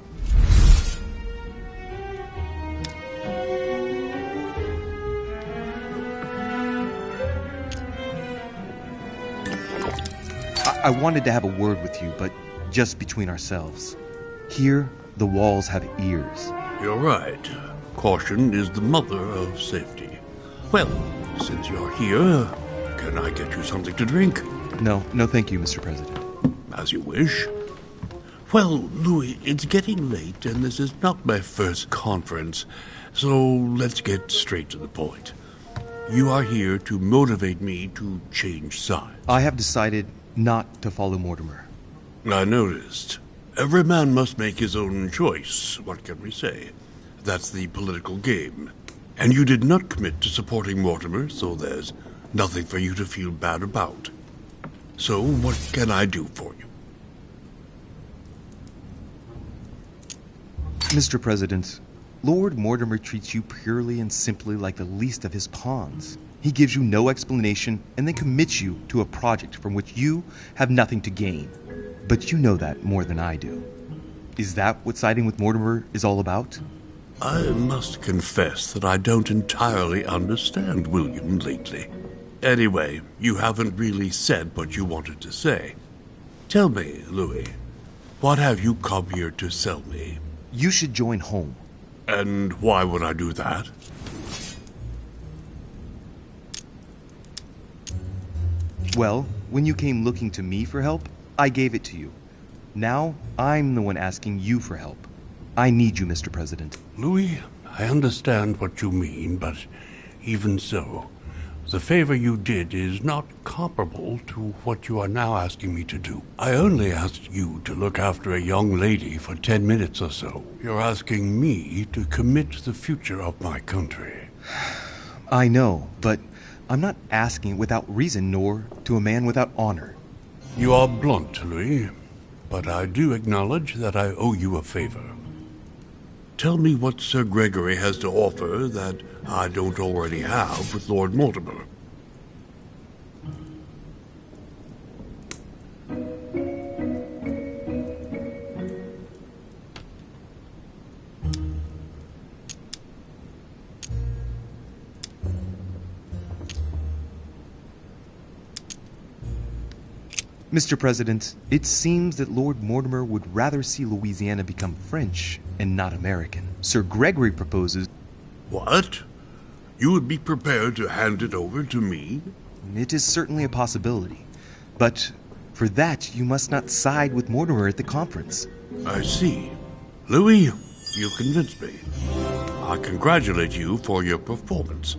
I wanted to have a word with you, but just between ourselves. Here, the walls have ears. You're right. Caution is the mother of safety. Well, since you're here, can I get you something to drink? No, thank you, Mr. President. As you wish. Well, Louis, it's getting late, and this is not my first conference, so let's get straight to the point. You are here to motivate me to change sides. I have decided not to follow Mortimer. I noticed. Every man must make his own choice. What can we say? That's the political game. And you did not commit to supporting Mortimer, so there's nothing for you to feel bad about. So, what can I do for you? Mr. President, Lord Mortimer treats you purely and simply like the least of his pawns. He gives you no explanation and then commits you to a project from which you have nothing to gain. But you know that more than I do. Is that what siding with Mortimer is all about? I must confess that I don't entirely understand William lately. Anyway, you haven't really said what you wanted to say. Tell me, Louis, what have you come here to sell me? You should join home. And why would I do that? Well, when you came looking to me for help, I gave it to you. Now, I'm the one asking you for help. I need you, Mr. President. Louis, I understand what you mean, but even so, the favor you did is not comparable to what you are now asking me to do. I only asked you to look after a young lady for 10 minutes or so. You're asking me to commit to the future of my country. I know, but I'm not asking without reason nor to a man without honor. You are blunt, Louis, but I do acknowledge that I owe you a favor. Tell me what Sir Gregory has to offer that I don't already have with Lord Mortimer. Mr. President, it seems that Lord Mortimer would rather see Louisiana become French and not American. Sir Gregory proposes... What? You would be prepared to hand it over to me? It is certainly a possibility. But for that, you must not side with Mortimer at the conference. I see. Louis, you convinced me. I congratulate you for your performance,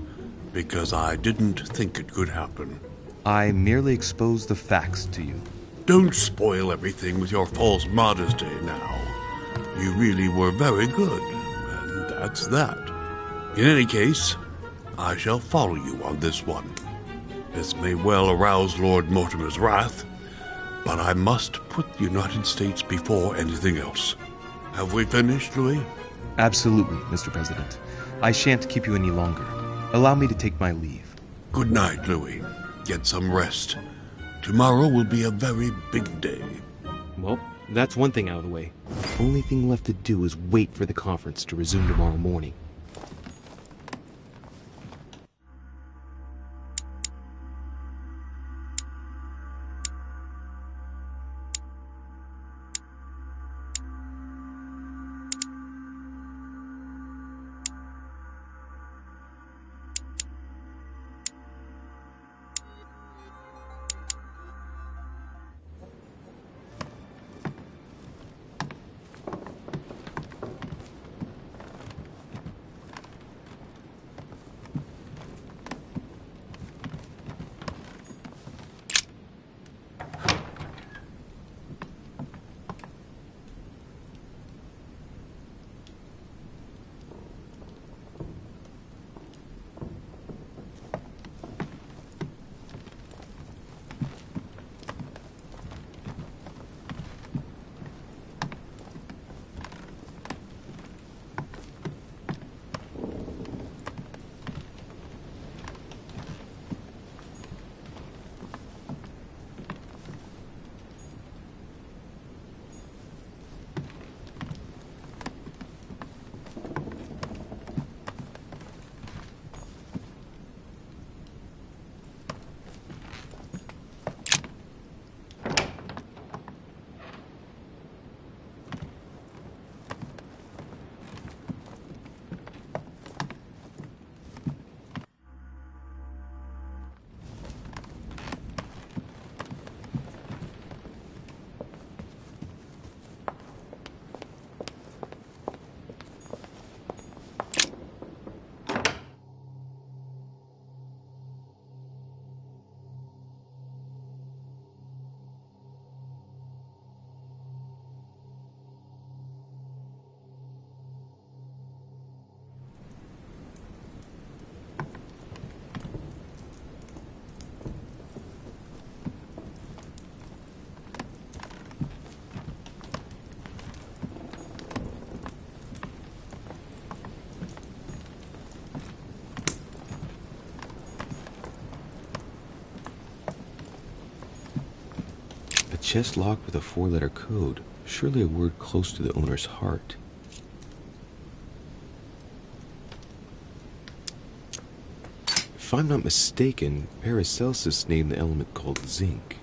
because I didn't think it could happen. I merely exposed the facts to you. Don't spoil everything with your false modesty now. You really were very good, and that's that. In any case, I shall follow you on this one. This may well arouse Lord Mortimer's wrath, but I must put the United States before anything else. Have we finished, Louis? Absolutely, Mr. President. I shan't keep you any longer. Allow me to take my leave. Good night, Louis. Get some rest. Tomorrow will be a very big day. Well, that's one thing out of the way. Only thing left to do is wait for the conference to resume tomorrow morning. Chest locked with a 4-letter code. Surely a word close to the owner's heart. If I'm not mistaken, Paracelsus named the element called zinc.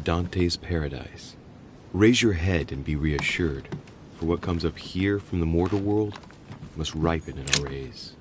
Dante's Paradise. Raise your head and be reassured, for what comes up here from the mortal world must ripen in our rays.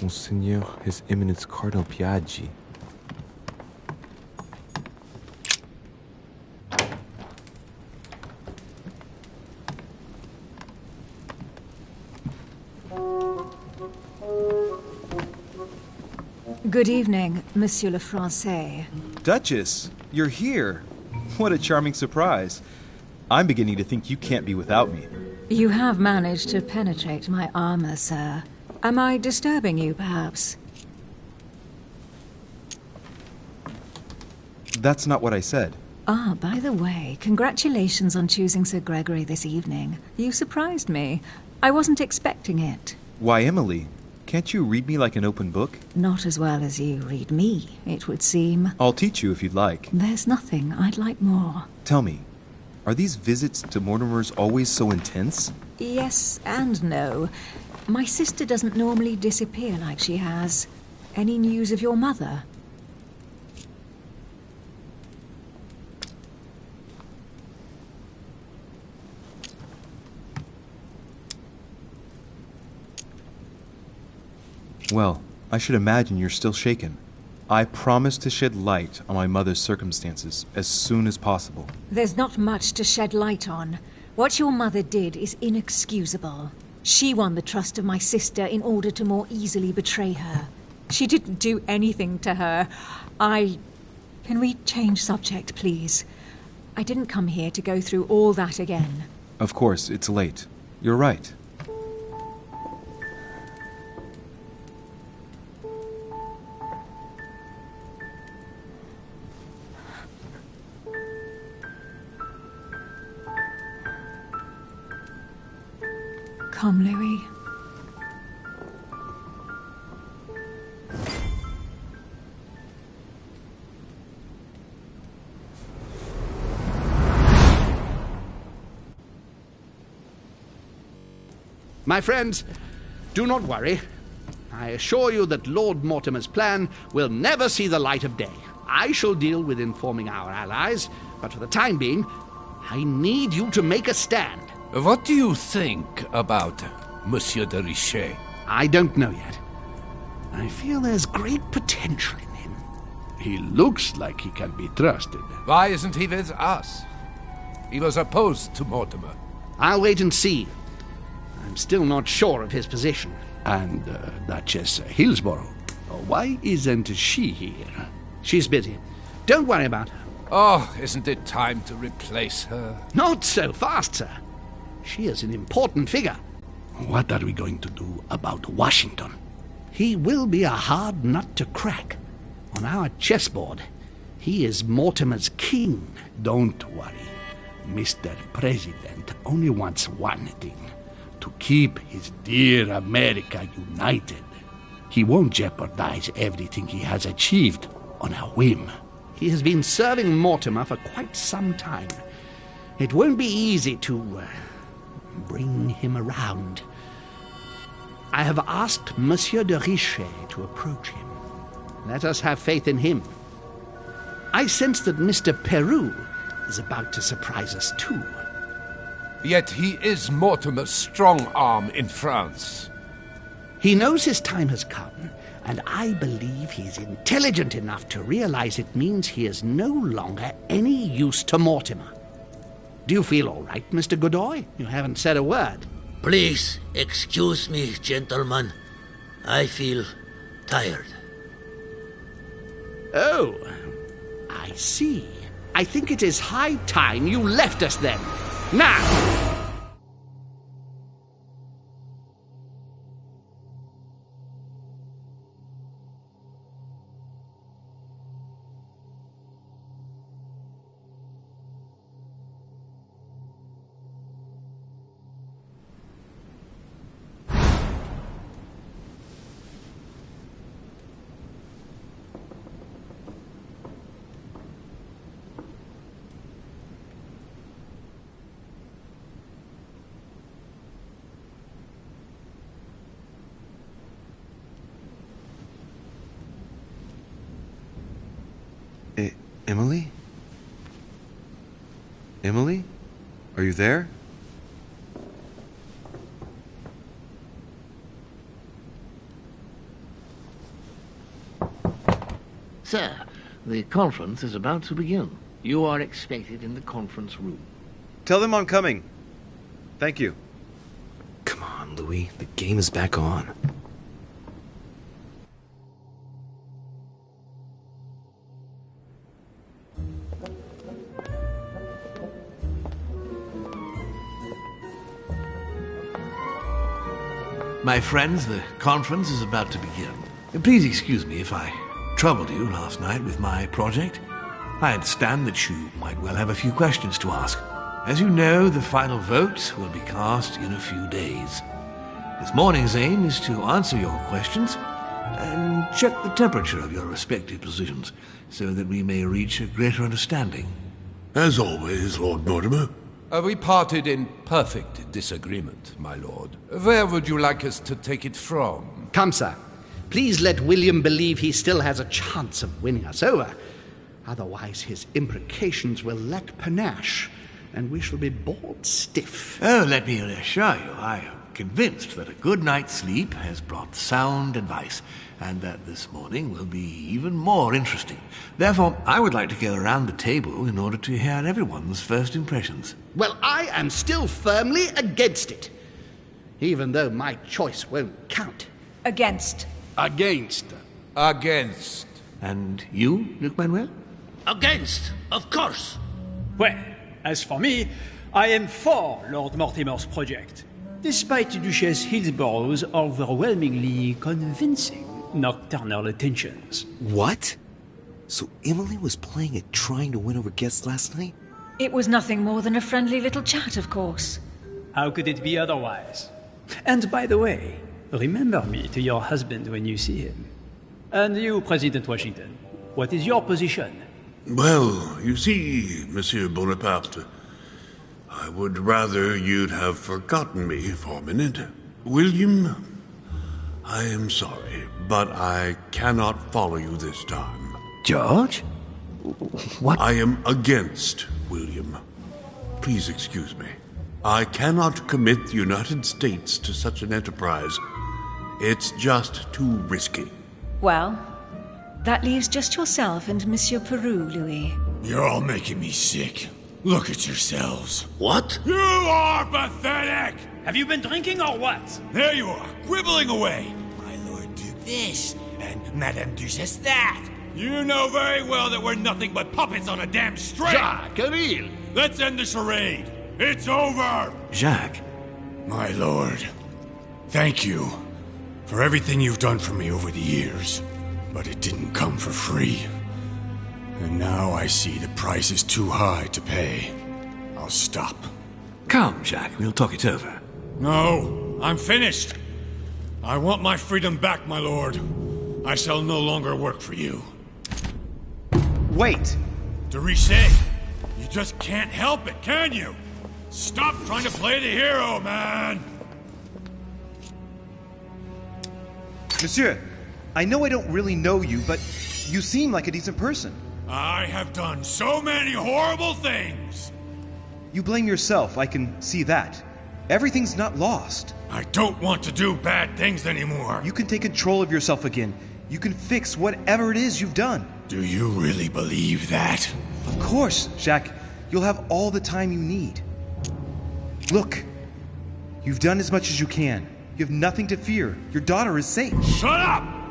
Monseigneur, His Eminence Cardinal Piaggi. Good evening, Monsieur le Français. Duchess, you're here. What a charming surprise. I'm beginning to think you can't be without me. You have managed to penetrate my armor, sir. Am I disturbing you, perhaps? That's not what I said. Ah, by the way, congratulations on choosing Sir Gregory this evening. You surprised me. I wasn't expecting it. Why, Emily? Can't you read me like an open book? Not as well as you read me, it would seem. I'll teach you if you'd like. There's nothing I'd like more. Tell me, are these visits to Mortimer's always so intense? Yes and no. My sister doesn't normally disappear like she has. Any news of your mother? Well, I should imagine you're still shaken. I promise to shed light on my mother's circumstances as soon as possible. There's not much to shed light on. What your mother did is inexcusable. She won the trust of my sister in order to more easily betray her. She didn't do anything to her. Can we change subject, please? I didn't come here to go through all that again. Of course, it's late. You're right. Come, Louis. My friends, do not worry. I assure you that Lord Mortimer's plan will never see the light of day. I shall deal with informing our allies, but for the time being, I need you to make a stand. What do you think about Monsieur de Richet? I don't know yet. I feel there's great potential in him. He looks like he can be trusted. Why isn't he with us? He was opposed to Mortimer. I'll wait and see. I'm still not sure of his position. And Duchess Hillsborough, why isn't she here? She's busy. Don't worry about her. Oh, isn't it time to replace her? Not so fast, sir. She is an important figure. What are we going to do about Washington? He will be a hard nut to crack. On our chessboard, he is Mortimer's king. Don't worry. Mr. President only wants one thing: to keep his dear America united. He won't jeopardize everything he has achieved on a whim. He has been serving Mortimer for quite some time. It won't be easy to bring him around. I have asked Monsieur de Richet to approach him. Let us have faith in him. I sense that Mr. Peru is about to surprise us too. Yet he is Mortimer's strong arm in France. He knows his time has come, and I believe he's intelligent enough to realize it means he is no longer any use to Mortimer. Do you feel all right, Mr. Godoy? You haven't said a word. Please, excuse me, gentlemen. I feel tired. Oh, I see. I think it is high time you left us then. Now! Emily? Emily? Are you there? Sir, the conference is about to begin. You are expected in the conference room. Tell them I'm coming. Thank you. Come on, Louis. The game is back on. My friends, the conference is about to begin. Please excuse me if I troubled you last night with my project. I understand that you might well have a few questions to ask. As you know, the final vote will be cast in a few days. This morning's aim is to answer your questions and check the temperature of your respective positions so that we may reach a greater understanding. As always, Lord Mortimer. We parted in perfect disagreement, my lord. Where would you like us to take it from? Come, sir. Please let William believe he still has a chance of winning us over. Otherwise, his imprecations will lack panache, and we shall be bored stiff. Oh, let me reassure you, I am convinced that a good night's sleep has brought sound advice, and that this morning will be even more interesting. Therefore, I would like to go around the table in order to hear everyone's first impressions. Well, I am still firmly against it, even though my choice won't count. Against. Against. Against. And you, Luc Manuel? Against, of course. Well, as for me, I am for Lord Mortimer's project, despite Duchess Hillsborough's overwhelmingly convincing nocturnal attentions. What? So Emily was playing at trying to win over guests last night? It was nothing more than a friendly little chat, of course. How could it be otherwise? And by the way, remember me to your husband when you see him. And you, President Washington, what is your position? Well, you see, Monsieur Bonaparte, I would rather you'd have forgotten me for a minute. William, I am sorry, but I cannot follow you this time. George? What? I am against William. Please excuse me. I cannot commit the United States to such an enterprise. It's just too risky. Well, that leaves just yourself and Monsieur Peru, Louis. You're all making me sick. Look at yourselves. What? You are pathetic! Have you been drinking or what? There you are, quibbling away. My Lord Duke this, and Madame Duchess that. You know very well that we're nothing but puppets on a damn string. Jacques, Camille! Let's end the charade. It's over! Jacques? My lord, thank you for everything you've done for me over the years. But it didn't come for free. And now I see the price is too high to pay. I'll stop. Come, Jacques, we'll talk it over. No, I'm finished. I want my freedom back, my lord. I shall no longer work for you. Wait! De Richet, you just can't help it, can you? Stop trying to play the hero, man! Monsieur, I know I don't really know you, but you seem like a decent person. I have done so many horrible things! You blame yourself, I can see that. Everything's not lost. I don't want to do bad things anymore. You can take control of yourself again. You can fix whatever it is you've done. Do you really believe that? Of course, Jacques. You'll have all the time you need. Look, you've done as much as you can. You have nothing to fear. Your daughter is safe. Shut up!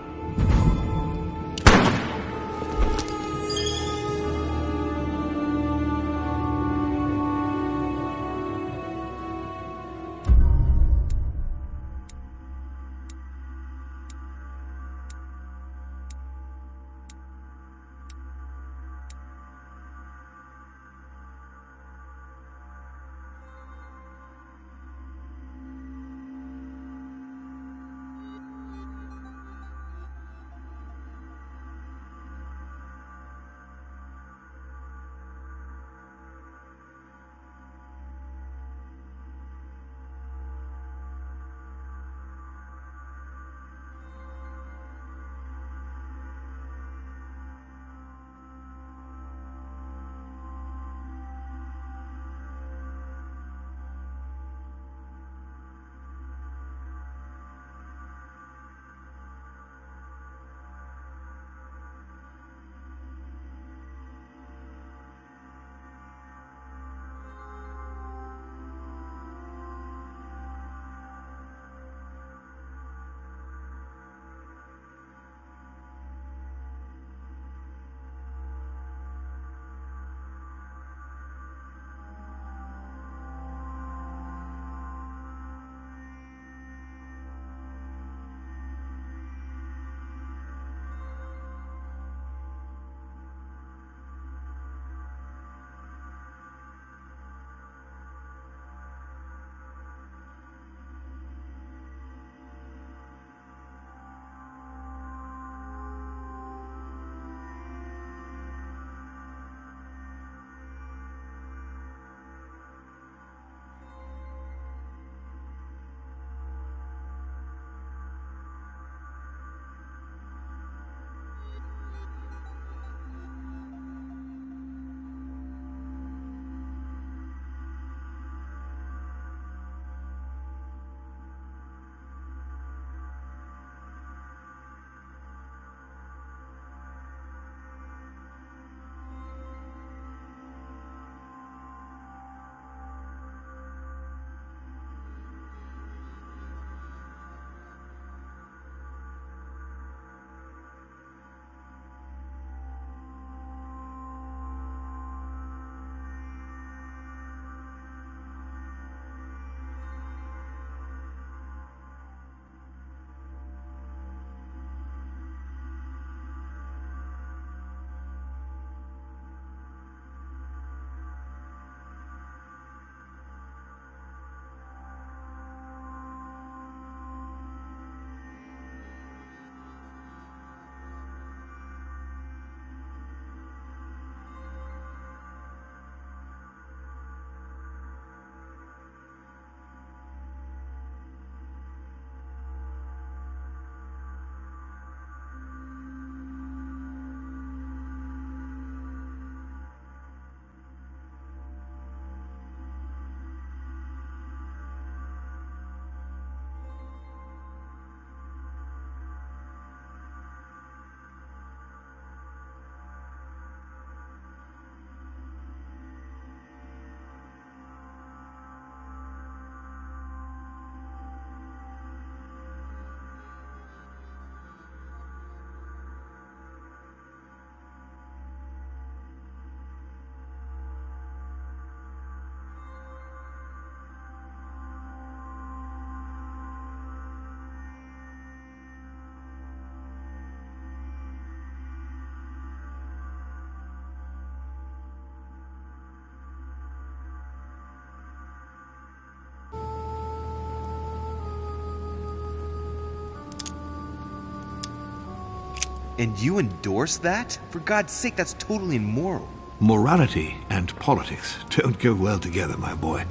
And you endorse that? For God's sake, that's totally immoral. Morality and politics don't go well together, my boy.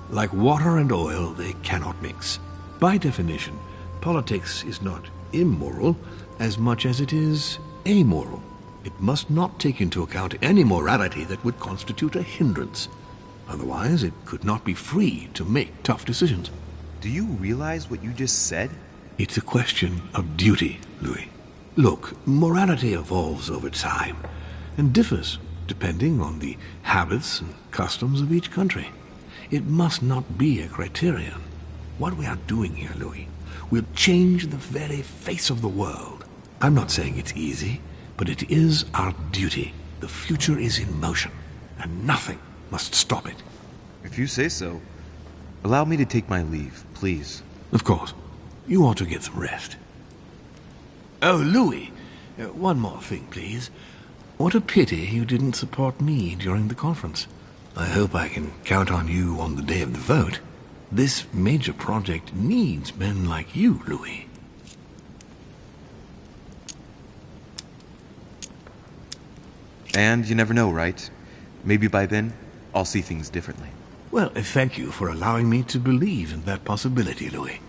Like water and oil, they cannot mix. By definition, politics is not immoral as much as it is amoral. It must not take into account any morality that would constitute a hindrance. Otherwise, it could not be free to make tough decisions. Do you realize what you just said? It's a question of duty, Louis. Look, morality evolves over time and differs depending on the habits and customs of each country. It must not be a criterion. What we are doing here, Louis, will change the very face of the world. I'm not saying it's easy, but it is our duty. The future is in motion, and nothing must stop it. If you say so. Allow me to take my leave, please. Of course. You ought to get some rest. Oh, Louis, one more thing, please. What a pity you didn't support me during the conference. I hope I can count on you on the day of the vote. This major project needs men like you, Louis. And you never know, right? Maybe by then, I'll see things differently. Well, thank you for allowing me to believe in that possibility, Louis.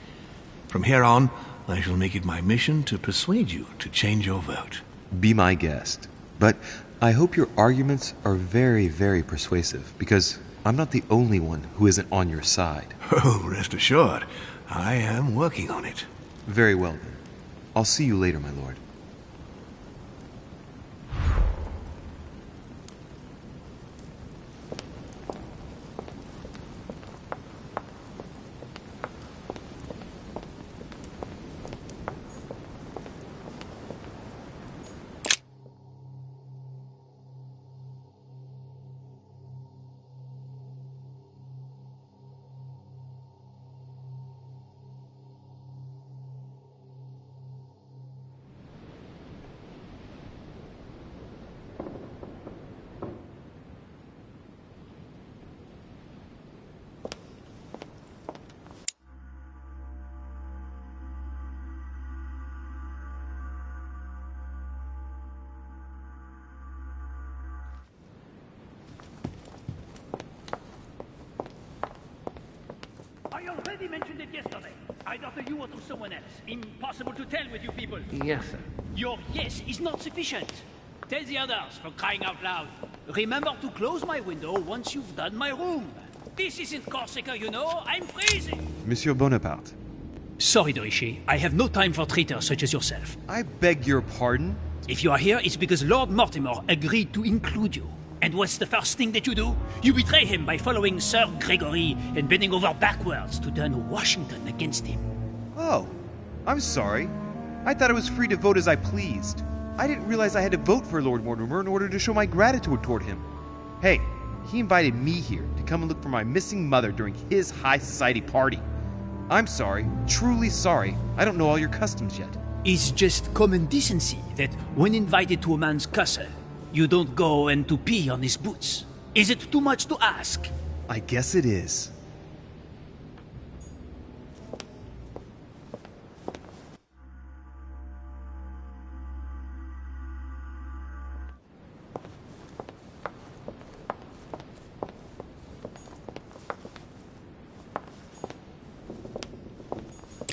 From here on, I shall make it my mission to persuade you to change your vote. Be my guest. But I hope your arguments are very, very persuasive, because I'm not the only one who isn't on your side. Oh, rest assured, I am working on it. Very well, then. I'll see you later, my lord. I already mentioned it yesterday. Either to you or to someone else. Impossible to tell with you people. Yes, sir. Your yes is not sufficient. Tell the others, for crying out loud. Remember to close my window once you've done my room. This isn't Corsica, you know. I'm freezing. Monsieur Bonaparte. Sorry, de Richet. I have no time for traitors such as yourself. I beg your pardon? If you are here, it's because Lord Mortimer agreed to include you. And what's the first thing that you do? You betray him by following Sir Gregory and bending over backwards to turn Washington against him. Oh, I'm sorry. I thought I was free to vote as I pleased. I didn't realize I had to vote for Lord Mortimer in order to show my gratitude toward him. Hey, he invited me here to come and look for my missing mother during his high society party. I'm sorry, truly sorry. I don't know all your customs yet. It's just common decency that when invited to a man's castle, you don't go and to pee on his boots. Is it too much to ask? I guess it is.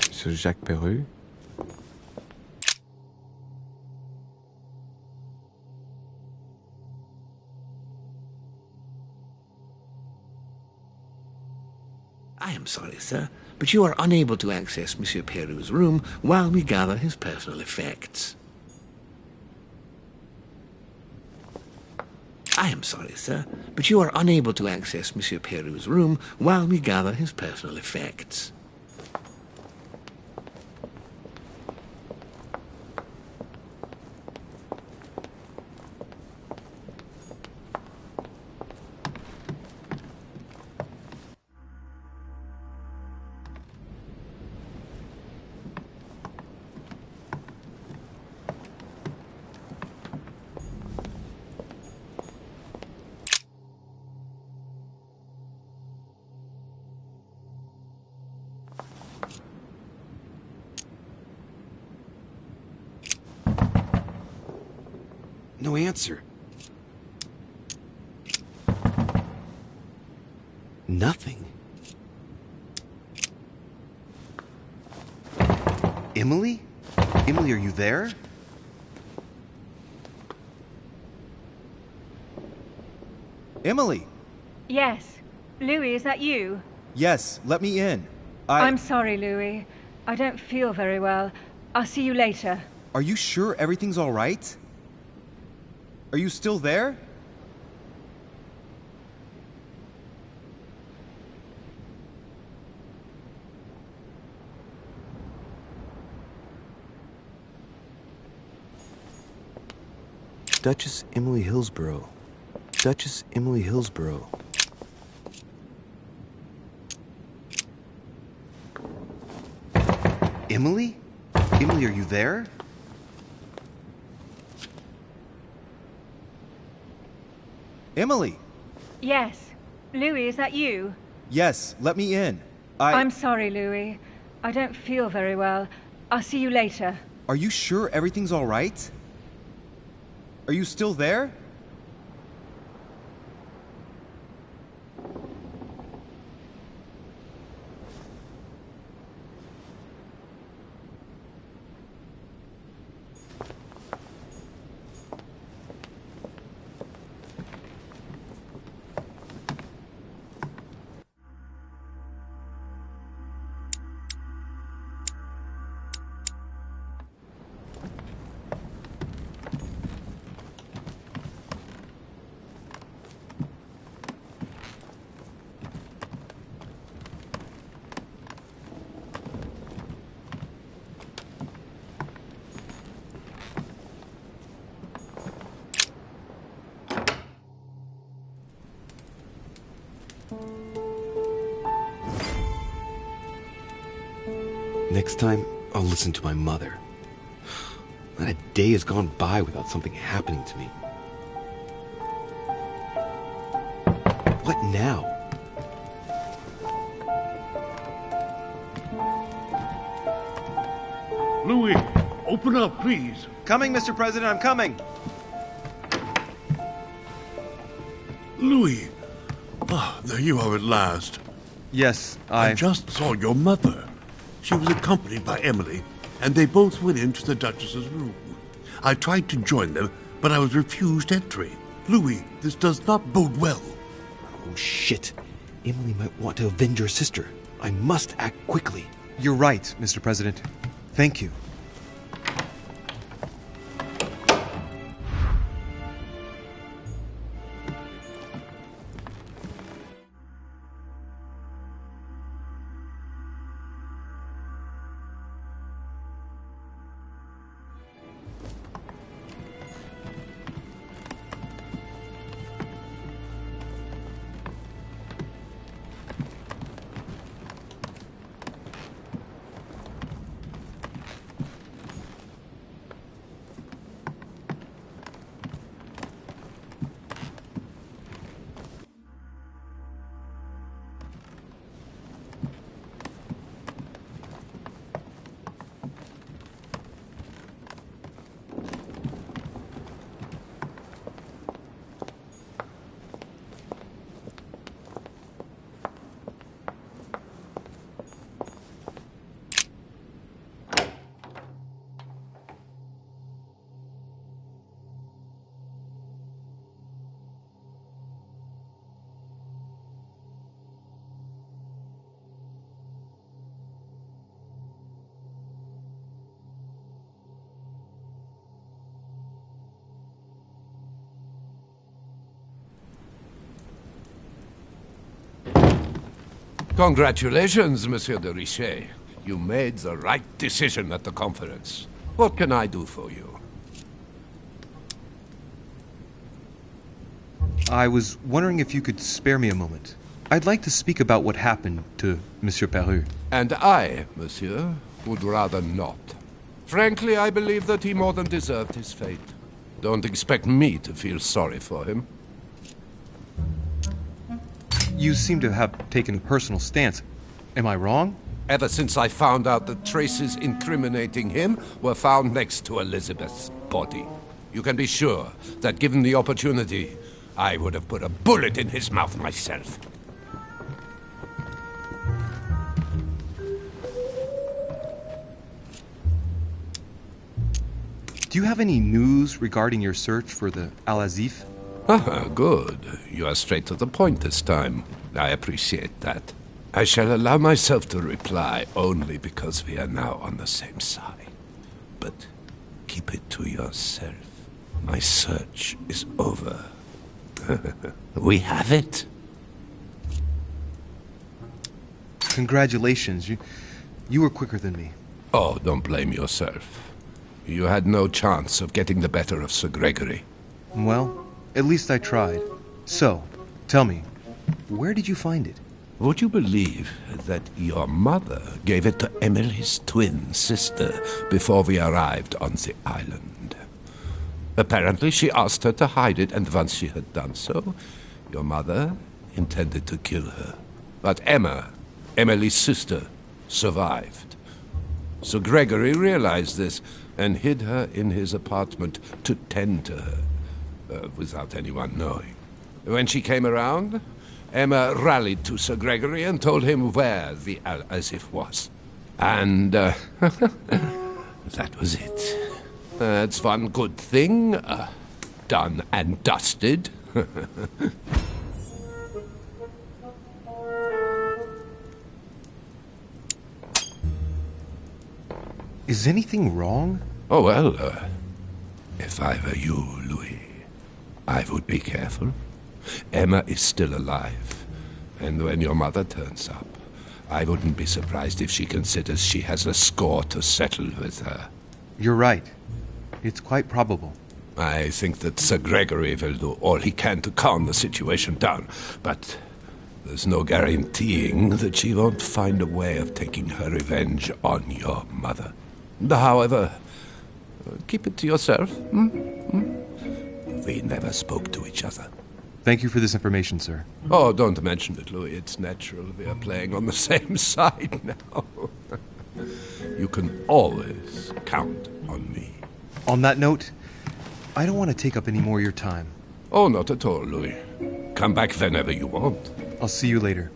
Monsieur Jacques Perru? I am sorry, sir, but you are unable to access Monsieur Peru's room while we gather his personal effects. I am sorry, sir, but you are unable to access Monsieur Peru's room while we gather his personal effects. No answer. Nothing. Emily? Emily, are you there? Emily! Yes. Louis, is that you? Yes, let me in. I'm sorry, Louis. I don't feel very well. I'll see you later. Are you sure everything's all right? Are you still there? Duchess Emily Hillsborough. Duchess Emily Hillsborough. Emily? Emily, are you there? Emily! Yes. Louis, is that you? Yes, let me in. I'm sorry, Louis. I don't feel very well. I'll see you later. Are you sure everything's all right? Are you still there? Next time, I'll listen to my mother. Not a day has gone by without something happening to me. What now? Louis, open up, please. Coming, Mr. President, I'm coming. Louis. Ah, there you are at last. Yes, I just saw your mother. She was accompanied by Emily, and they both went into the Duchess's room. I tried to join them, but I was refused entry. Louis, this does not bode well. Oh, shit. Emily might want to avenge her sister. I must act quickly. You're right, Mr. President. Thank you. Congratulations, Monsieur de Richet. You made the right decision at the conference. What can I do for you? I was wondering if you could spare me a moment. I'd like to speak about what happened to Monsieur Peru. And I, monsieur, would rather not. Frankly, I believe that he more than deserved his fate. Don't expect me to feel sorry for him. You seem to have taken a personal stance. Am I wrong? Ever since I found out that traces incriminating him were found next to Elizabeth's body. You can be sure that given the opportunity, I would have put a bullet in his mouth myself. Do you have any news regarding your search for the Al-Azif? Ah, good. You are straight to the point this time. I appreciate that. I shall allow myself to reply only because we are now on the same side. But keep it to yourself. My search is over. We have it. Congratulations. You were quicker than me. Oh, don't blame yourself. You had no chance of getting the better of Sir Gregory. Well, at least I tried. So, tell me, where did you find it? Would you believe that your mother gave it to Emily's twin sister before we arrived on the island? Apparently she asked her to hide it, and once she had done so, your mother intended to kill her. But Emma, Emily's sister, survived. So Gregory realized this and hid her in his apartment to tend to her, without anyone knowing. When she came around, Emma rallied to Sir Gregory and told him where the Al-Azif was. And that was it. That's one good thing. Done and dusted. Is anything wrong? Oh, well, if I were you, Louis, I would be careful. Emma is still alive, and when your mother turns up, I wouldn't be surprised if she considers she has a score to settle with her. You're right. It's quite probable. I think that Sir Gregory will do all he can to calm the situation down, but there's no guaranteeing that she won't find a way of taking her revenge on your mother. However, keep it to yourself. We never spoke to each other. Thank you for this information, sir. Oh, don't mention it, Louis. It's natural. We are playing on the same side now. You can always count on me. On that note, I don't want to take up any more of your time. Oh, not at all, Louis. Come back whenever you want. I'll see you later.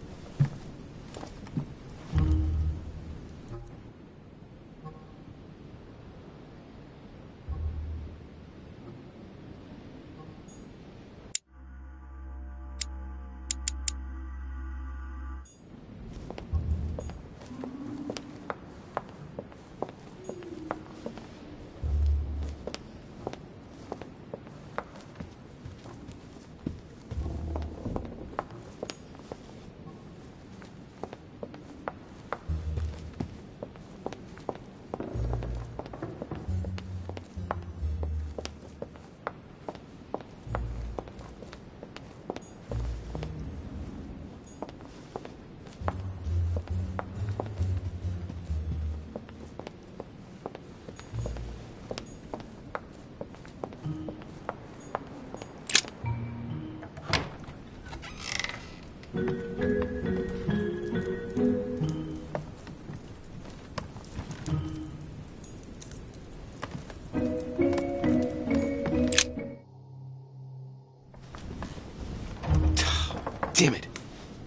Damn it!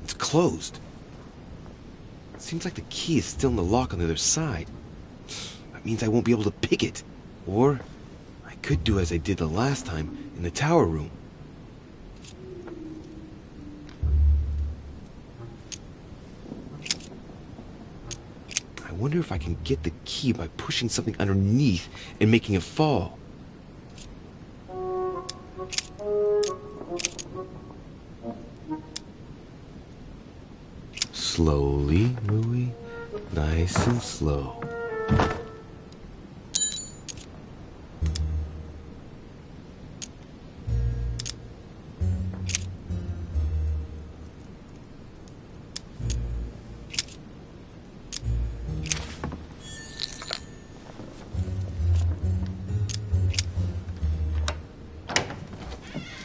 It's closed. Seems like the key is still in the lock on the other side. That means I won't be able to pick it. Or I could do as I did the last time in the tower room. I wonder if I can get the key by pushing something underneath and making it fall. Slowly, Louis. Nice and slow.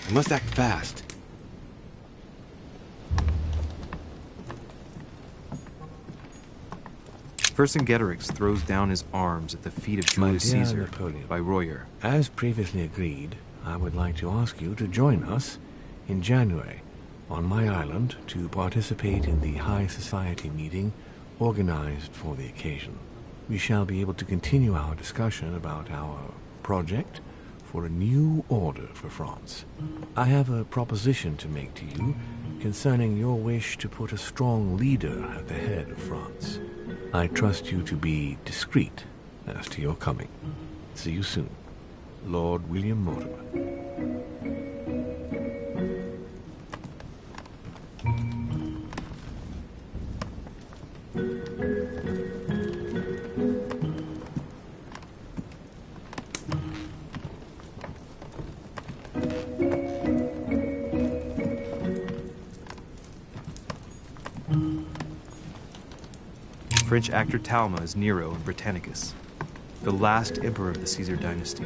I must act fast. Vercingetorix throws down his arms at the feet of Julius My dear Caesar Napoleon, by Royer. As previously agreed, I would like to ask you to join us in January on my island to participate in the High Society meeting organized for the occasion. We shall be able to continue our discussion about our project for a new order for France. I have a proposition to make to you concerning your wish to put a strong leader at the head of France. I trust you to be discreet as to your coming. See you soon. Lord William Mortimer. French actor Talma is Nero in Britannicus, the last emperor of the Caesar dynasty.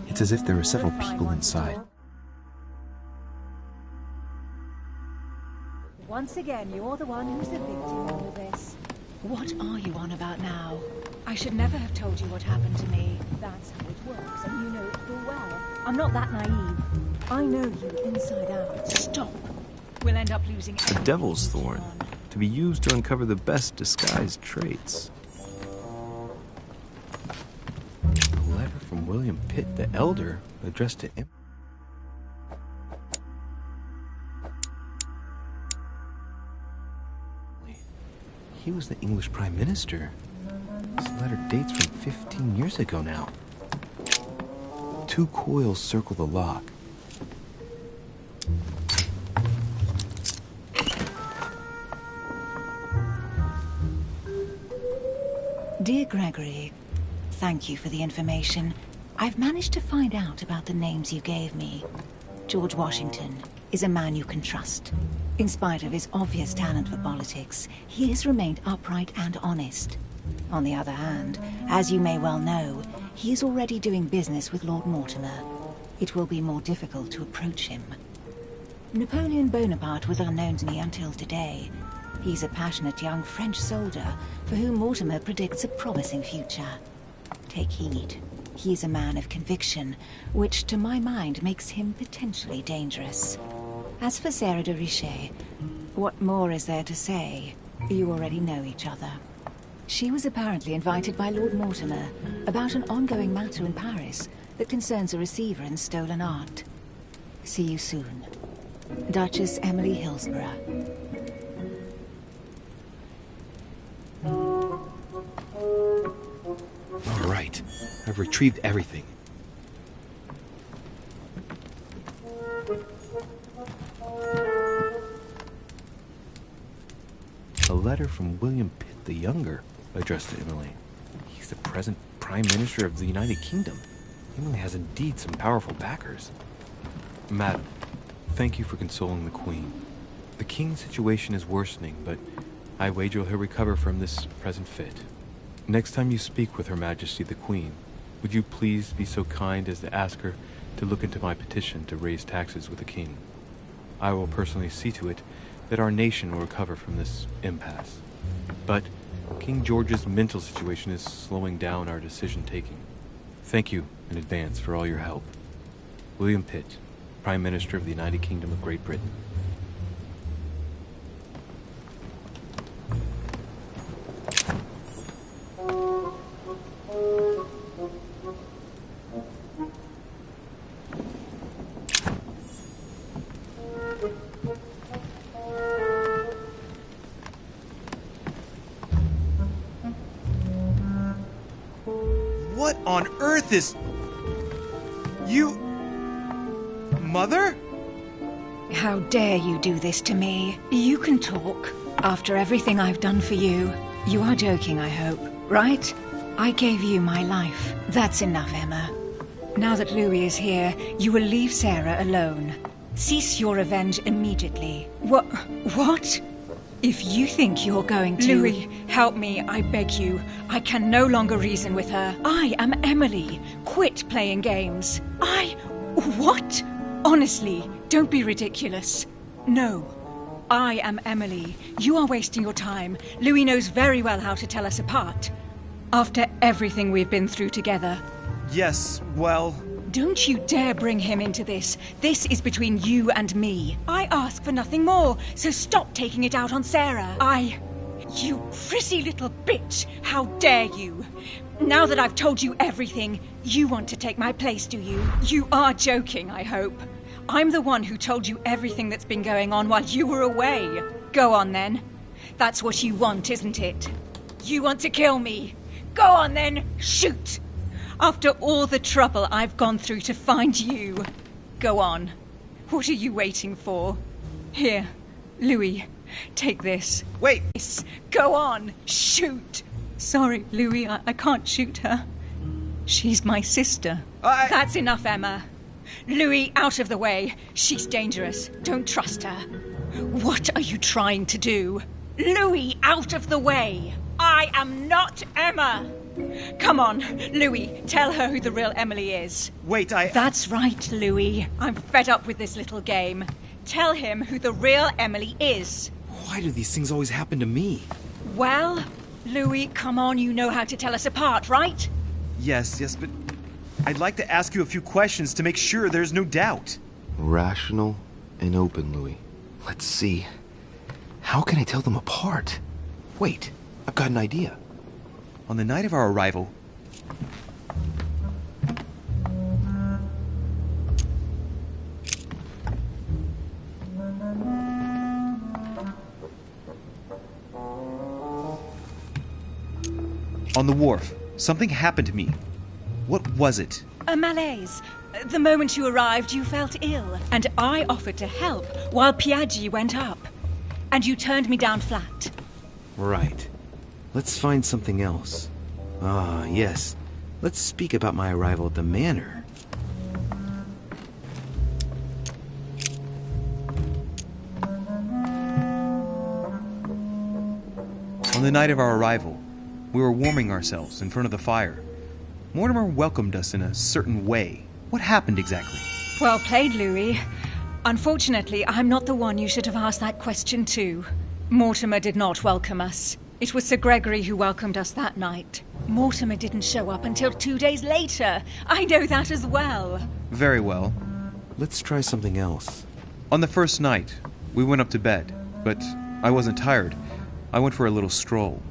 It's as if there are several people inside. Once again, you're the one who's the victim of all this. What are you on about now? I should never have told you what happened to me. That's how it works, and you know it full well. I'm not that naive. I know you inside out. Stop. We'll end up losing A devil's thorn, to be used to uncover the best disguised traits. A letter from William Pitt the Elder, addressed to him. He was the English Prime Minister. This letter dates from 15 years ago now. 2 coils circle the lock. Dear Gregory, thank you for the information. I've managed to find out about the names you gave me. George Washington is a man you can trust. In spite of his obvious talent for politics, he has remained upright and honest. On the other hand, as you may well know, he is already doing business with Lord Mortimer. It will be more difficult to approach him. Napoleon Bonaparte was unknown to me until today. He's a passionate young French soldier for whom Mortimer predicts a promising future. Take heed. He is a man of conviction, which to my mind makes him potentially dangerous. As for Sarah de Richet, what more is there to say? You already know each other. She was apparently invited by Lord Mortimer about an ongoing matter in Paris that concerns a receiver in stolen art. See you soon. Duchess Emily Hillsborough. All right, I've retrieved everything. A letter from William Pitt the Younger, addressed to Emily. He's the present Prime Minister of the United Kingdom. Emily has indeed some powerful backers. Madam, thank you for consoling the Queen. The King's situation is worsening, but I wager he'll recover from this present fit. Next time you speak with Her Majesty the Queen, would you please be so kind as to ask her to look into my petition to raise taxes with the King? I will personally see to it that our nation will recover from this impasse. But King George's mental situation is slowing down our decision-taking. Thank you in advance for all your help. William Pitt, Prime Minister of the United Kingdom of Great Britain. What on earth is... You... Mother? How dare you do this to me? You can talk. After everything I've done for you. You are joking, I hope, right? I gave you my life. That's enough, Emma. Now that Louis is here, you will leave Sarah alone. Cease your revenge immediately. What? If you think you're going to... Louis, help me, I beg you. I can no longer reason with her. I am Emily. Quit playing games. What? Honestly, don't be ridiculous. No. I am Emily. You are wasting your time. Louis knows very well how to tell us apart. After everything we've been through together. Yes, well... Don't you dare bring him into this. This is between you and me. I ask for nothing more, so stop taking it out on Sarah. You prissy little bitch! How dare you! Now that I've told you everything, you want to take my place, do you? You are joking, I hope. I'm the one who told you everything that's been going on while you were away. Go on, then. That's what you want, isn't it? You want to kill me. Go on, then. Shoot! After all the trouble I've gone through to find you. Go on. What are you waiting for? Here, Louis, take this. Wait! Go on, shoot! Sorry, Louis, I can't shoot her. She's my sister. That's enough, Emma. Louis, out of the way. She's dangerous. Don't trust her. What are you trying to do? Louis, out of the way. I am not Emma. Come on, Louis, tell her who the real Emily is. Wait, That's right, Louis. I'm fed up with this little game. Tell him who the real Emily is. Why do these things always happen to me? Well, Louis, come on, you know how to tell us apart, right? Yes, but I'd like to ask you a few questions to make sure there's no doubt. Rational and open, Louis. Let's see. How can I tell them apart? Wait, I've got an idea. On the night of our arrival... On the wharf, something happened to me. What was it? A malaise. The moment you arrived, you felt ill, and I offered to help while Piaggi went up. And you turned me down flat. Right. Let's find something else. Ah, yes. Let's speak about my arrival at the manor. On the night of our arrival, we were warming ourselves in front of the fire. Mortimer welcomed us in a certain way. What happened exactly? Well played, Louis. Unfortunately, I'm not the one you should have asked that question to. Mortimer did not welcome us. It was Sir Gregory who welcomed us that night. Mortimer didn't show up until 2 days later. I know that as well. Very well. Let's try something else. On the first night, we went up to bed, but I wasn't tired. I went for a little stroll.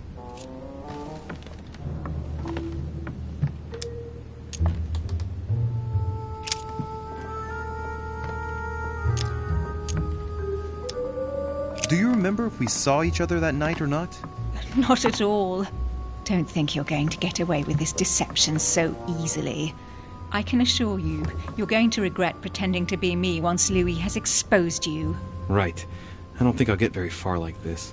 Do you remember if we saw each other that night or not? Not at all. Don't think you're going to get away with this deception so easily. I can assure you, you're going to regret pretending to be me once Louis has exposed you. Right. I don't think I'll get very far like this.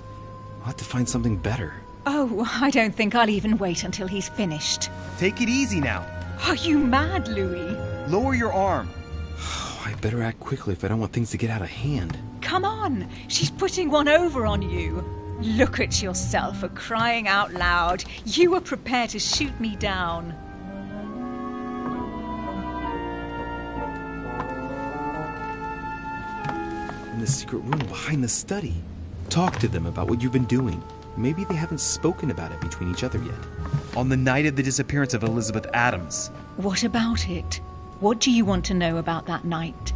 I'll have to find something better. Oh, I don't think I'll even wait until he's finished. Take it easy now. Are you mad, Louis? Lower your arm. I better act quickly if I don't want things to get out of hand. Come on, she's putting one over on you. Look at yourself for crying out loud. You were prepared to shoot me down. In the secret room behind the study. Talk to them about what you've been doing. Maybe they haven't spoken about it between each other yet. On the night of the disappearance of Elizabeth Adams. What about it? What do you want to know about that night?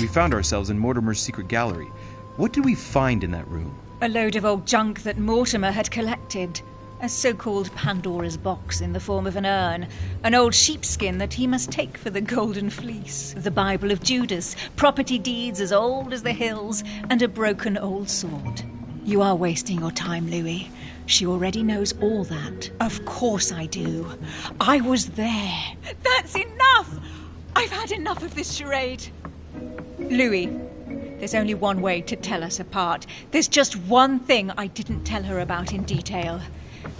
We found ourselves in Mortimer's secret gallery. What did we find in that room? A load of old junk that Mortimer had collected. A so-called Pandora's box in the form of an urn, an old sheepskin that he must take for the golden fleece, the Bible of Judas, property deeds as old as the hills, and a broken old sword. You are wasting your time, Louis. She already knows all that. Of course I do. I was there. That's enough! I've had enough of this charade. Louis, there's only one way to tell us apart. There's just one thing I didn't tell her about in detail.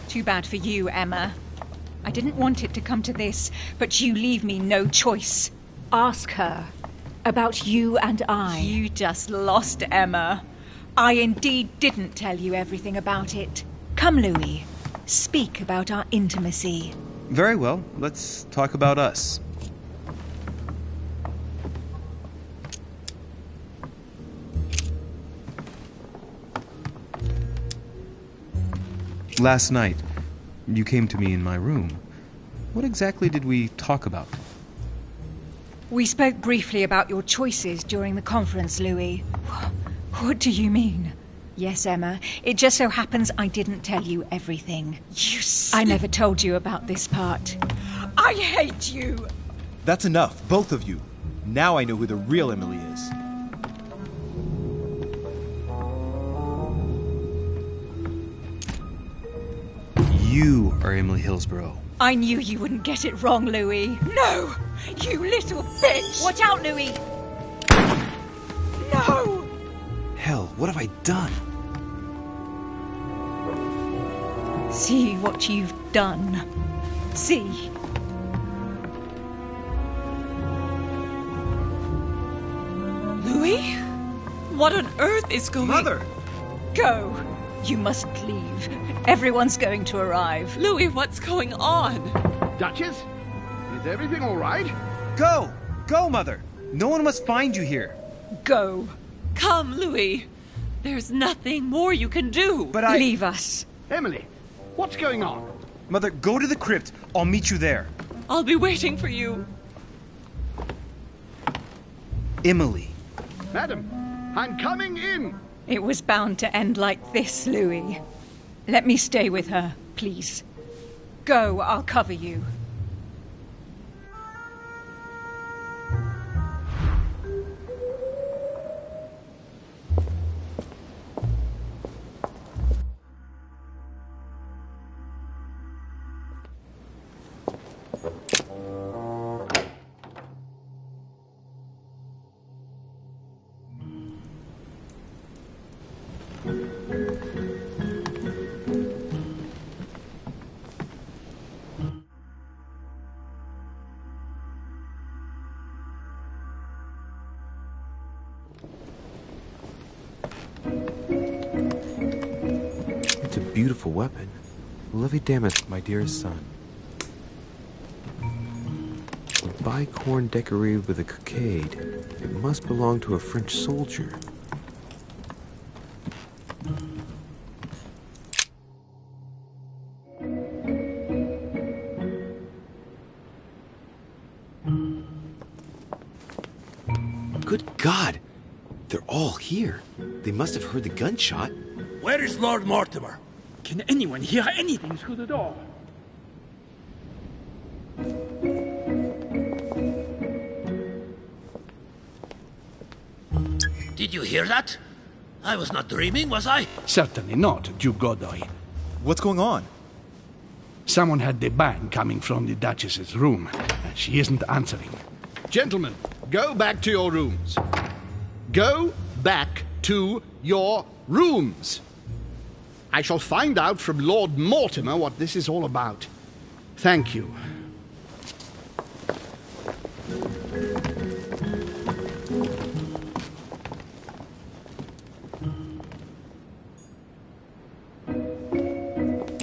Too bad for you, Emma. I didn't want it to come to this, but you leave me no choice. Ask her about you and I. You just lost, Emma. I indeed didn't tell you everything about it. Come, Louis. Speak about our intimacy. Very well. Let's talk about us. Last night, you came to me in my room. What exactly did we talk about? We spoke briefly about your choices during the conference, Louis. What do you mean? Yes, Emma. It just so happens I didn't tell you everything. I never told you about this part. I hate you! That's enough, both of you. Now I know who the real Emily is. You are Emily Hillsborough. I knew you wouldn't get it wrong, Louis. No! You little bitch! Watch out, Louis! No! Hell, what have I done? See what you've done. See. Louis? What on earth is going on? Mother! Go. You must leave. Everyone's going to arrive. Louis, what's going on? Duchess? Is everything all right? Go! Go, Mother! No one must find you here. Go. Come, Louis. There's nothing more you can do. But I... Leave us. Emily, what's going on? Mother, go to the crypt. I'll meet you there. I'll be waiting for you. Emily. Madam, I'm coming in. It was bound to end like this, Louis. Let me stay with her, please. Go, I'll cover you. It's a beautiful weapon. Lovey Damas, my dearest son. A bicorn decorated with a cockade. It must belong to a French soldier. Good God! They're all here. They must have heard the gunshot. Where is Lord Mortimer? Can anyone hear anything through the door? Did you hear that? I was not dreaming, was I? Certainly not, Duke Godoy. What's going on? Someone had the bang coming from the Duchess's room, and she isn't answering. Gentlemen, go back to your rooms. Go back to your rooms. I shall find out from Lord Mortimer what this is all about. Thank you.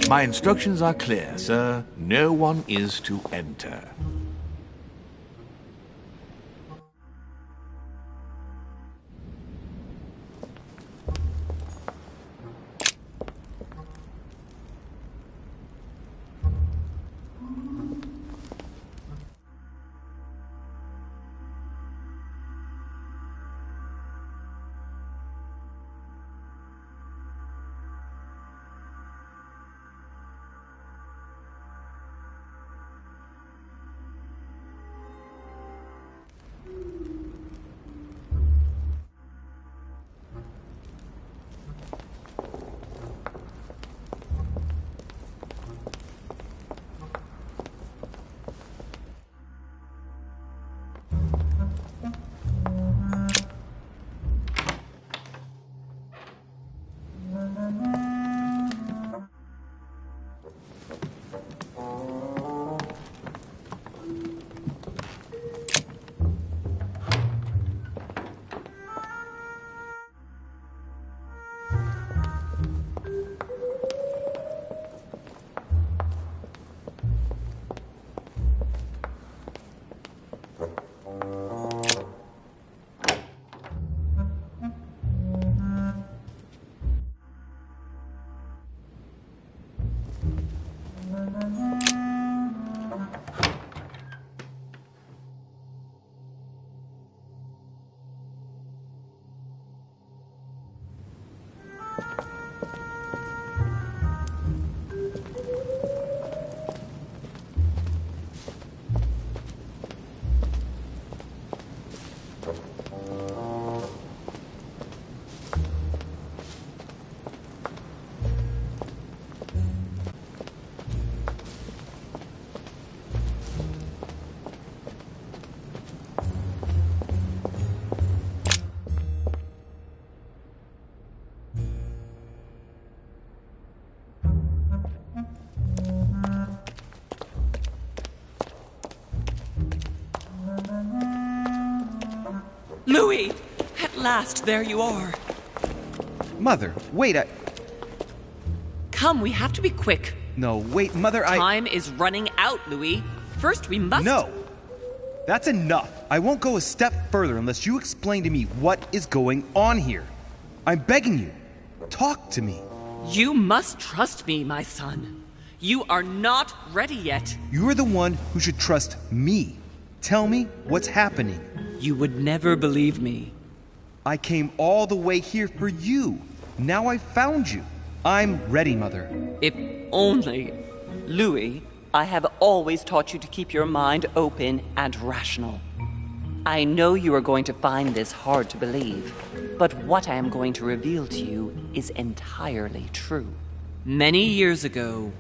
My instructions are clear, sir. No one is to enter. Louis! At last, there you are. Mother, wait, Come, we have to be quick. No, wait, Mother, Time is running out, Louis. First, we must... No! That's enough. I won't go a step further unless you explain to me what is going on here. I'm begging you. Talk to me. You must trust me, my son. You are not ready yet. You are the one who should trust me. Tell me what's happening. You would never believe me. I came all the way here for you. Now I've found you. I'm ready, Mother. If only... Louis, I have always taught you to keep your mind open and rational. I know you are going to find this hard to believe, but what I am going to reveal to you is entirely true. Many years ago,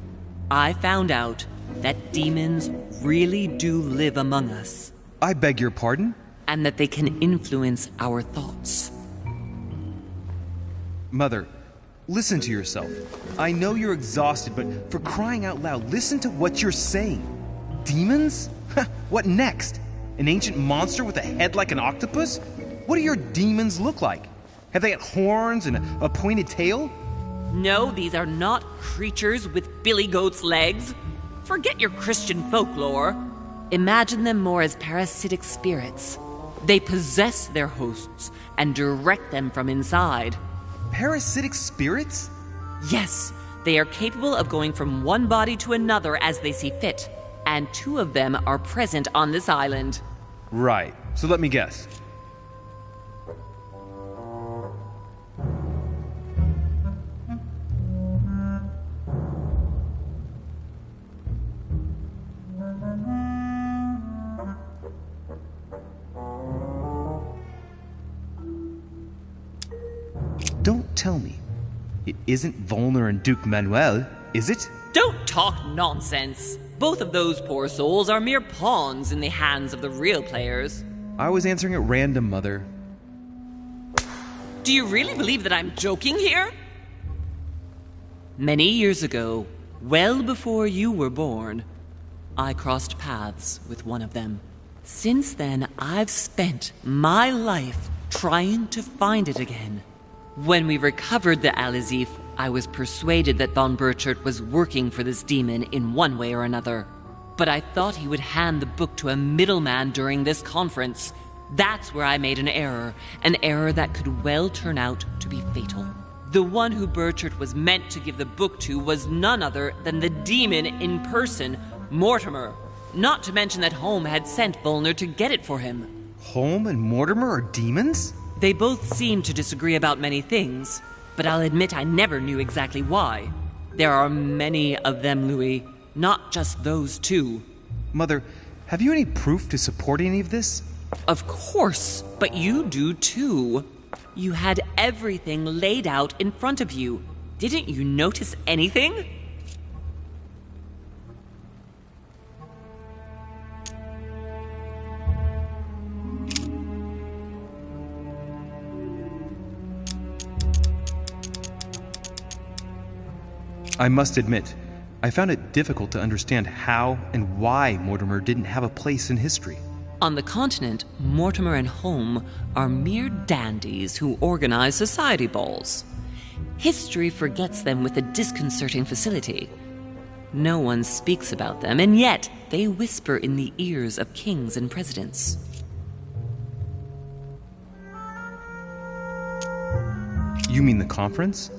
I found out that demons really do live among us. I beg your pardon? And that they can influence our thoughts. Mother, listen to yourself. I know you're exhausted, but for crying out loud, listen to what you're saying. Demons? What next? An ancient monster with a head like an octopus? What do your demons look like? Have they got horns and a pointed tail? No, these are not creatures with billy goat's legs. Forget your Christian folklore. Imagine them more as parasitic spirits. They possess their hosts and direct them from inside. Parasitic spirits? Yes, they are capable of going from one body to another as they see fit. And 2 of them are present on this island. Right. So let me guess. Don't tell me. It isn't Volner and Duke Manuel, is it? Don't talk nonsense. Both of those poor souls are mere pawns in the hands of the real players. I was answering at random, Mother. Do you really believe that I'm joking here? Many years ago, well before you were born, I crossed paths with one of them. Since then, I've spent my life trying to find it again. When we recovered the Alizif, I was persuaded that von Burchard was working for this demon in one way or another. But I thought he would hand the book to a middleman during this conference. That's where I made an error that could well turn out to be fatal. The one who Burchard was meant to give the book to was none other than the demon in person, Mortimer. Not to mention that Holm had sent Volner to get it for him. Holm and Mortimer are demons? They both seem to disagree about many things, but I'll admit I never knew exactly why. There are many of them, Louis, not just those 2. Mother, have you any proof to support any of this? Of course, but you do too. You had everything laid out in front of you. Didn't you notice anything? I must admit, I found it difficult to understand how and why Mortimer didn't have a place in history. On the continent, Mortimer and Holm are mere dandies who organize society balls. History forgets them with a disconcerting facility. No one speaks about them, and yet they whisper in the ears of kings and presidents. You mean the conference?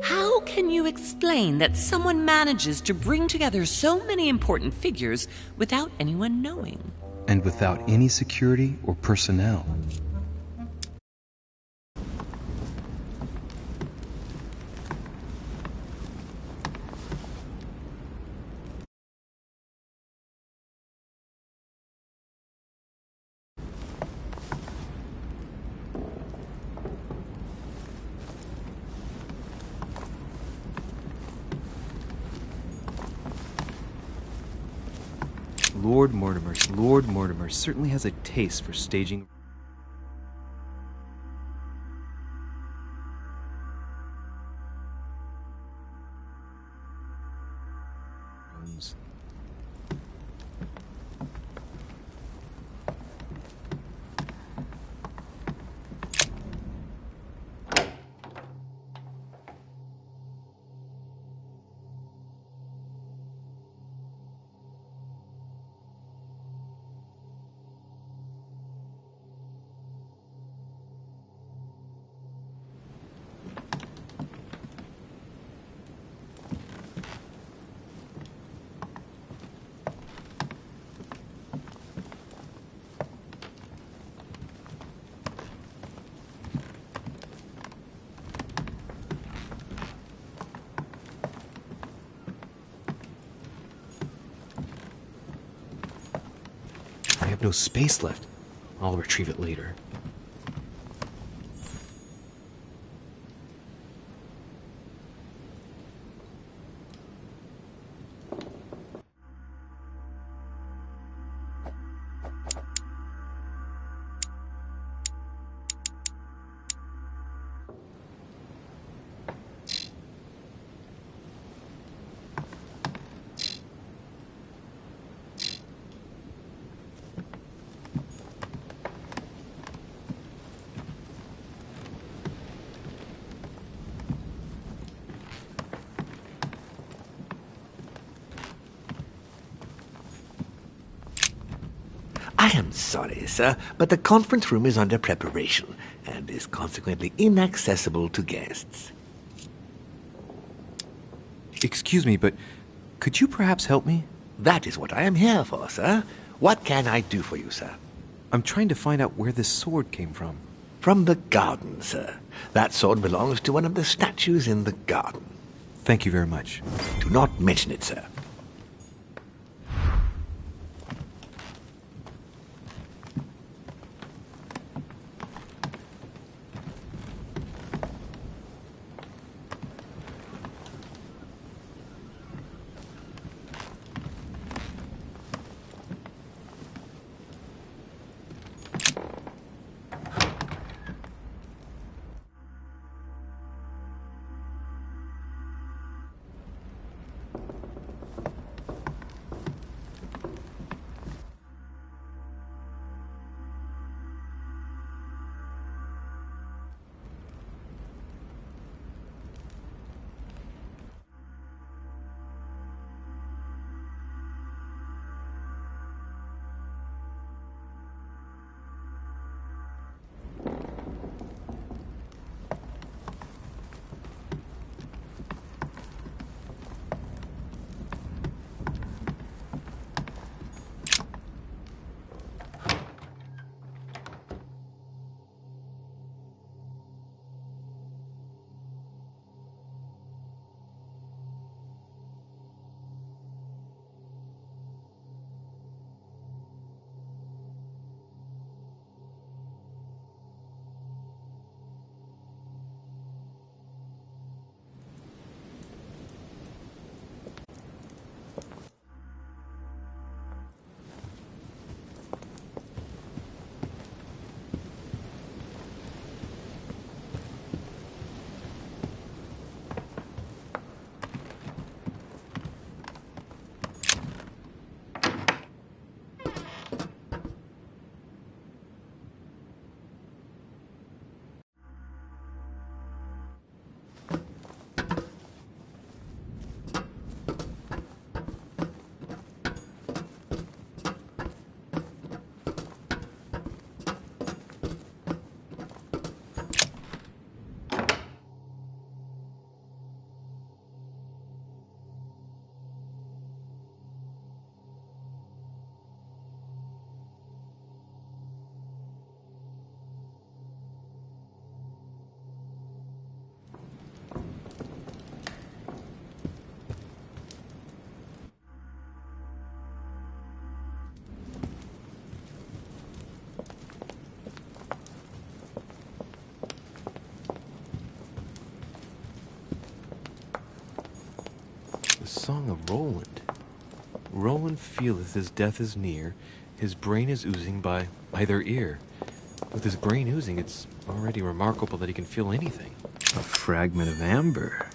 How can you explain that someone manages to bring together so many important figures without anyone knowing? And without any security or personnel. Lord Mortimer certainly has a taste for staging. have no space left. I'll retrieve it later. I am sorry, sir, but the conference room is under preparation and is consequently inaccessible to guests. Excuse me, but could you perhaps help me? That is what I am here for, sir. What can I do for you, sir? I'm trying to find out where this sword came from. From the garden, sir. That sword belongs to one of the statues in the garden. Thank you very much. Do not mention it, sir. Song of Roland. Roland feeleth his death is near, his brain is oozing by either ear. With his brain oozing, it's already remarkable that he can feel anything. A fragment of amber.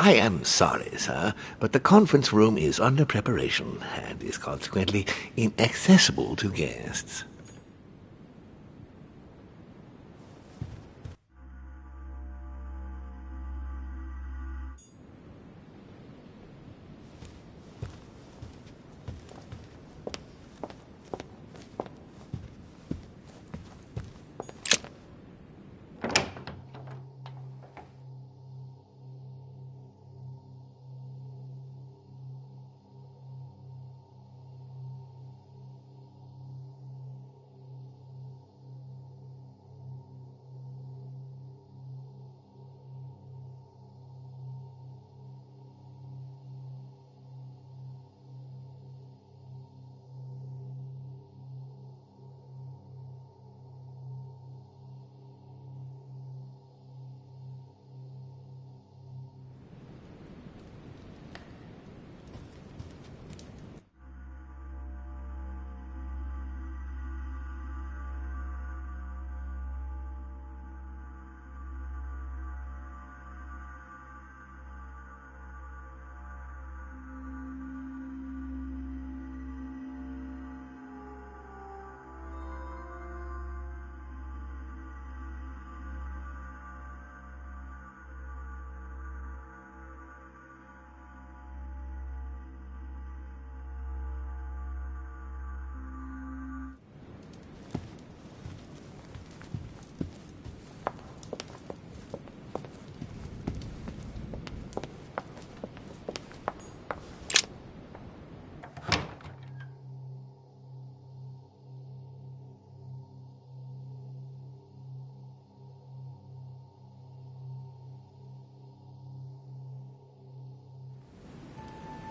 I am sorry, sir, but the conference room is under preparation and is consequently inaccessible to guests.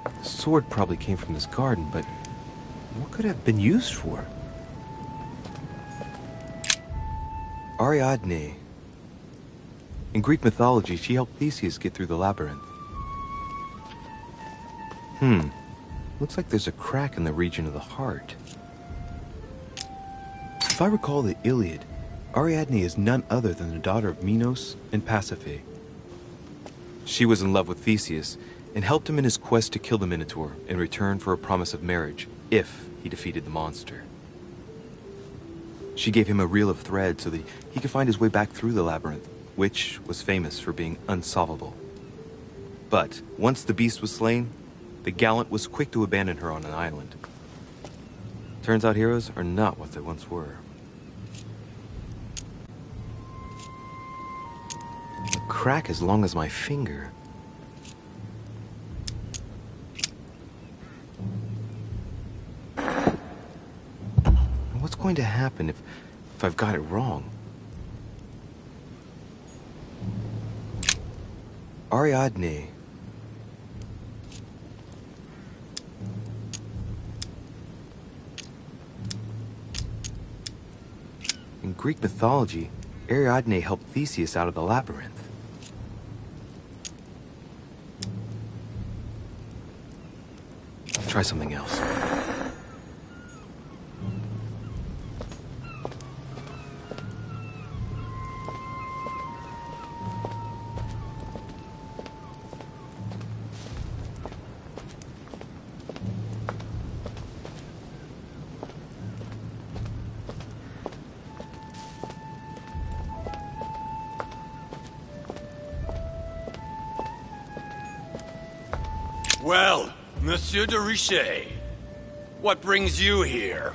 The sword probably came from this garden, but what could it have been used for? Ariadne. In Greek mythology, she helped Theseus get through the labyrinth. Looks like there's a crack in the region of the heart. If I recall the Iliad, Ariadne is none other than the daughter of Minos and Pasiphae. She was in love with Theseus and helped him in his quest to kill the Minotaur in return for a promise of marriage if he defeated the monster. She gave him a reel of thread so that he could find his way back through the labyrinth, which was famous for being unsolvable. But once the beast was slain, the gallant was quick to abandon her on an island. Turns out heroes are not what they once were. A crack as long as my finger. What's going to happen if I've got it wrong? Ariadne. In Greek mythology, Ariadne helped Theseus out of the labyrinth. Try something else. Well, Monsieur de Richet, what brings you here?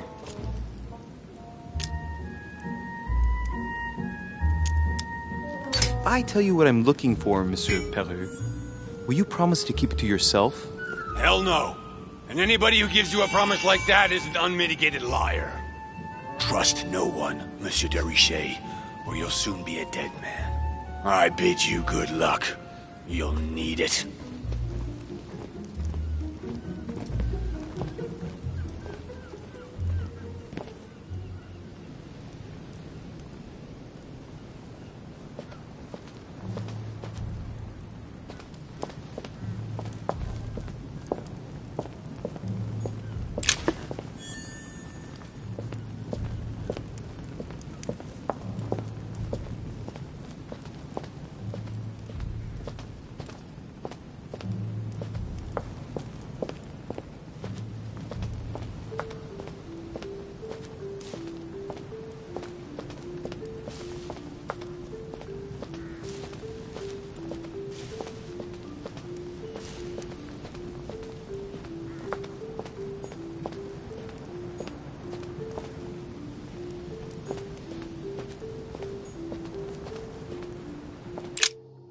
I tell you what I'm looking for, Monsieur Peru. Will you promise to keep it to yourself? Hell no. And anybody who gives you a promise like that is an unmitigated liar. Trust no one, Monsieur de Richet, or you'll soon be a dead man. I bid you good luck. You'll need it.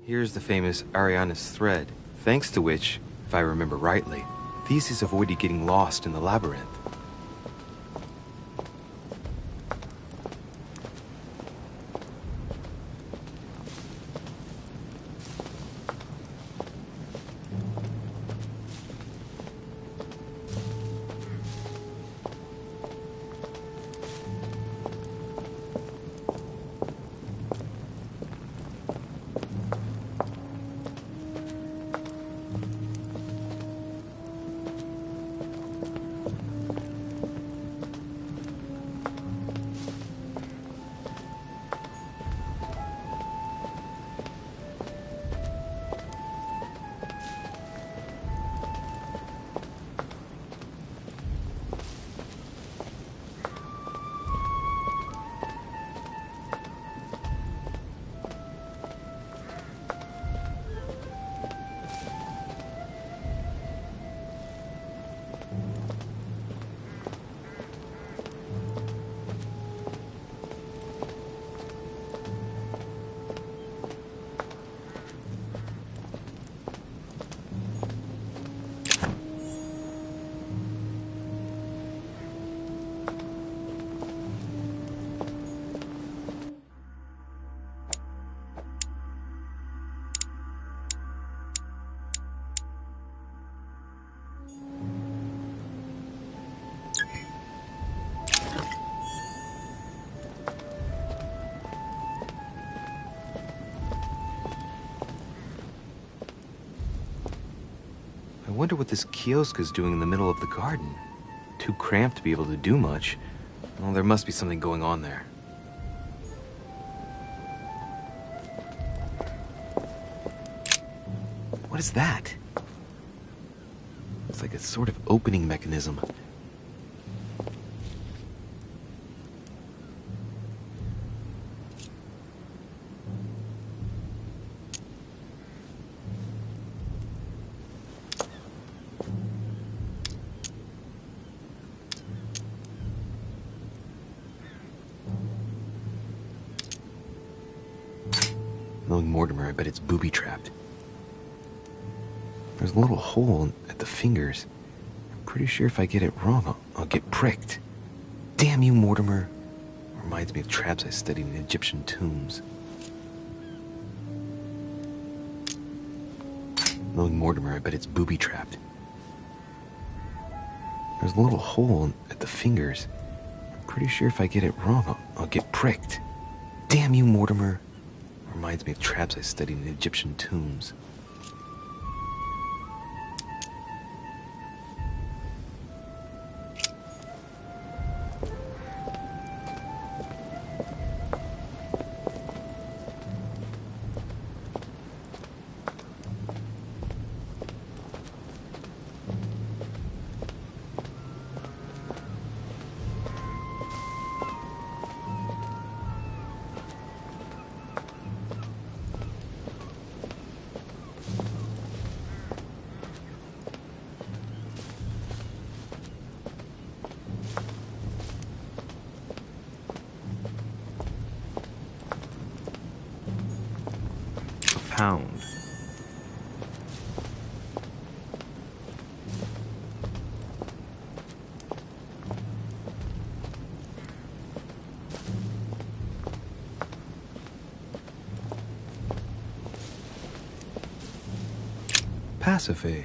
Here's the famous Ariana's thread, thanks to which, if I remember rightly, Theseus avoided getting lost in the labyrinth. I wonder what this kiosk is doing in the middle of the garden. Too cramped to be able to do much. Well, there must be something going on there. What is that? It's like a sort of opening mechanism. Knowing Mortimer, I bet it's booby-trapped. There's a little hole at the fingers. I'm pretty sure if I get it wrong, I'll get pricked. Damn you, Mortimer. Reminds me of traps I studied in Egyptian tombs. Knowing Mortimer, I bet it's booby-trapped. There's a little hole at the fingers. I'm pretty sure if I get it wrong, I'll get pricked. Damn you, Mortimer. Reminds me of traps I studied in Egyptian tombs. Pound. Pasiphae,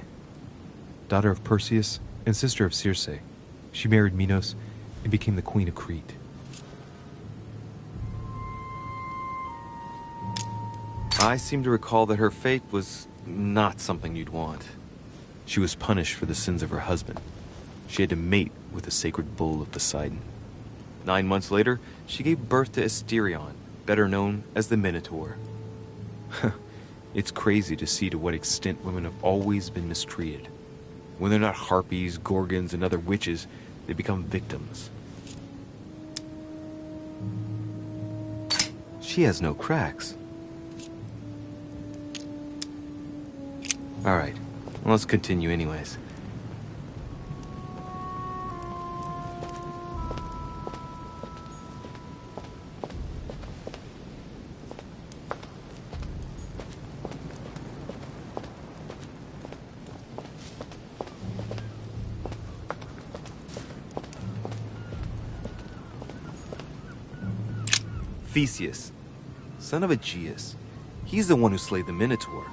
daughter of Perseus and sister of Circe, she married Minos and became the queen of Crete. I seem to recall that her fate was not something you'd want. She was punished for the sins of her husband. She had to mate with the sacred bull of Poseidon. 9 months later, she gave birth to Asterion, better known as the Minotaur. It's crazy to see to what extent women have always been mistreated. When they're not harpies, gorgons, and other witches, they become victims. She has no cracks. Alright, well, let's continue anyways. Theseus, son of Aegeus. He's the one who slayed the Minotaur.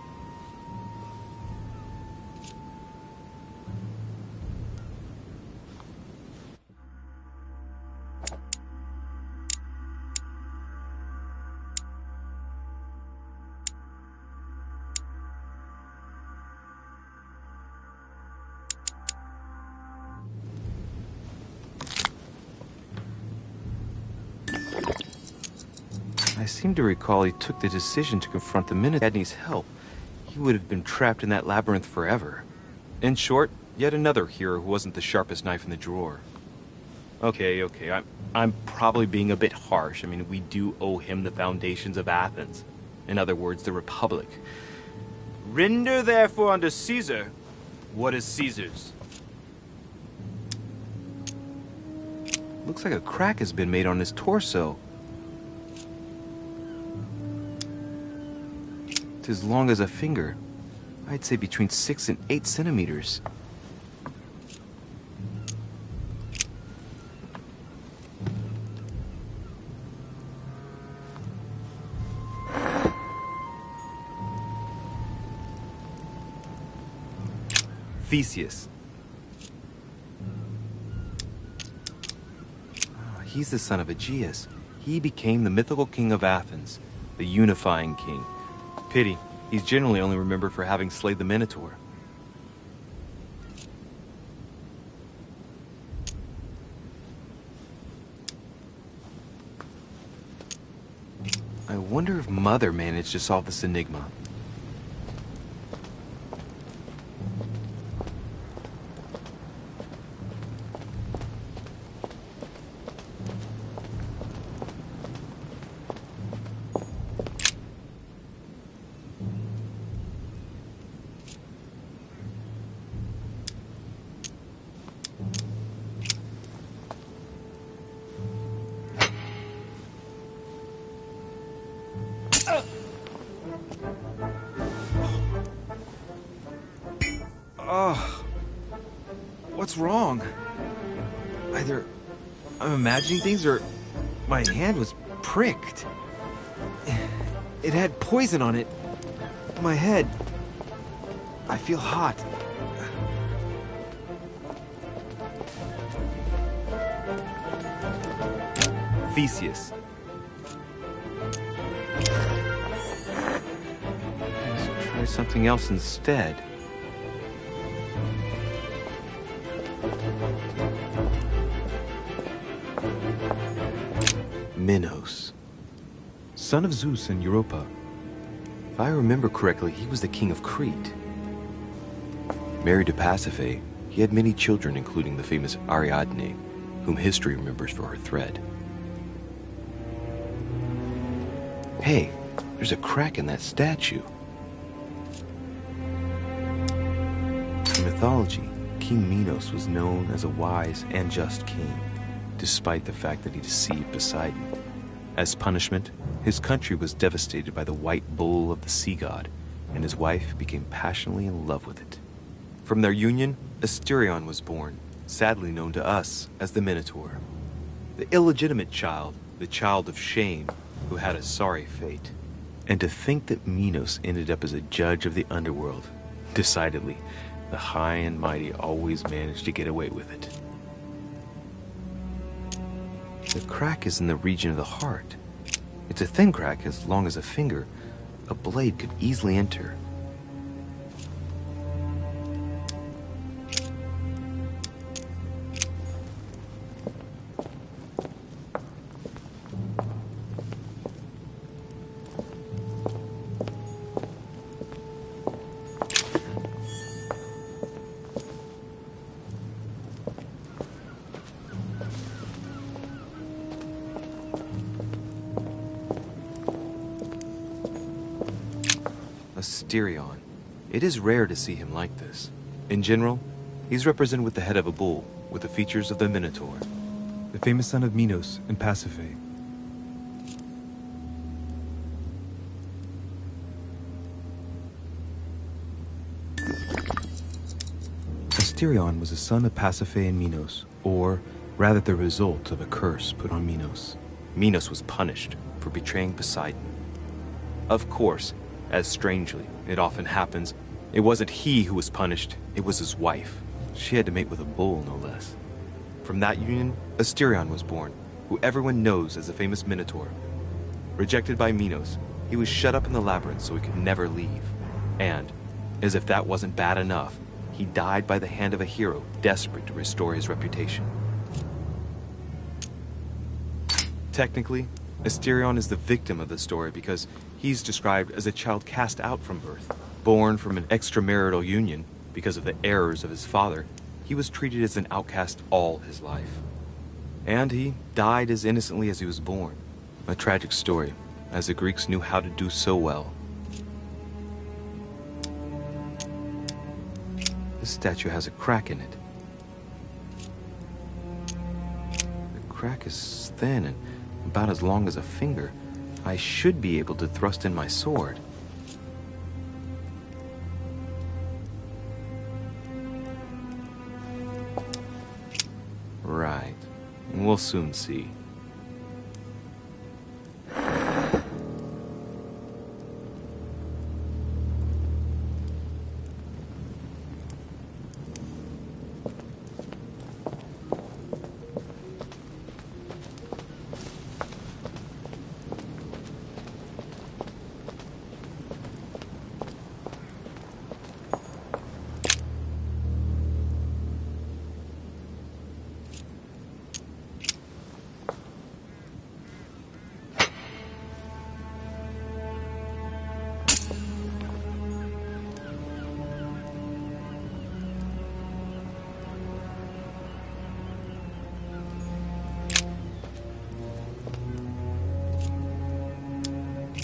I seem to recall he took the decision to confront the Minotaur. Had his help, he would have been trapped in that labyrinth forever. In short, yet another hero who wasn't the sharpest knife in the drawer. Okay, I'm probably being a bit harsh. I mean, we do owe him the foundations of Athens. In other words, the Republic. Render therefore unto Caesar what is Caesar's. Looks like a crack has been made on his torso. It's as long as a finger. I'd say between 6 and 8 centimeters. Theseus. He's the son of Aegeus. He became the mythical king of Athens, the unifying king. Pity, he's generally only remembered for having slayed the Minotaur. I wonder if Mother managed to solve this enigma. What's wrong? Either I'm imagining things or my hand was pricked. It had poison on it. My head. I feel hot. Theseus. Let's try something else instead. Minos, son of Zeus and Europa. If I remember correctly, he was the king of Crete. Married to Pasiphae, he had many children, including the famous Ariadne, whom history remembers for her thread. Hey, there's a crack in that statue. In mythology, King Minos was known as a wise and just king, despite the fact that he deceived Poseidon. As punishment, his country was devastated by the white bull of the sea god, and his wife became passionately in love with it. From their union, Asterion was born, sadly known to us as the Minotaur. The illegitimate child, the child of shame, who had a sorry fate. And to think that Minos ended up as a judge of the underworld. Decidedly, the high and mighty always managed to get away with it. The crack is in the region of the heart. It's a thin crack as long as a finger. A blade could easily enter. Asterion. It is rare to see him like this. In general, he's represented with the head of a bull, with the features of the Minotaur. The famous son of Minos and Pasiphae. Asterion was a son of Pasiphae and Minos, or rather the result of a curse put on Minos. Minos was punished for betraying Poseidon. Of course, as strangely it often happens, it wasn't he who was punished, it was his wife. She had to mate with a bull, no less. From that union, Asterion was born, who everyone knows as the famous Minotaur. Rejected by Minos, he was shut up in the labyrinth so he could never leave. And, as if that wasn't bad enough, he died by the hand of a hero desperate to restore his reputation. Technically, Asterion is the victim of the story because he's described as a child cast out from birth. Born from an extramarital union because of the errors of his father, he was treated as an outcast all his life. And he died as innocently as he was born. A tragic story, as the Greeks knew how to do so well. This statue has a crack in it. The crack is thin and about as long as a finger. I should be able to thrust in my sword. Right. We'll soon see.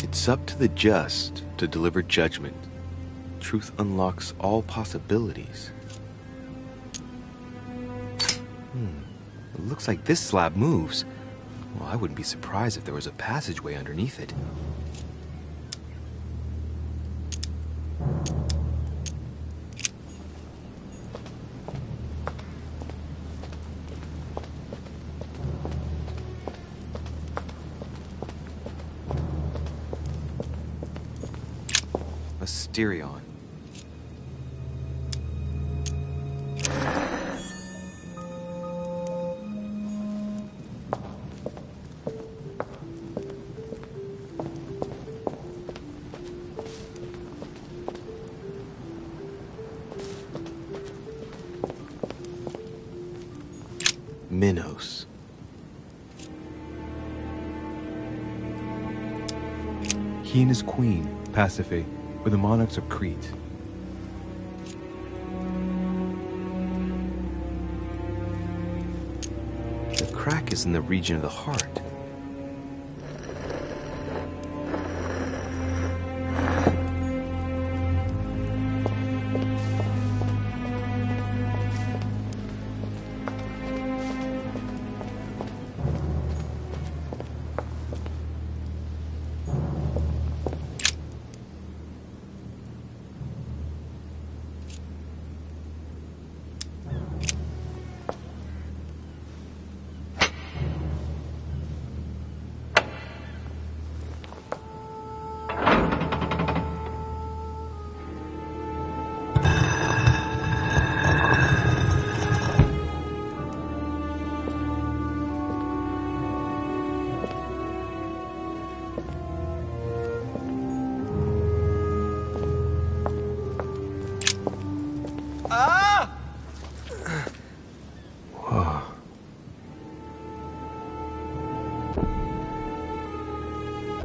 It's up to the just to deliver judgment. Truth unlocks all possibilities. It looks like this slab moves. Well, I wouldn't be surprised if there was a passageway underneath it. Asterion. Minos. He and his queen, Pasiphae, were the monarchs of Crete. The crack is in the region of the heart.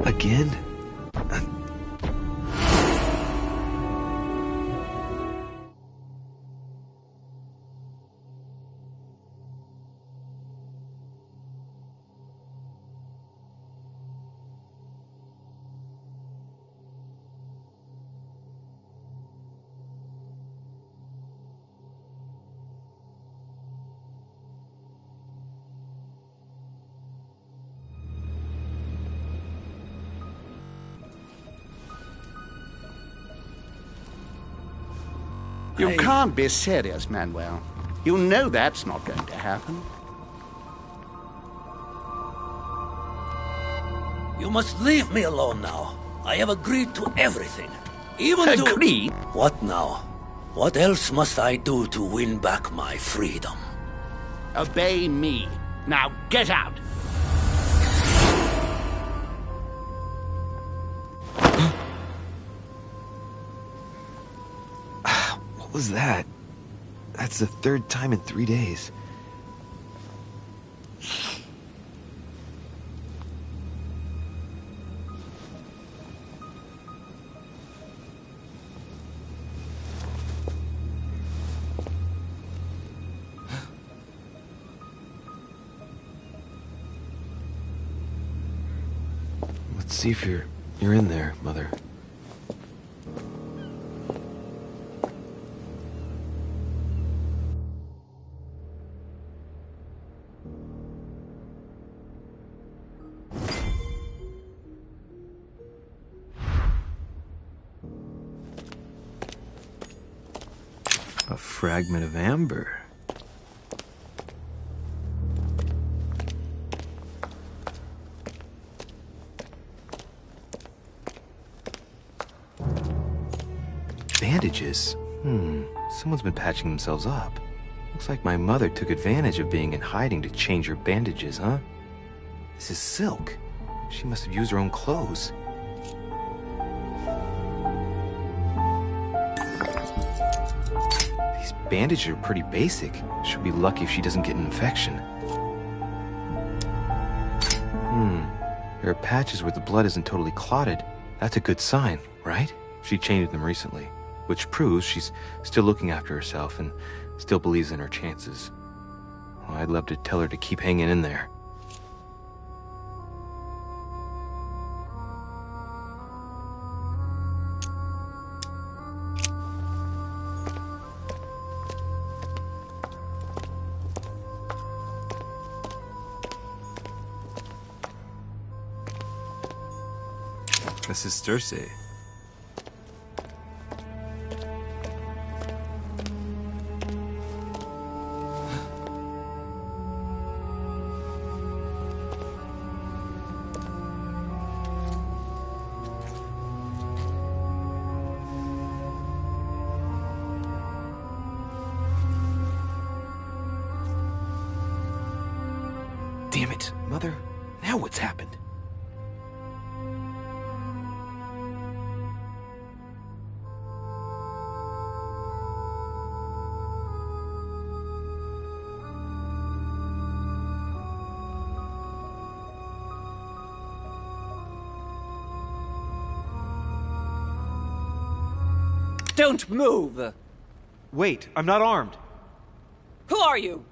Again? You can't be serious, Manuel. You know that's not going to happen. You must leave me alone now. I have agreed to everything. Even to... Agreed? What now? What else must I do to win back my freedom? Obey me. Now get out. What was that? That's the third time in 3 days. Let's see if you're in there, Mother. A fragment of amber. Bandages? Someone's been patching themselves up. Looks like my mother took advantage of being in hiding to change her bandages, huh? This is silk. She must have used her own clothes. These bandages are pretty basic. She'll be lucky if she doesn't get an infection. There are patches where the blood isn't totally clotted. That's a good sign, right? She changed them recently, which proves she's still looking after herself and still believes in her chances. Well, I'd love to tell her to keep hanging in there. This is Circe. Damn it, Mother. Now what's happened? Don't move! Wait, I'm not armed. Who are you?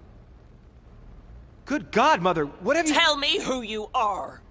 Good God, Mother, what have you— Tell me who you are!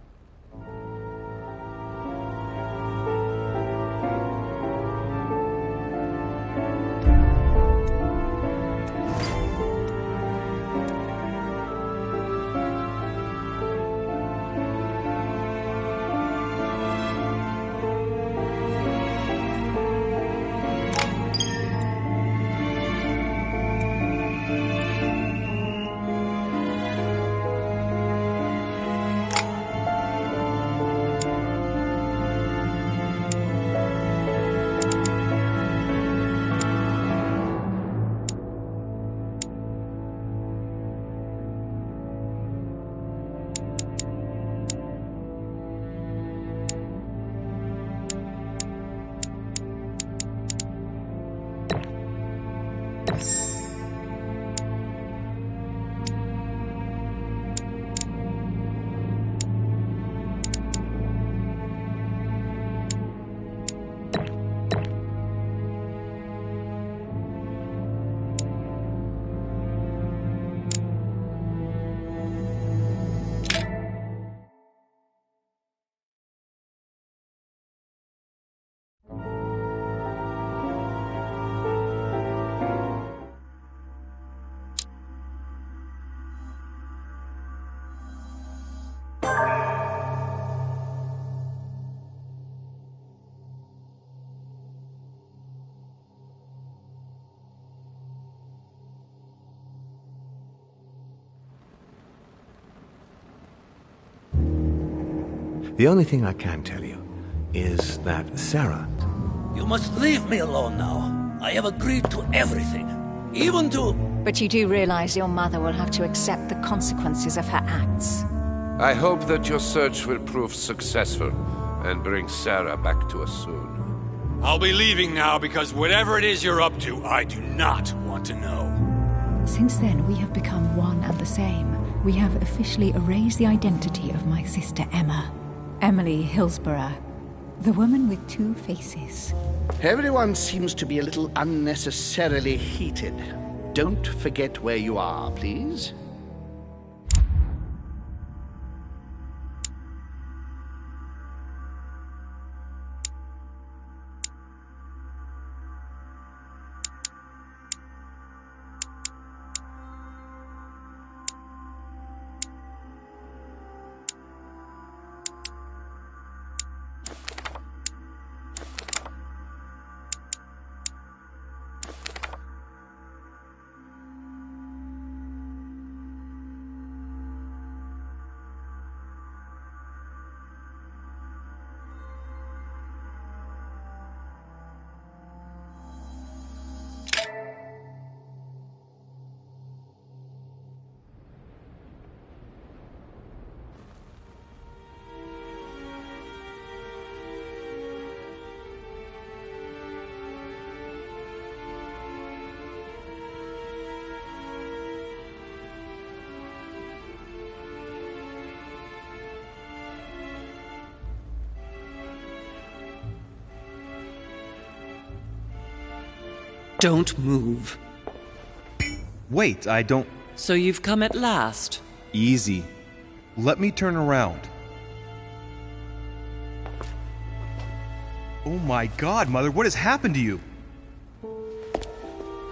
The only thing I can tell you is that Sarah... You must leave me alone now. I have agreed to everything. Even to... But you do realize your mother will have to accept the consequences of her acts. I hope that your search will prove successful and bring Sarah back to us soon. I'll be leaving now because whatever it is you're up to, I do not want to know. Since then, we have become one and the same. We have officially erased the identity of my sister Emma. Emily Hillsborough. The woman with two faces. Everyone seems to be a little unnecessarily heated. Don't forget where you are, please. Don't move. Wait, I don't... So you've come at last. Easy. Let me turn around. Oh my God, Mother, what has happened to you?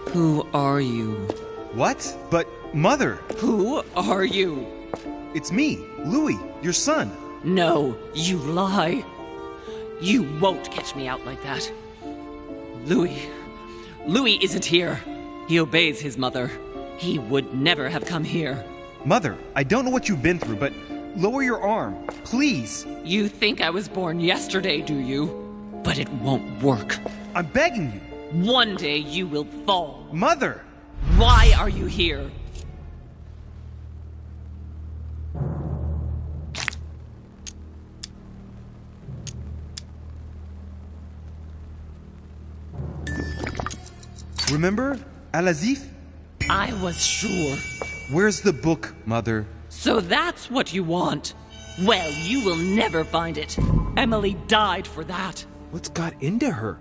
Who are you? What? But, Mother... Who are you? It's me, Louis, your son. No, you lie. You won't catch me out like that. Louis isn't here. He obeys his mother. He would never have come here. Mother, I don't know what you've been through, but lower your arm, please. You think I was born yesterday, do you? But it won't work. I'm begging you. One day you will fall. Mother! Why are you here? Remember, Al-Azif? I was sure. Where's the book, Mother? So that's what you want? Well, you will never find it. Emily died for that. What's got into her?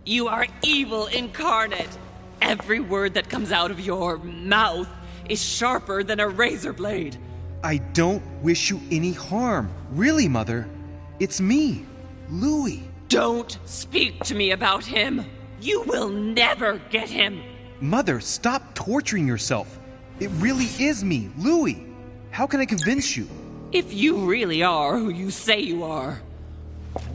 You are evil incarnate. Every word that comes out of your mouth is sharper than a razor blade. I don't wish you any harm. Really, Mother. It's me, Louis. Don't speak to me about him. You will never get him. Mother, stop torturing yourself. It really is me, Louis. How can I convince you? If you really are who you say you are,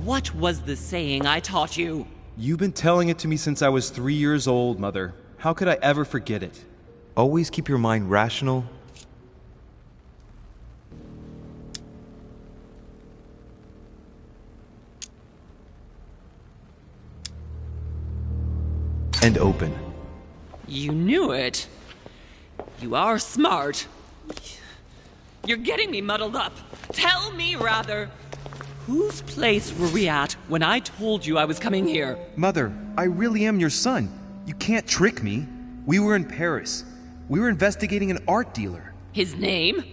what was the saying I taught you? You've been telling it to me since I was 3 years old, Mother. How could I ever forget it? Always keep your mind rational. And open. You knew it. You are smart. You're getting me muddled up. Tell me, rather, whose place were we at when I told you I was coming here? Mother, I really am your son. You can't trick me. We were in Paris. We were investigating an art dealer. His name?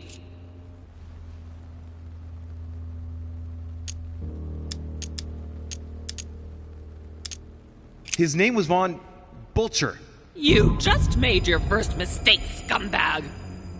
His name was Von Bulcher. You just made your first mistake, scumbag.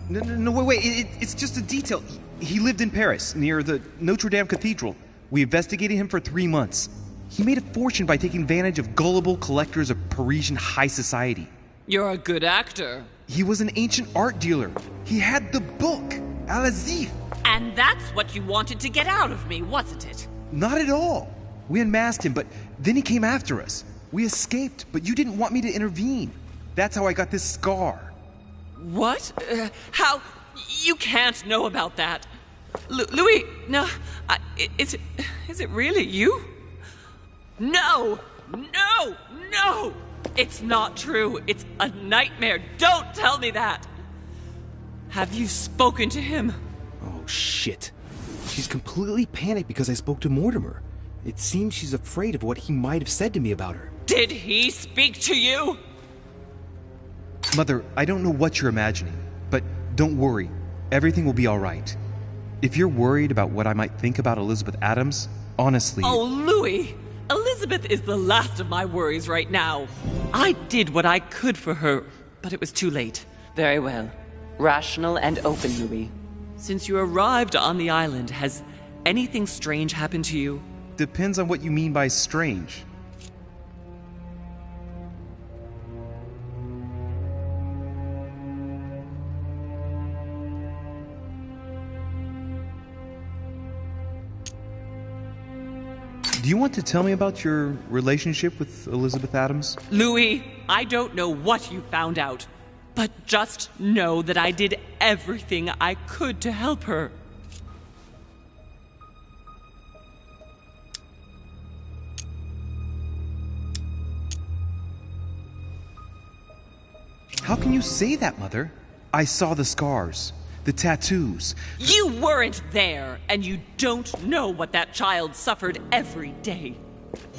No, wait, it's just a detail. He lived in Paris, near the Notre Dame Cathedral. We investigated him for 3 months. He made a fortune by taking advantage of gullible collectors of Parisian high society. You're a good actor. He was an ancient art dealer. He had the book, Al-Azif. And that's what you wanted to get out of me, wasn't it? Not at all. We unmasked him, but then he came after us. We escaped, but you didn't want me to intervene. That's how I got this scar. What? How? You can't know about that. Louis, no, is it really you? No! No! No! It's not true. It's a nightmare. Don't tell me that. Have you spoken to him? Oh, shit. She's completely panicked because I spoke to Mortimer. It seems she's afraid of what he might have said to me about her. Did he speak to you? Mother, I don't know what you're imagining, but don't worry. Everything will be all right. If you're worried about what I might think about Elizabeth Adams, honestly... Oh, Louis! Elizabeth is the last of my worries right now. I did what I could for her, but it was too late. Very well. Rational and open, Louis. Since you arrived on the island, has anything strange happened to you? Depends on what you mean by strange. Do you want to tell me about your relationship with Elizabeth Adams? Louis, I don't know what you found out, but just know that I did everything I could to help her. How can you say that, Mother? I saw the scars, the tattoos. You weren't there, and you don't know what that child suffered every day.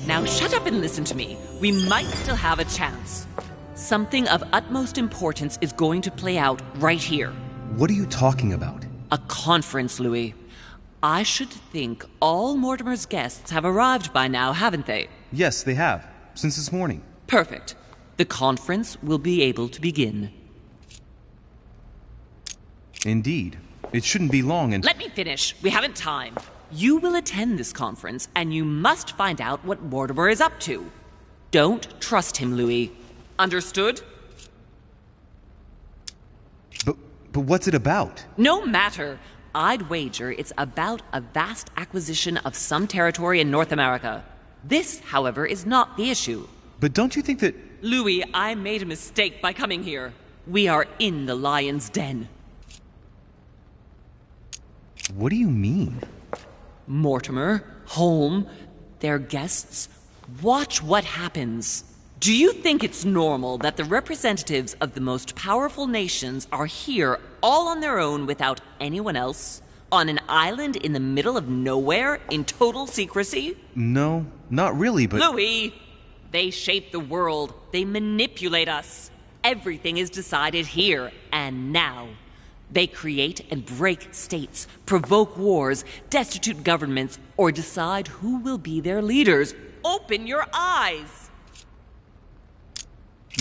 Now shut up and listen to me. We might still have a chance. Something of utmost importance is going to play out right here. What are you talking about? A conference, Louis. I should think all Mortimer's guests have arrived by now, haven't they? Yes, they have. Since this morning. Perfect. The conference will be able to begin. Indeed. It shouldn't be long and... Let me finish. We haven't time. You will attend this conference, and you must find out what Mortimer is up to. Don't trust him, Louis. Understood? But what's it about? No matter. I'd wager it's about a vast acquisition of some territory in North America. This, however, is not the issue. But don't you think that... Louis, I made a mistake by coming here. We are in the lion's den. What do you mean? Mortimer, Holm, their guests. Watch what happens. Do you think it's normal that the representatives of the most powerful nations are here all on their own without anyone else? On an island in the middle of nowhere in total secrecy? No, not really, but... Louis! They shape the world. They manipulate us. Everything is decided here and now. They create and break states, provoke wars, destitute governments, or decide who will be their leaders. Open your eyes!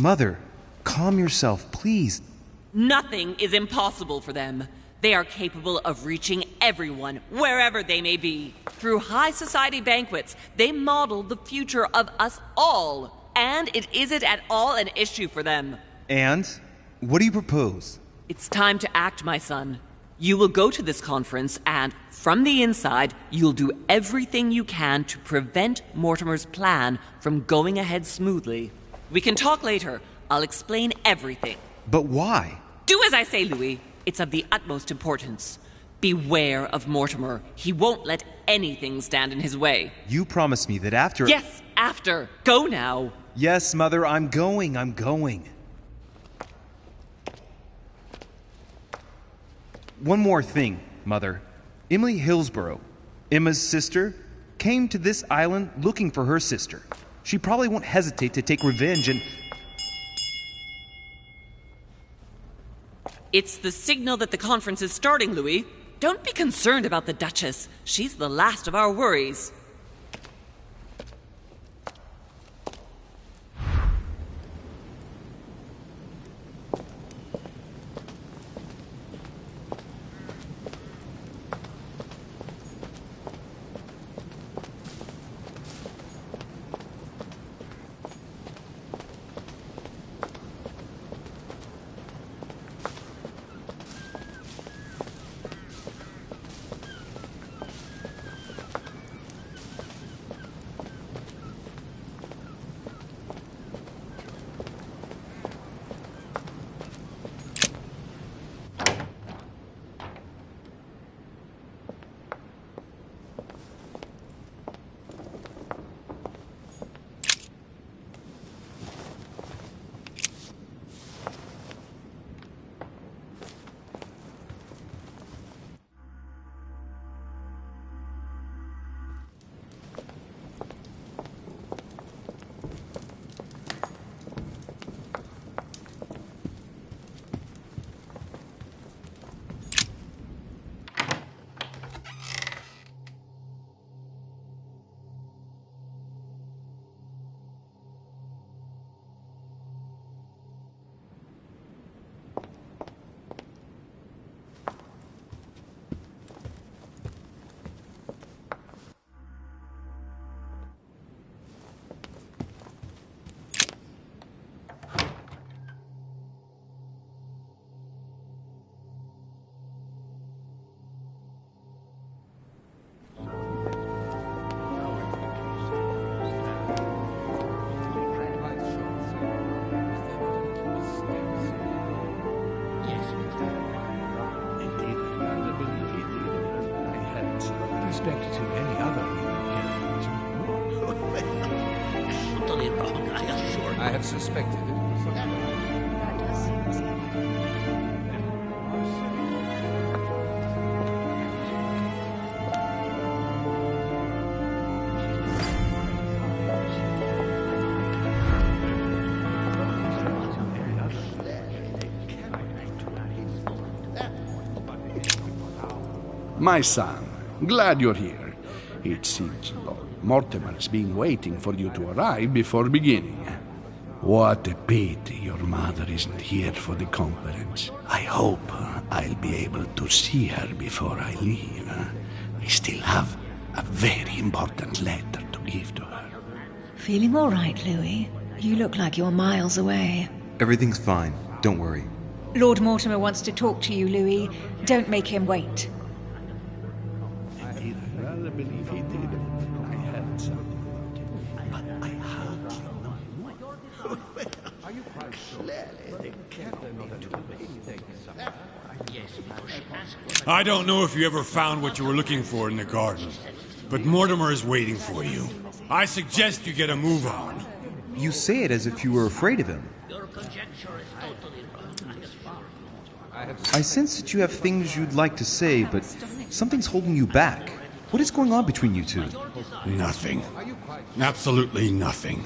Mother, calm yourself, please. Nothing is impossible for them. They are capable of reaching everyone, wherever they may be. Through high society banquets, they model the future of us all. And it isn't at all an issue for them. And? What do you propose? It's time to act, my son. You will go to this conference, and from the inside, you'll do everything you can to prevent Mortimer's plan from going ahead smoothly. We can talk later. I'll explain everything. But why? Do as I say, Louis. It's of the utmost importance. Beware of Mortimer. He won't let anything stand in his way. You promised me that after... Yes, after. Go now. Yes, Mother, I'm going. One more thing, Mother. Emily Hillsborough, Emma's sister, came to this island looking for her sister. She probably won't hesitate to take revenge and... It's the signal that the conference is starting, Louis. Don't be concerned about the Duchess. She's the last of our worries. respect to any other human character. Totally wrong, I assure you. I have suspected it. That does seem reasonable. My son, glad you're here. It seems Lord Mortimer's been waiting for you to arrive before beginning. What a pity your mother isn't here for the conference. I hope I'll be able to see her before I leave. I still have a very important letter to give to her. Feeling all right, Louis? You look like you're miles away. Everything's fine. Don't worry. Lord Mortimer wants to talk to you, Louis. Don't make him wait. I'd rather believe he did. I had something about it, but I hardly know what. Are you quite sure? They cannot be too big. I don't know if you ever found what you were looking for in the garden, but Mortimer is waiting for you. I suggest you get a move on. You say it as if you were afraid of him. I sense that you have things you'd like to say, but something's holding you back. What is going on between you two? Nothing. Absolutely nothing.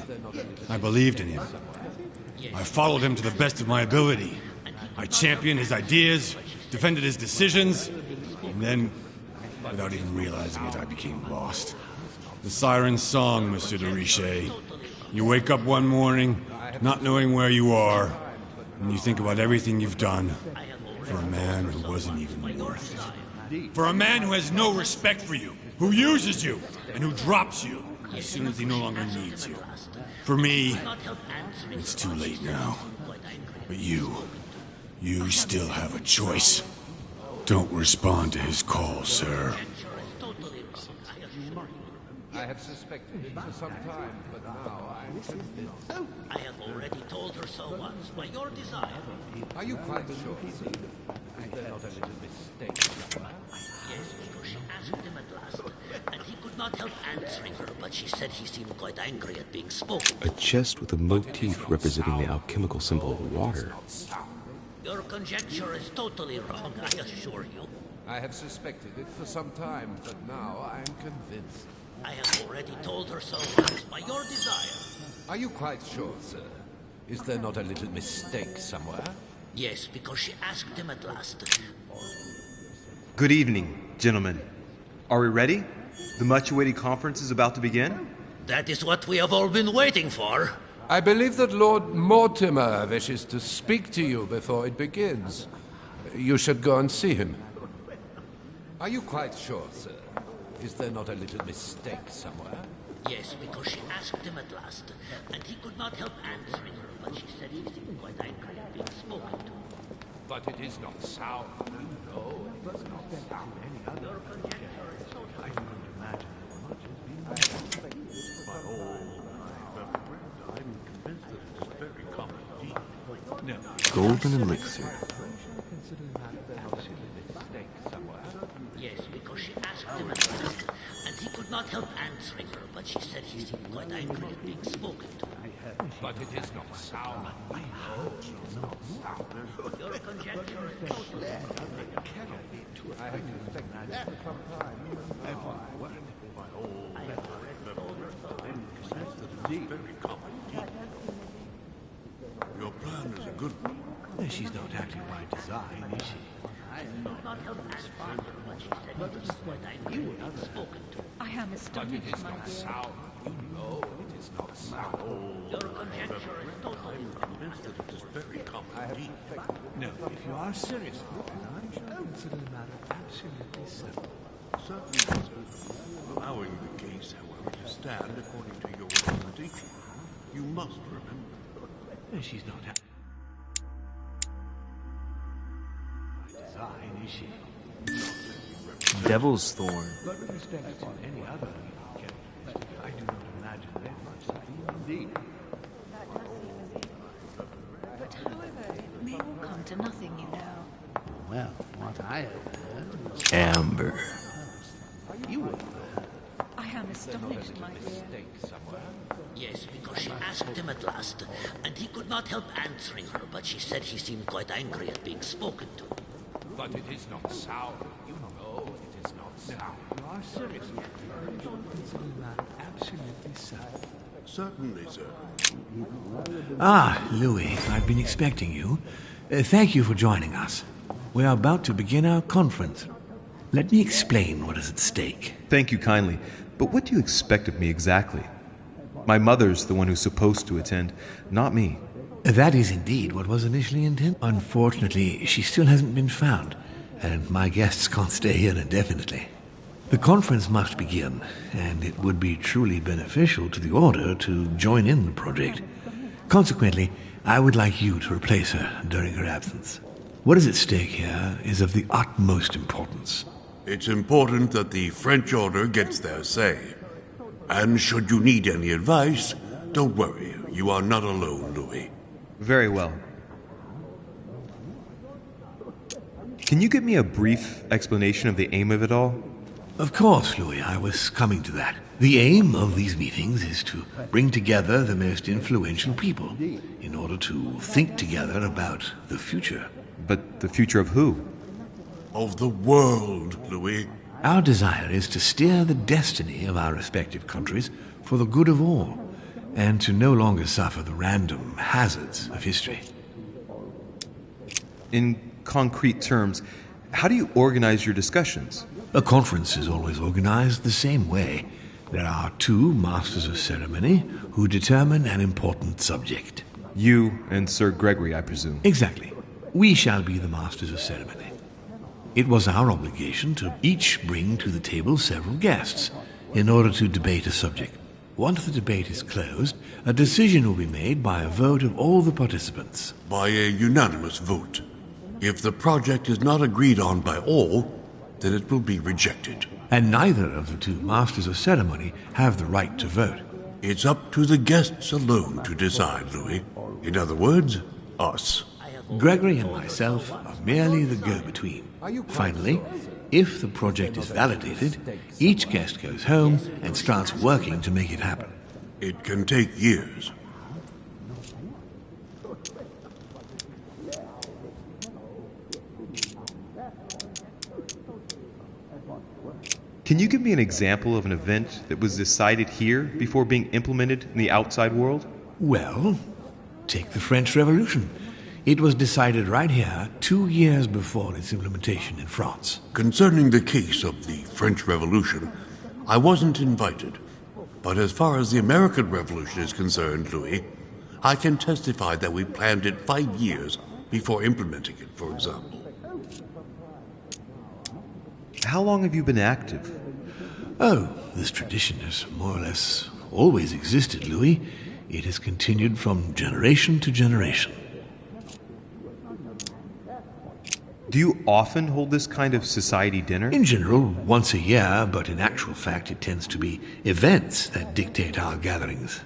I believed in him. I followed him to the best of my ability. I championed his ideas, defended his decisions, and then, without even realizing it, I became lost. The siren's song, Monsieur de Richet. You wake up one morning, not knowing where you are, and you think about everything you've done for a man who wasn't even worth it. For a man who has no respect for you, who uses you, and who drops you as soon as he no longer needs you. For me, it's too late now. But you still have a choice. Don't respond to his call, sir. I have suspected it for some time, but now I'm convinced. I have already told her so once, by your desire. Are you quite sure? Is there not a little mistake? Yes, because she asked him at last, and he could not help answering her, but she said he seemed quite angry at being spoken. A chest with a motif representing the alchemical symbol of water. Your conjecture is totally wrong, I assure you. I have suspected it for some time, but now I'm convinced. I have already told her so once, by your desire. Are you quite sure, sir? Is there not a little mistake somewhere? Yes, because she asked him at last. Good evening, gentlemen. Are we ready? The much-awaited conference is about to begin? That is what we have all been waiting for. I believe that Lord Mortimer wishes to speak to you before it begins. You should go and see him. Are you quite sure, sir? Is there not a little mistake somewhere? Yes, because she asked him at last, and he could not help answering her, but she said he seemed quite angry at being spoken to. But it is not sound. No, it does not sound any other. Your conjecture is totally I couldn't imagine much has been by all. I'm convinced that it is very common indeed. No. Golden elixir. Yes, because she asked him at last, and he could not help answering her, but she said he seemed quite angry at being spoken to. But it is not sound. No, it is not sound. Your conjecture is totally I have suspected that for some time. By all. I'm convinced that it is very common indeed. Your plan is a good one. She's not acting by design, is she? I am astonished, But it is my not dear. sound. No, it is not sound. Your conjecture is totally Convinced that it is very common indeed. No, if you are serious about it, I shall consider the matter absolutely settled. Certainly, allowing the case, however, to stand according to your recommendation, you must remember. She's not acting by design, is she? Devil's thorn. But with respect to any other character, I do not imagine them much indeed. But however, it may all come to nothing, you know. Well, what I have heard was... Amber. I am astonished, my dear. Yes, because she asked him at last, and he could not help answering her, but she said he seemed quite angry at being spoken to. But it is not sound. You know it is not sound. You are serious. Absolutely so. Certainly, sir. Ah, Louis, I've been expecting you. Thank you for joining us. We are about to begin our conference. Let me explain what is at stake. Thank you kindly, but what do you expect of me exactly? My mother's the one who's supposed to attend, not me. That is indeed what was initially intended. Unfortunately, she still hasn't been found, and my guests can't stay here indefinitely. The conference must begin, and it would be truly beneficial to the Order to join in the project. Consequently, I would like you to replace her during her absence. What is at stake here is of the utmost importance. It's important that the French Order gets their say. And should you need any advice, don't worry. You are not alone, Louis. Very well. Can you give me a brief explanation of the aim of it all? Of course, Louis, I was coming to that. The aim of these meetings is to bring together the most influential people in order to think together about the future. But the future of who? Of the world, Louis. Our desire is to steer the destiny of our respective countries for the good of all, and to no longer suffer the random hazards of history. In concrete terms, how do you organize your discussions? A conference is always organized the same way. There are two masters of ceremony who determine an important subject. You and Sir Gregory, I presume. Exactly. We shall be the masters of ceremony. It was our obligation to each bring to the table several guests in order to debate a subject. Once the debate is closed, a decision will be made by a vote of all the participants. By a unanimous vote. If the project is not agreed on by all, then it will be rejected. And neither of the two masters of ceremony have the right to vote. It's up to the guests alone to decide, Louis. In other words, us. Gregory and myself are merely the go-between. Finally, if the project is validated, each guest goes home and starts working to make it happen. It can take years. Can you give me an example of an event that was decided here before being implemented in the outside world? Well, take the French Revolution. It was decided right here 2 years before its implementation in France. Concerning the case of the French Revolution, I wasn't invited. But as far as the American Revolution is concerned, Louis, I can testify that we planned it 5 years before implementing it, for example. How long have you been active? Oh, this tradition has more or less always existed, Louis. It has continued from generation to generation. Do you often hold this kind of society dinner? In general, once a year, but in actual fact it tends to be events that dictate our gatherings.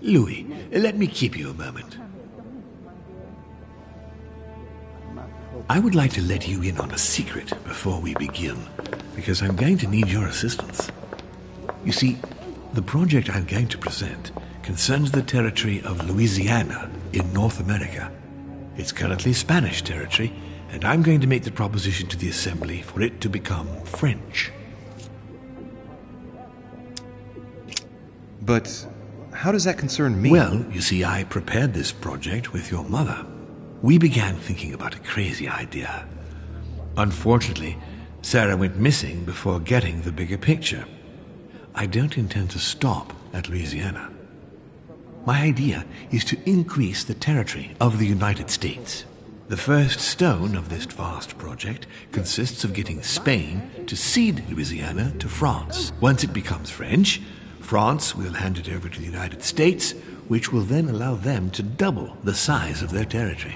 Louis, let me keep you a moment. I would like to let you in on a secret before we begin, because I'm going to need your assistance. You see, the project I'm going to present concerns the territory of Louisiana in North America. It's currently Spanish territory, and I'm going to make the proposition to the Assembly for it to become French. But how does that concern me? Well, you see, I prepared this project with your mother. We began thinking about a crazy idea. Unfortunately, Sarah went missing before getting the bigger picture. I don't intend to stop at Louisiana. My idea is to increase the territory of the United States. The first stone of this vast project consists of getting Spain to cede Louisiana to France. Once it becomes French, France will hand it over to the United States, which will then allow them to double the size of their territory.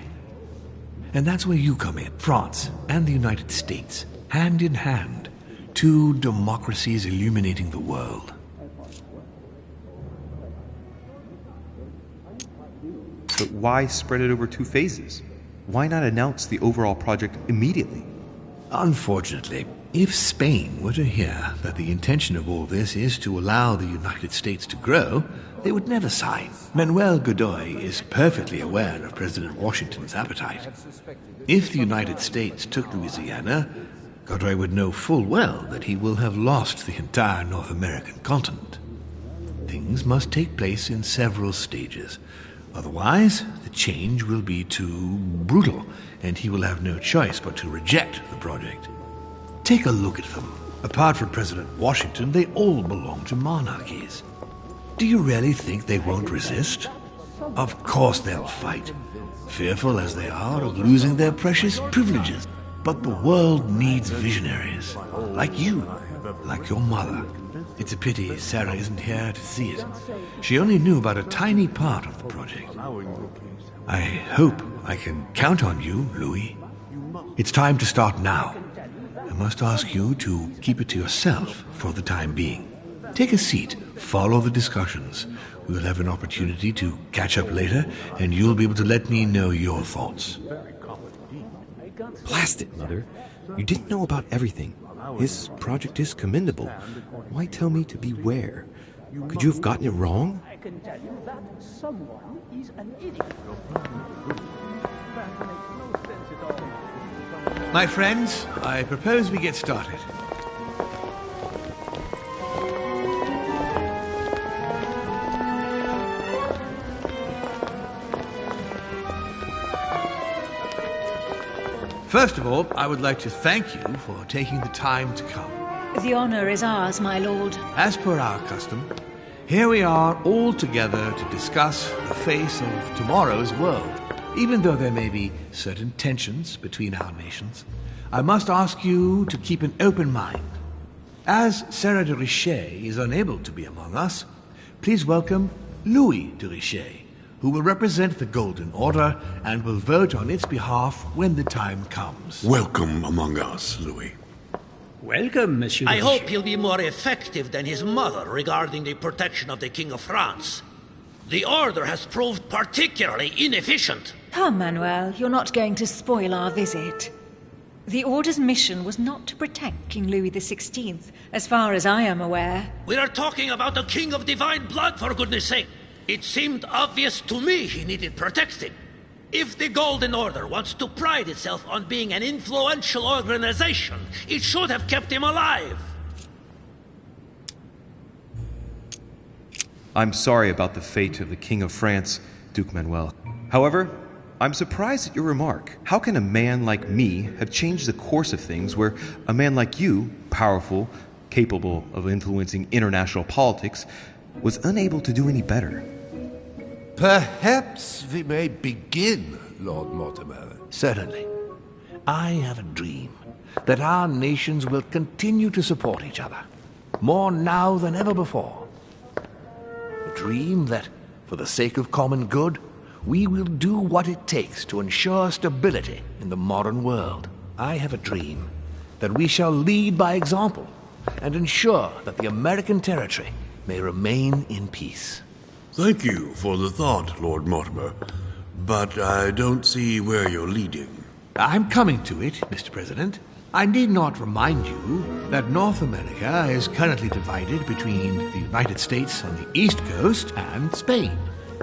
And that's where you come in. France and the United States, hand in hand, two democracies illuminating the world. But why spread it over 2 phases? Why not announce the overall project immediately? Unfortunately, if Spain were to hear that the intention of all this is to allow the United States to grow, they would never sign. Manuel Godoy is perfectly aware of President Washington's appetite. If the United States took Louisiana, Godoy would know full well that he will have lost the entire North American continent. Things must take place in several stages. Otherwise, the change will be too brutal, and he will have no choice but to reject the project. Take a look at them. Apart from President Washington, they all belong to monarchies. Do you really think they won't resist? Of course they'll fight, fearful as they are of losing their precious privileges. But the world needs visionaries, like you, like your mother. It's a pity Sarah isn't here to see it. She only knew about a tiny part of the project. I hope I can count on you, Louis. It's time to start now. I must ask you to keep it to yourself for the time being. Take a seat, follow the discussions. We'll have an opportunity to catch up later, and you'll be able to let me know your thoughts. Blast it, Mother. You didn't know about everything. His project is commendable. Why tell me to beware? Could you have gotten it wrong? I can tell you that someone is an idiot. My friends, I propose we get started. First of all, I would like to thank you for taking the time to come. The honor is ours, my lord. As per our custom, here we are all together to discuss the face of tomorrow's world. Even though there may be certain tensions between our nations, I must ask you to keep an open mind. As Sarah de Richet is unable to be among us, please welcome Louis de Richet, who will represent the Golden Order and will vote on its behalf when the time comes. Welcome among us, Louis. Welcome, Monsieur. I hope he'll be more effective than his mother regarding the protection of the King of France. The Order has proved particularly inefficient. Come, Manuel, you're not going to spoil our visit. The Order's mission was not to protect King Louis XVI, as far as I am aware. We are talking about a king of divine blood, for goodness sake. It seemed obvious to me he needed protecting. If the Golden Order wants to pride itself on being an influential organization, it should have kept him alive. I'm sorry about the fate of the King of France, Duke Manuel. However, I'm surprised at your remark. How can a man like me have changed the course of things where a man like you, powerful, capable of influencing international politics, was unable to do any better? Perhaps we may begin, Lord Mortimer. Certainly. I have a dream that our nations will continue to support each other, more now than ever before. A dream that, for the sake of common good, we will do what it takes to ensure stability in the modern world. I have a dream that we shall lead by example and ensure that the American territory may remain in peace. Thank you for the thought, Lord Mortimer, but I don't see where you're leading. I'm coming to it, Mr. President. I need not remind you that North America is currently divided between the United States on the East Coast and Spain,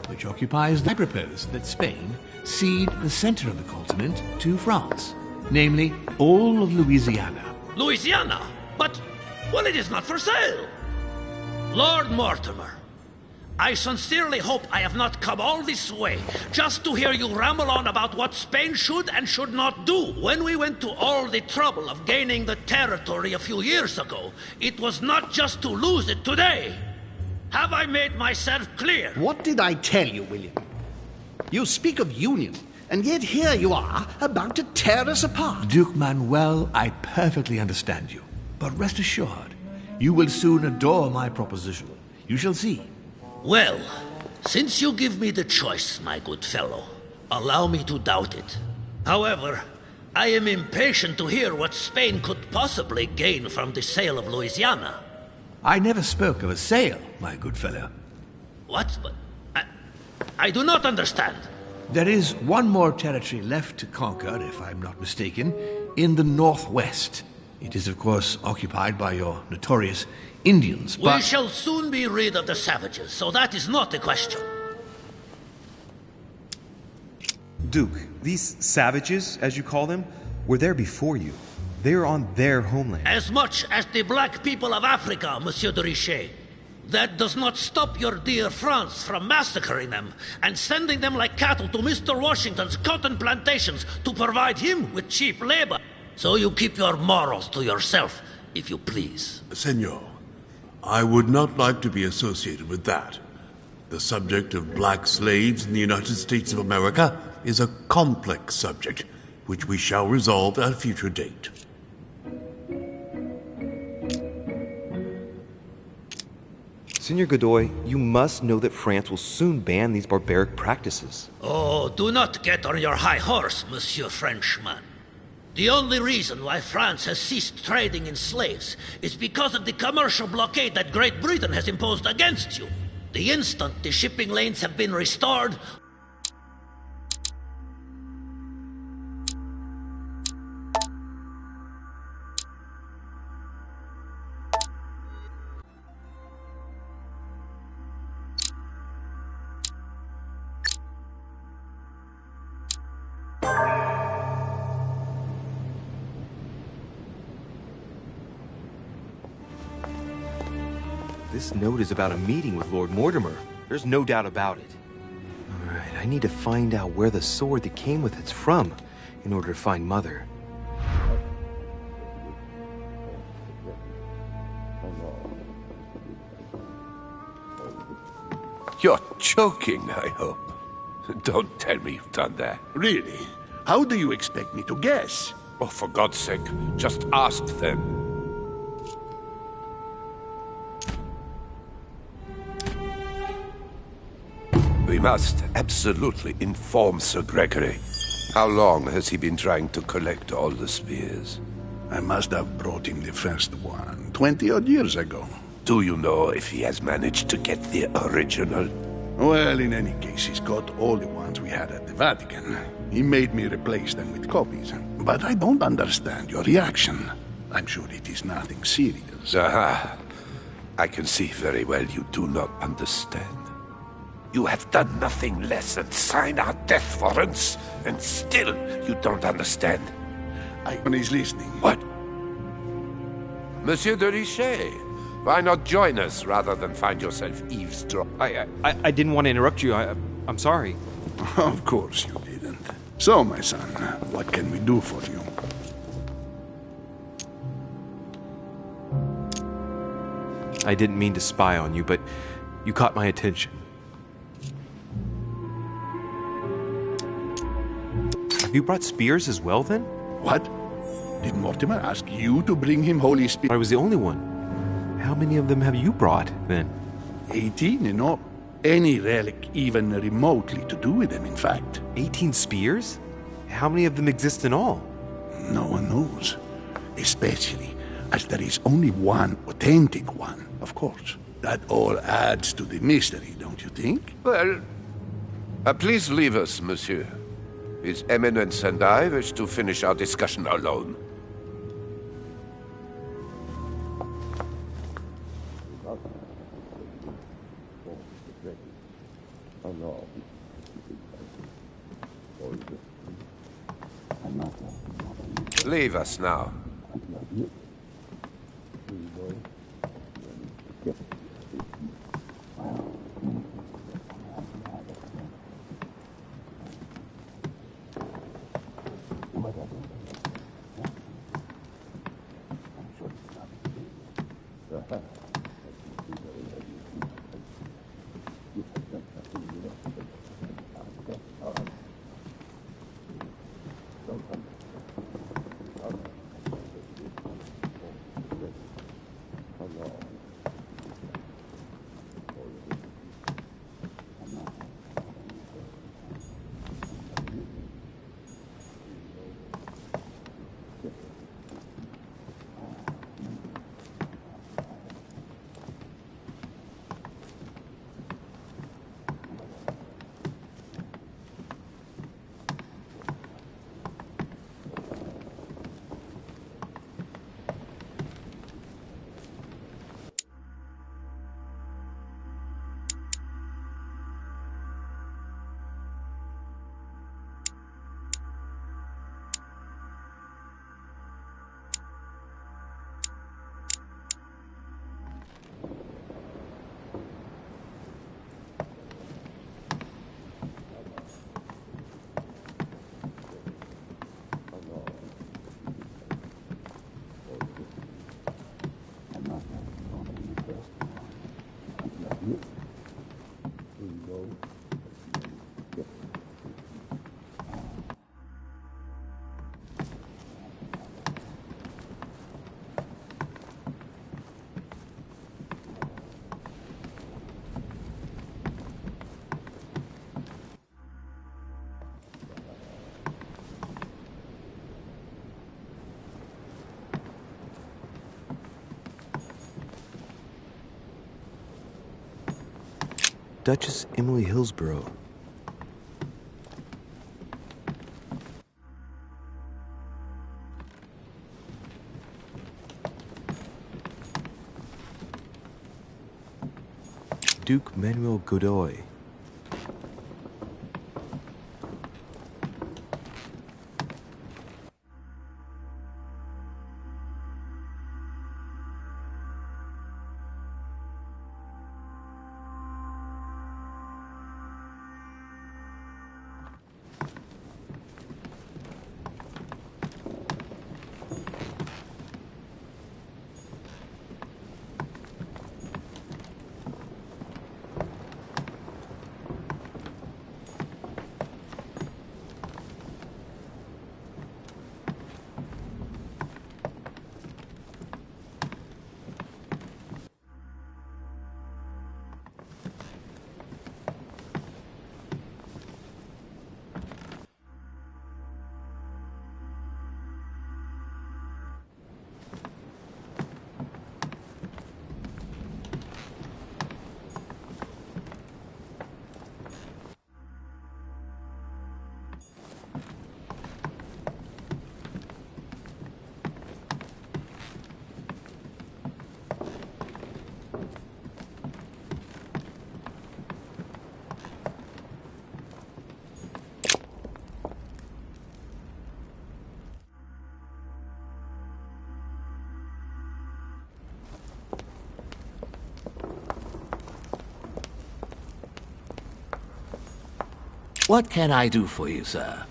which occupies. I propose that Spain cede the center of the continent to France, namely all of Louisiana. Louisiana? But, well, it is not for sale. Lord Mortimer, I sincerely hope I have not come all this way just to hear you ramble on about what Spain should and should not do. When we went to all the trouble of gaining the territory a few years ago, it was not just to lose it today. Have I made myself clear? What did I tell you, William? You speak of union, and yet here you are, about to tear us apart. Duke Manuel, I perfectly understand you. But rest assured, you will soon adore my proposition. You shall see. Well, since you give me the choice, my good fellow, allow me to doubt it. However, I am impatient to hear what Spain could possibly gain from the sale of Louisiana. I never spoke of a sale, my good fellow. What? I do not understand. There is one more territory left to conquer, if I'm not mistaken, in the northwest. It is, of course, occupied by your notorious Indians, but... We shall soon be rid of the savages, so that is not a question. Duke, these savages, as you call them, were there before you. They are on their homeland. As much as the black people of Africa, Monsieur de Richet. That does not stop your dear France from massacring them and sending them like cattle to Mr. Washington's cotton plantations to provide him with cheap labor. So you keep your morals to yourself, if you please. Senor, I would not like to be associated with that. The subject of black slaves in the United States of America is a complex subject, which we shall resolve at a future date. Senor Godoy, you must know that France will soon ban these barbaric practices. Oh, do not get on your high horse, Monsieur Frenchman. The only reason why France has ceased trading in slaves is because of the commercial blockade that Great Britain has imposed against you. The instant the shipping lanes have been restored, This note is about a meeting with Lord Mortimer. There's no doubt about it. All right, I need to find out where the sword that came with it's from in order to find Mother. You're joking, I hope. Don't tell me you've done that. Really? How do you expect me to guess? Oh, for God's sake, just ask them. We must absolutely inform Sir Gregory. How long has he been trying to collect all the spears? I must have brought him the first one 20-odd years ago. Do you know if he has managed to get the original? Well, in any case, he's got all the ones we had at the Vatican. He made me replace them with copies. But I don't understand your reaction. I'm sure it is nothing serious. Aha. I can see very well you do not understand. You have done nothing less than sign our death warrants, and still you don't understand. When he's listening. What? Monsieur de Richet, why not join us rather than find yourself eavesdropping? I didn't want to interrupt you. I'm sorry. Of course you didn't. So, my son, what can we do for you? I didn't mean to spy on you, but you caught my attention. Have you brought spears as well, then? What? Did Mortimer ask you to bring him holy spears? I was the only one. How many of them have you brought, then? 18 in all. Any relic even remotely to do with them, in fact. 18 spears? How many of them exist in all? No one knows. Especially as there is only one authentic one, of course. That all adds to the mystery, don't you think? Well, please leave us, monsieur. His Eminence and I wish to finish our discussion alone. Leave us now. Duchess Emily Hillsborough. Duke Manuel Godoy. What can I do for you, sir?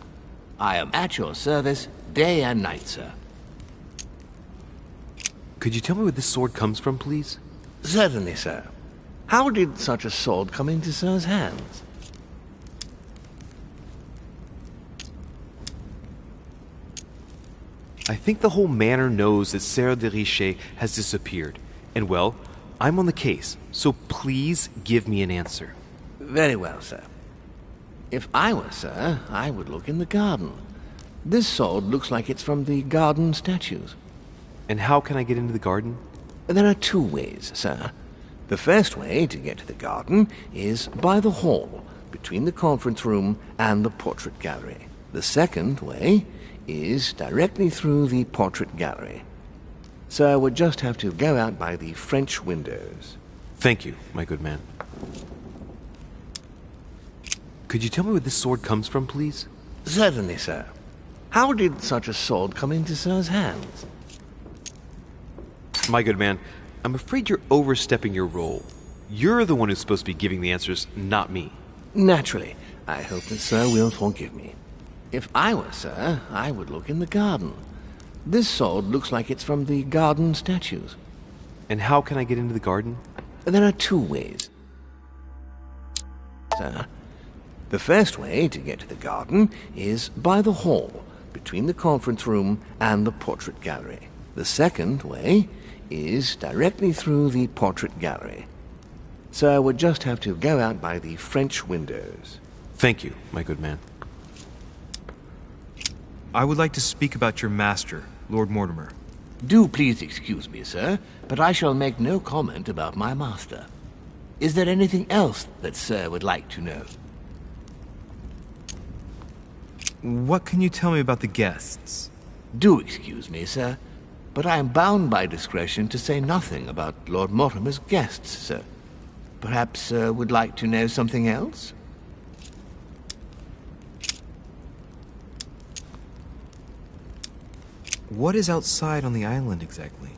I am at your service day and night, sir. Could you tell me where this sword comes from, please? Certainly, sir. How did such a sword come into sir's hands? I think the whole manor knows that Louis de Richet has disappeared. And well, I'm on the case, so please give me an answer. Very well, sir. If I were sir, I would look in the garden. This sword looks like it's from the garden statues. And how can I get into the garden? There are two ways, sir. The first way to get to the garden is by the hall, between the conference room and the portrait gallery. The second way is directly through the portrait gallery. Sir would just have to go out by the French windows. Thank you, my good man. Could you tell me where this sword comes from, please? Certainly, sir. How did such a sword come into sir's hands? My good man, I'm afraid you're overstepping your role. You're the one who's supposed to be giving the answers, not me. Naturally. I hope that sir will forgive me. If I were sir, I would look in the garden. This sword looks like it's from the garden statues. And how can I get into the garden? There are two ways, sir. The first way to get to the garden is by the hall, between the conference room and the portrait gallery. The second way is directly through the portrait gallery. Sir would just have to go out by the French windows. Thank you, my good man. I would like to speak about your master, Lord Mortimer. Do please excuse me, sir, but I shall make no comment about my master. Is there anything else that sir would like to know? What can you tell me about the guests? Do excuse me, sir, but I am bound by discretion to say nothing about Lord Mortimer's guests, sir. Perhaps sir would like to know something else? What is outside on the island exactly?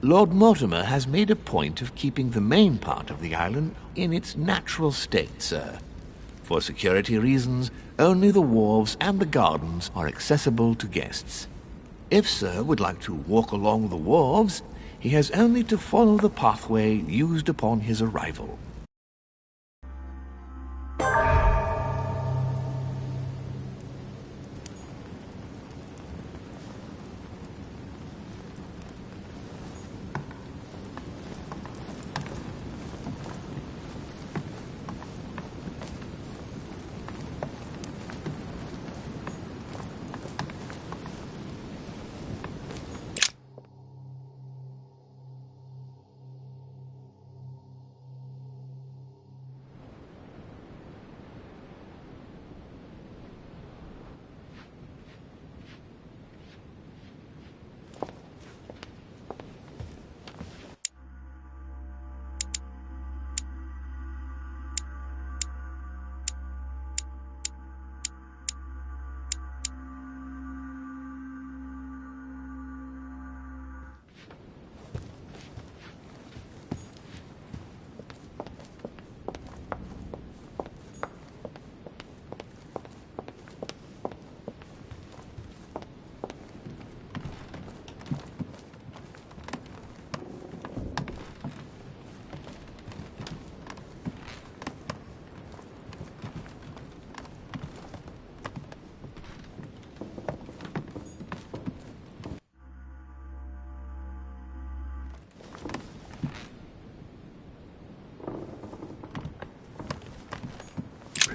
Lord Mortimer has made a point of keeping the main part of the island in its natural state, sir. For security reasons, only the wharves and the gardens are accessible to guests. If sir would like to walk along the wharves, he has only to follow the pathway used upon his arrival.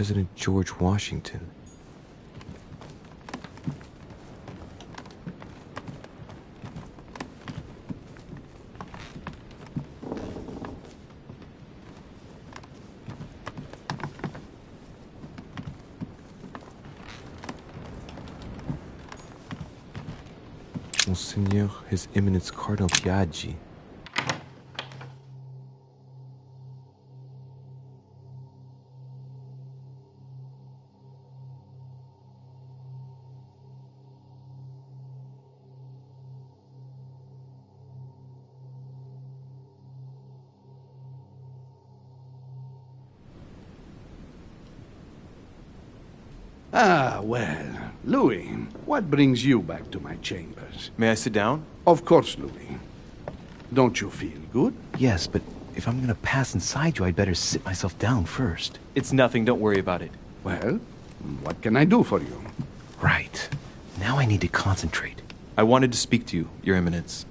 President George Washington. Monseigneur, His Eminence Cardinal Piaggi. Ah, well, Louis, what brings you back to my chambers? May I sit down? Of course, Louis. Don't you feel good? Yes, but if I'm gonna pass inside you, I'd better sit myself down first. It's nothing, don't worry about it. Well, what can I do for you? Right. Now I need to concentrate. I wanted to speak to you, Your Eminence.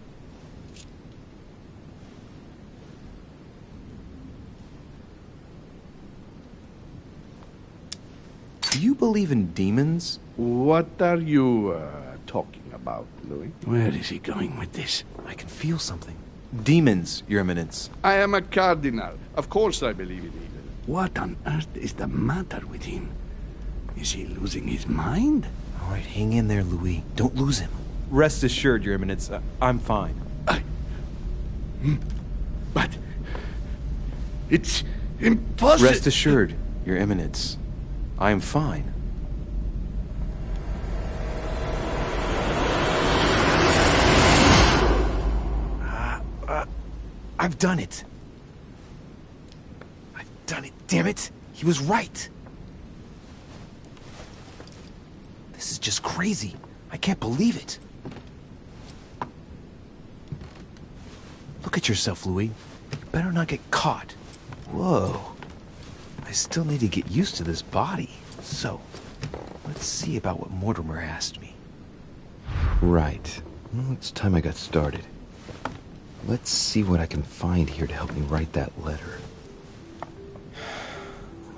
Do you believe in demons? What are you talking about, Louis? Where is he going with this? I can feel something. Demons, Your Eminence. I am a cardinal. Of course I believe in evil. What on earth is the matter with him? Is he losing his mind? All right, hang in there, Louis. Don't lose him. Rest assured, Your Eminence, I'm fine. But it's impossible. Rest assured, Your Eminence, I am fine. I've done it. I've done it, damn it. He was right. This is just crazy. I can't believe it. Look at yourself, Louis. You better not get caught. Whoa. I still need to get used to this body. So, let's see about what Mortimer asked me. Right. Well, it's time I got started. Let's see what I can find here to help me write that letter.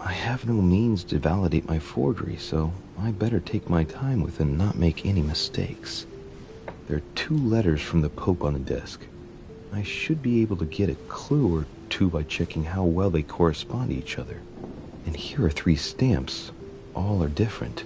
I have no means to validate my forgery, so I better take my time with it and not make any mistakes. There are 2 letters from the Pope on the desk. I should be able to get a clue or 2 by checking how well they correspond to each other. And here are 3 stamps. All are different.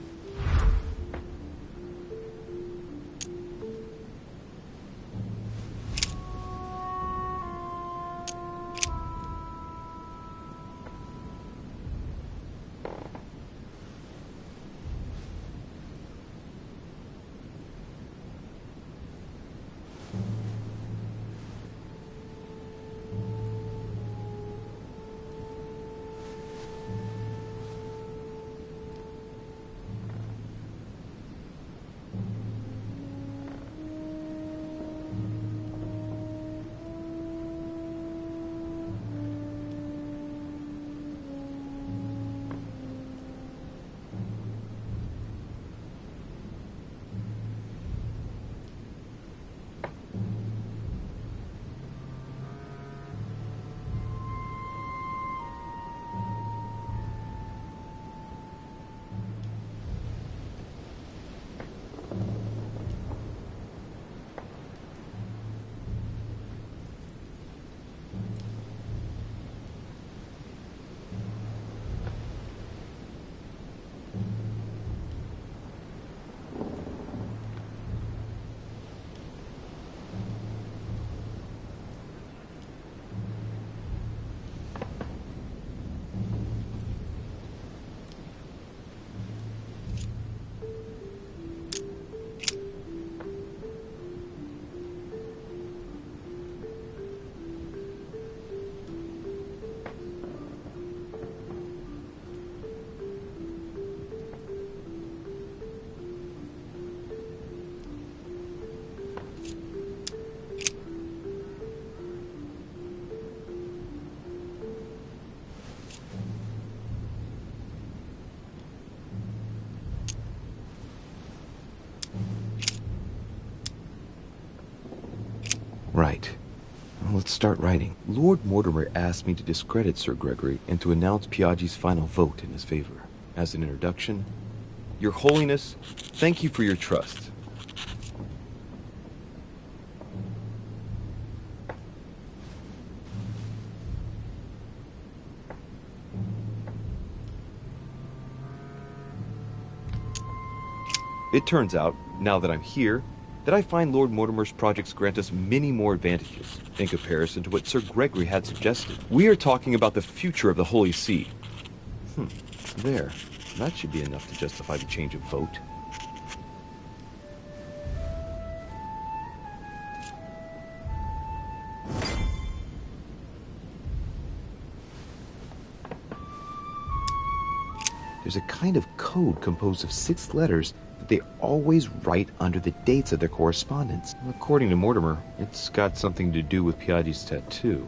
Right. Well, let's start writing. Lord Mortimer asked me to discredit Sir Gregory and to announce Piaggi's final vote in his favor. As an introduction, Your Holiness, thank you for your trust. It turns out, now that I'm here, that I find Lord Mortimer's projects grant us many more advantages in comparison to what Sir Gregory had suggested. We are talking about the future of the Holy See. There. That should be enough to justify the change of vote. There's a kind of code composed of 6 letters that they always write under the dates of their correspondence. According to Mortimer, it's got something to do with Piaggi's tattoo.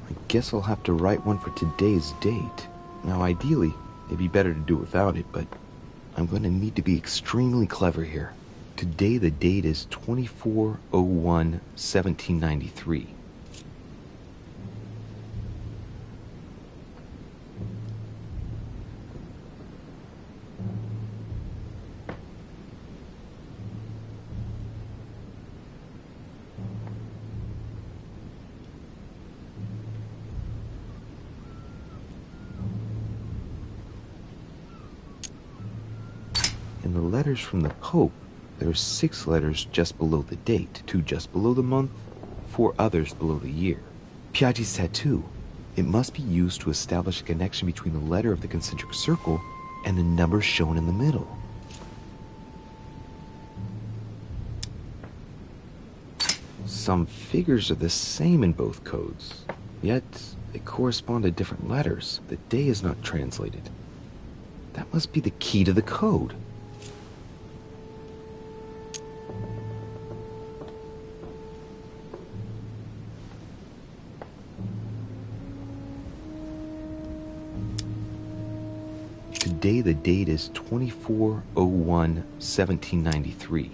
I guess I'll have to write one for today's date. Now, ideally, it'd be better to do without it, but I'm going to need to be extremely clever here. Today the date is 24/01/1793. In the letters from the Pope, there are 6 letters just below the date, 2 just below the month, 4 others below the year. Piaggi's tattoo. It must be used to establish a connection between the letter of the concentric circle and the number shown in the middle. Some figures are the same in both codes, yet they correspond to different letters. The day is not translated. That must be the key to the code. Today the date is 24/01/1793.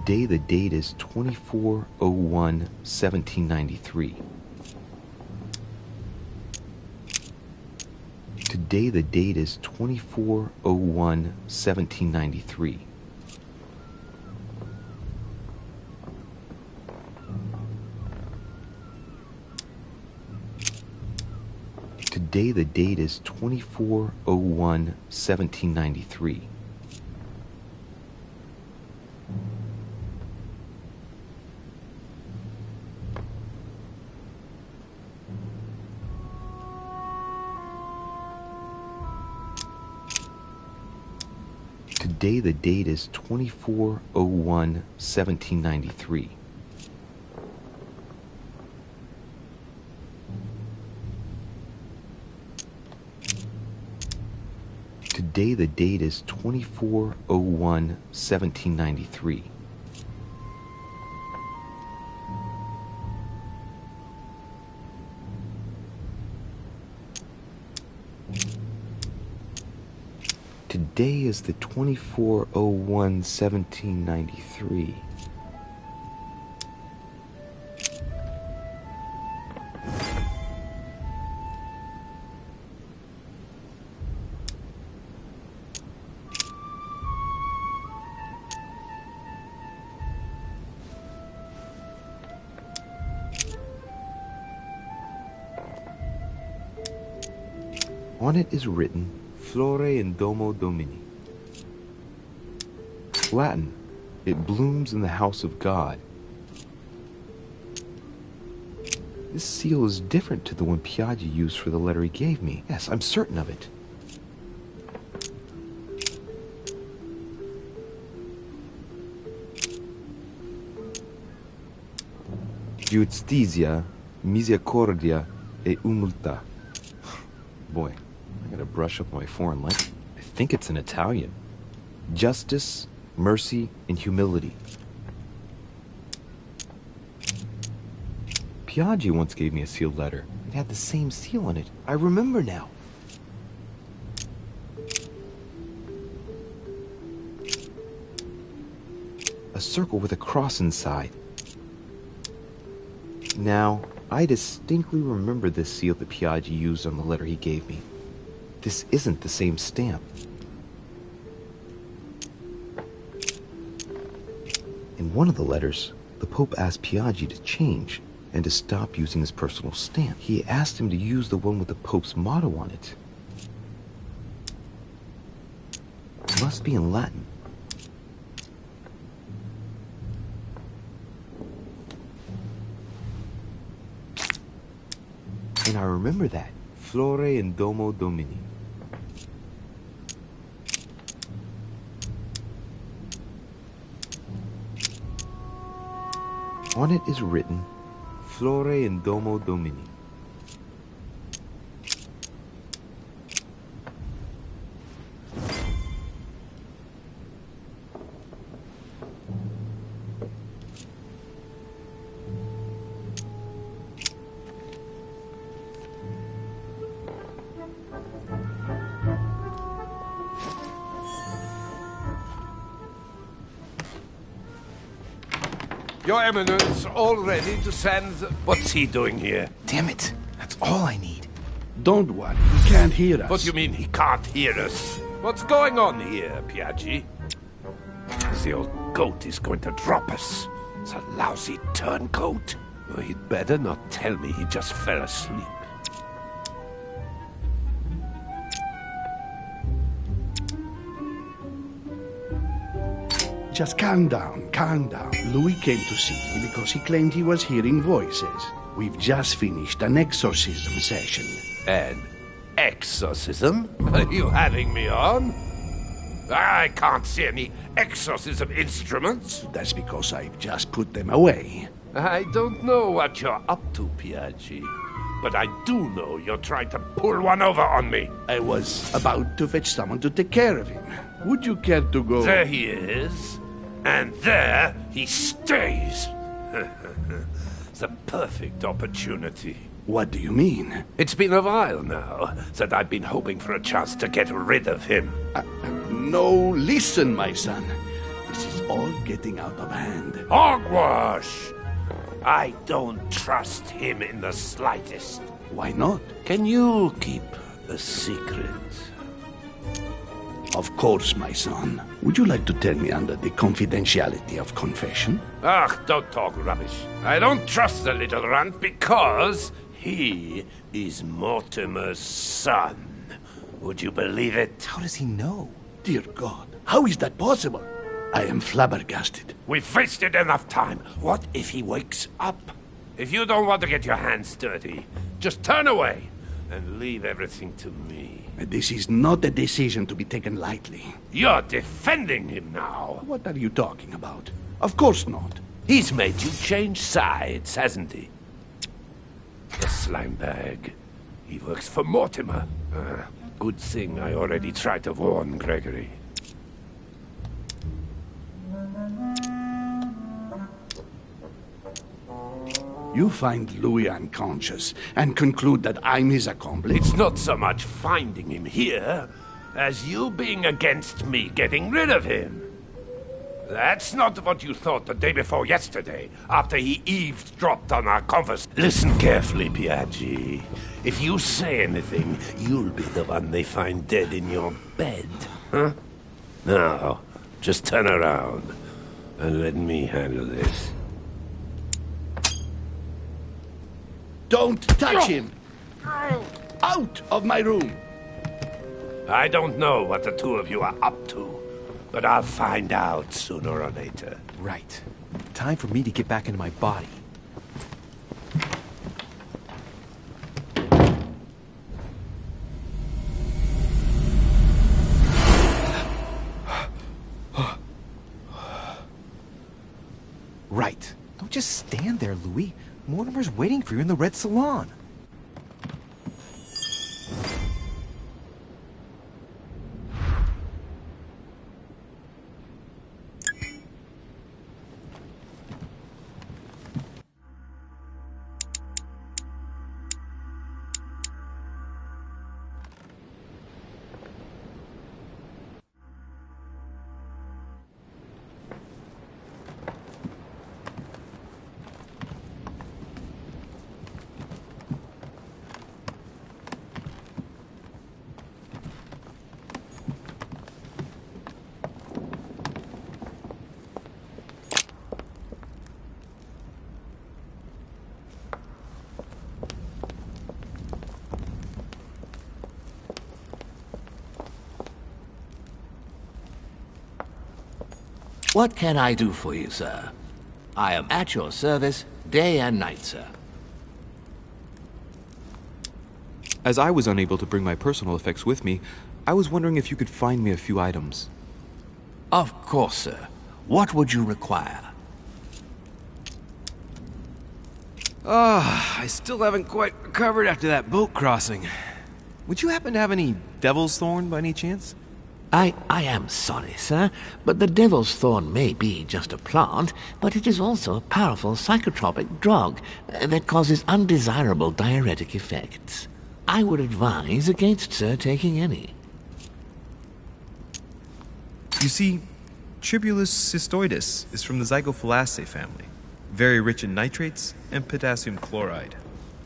Today the date is 24/01/1793. Today the date is 24/01/1793. Today the date is 24/01/1793. Today the date is 24/01/1793. Today the date is 24/01/1793. Today is the 24/01/1793. On it is written, Flore in domo Domini. Latin, it blooms in the house of God. This seal is different to the one Piaggi used for the letter he gave me. Yes, I'm certain of it. Giustizia, misericordia e umiltà. Boy, I gotta brush up my foreign language. I think it's in Italian. Justice, mercy, and humility. Piaggi once gave me a sealed letter. It had the same seal on it. I remember now. A circle with a cross inside. Now, I distinctly remember this seal that Piaggi used on the letter he gave me. This isn't the same stamp. In one of the letters, the Pope asked Piaggi to change and to stop using his personal stamp. He asked him to use the one with the Pope's motto on it. It must be in Latin. And I remember that. Flore in domo Domini. On it is written, Flore in domo Domini. Your Eminence, all ready to send... What's he doing here? Damn it. That's all I need. Don't worry, he can't hear us. What do you mean he can't hear us? What's going on here, Piaggi? The old goat is going to drop us. The lousy turncoat. Oh, he'd better not tell me he just fell asleep. Just calm down, calm down. Louis came to see me because he claimed he was hearing voices. We've just finished an exorcism session. An exorcism? Are you having me on? I can't see any exorcism instruments. That's because I've just put them away. I don't know what you're up to, Piaggi. But I do know you're trying to pull one over on me. I was about to fetch someone to take care of him. Would you care to go? There he is. And there he stays. The perfect opportunity. What do you mean? It's been a while now that I've been hoping for a chance to get rid of him. No, listen, my son. This is all getting out of hand. Hogwash! I don't trust him in the slightest. Why not? Can you keep a secret? Of course, my son. Would you like to tell me under the confidentiality of confession? Ugh, don't talk rubbish. I don't trust the little runt because he is Mortimer's son. Would you believe it? How does he know? Dear God, how is that possible? I am flabbergasted. We've wasted enough time. What if he wakes up? If you don't want to get your hands dirty, just turn away and leave everything to me. This is not a decision to be taken lightly. You're defending him now. What are you talking about? Of course not. He's made you change sides, hasn't he? The slime bag. He works for Mortimer. Good thing I already tried to warn Gregory. You find Louis unconscious and conclude that I'm his accomplice? It's not so much finding him here as you being against me getting rid of him. That's not what you thought the day before yesterday, after he eavesdropped on our conversation. Listen carefully, Piaggi. If you say anything, you'll be the one they find dead in your bed. Huh? Now, just turn around and let me handle this. Don't touch him! Out of my room! I don't know what the two of you are up to, but I'll find out sooner or later. Right. Time for me to get back into my body. Right. Don't just stand there, Louis. Mortimer's waiting for you in the red salon. What can I do for you, sir? I am at your service, day and night, sir. As I was unable to bring my personal effects with me, I was wondering if you could find me a few items. Of course, sir. What would you require? I still haven't quite recovered after that boat crossing. Would you happen to have any devil's thorn by any chance? I am sorry, sir, but the devil's thorn may be just a plant, but it is also a powerful psychotropic drug that causes undesirable diuretic effects. I would advise against, sir, taking any. You see, Tribulus cystoides is from the Zygophalaceae family, very rich in nitrates and potassium chloride.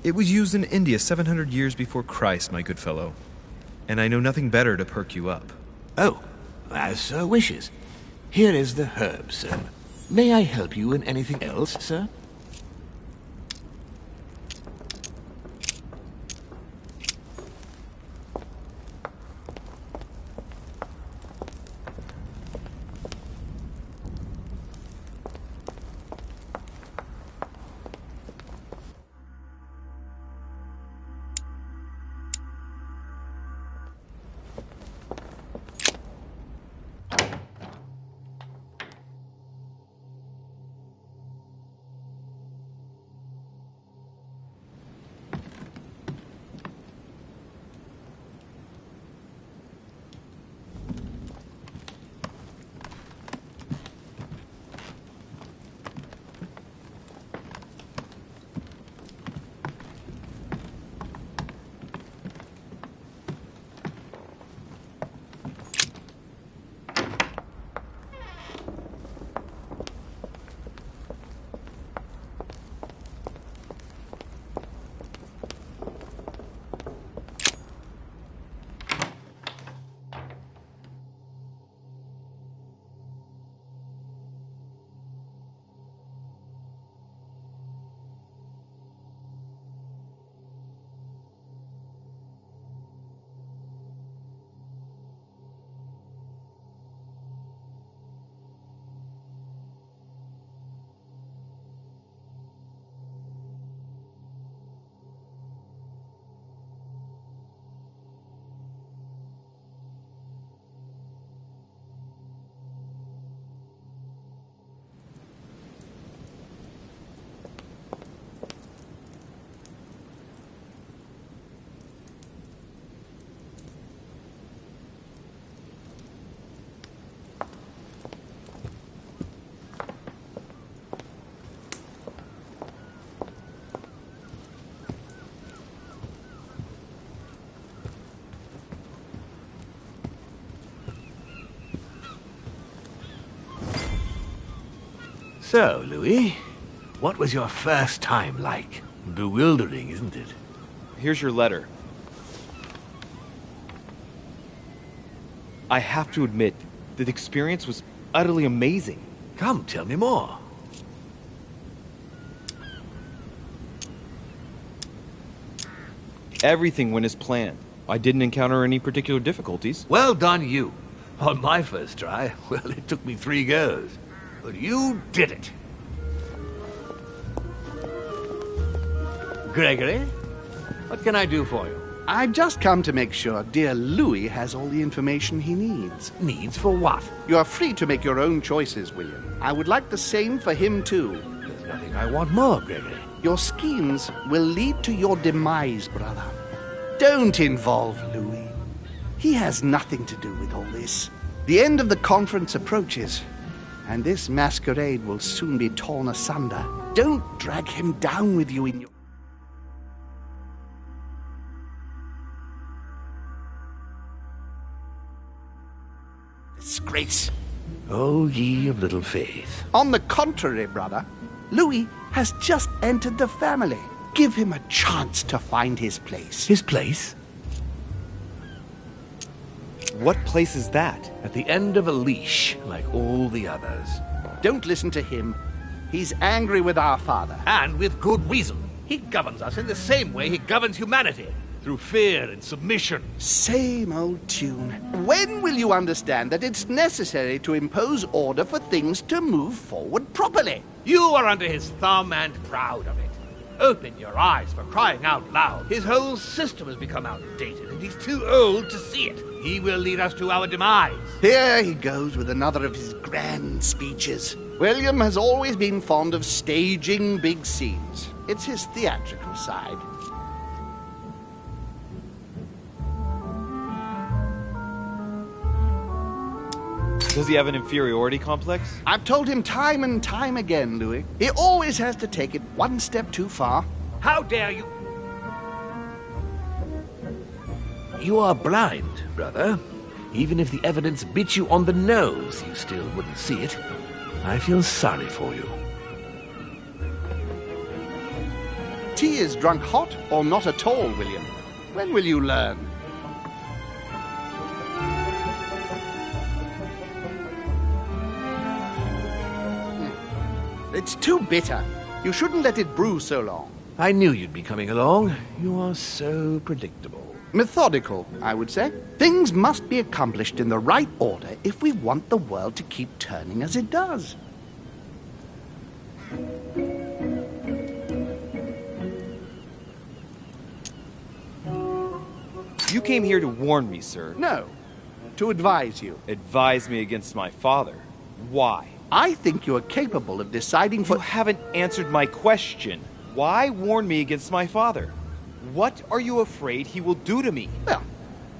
It was used in India 700 years before Christ, my good fellow, and I know nothing better to perk you up. Oh, as sir wishes. Here is the herb, sir. May I help you in anything else, sir? So, Louis, what was your first time like? Bewildering, isn't it? Here's your letter. I have to admit, the experience was utterly amazing. Come, tell me more. Everything went as planned. I didn't encounter any particular difficulties. Well done, you. On my first try, well, it took me 3 goes. But you did it. Gregory, what can I do for you? I've just come to make sure dear Louis has all the information he needs. Needs for what? You are free to make your own choices, William. I would like the same for him, too. There's nothing I want more, Gregory. Your schemes will lead to your demise, brother. Don't involve Louis. He has nothing to do with all this. The end of the conference approaches, and this masquerade will soon be torn asunder. Don't drag him down with you in your... disgrace. Oh, ye of little faith. On the contrary, brother, Louis has just entered the family. Give him a chance to find his place. His place? What place is that? At the end of a leash, like all the others. Don't listen to him. He's angry with our father. And with good reason. He governs us in the same way he governs humanity. Through fear and submission. Same old tune. When will you understand that it's necessary to impose order for things to move forward properly? You are under his thumb and proud of it. Open your eyes, for crying out loud. His whole system has become outdated, and he's too old to see it. He will lead us to our demise. Here he goes with another of his grand speeches. William has always been fond of staging big scenes. It's his theatrical side. Does he have an inferiority complex? I've told him time and time again, Louis. He always has to take it one step too far. How dare you? You are blind, brother. Even if the evidence bit you on the nose, you still wouldn't see it. I feel sorry for you. Tea is drunk hot or not at all, William. When will you learn? It's too bitter. You shouldn't let it brew so long. I knew you'd be coming along. You are so predictable. Methodical, I would say. Things must be accomplished in the right order if we want the world to keep turning as it does. You came here to warn me, sir. No, to advise you. Advise me against my father. Why? I think you are capable of deciding for... You haven't answered my question. Why warn me against my father? What are you afraid he will do to me? Well,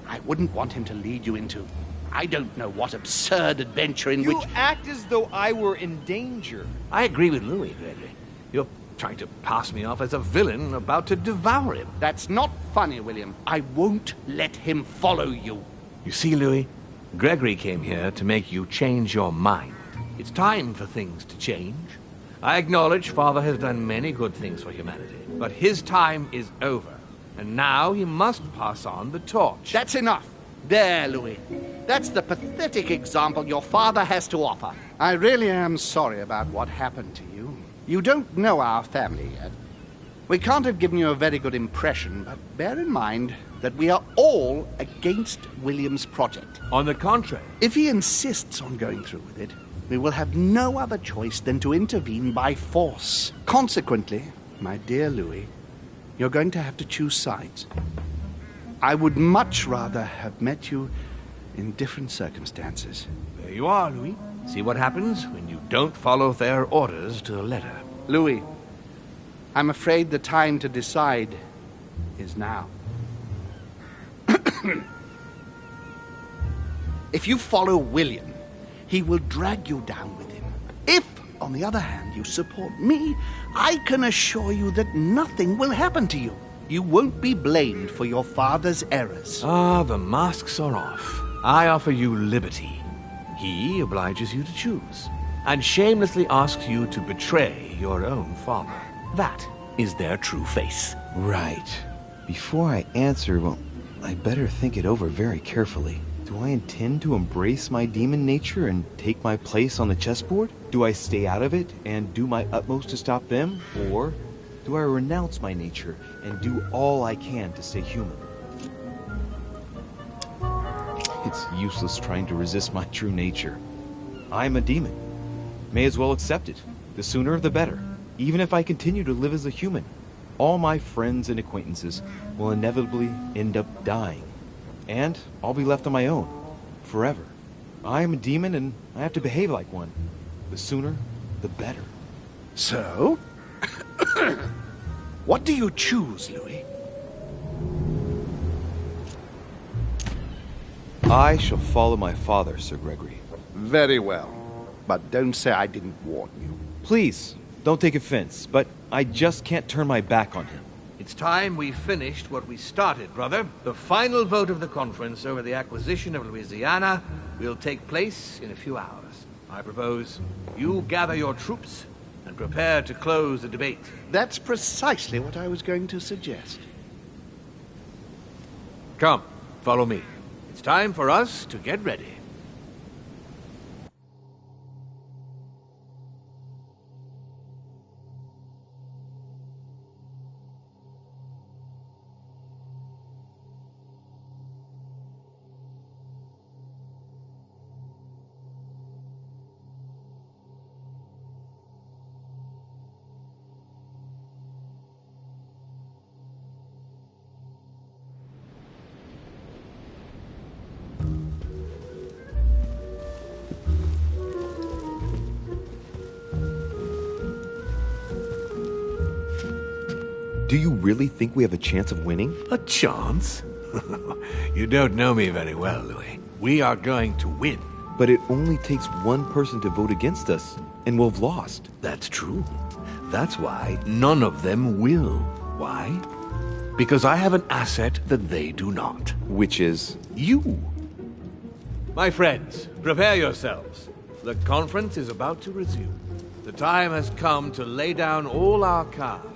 I wouldn't want him to lead you into... I don't know what absurd adventure in which... You act as though I were in danger. I agree with Louis, Gregory. You're trying to pass me off as a villain about to devour him. That's not funny, William. I won't let him follow you. You see, Louis, Gregory came here to make you change your mind. It's time for things to change. I acknowledge Father has done many good things for humanity, but his time is over, and now he must pass on the torch. That's enough. There, Louis. That's the pathetic example your father has to offer. I really am sorry about what happened to you. You don't know our family yet. We can't have given you a very good impression, but bear in mind that we are all against William's project. On the contrary. If he insists on going through with it, we will have no other choice than to intervene by force. Consequently, my dear Louis, you're going to have to choose sides. I would much rather have met you in different circumstances. There you are, Louis. See what happens when you don't follow their orders to the letter. Louis, I'm afraid the time to decide is now. If you follow William, he will drag you down with him. If, on the other hand, you support me, I can assure you that nothing will happen to you. You won't be blamed for your father's errors. Ah, the masks are off. I offer you liberty. He obliges you to choose. and shamelessly asks you to betray your own father. That is their true face. Right. Before I answer, well, I better think it over very carefully. Do I intend to embrace my demon nature and take my place on the chessboard? Do I stay out of it and do my utmost to stop them? Or do I renounce my nature and do all I can to stay human? It's useless trying to resist my true nature. I'm a demon. May as well accept it. The sooner the better. Even if I continue to live as a human, all my friends and acquaintances will inevitably end up dying. And I'll be left on my own, forever. I am a demon and I have to behave like one. The sooner, the better. So? What do you choose, Louis? I shall follow my father, Sir Gregory. Very well. But don't say I didn't warn you. Please, don't take offense, but I just can't turn my back on him. It's time we finished what we started, brother. The final vote of the conference over the acquisition of Louisiana will take place in a few hours. I propose you gather your troops and prepare to close the debate. That's precisely what I was going to suggest. Come, follow me. It's time for us to get ready. Do you really think we have a chance of winning? A chance? You don't know me very well, Louis. We are going to win. But it only takes one person to vote against us, and we'll have lost. That's true. That's why none of them will. Why? Because I have an asset that they do not. Which is? You. My friends, prepare yourselves. The conference is about to resume. The time has come to lay down all our cards.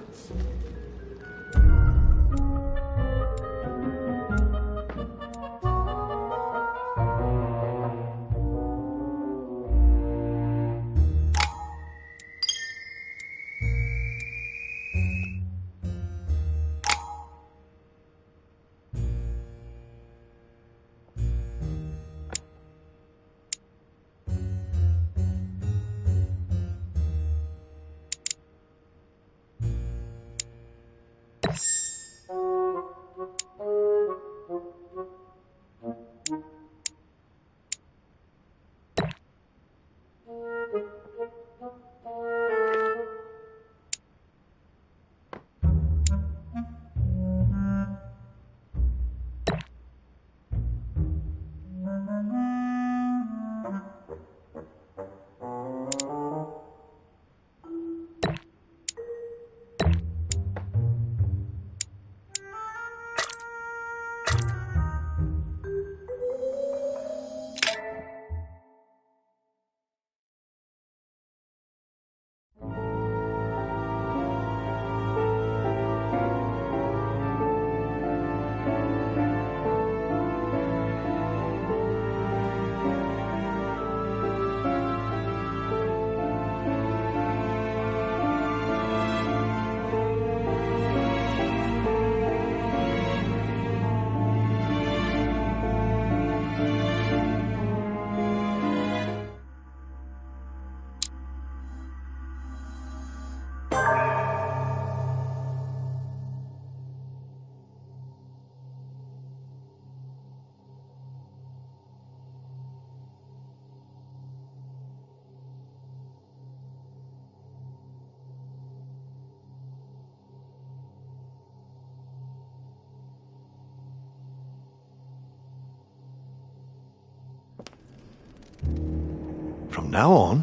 From now on,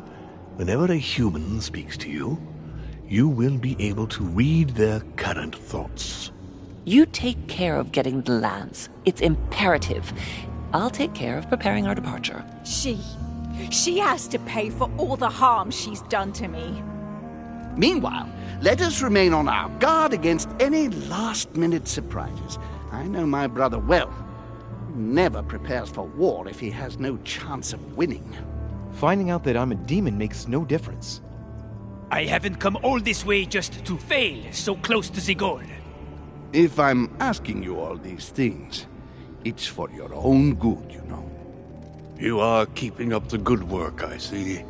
whenever a human speaks to you, you will be able to read their current thoughts. You take care of getting the lands. It's imperative. I'll take care of preparing our departure. She. She has to pay for all the harm she's done to me. Meanwhile, let us remain on our guard against any last-minute surprises. I know my brother well. He never prepares for war if he has no chance of winning. Finding out that I'm a demon makes no difference. I haven't come all this way just to fail so close to the goal. If I'm asking you all these things, it's for your own good, you know. You are keeping up the good work, I see.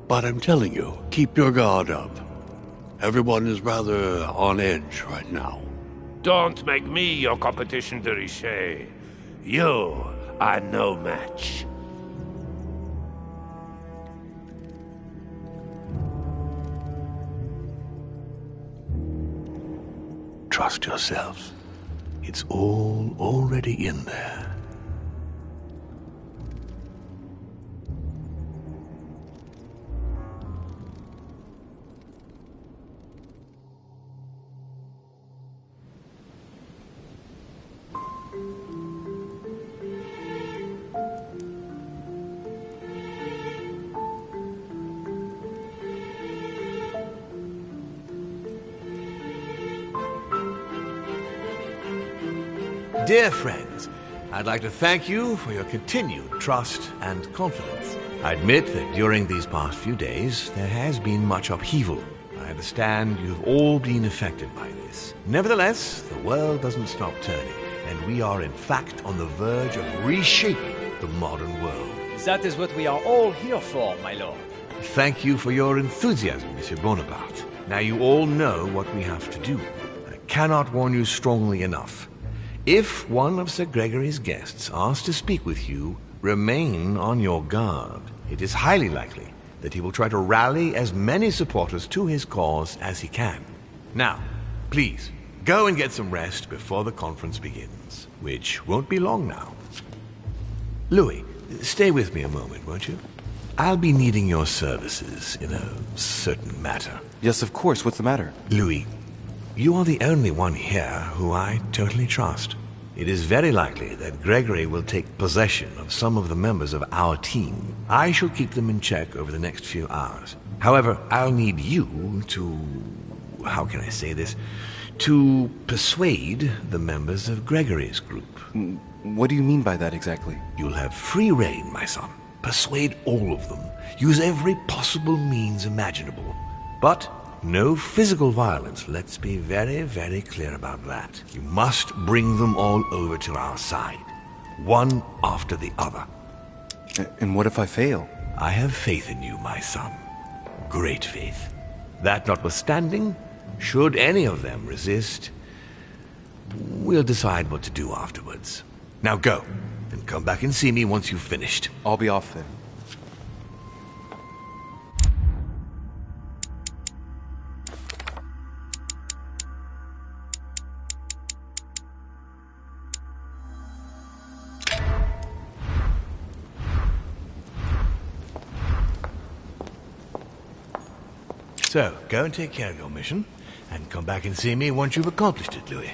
But I'm telling you, keep your guard up. Everyone is rather on edge right now. Don't make me your competition, de Richet. You are no match. Trust yourselves. It's all already in there. Dear friends, I'd like to thank you for your continued trust and confidence. I admit that during these past few days, there has been much upheaval. I understand you've all been affected by this. Nevertheless, the world doesn't stop turning, and we are in fact on the verge of reshaping the modern world. That is what we are all here for, my lord. Thank you for your enthusiasm, Monsieur Bonaparte. Now you all know what we have to do. I cannot warn you strongly enough. If one of Sir Gregory's guests asks to speak with you, remain on your guard. It is highly likely that he will try to rally as many supporters to his cause as he can. Now, please, go and get some rest before the conference begins, which won't be long now. Louis, stay with me a moment, won't you? I'll be needing your services in a certain matter. Yes, of course. What's the matter? Louis, you are the only one here who I totally trust. It is very likely that Gregory will take possession of some of the members of our team. I shall keep them in check over the next few hours. However, I'll need you to... how can I say this? To persuade the members of Gregory's group. What do you mean by that exactly? You'll have free rein, my son. Persuade all of them. Use every possible means imaginable. But no physical violence. Let's be very, very clear about that. You must bring them all over to our side, one after the other. And what if I fail? I have faith in you, my son. Great faith. That notwithstanding, should any of them resist, we'll decide what to do afterwards. Now go, and come back and see me once you've finished. I'll be off then. So, go and take care of your mission, and come back and see me once you've accomplished it, Louis.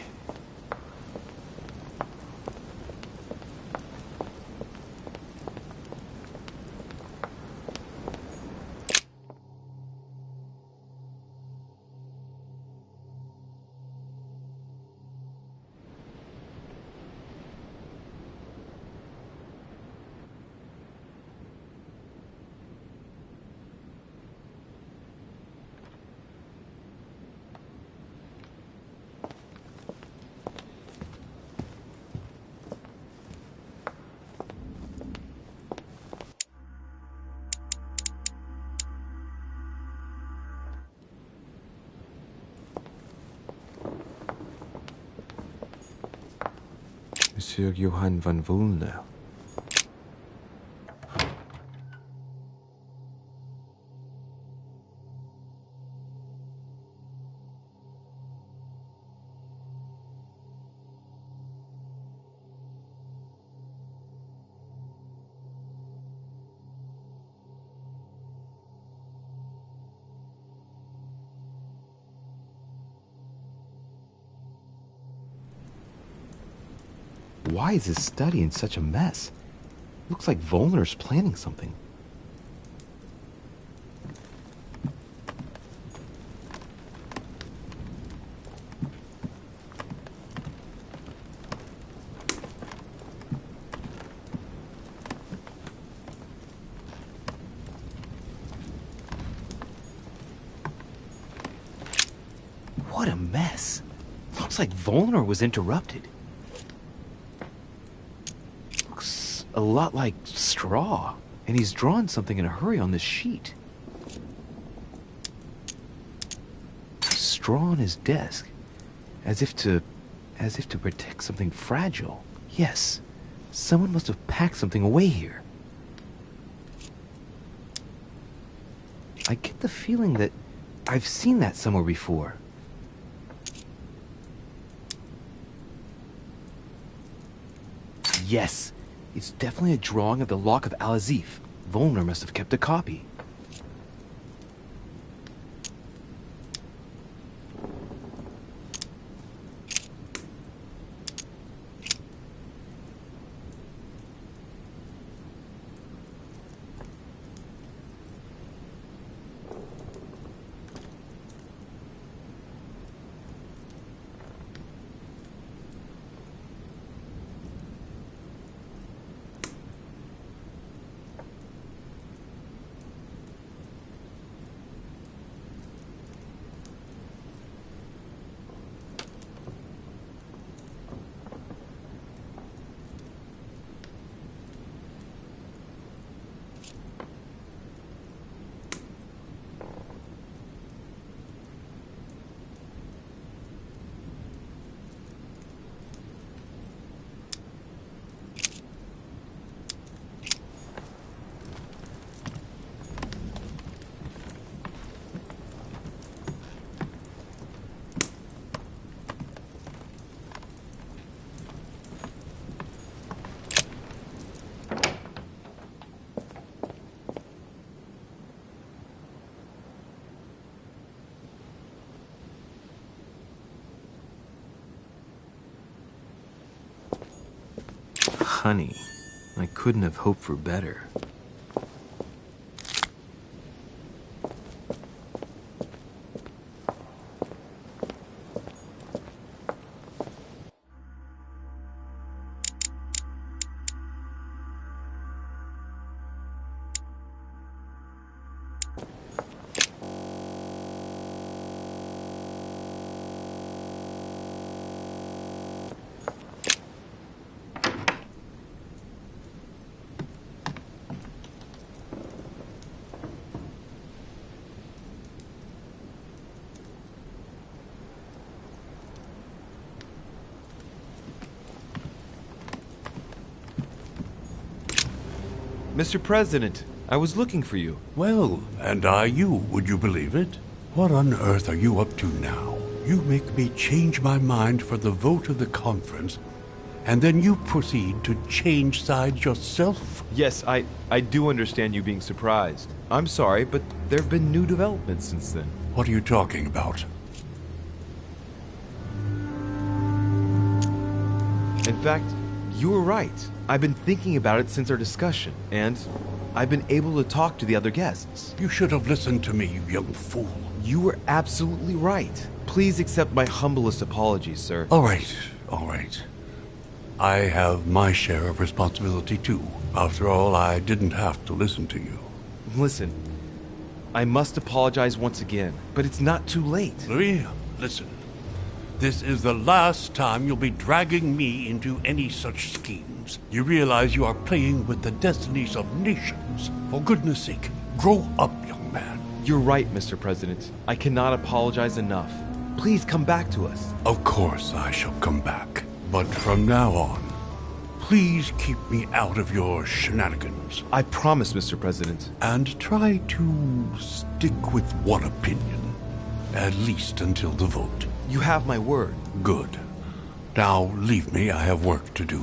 Monsieur Johann van Volner. Why is his study in such a mess? Looks like Volner's planning something. What a mess. Looks like Volner was interrupted. Looks a lot like straw, and he's drawn something in a hurry on this sheet. Straw on his desk, as if to protect something fragile. Yes, someone must have packed something away here. I get the feeling that I've seen that somewhere before. Yes, it's definitely a drawing of the Lock of Al-Azif. Volner must have kept a copy. Honey, I couldn't have hoped for better. Mr. President, I was looking for you. Well, and are you, would you believe it? What on earth are you up to now? You make me change my mind for the vote of the conference, and then you proceed to change sides yourself? Yes, I do understand you being surprised. I'm sorry, but there have been new developments since then. What are you talking about? In fact, you were right. I've been thinking about it since our discussion, and I've been able to talk to the other guests. You should have listened to me, you young fool. You were absolutely right. Please accept my humblest apologies, sir. All right, all right. I have my share of responsibility, too. After all, I didn't have to listen to you. Listen, I must apologize once again, but it's not too late. Louis, listen. This is the last time you'll be dragging me into any such schemes. You realize you are playing with the destinies of nations. For goodness sake, grow up, young man. You're right, Mr. President. I cannot apologize enough. Please come back to us. Of course I shall come back. But from now on, please keep me out of your shenanigans. I promise, Mr. President. And try to stick with one opinion, at least until the vote. You have my word. Good. Now leave me, I have work to do.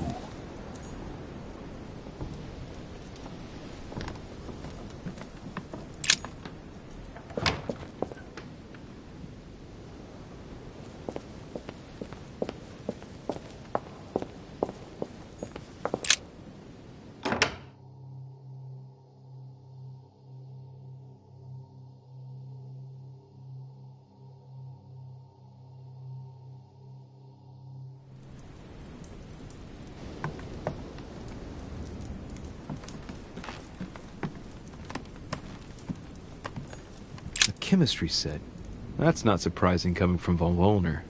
Chemistry set. That's not surprising coming from von Wollner.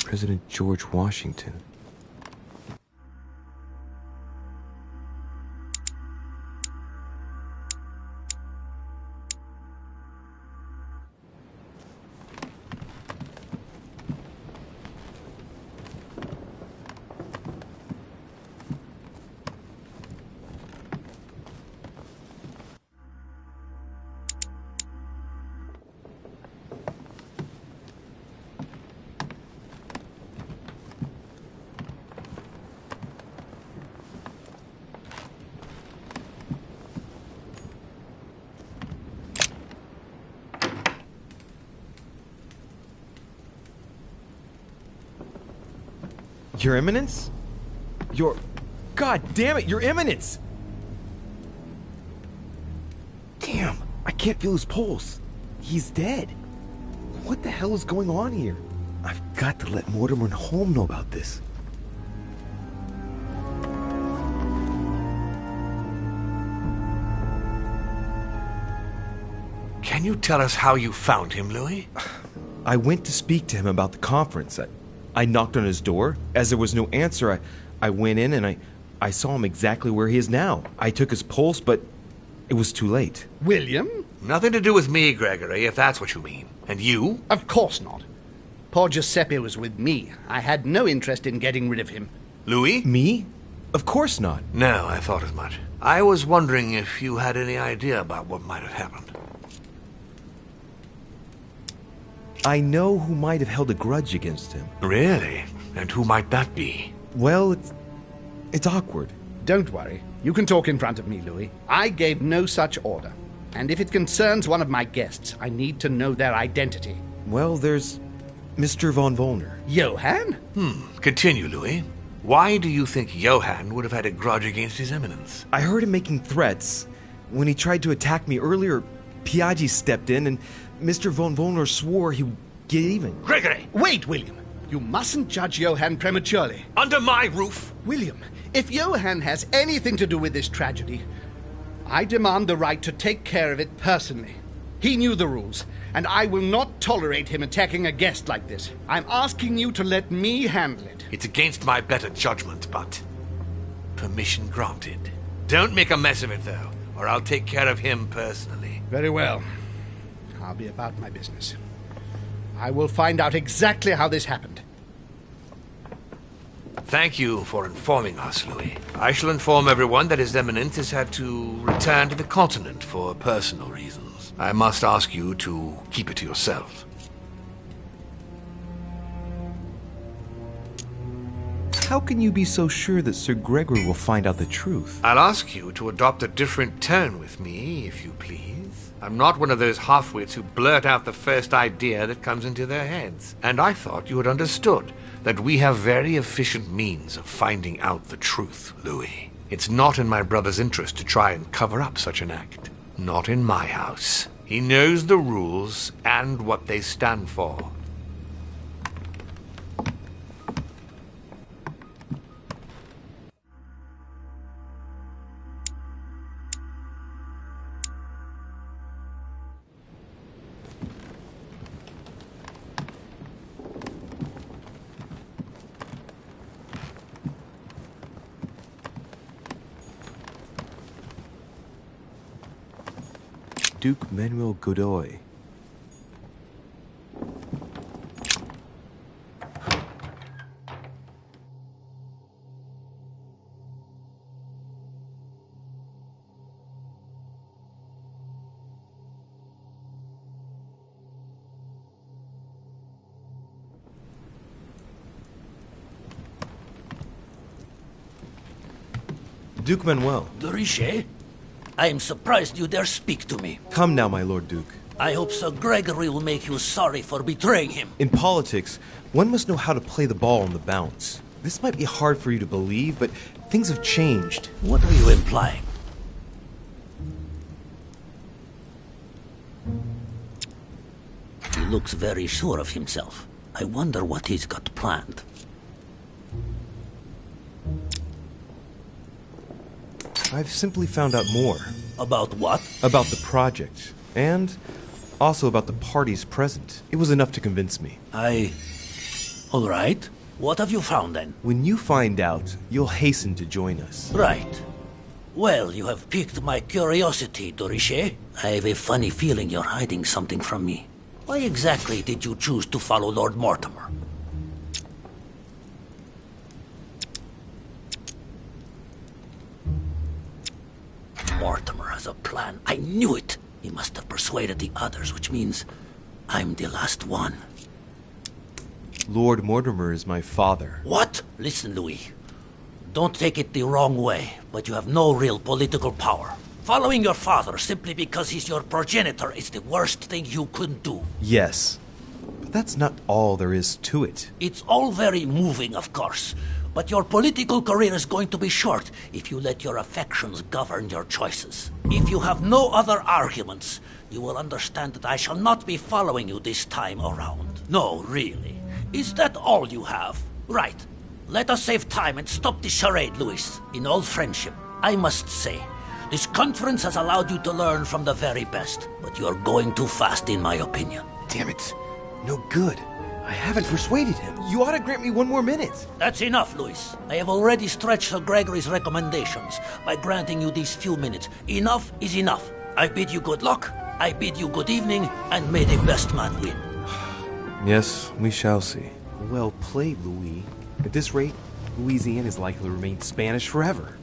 President George Washington. Your Eminence? God damn it, Your Eminence! Damn, I can't feel his pulse. He's dead. What the hell is going on here? I've got to let Mortimer and Holm know about this. Can you tell us how you found him, Louis? I went to speak to him about the conference. I knocked on his door. As there was no answer, I went in and I saw him exactly where he is now. I took his pulse, but it was too late. William? Nothing to do with me, Gregory, if that's what you mean. And you? Of course not. Poor Giuseppe was with me. I had no interest in getting rid of him. Louis? Me? Of course not. No, I thought as much. I was wondering if you had any idea about what might have happened. I know who might have held a grudge against him. Really? And who might that be? Well, it's awkward. Don't worry. You can talk in front of me, Louis. I gave no such order. And if it concerns one of my guests, I need to know their identity. Well, there's Mr. von Wollner. Johann? Continue, Louis. Why do you think Johann would have had a grudge against His Eminence? I heard him making threats. When he tried to attack me earlier, Piaggi stepped in and Mr. von Wollner swore he would get even. Gregory! Wait, William. You mustn't judge Johann prematurely. Under my roof? William, if Johann has anything to do with this tragedy, I demand the right to take care of it personally. He knew the rules, and I will not tolerate him attacking a guest like this. I'm asking you to let me handle it. It's against my better judgment, but permission granted. Don't make a mess of it, though, or I'll take care of him personally. Very well. I'll be about my business. I will find out exactly how this happened. Thank you for informing us, Louis. I shall inform everyone that His Eminence has had to return to the continent for personal reasons. I must ask you to keep it to yourself. How can you be so sure that Sir Gregory will find out the truth? I'll ask you to adopt a different tone with me, if you please. I'm not one of those half-wits who blurt out the first idea that comes into their heads. And I thought you had understood that we have very efficient means of finding out the truth, Louis. It's not in my brother's interest to try and cover up such an act. Not in my house. He knows the rules and what they stand for. Duke Manuel Godoy. Duke Manuel. De Richet? I am surprised you dare speak to me. Come now, my Lord Duke. I hope Sir Gregory will make you sorry for betraying him. In politics, one must know how to play the ball on the bounce. This might be hard for you to believe, but things have changed. What are you implying? He looks very sure of himself. I wonder what he's got planned. I've simply found out more. About what? About the project. And also about the parties present. It was enough to convince me. All right. What have you found then? When you find out, you'll hasten to join us. Right. Well, you have piqued my curiosity, de Richet. I have a funny feeling you're hiding something from me. Why exactly did you choose to follow Lord Mortimer? Mortimer has a plan. I knew it. He must have persuaded the others, which means I'm the last one. Lord Mortimer is my father. What? Listen, Louis. Don't take it the wrong way, but you have no real political power. Following your father simply because he's your progenitor is the worst thing you could do. Yes. But that's not all there is to it. It's all very moving, of course. But your political career is going to be short if you let your affections govern your choices. If you have no other arguments, you will understand that I shall not be following you this time around. No, really. Is that all you have? Right. Let us save time and stop this charade, Louis. In all friendship, I must say, this conference has allowed you to learn from the very best, but you're going too fast in my opinion. Damn it. No good. I haven't persuaded him. You ought to grant me one more minute. That's enough, Louis. I have already stretched Sir Gregory's recommendations by granting you these few minutes. Enough is enough. I bid you good luck, I bid you good evening, and may the best man win. Yes, we shall see. Well played, Louis. At this rate, Louisiana is likely to remain Spanish forever.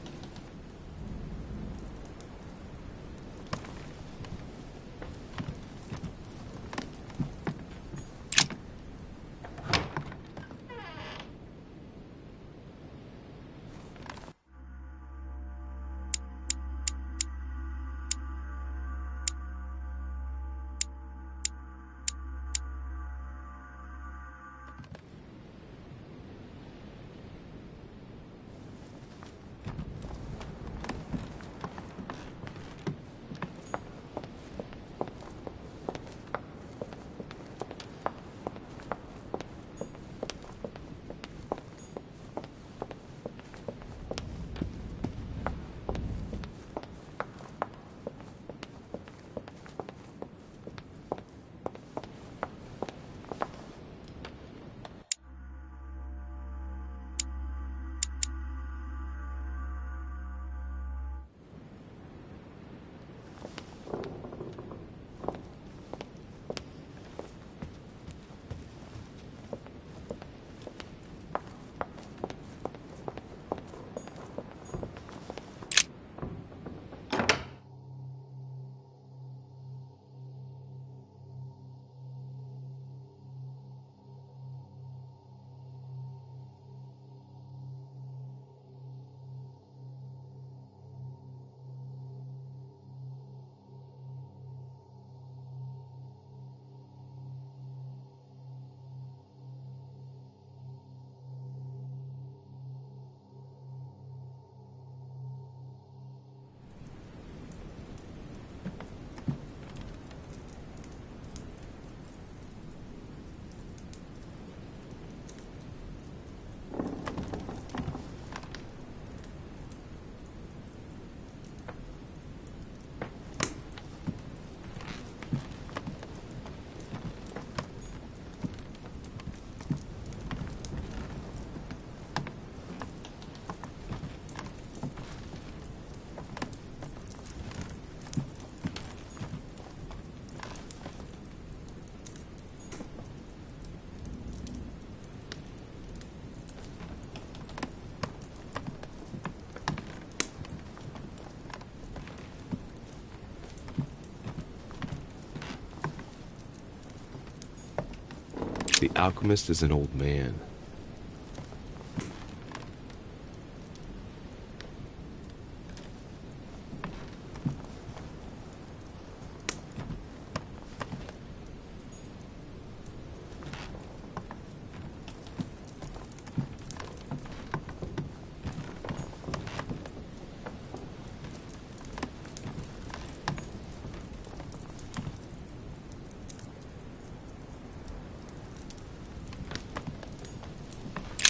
The alchemist is an old man.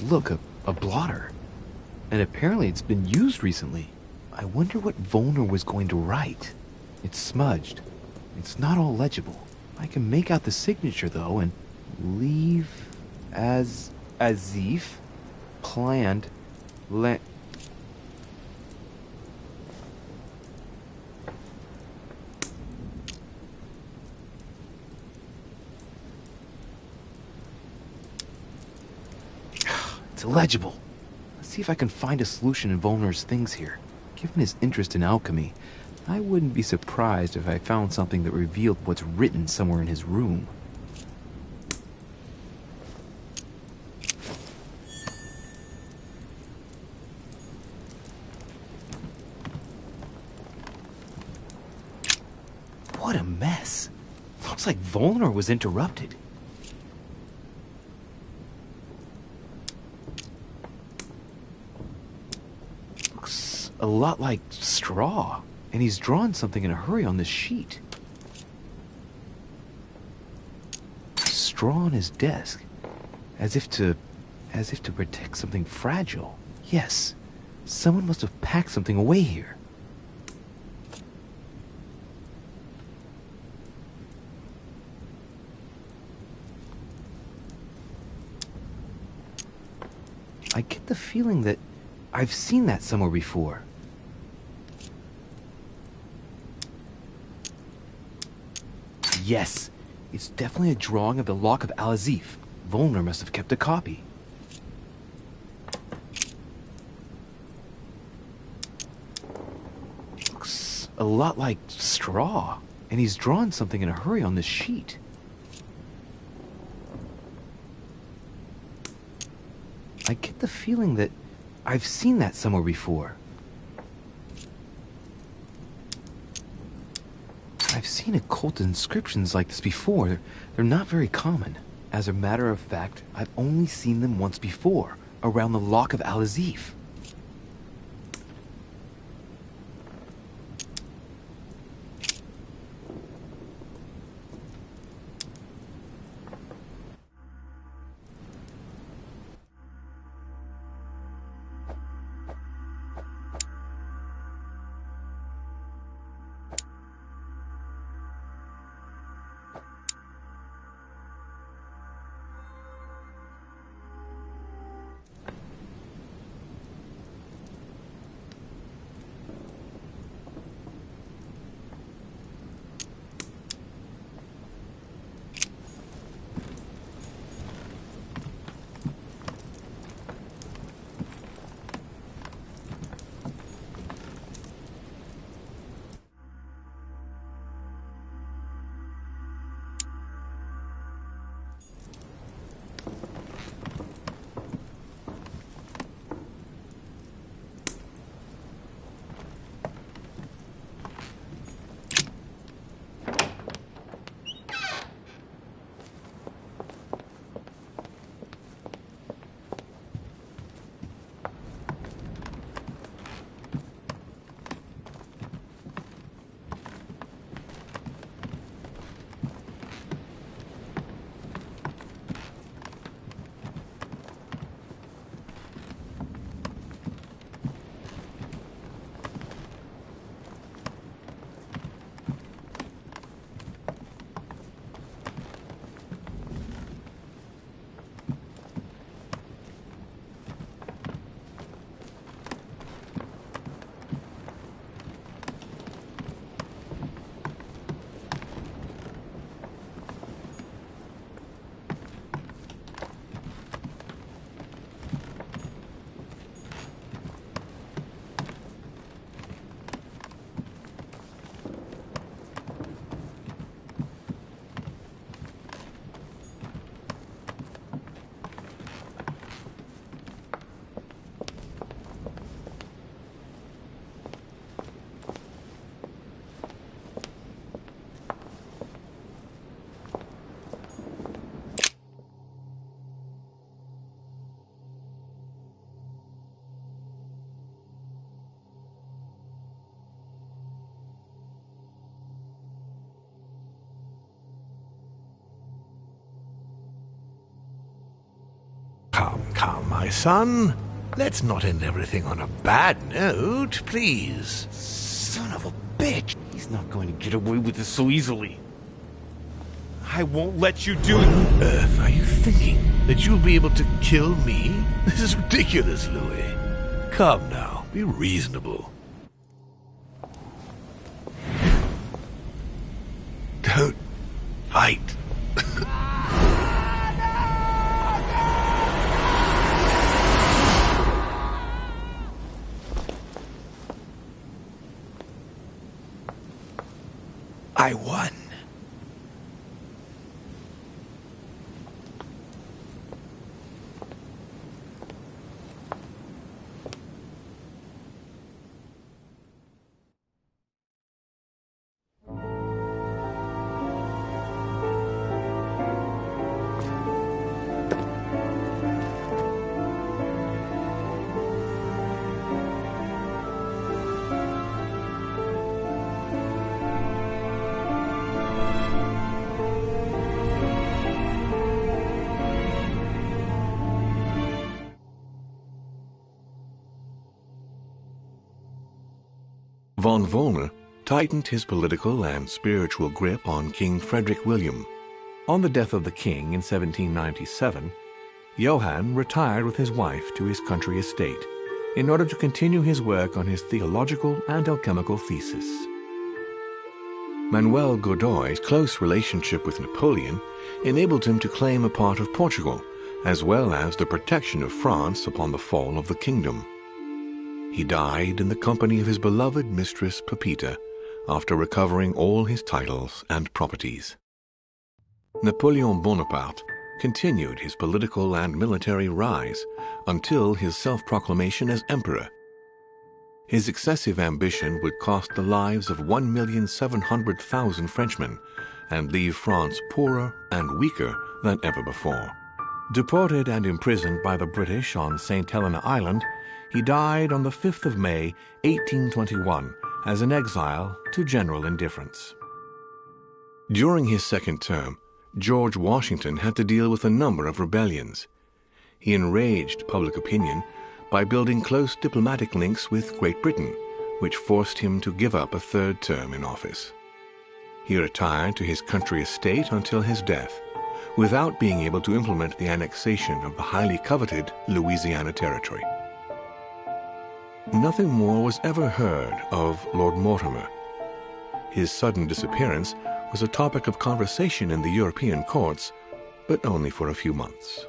Look, a blotter. And apparently it's been used recently. I wonder what Volner was going to write. It's smudged. It's not all legible. I can make out the signature, though, and leave as if planned It's illegible. Let's see if I can find a solution in Volner's things here. Given his interest in alchemy, I wouldn't be surprised if I found something that revealed what's written somewhere in his room. What a mess. Looks like Volner was interrupted. A lot like straw, and he's drawn something in a hurry on this sheet. Straw on his desk, as if to protect something fragile. Yes, someone must have packed something away here. I get the feeling that I've seen that somewhere before. Yes, it's definitely a drawing of the Lock of Al-Azif. Volner must have kept a copy. Looks a lot like straw, and he's drawn something in a hurry on this sheet. I get the feeling that I've seen that somewhere before. I've seen occult inscriptions like this before. They're not very common. As a matter of fact, I've only seen them once before, around the Lock of Al-Azif. my son. Let's not end everything on a bad note, please. Son of a bitch! He's not going to get away with this so easily. I won't let you do it! What on earth are you thinking? That you'll be able to kill me? This is ridiculous, Louis. Come now, be reasonable. Don't fight. I won. Von Vollmer tightened his political and spiritual grip on King Frederick William. On the death of the king in 1797, Johann retired with his wife to his country estate in order to continue his work on his theological and alchemical thesis. Manuel Godoy's close relationship with Napoleon enabled him to claim a part of Portugal, as well as the protection of France upon the fall of the kingdom. He died in the company of his beloved mistress Pepita after recovering all his titles and properties. Napoleon Bonaparte continued his political and military rise until his self-proclamation as emperor. His excessive ambition would cost the lives of 1,700,000 Frenchmen and leave France poorer and weaker than ever before. Deported and imprisoned by the British on St. Helena Island, he died on the 5th of May, 1821, as an exile to general indifference. During his second term, George Washington had to deal with a number of rebellions. He enraged public opinion by building close diplomatic links with Great Britain, which forced him to give up a third term in office. He retired to his country estate until his death, without being able to implement the annexation of the highly coveted Louisiana Territory. Nothing more was ever heard of Lord Mortimer. His sudden disappearance was a topic of conversation in the European courts, but only for a few months.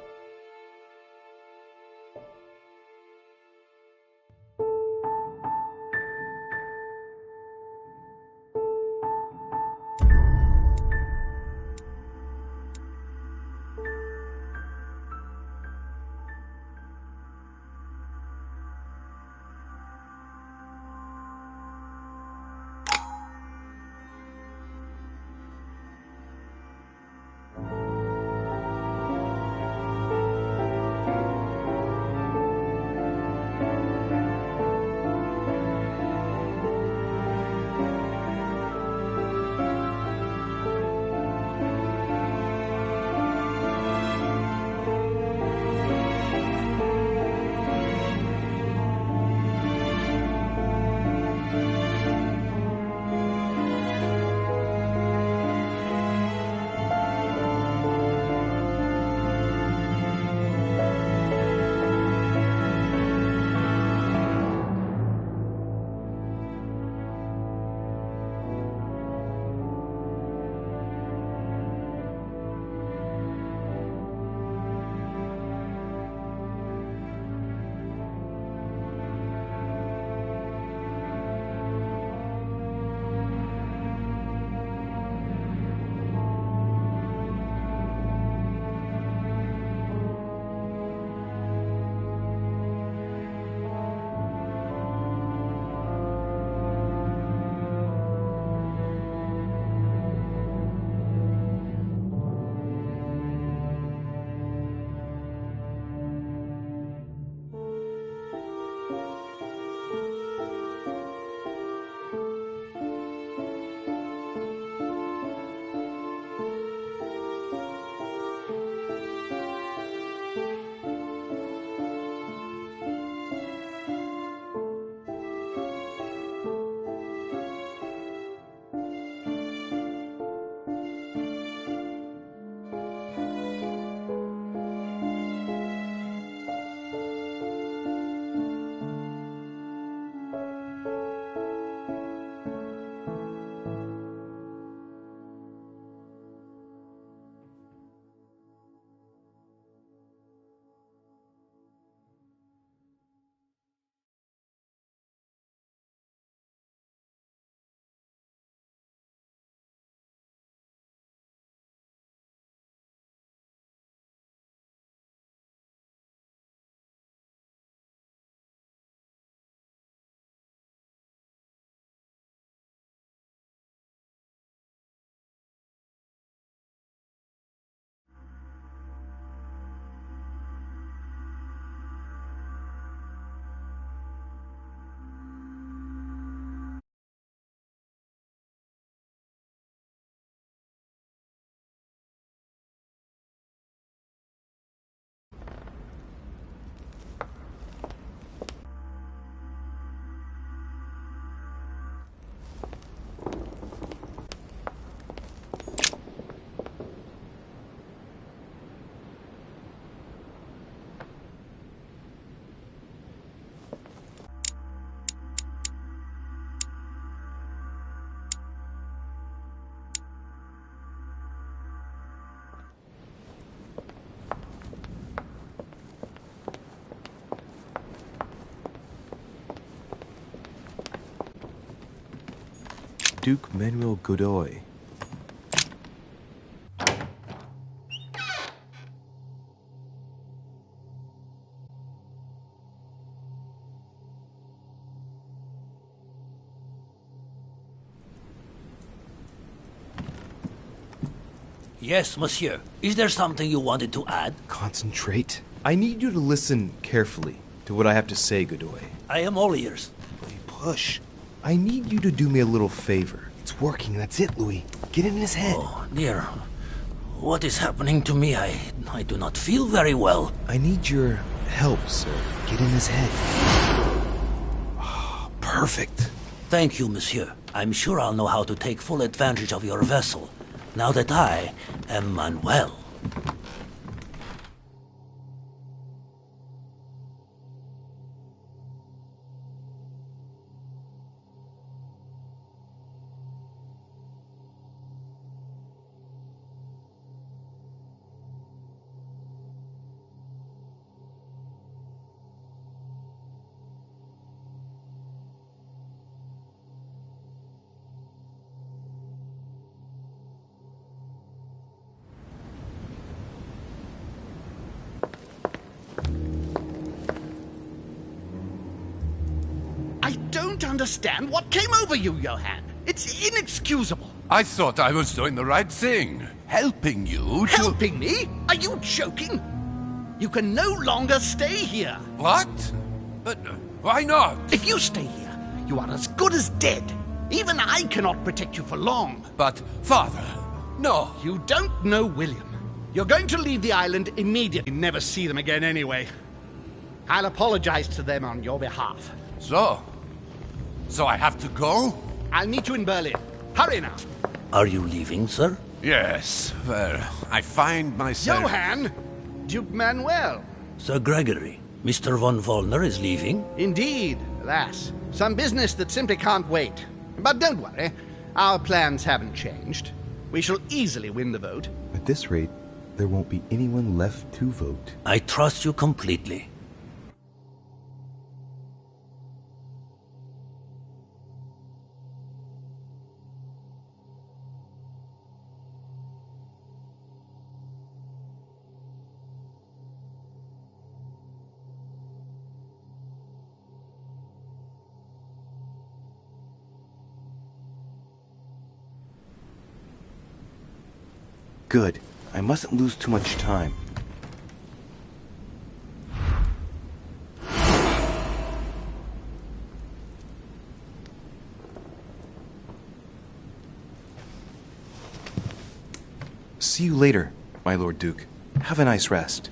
Duke Manuel Godoy. Yes, monsieur. Is there something you wanted to add? Concentrate. I need you to listen carefully to what I have to say, Godoy. I am all ears. Louis, push. I need you to do me a little favor. It's working, that's it, Louis. Get in his head. Oh, dear. What is happening to me? I do not feel very well. I need your help, sir. Get in his head. Oh, perfect. Thank you, monsieur. I'm sure I'll know how to take full advantage of your vessel, now that I am Manuel. I don't understand what came over you, Johann. It's inexcusable. I thought I was doing the right thing. Helping you to... Helping me? Are you joking? You can no longer stay here. What? But why not? If you stay here, you are as good as dead. Even I cannot protect you for long. But, Father, no. You don't know William. You're going to leave the island immediately. Never see them again anyway. I'll apologize to them on your behalf. So I have to go? I'll meet you in Berlin. Hurry now. Are you leaving, sir? Yes. Well, I find myself... Johann! Duke Manuel. Sir Gregory, Mr. von Wollner is leaving? Indeed, alas. Some business that simply can't wait. But don't worry. Our plans haven't changed. We shall easily win the vote. At this rate, there won't be anyone left to vote. I trust you completely. Good. I mustn't lose too much time. See you later, my Lord Duke. Have a nice rest.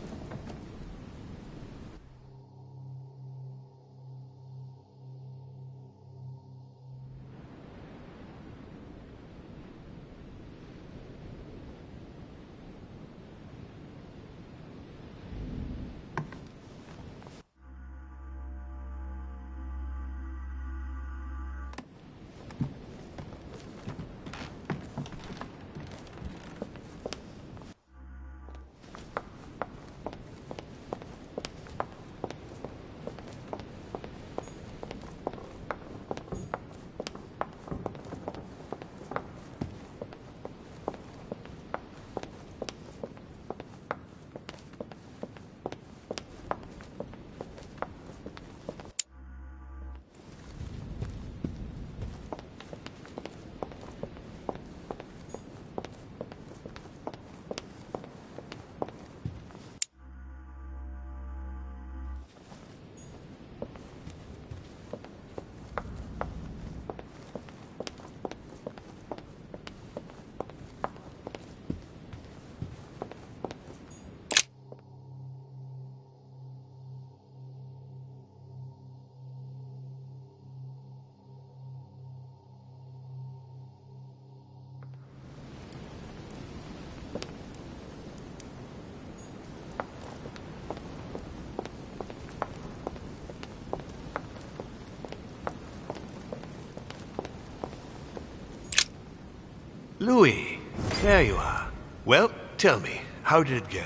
Louis, there you are. Well, tell me, how did it go?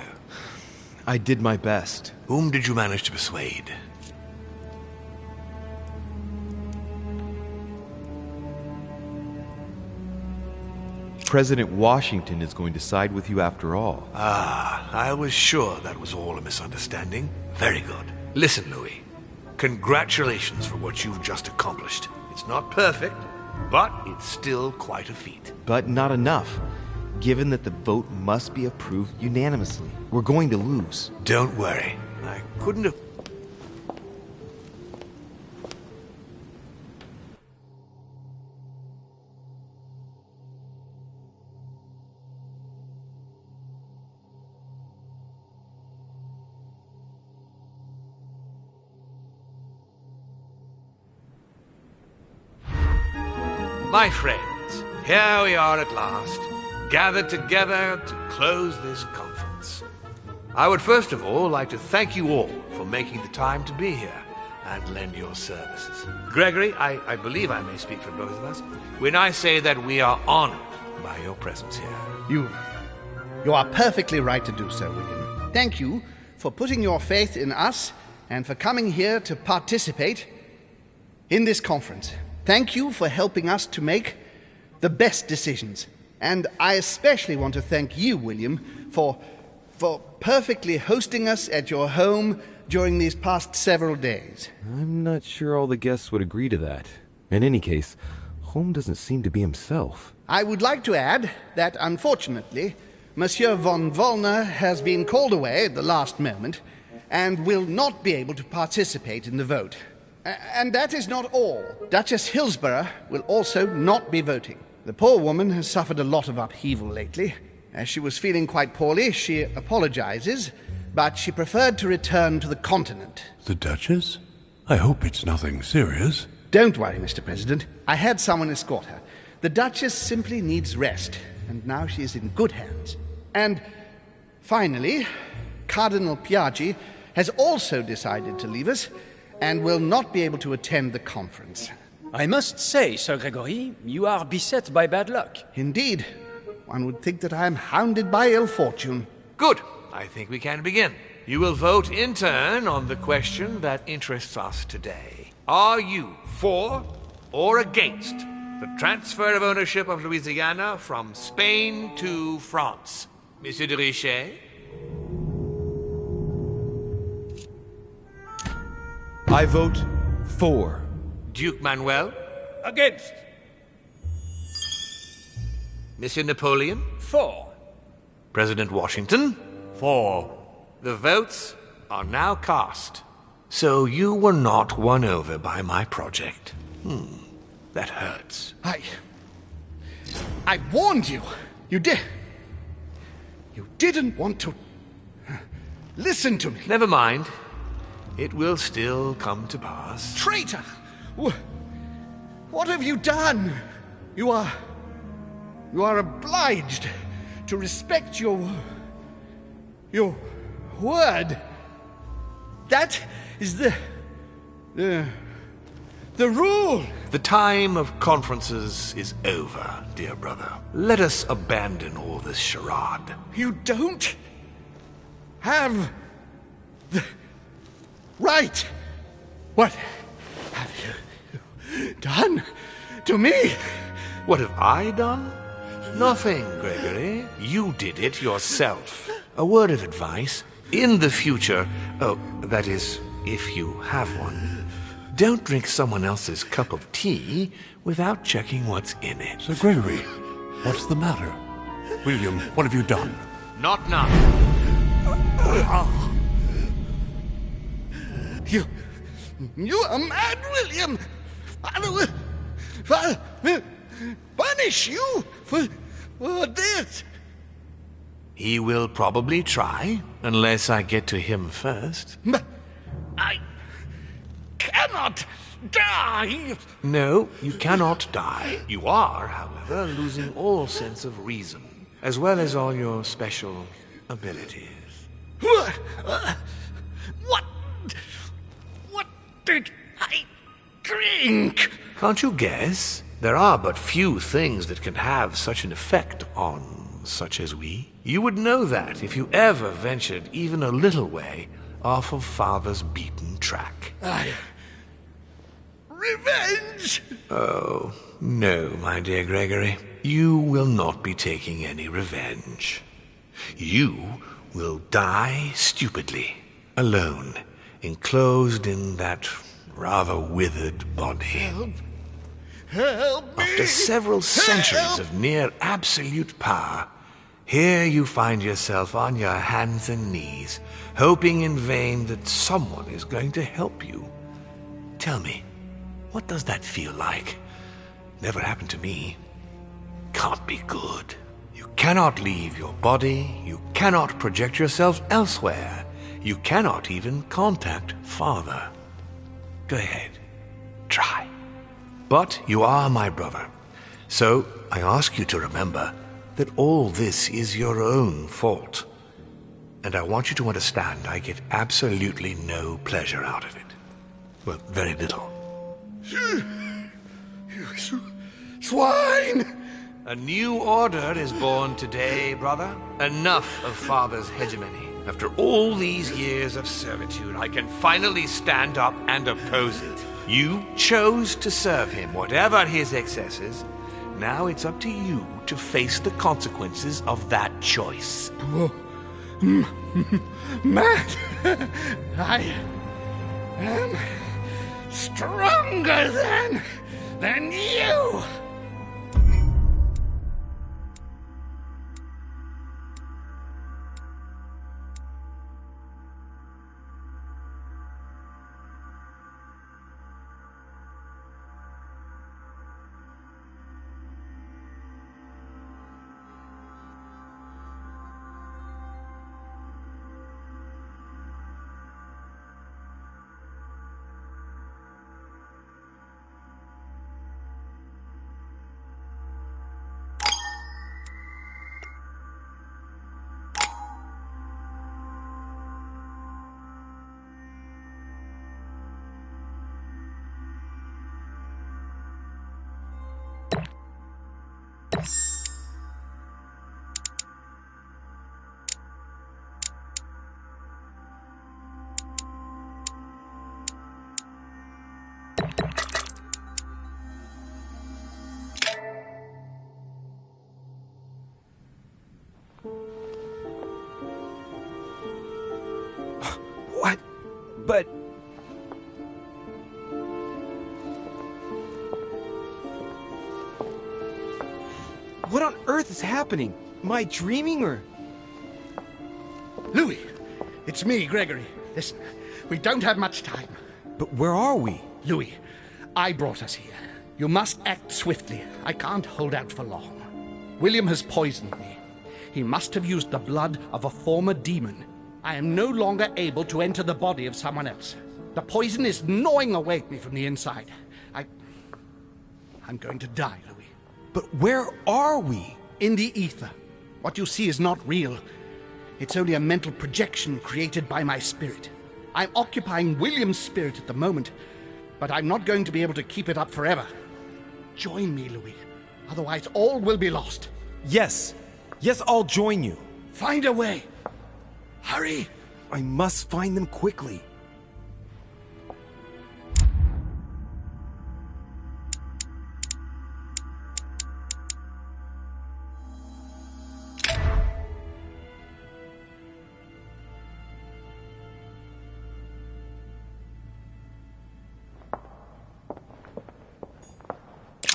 I did my best. Whom did you manage to persuade? President Washington is going to side with you after all. Ah, I was sure that was all a misunderstanding. Very good. Listen, Louis. Congratulations for what you've just accomplished. It's not perfect, but it's still quite a feat. But not enough, given that the vote must be approved unanimously. We're going to lose. Don't worry. I couldn't have... My friends, here we are at last, gathered together to close this conference. I would first of all like to thank you all for making the time to be here and lend your services. Gregory, I believe I may speak for both of us when I say that we are honored by your presence here. You are perfectly right to do so, William. Thank you for putting your faith in us and for coming here to participate in this conference. Thank you for helping us to make the best decisions. And I especially want to thank you, William, for perfectly hosting us at your home during these past several days. I'm not sure all the guests would agree to that. In any case, Holm doesn't seem to be himself. I would like to add that, unfortunately, Monsieur von Wollner has been called away at the last moment and will not be able to participate in the vote. And that is not all. Duchess Hillsborough will also not be voting. The poor woman has suffered a lot of upheaval lately. As she was feeling quite poorly, she apologizes, but she preferred to return to the continent. The Duchess? I hope it's nothing serious. Don't worry, Mr. President. I had someone escort her. The Duchess simply needs rest, and now she is in good hands. And finally, Cardinal Piaggi has also decided to leave us and will not be able to attend the conference. I must say, Sir Gregory, you are beset by bad luck. Indeed. One would think that I am hounded by ill fortune. Good. I think we can begin. You will vote in turn on the question that interests us today. Are you for or against the transfer of ownership of Louisiana from Spain to France? Monsieur de Richet? I vote for. Duke Manuel? Against. Monsieur Napoleon? For. President Washington? For. The votes are now cast. So you were not won over by my project. That hurts. I warned you. You didn't want to listen to me. Never mind. It will still come to pass. Traitor! What have you done? You are obliged to respect your word. That is the rule. The time of conferences is over, dear brother. Let us abandon all this charade. You don't have the right. What have you done to me? What have I done? Nothing, Gregory. You did it yourself. A word of advice. In the future, that is, if you have one, don't drink someone else's cup of tea without checking what's in it. Sir Gregory, what's the matter? William, what have you done? Not now. You are mad, William. I will punish you for this. He will probably try, unless I get to him first. But I cannot die. No, you cannot die. You are, however, losing all sense of reason, as well as all your special abilities. What did I drink? Can't you guess? There are but few things that can have such an effect on such as we. You would know that if you ever ventured even a little way off of Father's beaten track. Revenge! Oh, no, my dear Gregory. You will not be taking any revenge. You will die stupidly, alone, enclosed in that rather withered body. Help me! After several centuries of near absolute power, here you find yourself on your hands and knees, hoping in vain that someone is going to help you. Tell me, what does that feel like? Never happened to me. Can't be good. You cannot leave your body, you cannot project yourself elsewhere, you cannot even contact Father. Go ahead, try. But you are my brother, so I ask you to remember that all this is your own fault. And I want you to understand I get absolutely no pleasure out of it. Well, very little. You swine! A new order is born today, brother. Enough of Father's hegemony. After all these years of servitude, I can finally stand up and oppose it. You chose to serve him, whatever his excesses. Now it's up to you to face the consequences of that choice. Matt, I am stronger than you! What? But... What on earth is happening? Am I dreaming or... Louis, it's me, Gregory. Listen, we don't have much time. But where are we? Louis, I brought us here. You must act swiftly. I can't hold out for long. William has poisoned me. He must have used the blood of a former demon. I am no longer able to enter the body of someone else. The poison is gnawing away at me from the inside. I'm going to die, Louis. But where are we? In the ether. What you see is not real. It's only a mental projection created by my spirit. I'm occupying William's spirit at the moment, but I'm not going to be able to keep it up forever. Join me, Louis. Otherwise, all will be lost. Yes. Yes, I'll join you. Find a way. Hurry. I must find them quickly.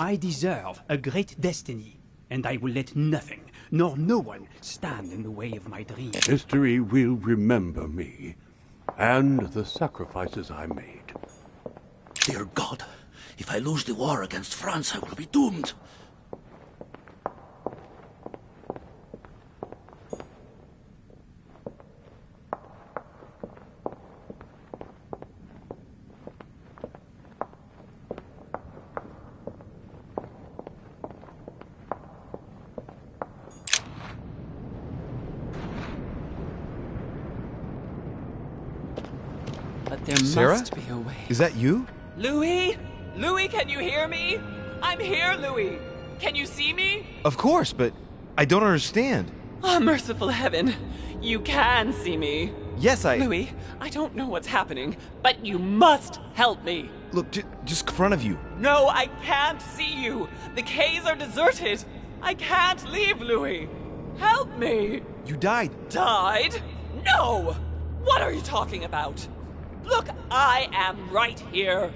I deserve a great destiny, and I will let nothing, nor no one, stand in the way of my dream. History will remember me, and the sacrifices I made. Dear God, if I lose the war against France, I will be doomed. But there Sarah? must be a way. Is that you? Louis? Louis, can you hear me? I'm here, Louis. Can you see me? Of course, but I don't understand. Oh, merciful heaven. You can see me. Yes, Louis, I don't know what's happening, but you must help me. Look, just in front of you. No, I can't see you. The caves are deserted. I can't leave, Louis. Help me. You died. Died? No! What are you talking about? Look, I am right here.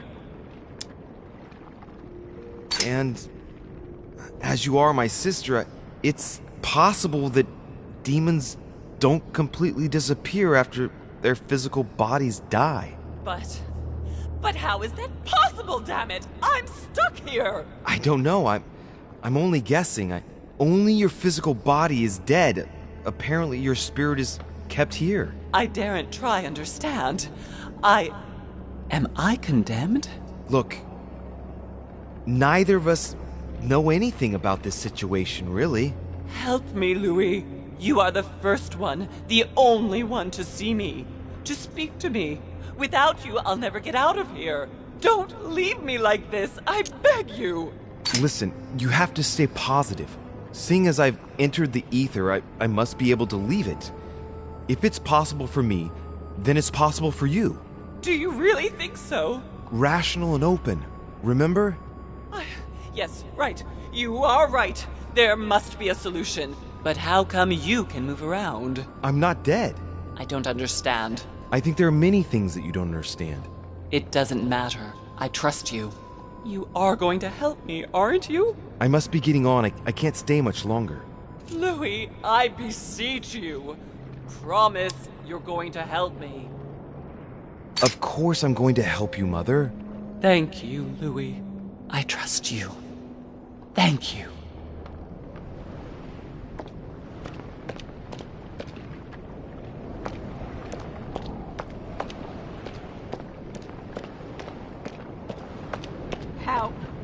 And as you are my sister, it's possible that demons don't completely disappear after their physical bodies die. But how is that possible, damn it? I'm stuck here. I don't know. I'm only guessing. Only your physical body is dead. Apparently your spirit is kept here. I daren't try understand. Am I condemned? Look, neither of us know anything about this situation, really. Help me, Louis. You are the first one, the only one to see me, to speak to me. Without you, I'll never get out of here. Don't leave me like this, I beg you. Listen, you have to stay positive. Seeing as I've entered the ether, I must be able to leave it. If it's possible for me, then it's possible for you. Do you really think so? Rational and open, remember? Yes, right. You are right. There must be a solution. But how come you can move around? I'm not dead. I don't understand. I think there are many things that you don't understand. It doesn't matter. I trust you. You are going to help me, aren't you? I must be getting on. I can't stay much longer. Louis, I beseech you. Promise you're going to help me. Of course I'm going to help you, Mother. Thank you, Louis. I trust you. Thank you.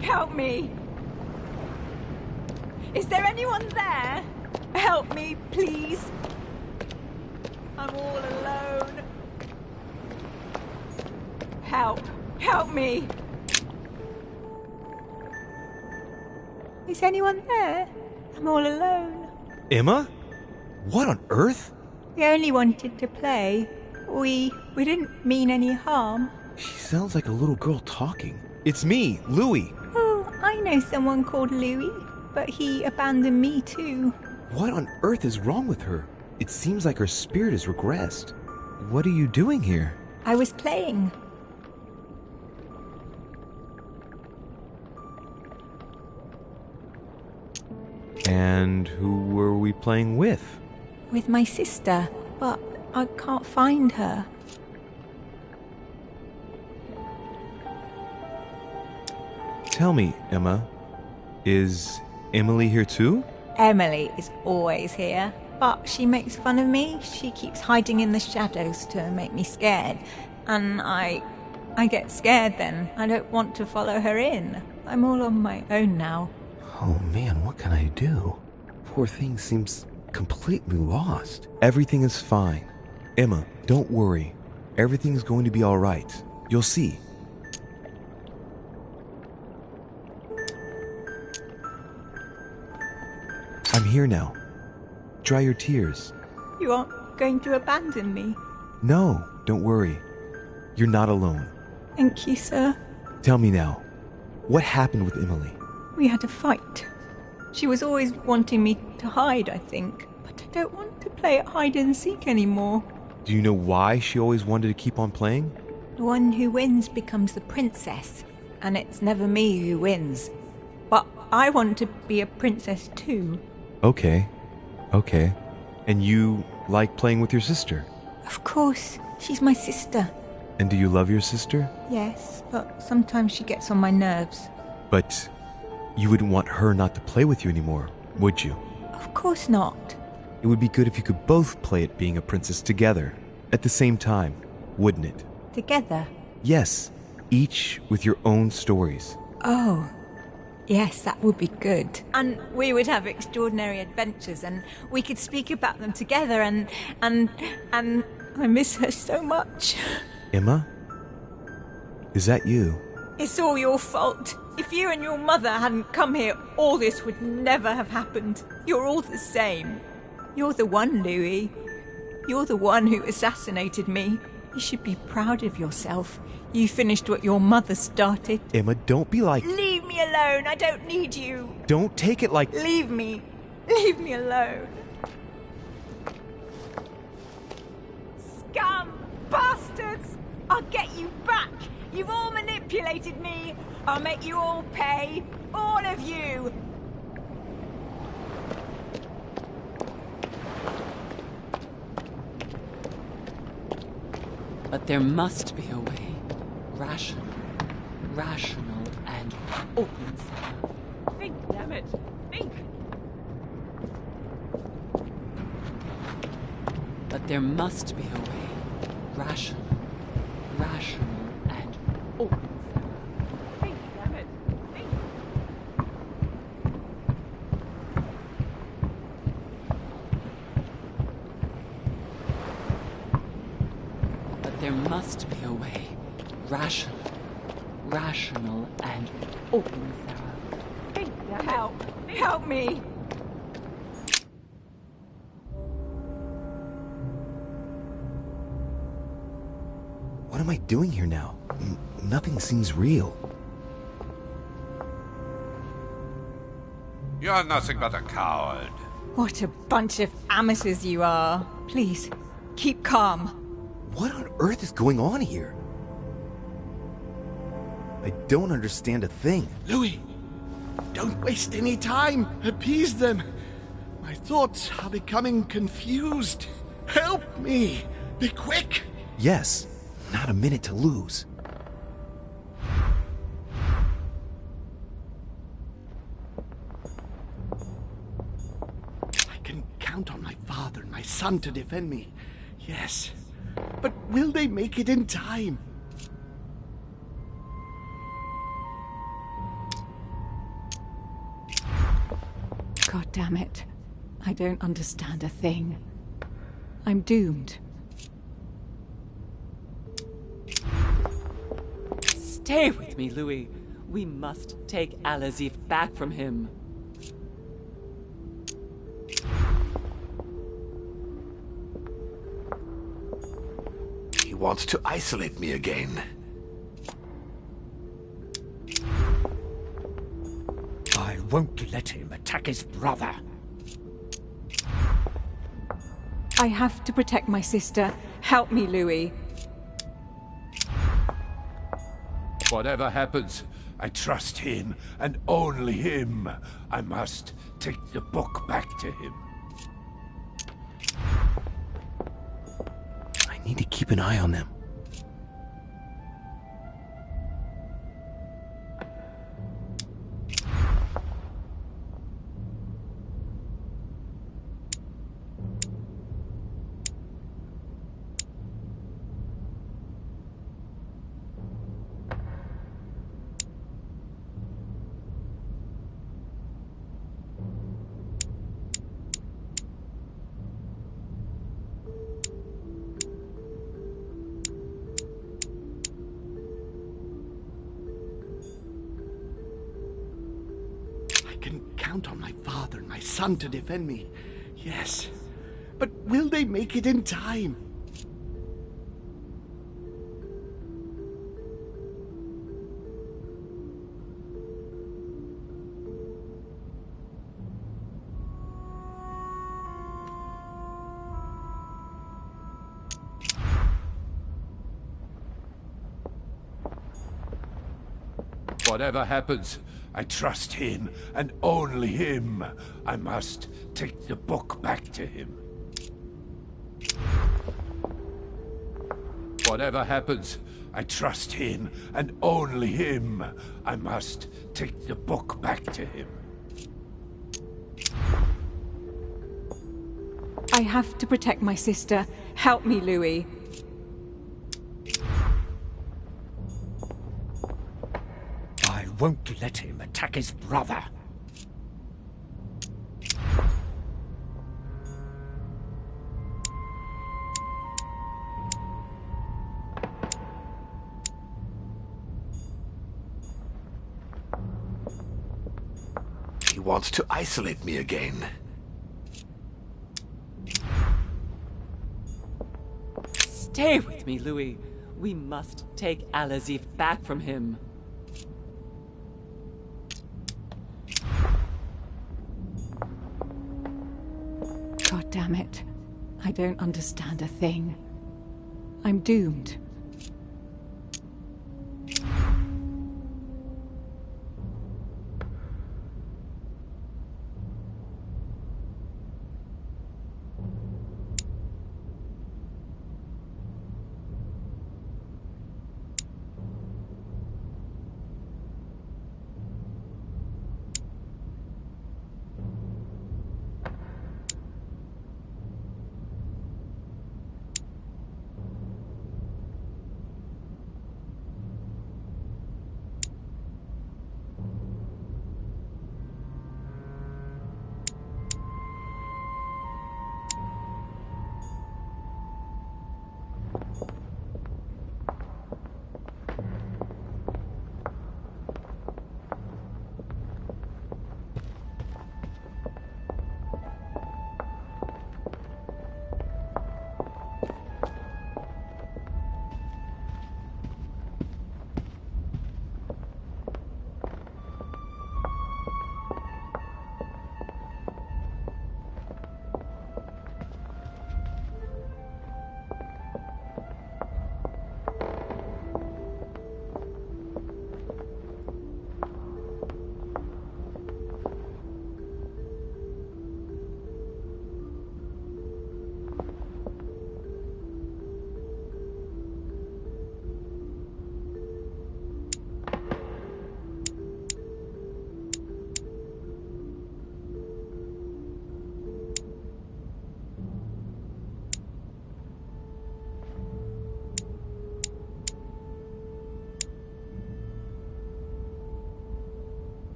Help me! Is there anyone there? Help me, please! I'm all alone. Help me! Is anyone there? I'm all alone. Emma? What on earth? We only wanted to play. We didn't mean any harm. She sounds like a little girl talking. It's me, Louis. Oh, I know someone called Louis, but he abandoned me too. What on earth is wrong with her? It seems like her spirit has regressed. What are you doing here? I was playing. And who were we playing with? With my sister, but I can't find her. Tell me, Emma, is Emily here too? Emily is always here, but she makes fun of me. She keeps hiding in the shadows to make me scared. And I get scared then. I don't want to follow her in. I'm all on my own now. Oh man, what can I do? Poor thing seems completely lost. Everything is fine. Emma, don't worry. Everything's going to be all right. You'll see. I'm here now. Dry your tears. You aren't going to abandon me? No, don't worry. You're not alone. Thank you, sir. Tell me now, what happened with Emily? We had a fight. She was always wanting me to hide, I think. But I don't want to play at hide and seek anymore. Do you know why she always wanted to keep on playing? The one who wins becomes the princess. And it's never me who wins. But I want to be a princess too. Okay. And you like playing with your sister? Of course. She's my sister. And do you love your sister? Yes, but sometimes she gets on my nerves. But you wouldn't want her not to play with you anymore, would you? Of course not. It would be good if you could both play at being a princess together, at the same time, wouldn't it? Together? Yes, each with your own stories. Oh, yes, that would be good. And we would have extraordinary adventures, and we could speak about them together, and I miss her so much. Emma? Is that you? It's all your fault. If you and your mother hadn't come here, all this would never have happened. You're all the same. You're the one, Louis. You're the one who assassinated me. You should be proud of yourself. You finished what your mother started. Emma, don't be like... Leave me alone. I don't need you. Don't take it like... Leave me. Leave me alone. Scum! Bastards! I'll get you back. You've all manipulated me. I'll make you all pay. All of you. But there must be a way. Rational, and open. Think, damn it. Think. But there must be a way. Rational, and open. Think, damn it. Think. But there must be a way. Rational, and open, Sarah. Think, damn it. Help. Help me. What am I doing here now? Nothing seems real. You're nothing but a coward. What a bunch of amateurs you are. Please, keep calm. What on earth is going on here? I don't understand a thing. Louis, don't waste any time. Appease them. My thoughts are becoming confused. Help me. Be quick. Yes, not a minute to lose. I can count on my father and my son to defend me. Yes. But will they make it in time? God damn it. I don't understand a thing. I'm doomed. Stay with me, Louis. We must take Al-Azif back from him. He wants to isolate me again. I won't let him attack his brother. I have to protect my sister. Help me, Louis. Whatever happens, I trust him, and only him. I must take the book back to him. I need to keep an eye on them. Count on my father and my son to defend me. Yes. But will they make it in time? Whatever happens, I trust him, and only him. I must take the book back to him. Whatever happens, I trust him, and only him. I must take the book back to him. I have to protect my sister. Help me, Louis. I won't let him attack his brother. He wants to isolate me again. Stay with me, Louis. We must take Al-Azif back from him. God damn it. I don't understand a thing. I'm doomed.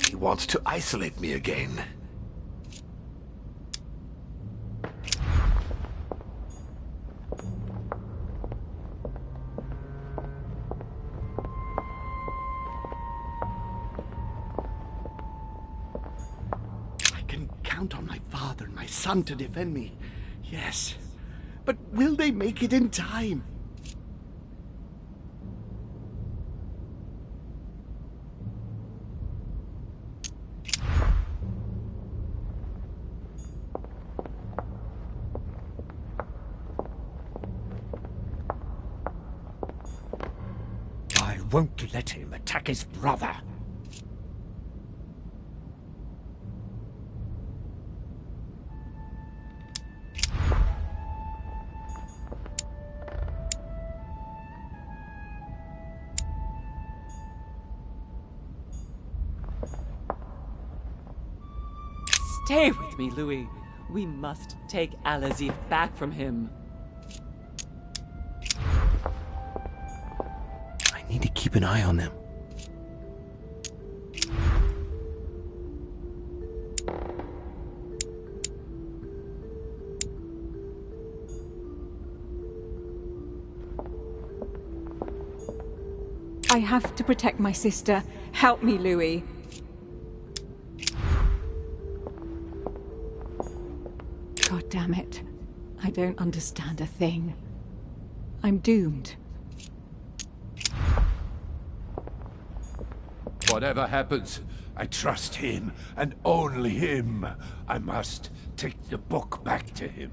He wants to isolate me again. I can count on my father and my son to defend me. Yes. But will they make it in time? I won't let him attack his brother. Stay with me, Louis. We must take Al-Azif back from him. I need to keep an eye on them. I have to protect my sister. Help me, Louis. God damn it. I don't understand a thing. I'm doomed. Whatever happens, I trust him, and only him. I must take the book back to him.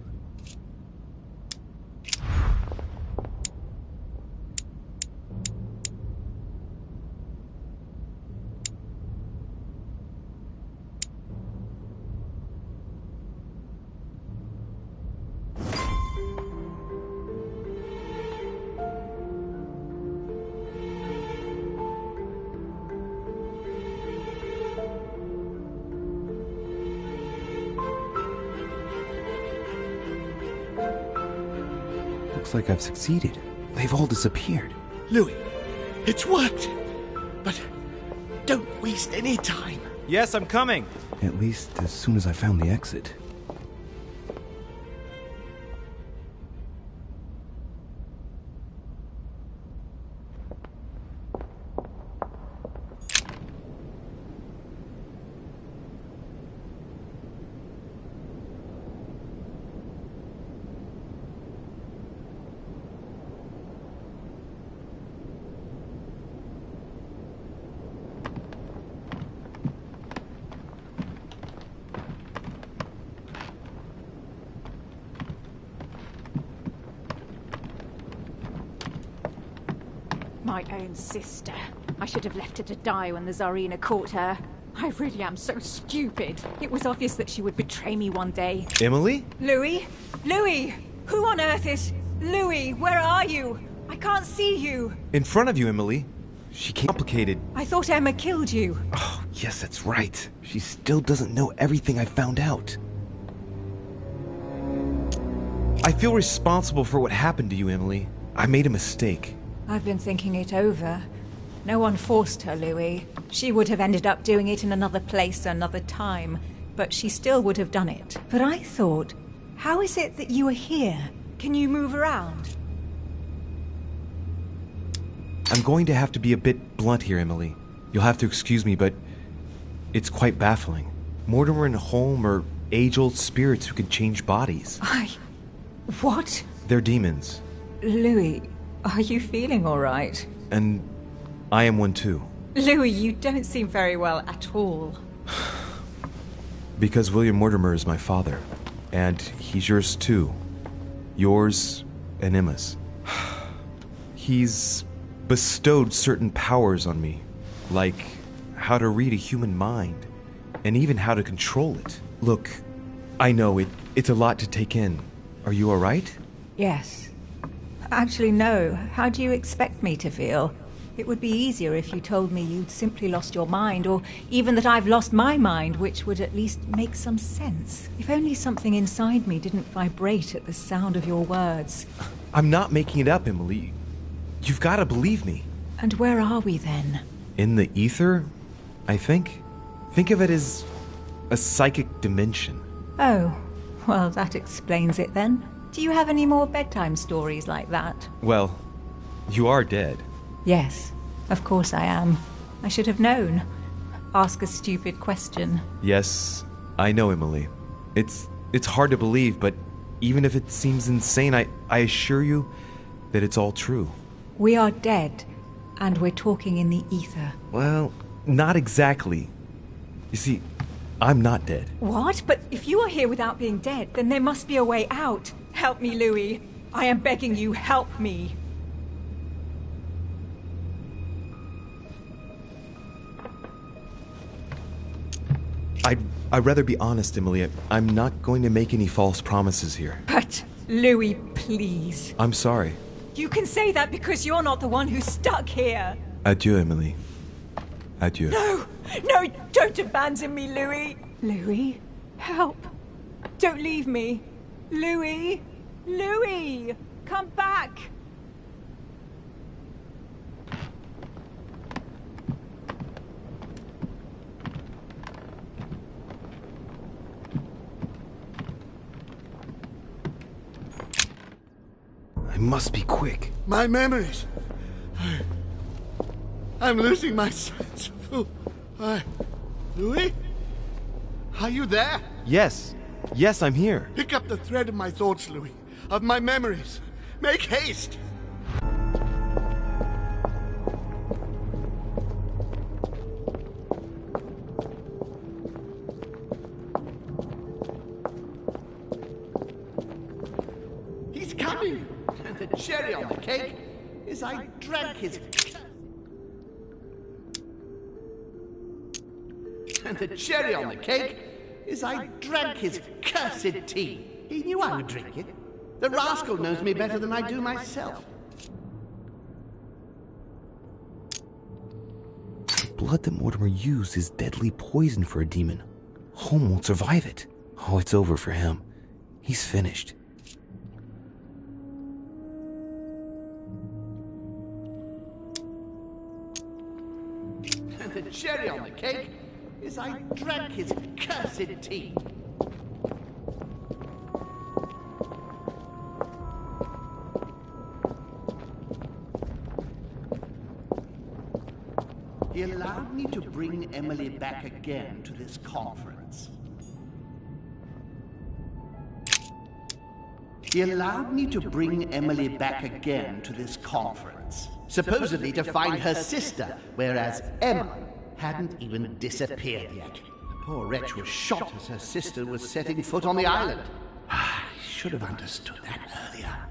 Looks like I've succeeded. They've all disappeared. Louis, it's worked. But don't waste any time. Yes, I'm coming. At least as soon as I found the exit. My own sister. I should have left her to die when the Tsarina caught her. I really am so stupid. It was obvious that she would betray me one day. Emily? Louis? Louis! Who on earth is... Louis, where are you? I can't see you. In front of you, Emily. She complicated. I thought Emma killed you. Oh, yes, that's right. She still doesn't know everything I found out. I feel responsible for what happened to you, Emily. I made a mistake. I've been thinking it over. No one forced her, Louis. She would have ended up doing it in another place, another time, but she still would have done it. But I thought, how is it that you are here? Can you move around? I'm going to have to be a bit blunt here, Emily. You'll have to excuse me, but it's quite baffling. Mortimer and Holm are age-old spirits who can change bodies. What? They're demons. Louis, are you feeling all right? And I am one too. Louis, you don't seem very well at all. Because William Mortimer is my father. And he's yours too. Yours and Emma's. He's bestowed certain powers on me. Like how to read a human mind. And even how to control it. Look, I know it's a lot to take in. Are you alright? Yes. Actually, no. How do you expect me to feel? It would be easier if you told me you'd simply lost your mind, or even that I've lost my mind, which would at least make some sense. If only something inside me didn't vibrate at the sound of your words. I'm not making it up, Emily. You've got to believe me. And where are we then? In the ether, I think. Think of it as a psychic dimension. Oh, well, that explains it then. Do you have any more bedtime stories like that? Well, you are dead. Yes, of course I am. I should have known. Ask a stupid question. Yes, I know, Emily. It's hard to believe, but even if it seems insane, I assure you that it's all true. We are dead, and we're talking in the ether. Well, not exactly. You see, I'm not dead. What? But if you are here without being dead, then there must be a way out. Help me, Louis. I am begging you, help me. I'd rather be honest, Emily. I'm not going to make any false promises here. But, Louis, please. I'm sorry. You can say that because you're not the one who's stuck here. Adieu, Emily. Adieu. No, don't abandon me, Louis. Louis, help. Don't leave me. Louis, come back. I must be quick. My memories. I'm losing my sense of who Louis? Are you there? Yes, I'm here. Pick up the thread of my thoughts, Louis. Of my memories. Make haste! He's coming! And the cherry on the cake is I drank his... And the cherry on the cake is I drank his cursed tea. He knew I would drink it. The rascal knows me better than I do myself. The blood that Mortimer used is deadly poison for a demon. Holm won't survive it. Oh, it's over for him. He's finished. And the cherry on the cake is I drank his cursed tea. He allowed me to bring Emily back again to this conference. He allowed me to bring Emily back again to this conference, supposedly to find her sister, whereas Emma hadn't even disappeared yet. The poor wretch was shot as her sister was setting foot on the island. I should have understood that earlier.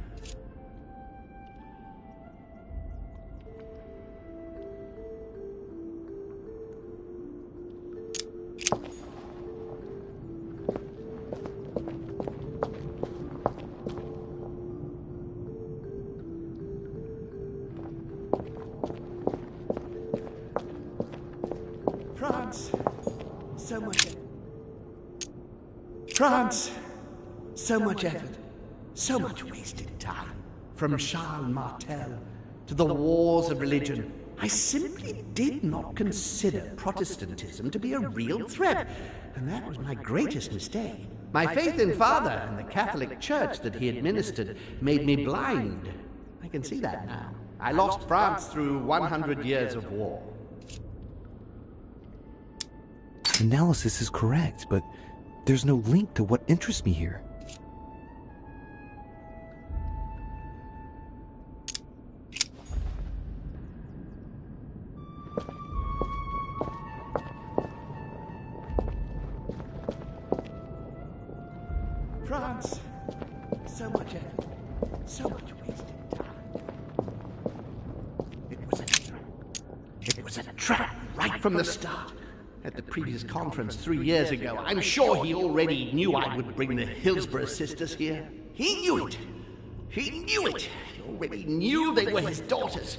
so much effort. France, so much effort, so much wasted time. From Charles Martel to the wars of religion, I simply did not consider Protestantism to be a real threat, and that was my greatest mistake. My faith in Father and the Catholic Church that he administered made me blind. I can see that now. I lost France through 100 years of war. Analysis is correct, but there's no link to what interests me here. France, so much effort, so much wasted time. It was a trap right from the start. At the previous conference 3 years ago, I'm sure he already knew I would bring the Hillsborough sisters here. He knew it. He knew it. He already knew they were his daughters.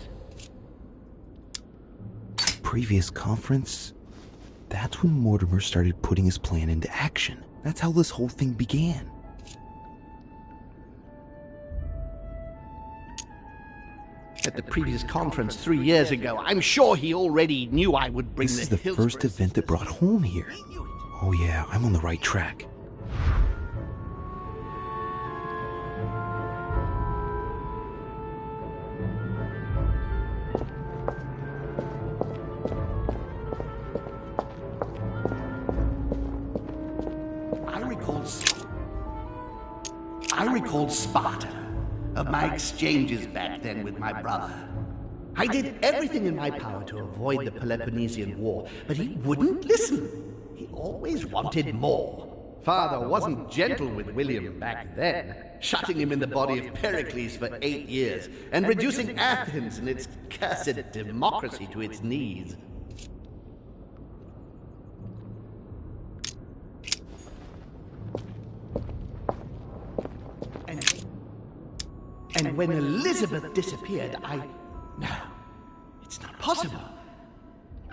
Previous conference? That's when Mortimer started putting his plan into action. That's how this whole thing began. At the previous conference 3 years ago, I'm sure he already knew I would bring This is the first event that brought home here. Oh yeah, I'm on the right track. I recalled Sparta, of my exchanges back then with my brother. I did everything in my power to avoid the Peloponnesian War, but he wouldn't listen. He always wanted more. Father wasn't gentle with William back then, shutting him in the body of Pericles for 8 years, and reducing Athens and its cursed democracy to its knees. And when Elizabeth disappeared, No, it's not possible.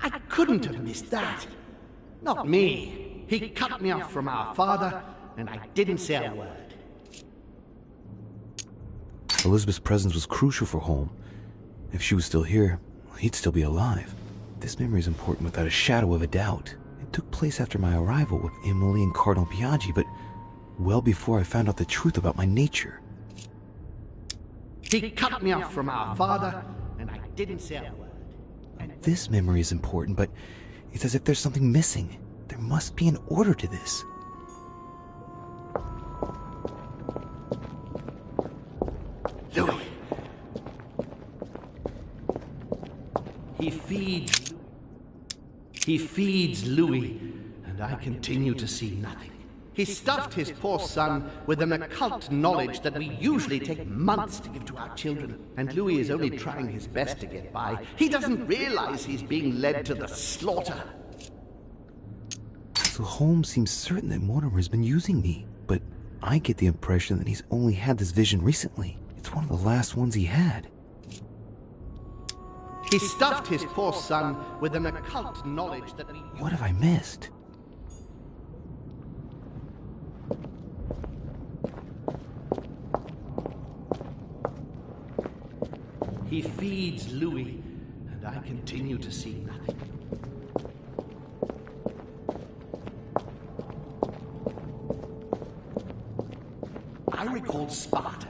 I couldn't have missed that. Not me. He cut me off from our father, and I didn't say a word. Elizabeth's presence was crucial for Holm. If she was still here, he'd still be alive. This memory is important without a shadow of a doubt. It took place after my arrival with Emily and Cardinal Biaggi, but well before I found out the truth about my nature. He cut me off from our father, and I didn't say a word. This memory is important, but it's as if there's something missing. There must be an order to this. Louis. He feeds Louis, and I continue to see nothing. He stuffed his poor son with an occult knowledge that we usually take months to give to our children, and Louis is only trying his best to get by. He doesn't realize he's being led to the slaughter. So Holmes seems certain that Mortimer has been using me, but I get the impression that he's only had this vision recently. It's one of the last ones he had. He stuffed his poor son with an occult knowledge that we... What have I missed? He feeds Louis, and I continue to see nothing. I recalled Sparta.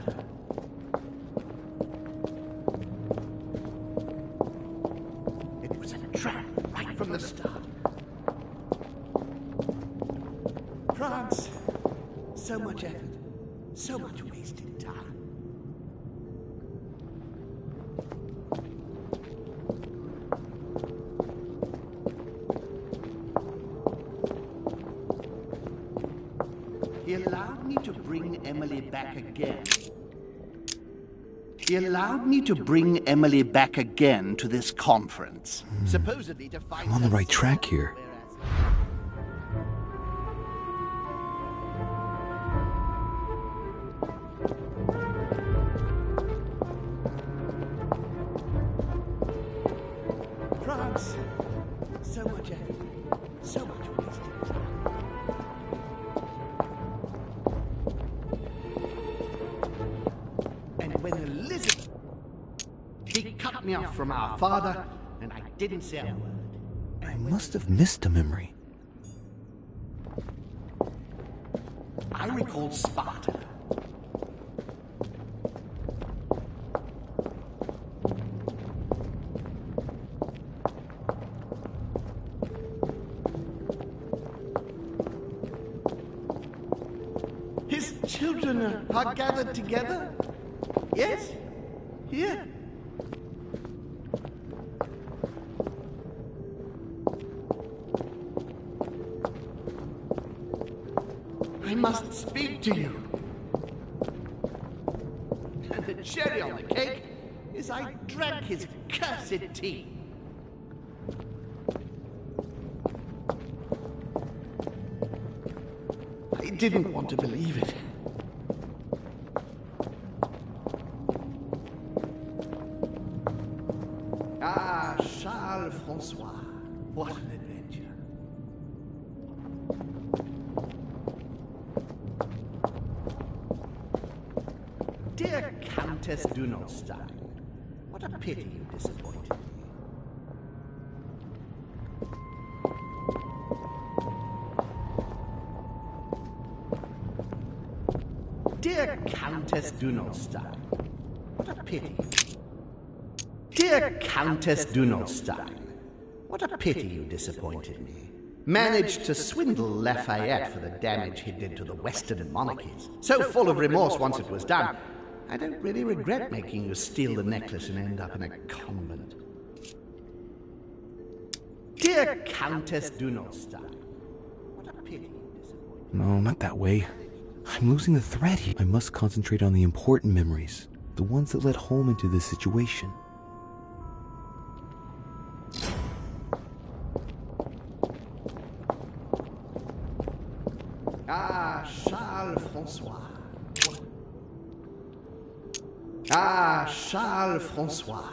It was a trap right from the start. France, so much effort, so much wasted time. He allowed me to bring Emily back again. He allowed me to bring Emily back again to this conference, supposedly to find... I'm on the right track here. France, so much effort, so much wasted. when Elizabeth... He cut me off from our father, and I didn't say a word. I must have missed a memory. I recalled Sparta. His children are gathered together? Yes? Here? I must speak to you. And the cherry on the cake is I drank his cursed tea. I didn't want to believe it. Ah, Charles Francois, what an adventure. Dear Countess Dunolstein, what a pity you disappointed me. Dear Countess Dunolstein, what a pity. Dear Countess Dunolstein, what a pity you disappointed me. Managed to swindle Lafayette for the damage he did to the Western monarchies. So full of remorse once it was done, I don't really regret making you steal the necklace and end up in a convent. Dear Countess Dunolstein, what a pity you disappointed me. No, not that way. I'm losing the thread here. I must concentrate on the important memories, the ones that led home into this situation. Ah, Charles Francois. Ah, Charles Francois.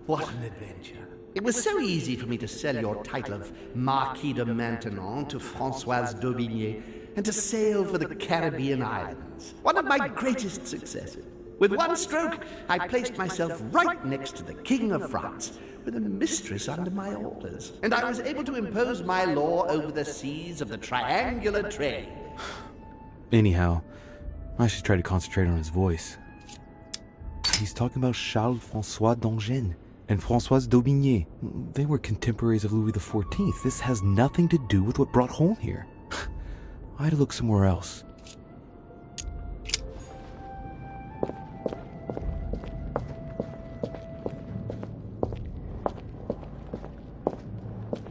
What an adventure. It was so easy for me to sell your title of Marquis de Maintenon to Françoise d'Aubigné and to sail for the Caribbean islands. One of my greatest successes. With one stroke, I placed myself right next to the King of France, with a mistress under my orders. And I was able to impose my law over the seas of the triangular trade. Anyhow, I should try to concentrate on his voice. He's talking about Charles-François d'Angennes and Françoise d'Aubigné. They were contemporaries of Louis XIV. This has nothing to do with what brought home here. I had to look somewhere else.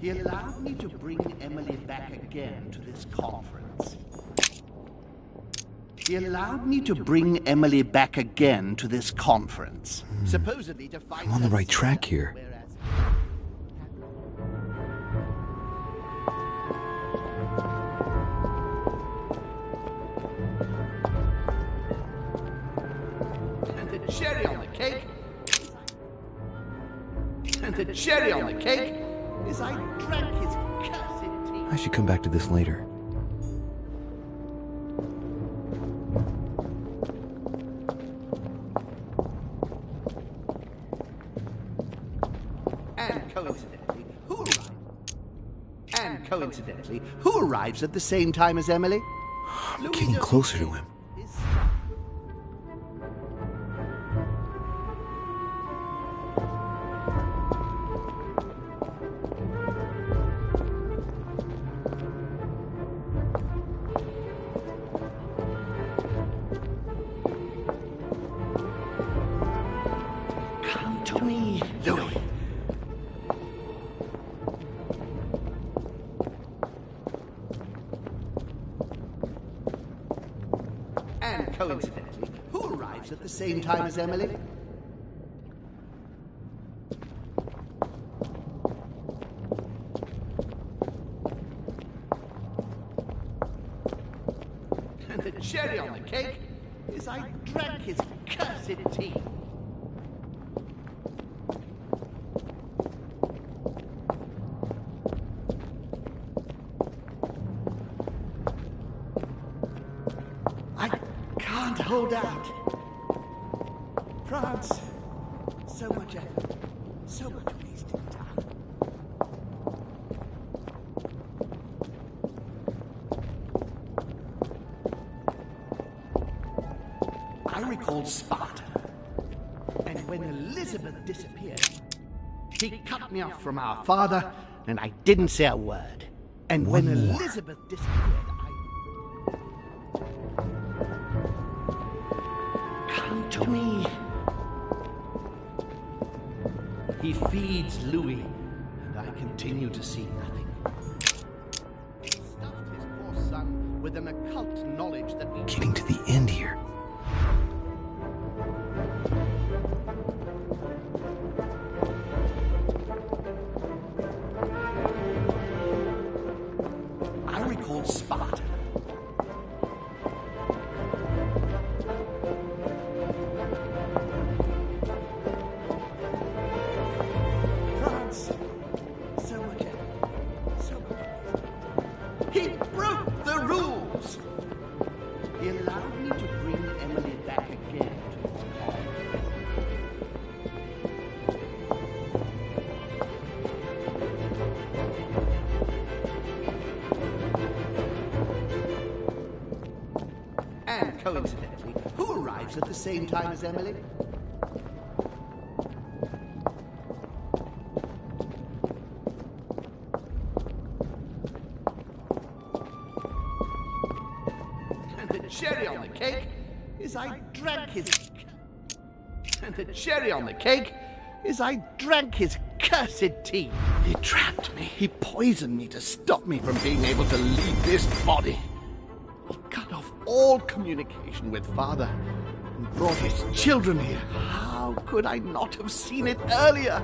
He allowed me to bring Emily back again to this conference. He allowed me to bring Emily back again to this conference. Supposedly to find... I'm on the right track here. And the cherry on the cake... And the cherry on the cake is I drank his cursed tea. I should come back to this later. Coincidentally, who arrives at the same time as Emily? I'm getting closer to him. Come to me, Louis. Coincidentally, who arrives at the same time as Emily? And the cherry on the cake is I drank his cursed tea. Hold out. France. So much effort. So much wasted time. I recalled Sparta. And when Elizabeth disappeared, he cut me off from our father, and I didn't say a word. And when Elizabeth disappeared, Come to me. He feeds Louis, and I continue to see nothing. He stuffed his poor son with an occult knowledge that we... Getting to the end here. I recall Sparta. France. So much effort. So much. He broke the rules. He allowed me to bring Emily back again to her home. And coincidentally, who arrives at the same time as Emily? And the cherry on the cake is I drank his... And the cherry on the cake is I drank his cursed tea. He trapped me. He poisoned me to stop me from being able to leave this body. He cut off all communication with father and brought his children here. How could I not have seen it earlier?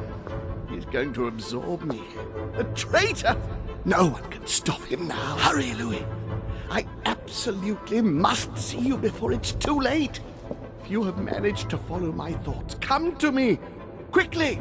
He's going to absorb me. A traitor! No one can stop him now. Hurry, Louis. I absolutely must see you before it's too late. If you have managed to follow my thoughts, come to me. Quickly!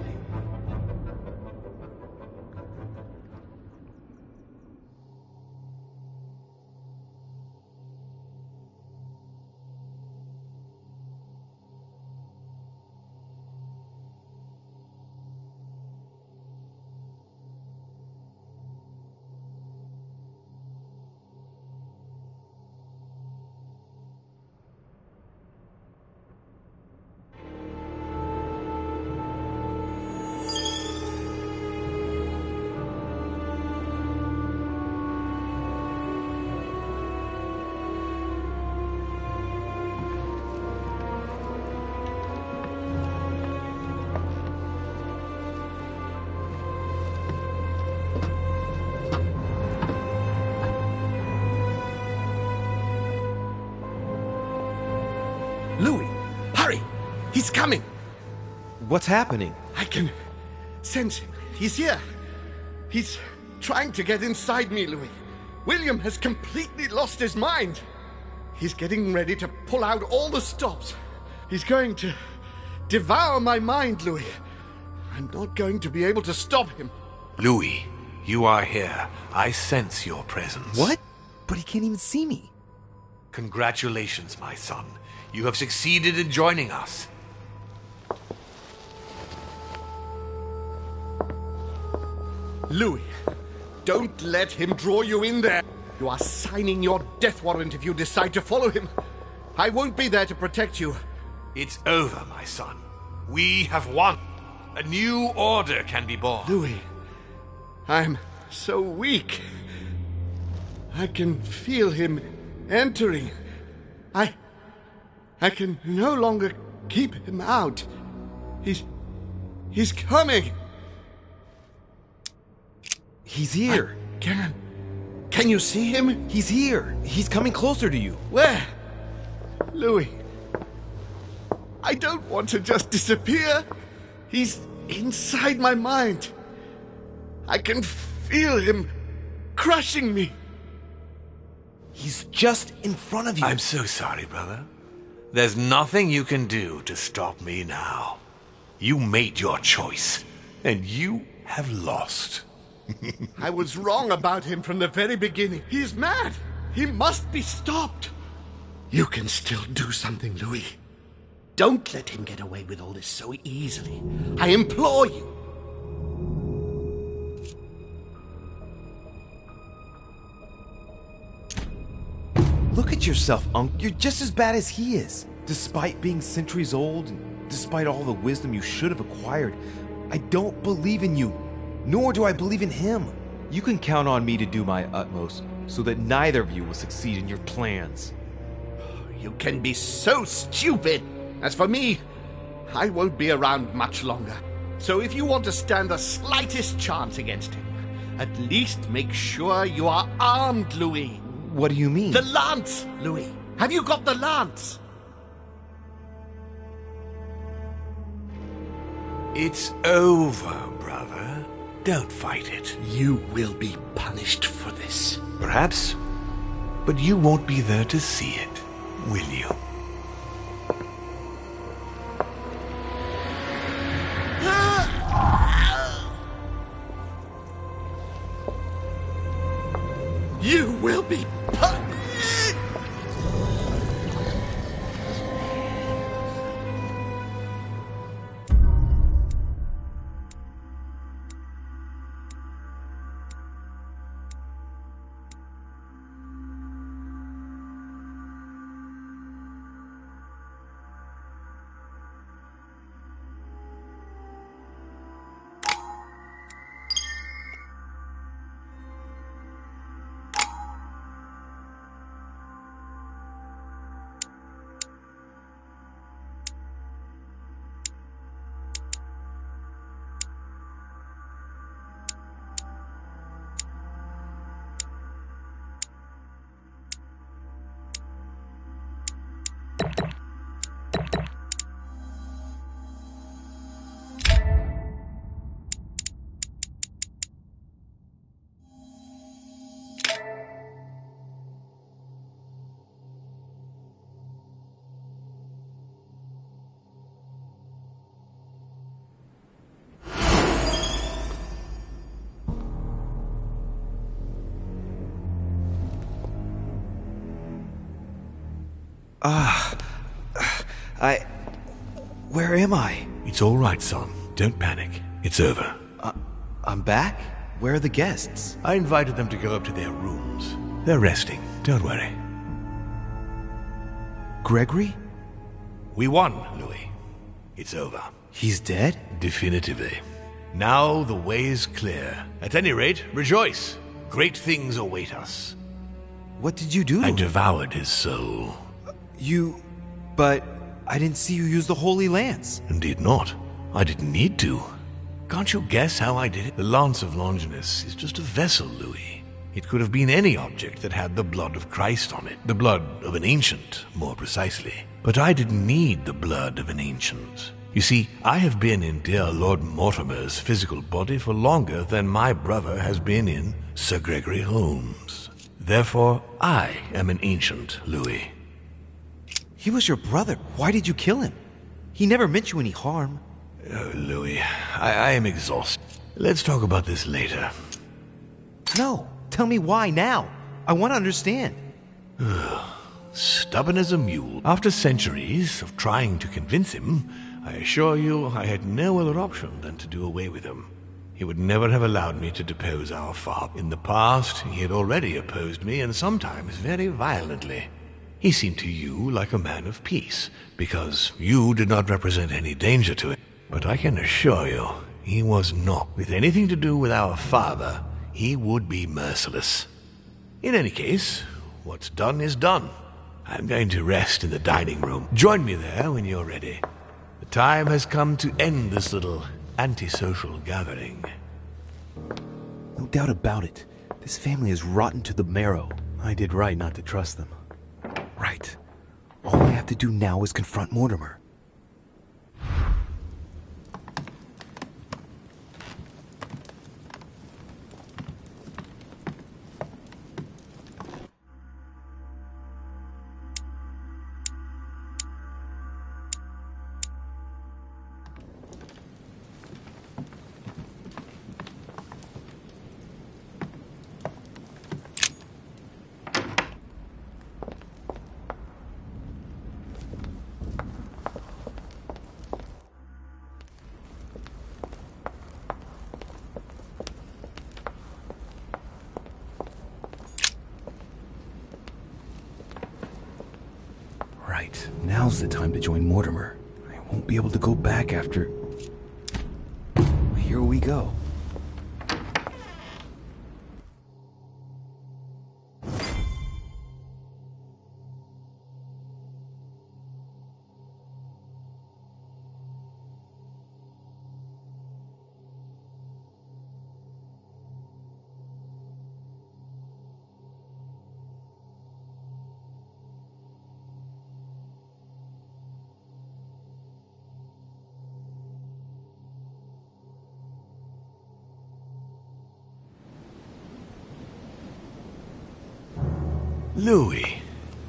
Louis, hurry! He's coming! What's happening? I can sense him. He's here. He's trying to get inside me, Louis. William has completely lost his mind. He's getting ready to pull out all the stops. He's going to devour my mind, Louis. I'm not going to be able to stop him. Louis, you are here. I sense your presence. What? But he can't even see me. Congratulations, my son. You have succeeded in joining us. Louis, don't let him draw you in there. You are signing your death warrant if you decide to follow him. I won't be there to protect you. It's over, my son. We have won. A new order can be born. Louis, I'm so weak. I can feel him entering. I can no longer keep him out. He's coming. He's here. Can you see him? He's here. He's coming closer to you. Where? Louis, I don't want to just disappear. He's inside my mind. I can feel him crushing me. He's just in front of you. I'm so sorry, brother. There's nothing you can do to stop me now. You made your choice, and you have lost. I was wrong about him from the very beginning. He's mad. He must be stopped. You can still do something, Louis. Don't let him get away with all this so easily. I implore you. Look at yourself, Unc. You're just as bad as he is. Despite being centuries old, and despite all the wisdom you should have acquired, I don't believe in you, nor do I believe in him. You can count on me to do my utmost so that neither of you will succeed in your plans. You can be so stupid. As for me, I won't be around much longer. So if you want to stand the slightest chance against him, at least make sure you are armed, Louis. What do you mean? The lance, Louis. Have you got the lance? It's over, brother. Don't fight it. You will be punished for this. Perhaps, but you won't be there to see it, will you? You will be punished! Where am I? It's all right, son. Don't panic. It's over. I'm back? Where are the guests? I invited them to go up to their rooms. They're resting. Don't worry. Gregory? We won, Louis. It's over. He's dead? Definitively. Now the way is clear. At any rate, rejoice. Great things await us. What did you do to him? I devoured his soul. But I didn't see you use the Holy Lance. Indeed not. I didn't need to. Can't you guess how I did it? The Lance of Longinus is just a vessel, Louis. It could have been any object that had the blood of Christ on it. The blood of an ancient, more precisely. But I didn't need the blood of an ancient. You see, I have been in dear Lord Mortimer's physical body for longer than my brother has been in Sir Gregory Holmes. Therefore, I am an ancient, Louis. He was your brother. Why did you kill him? He never meant you any harm. Oh, Louis, I am exhausted. Let's talk about this later. No, tell me why now. I want to understand. Stubborn as a mule. After centuries of trying to convince him, I assure you I had no other option than to do away with him. He would never have allowed me to depose our father. In the past, he had already opposed me, and sometimes very violently. He seemed to you like a man of peace, because you did not represent any danger to him. But I can assure you, he was not. With anything to do with our father, he would be merciless. In any case, what's done is done. I'm going to rest in the dining room. Join me there when you're ready. The time has come to end this little antisocial gathering. No doubt about it. This family is rotten to the marrow. I did right not to trust them. Right. All I have to do now is confront Mortimer. right, now's the time to join Mortimer. I won't be able to go back after... Here we go. Louis,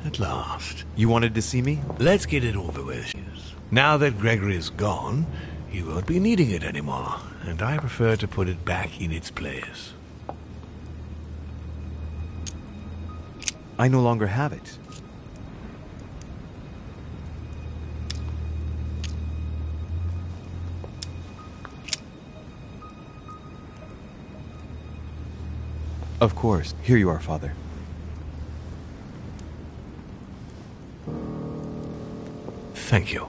at last. You wanted to see me? Let's get it over with. Now that Gregory is gone, you won't be needing it anymore, and I prefer to put it back in its place. I no longer have it. Of course. Here you are, Father. Thank you.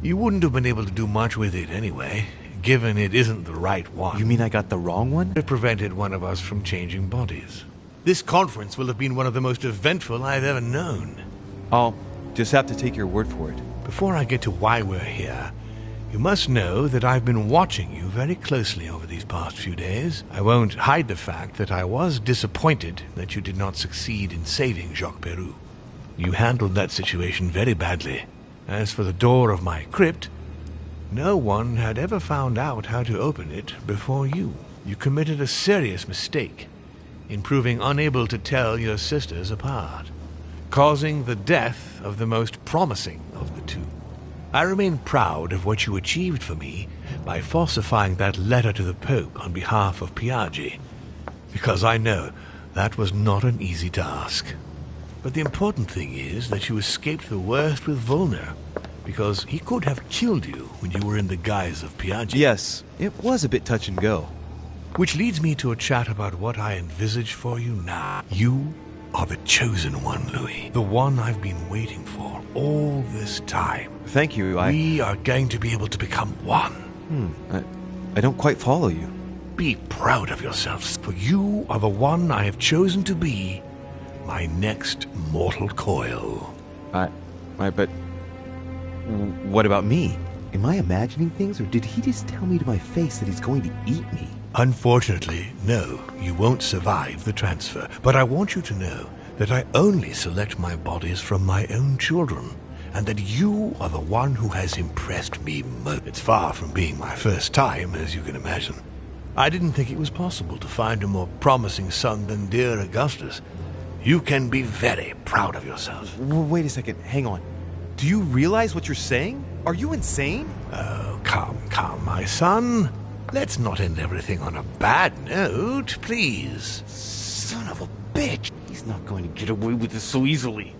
You wouldn't have been able to do much with it anyway, given it isn't the right one. You mean I got the wrong one? It prevented one of us from changing bodies. This conference will have been one of the most eventful I've ever known. I'll just have to take your word for it. Before I get to why we're here, you must know that I've been watching you very closely over these past few days. I won't hide the fact that I was disappointed that you did not succeed in saving Jacques Peroux. You handled that situation very badly. As for the door of my crypt, no one had ever found out how to open it before you. You committed a serious mistake in proving unable to tell your sisters apart, causing the death of the most promising of the two. I remain proud of what you achieved for me by falsifying that letter to the Pope on behalf of Piaggi, because I know that was not an easy task. But the important thing is that you escaped the worst with Volner, because he could have killed you when you were in the guise of Piaggi. Yes, it was a bit touch and go. Which leads me to a chat about what I envisage for you now. You are the chosen one, Louis. The one I've been waiting for all this time. Thank you, We are going to be able to become one. I don't quite follow you. Be proud of yourselves, for you are the one I have chosen to be my next mortal coil. But what about me? Am I imagining things, or did he just tell me to my face that he's going to eat me? Unfortunately, no, you won't survive the transfer. But I want you to know that I only select my bodies from my own children, and that you are the one who has impressed me most. It's far from being my first time, as you can imagine. I didn't think it was possible to find a more promising son than dear Augustus. You can be very proud of yourself. Wait a second, hang on. Do you realize what you're saying? Are you insane? Oh, come, my son. Let's not end everything on a bad note, please. Son of a bitch! He's not going to get away with this so easily.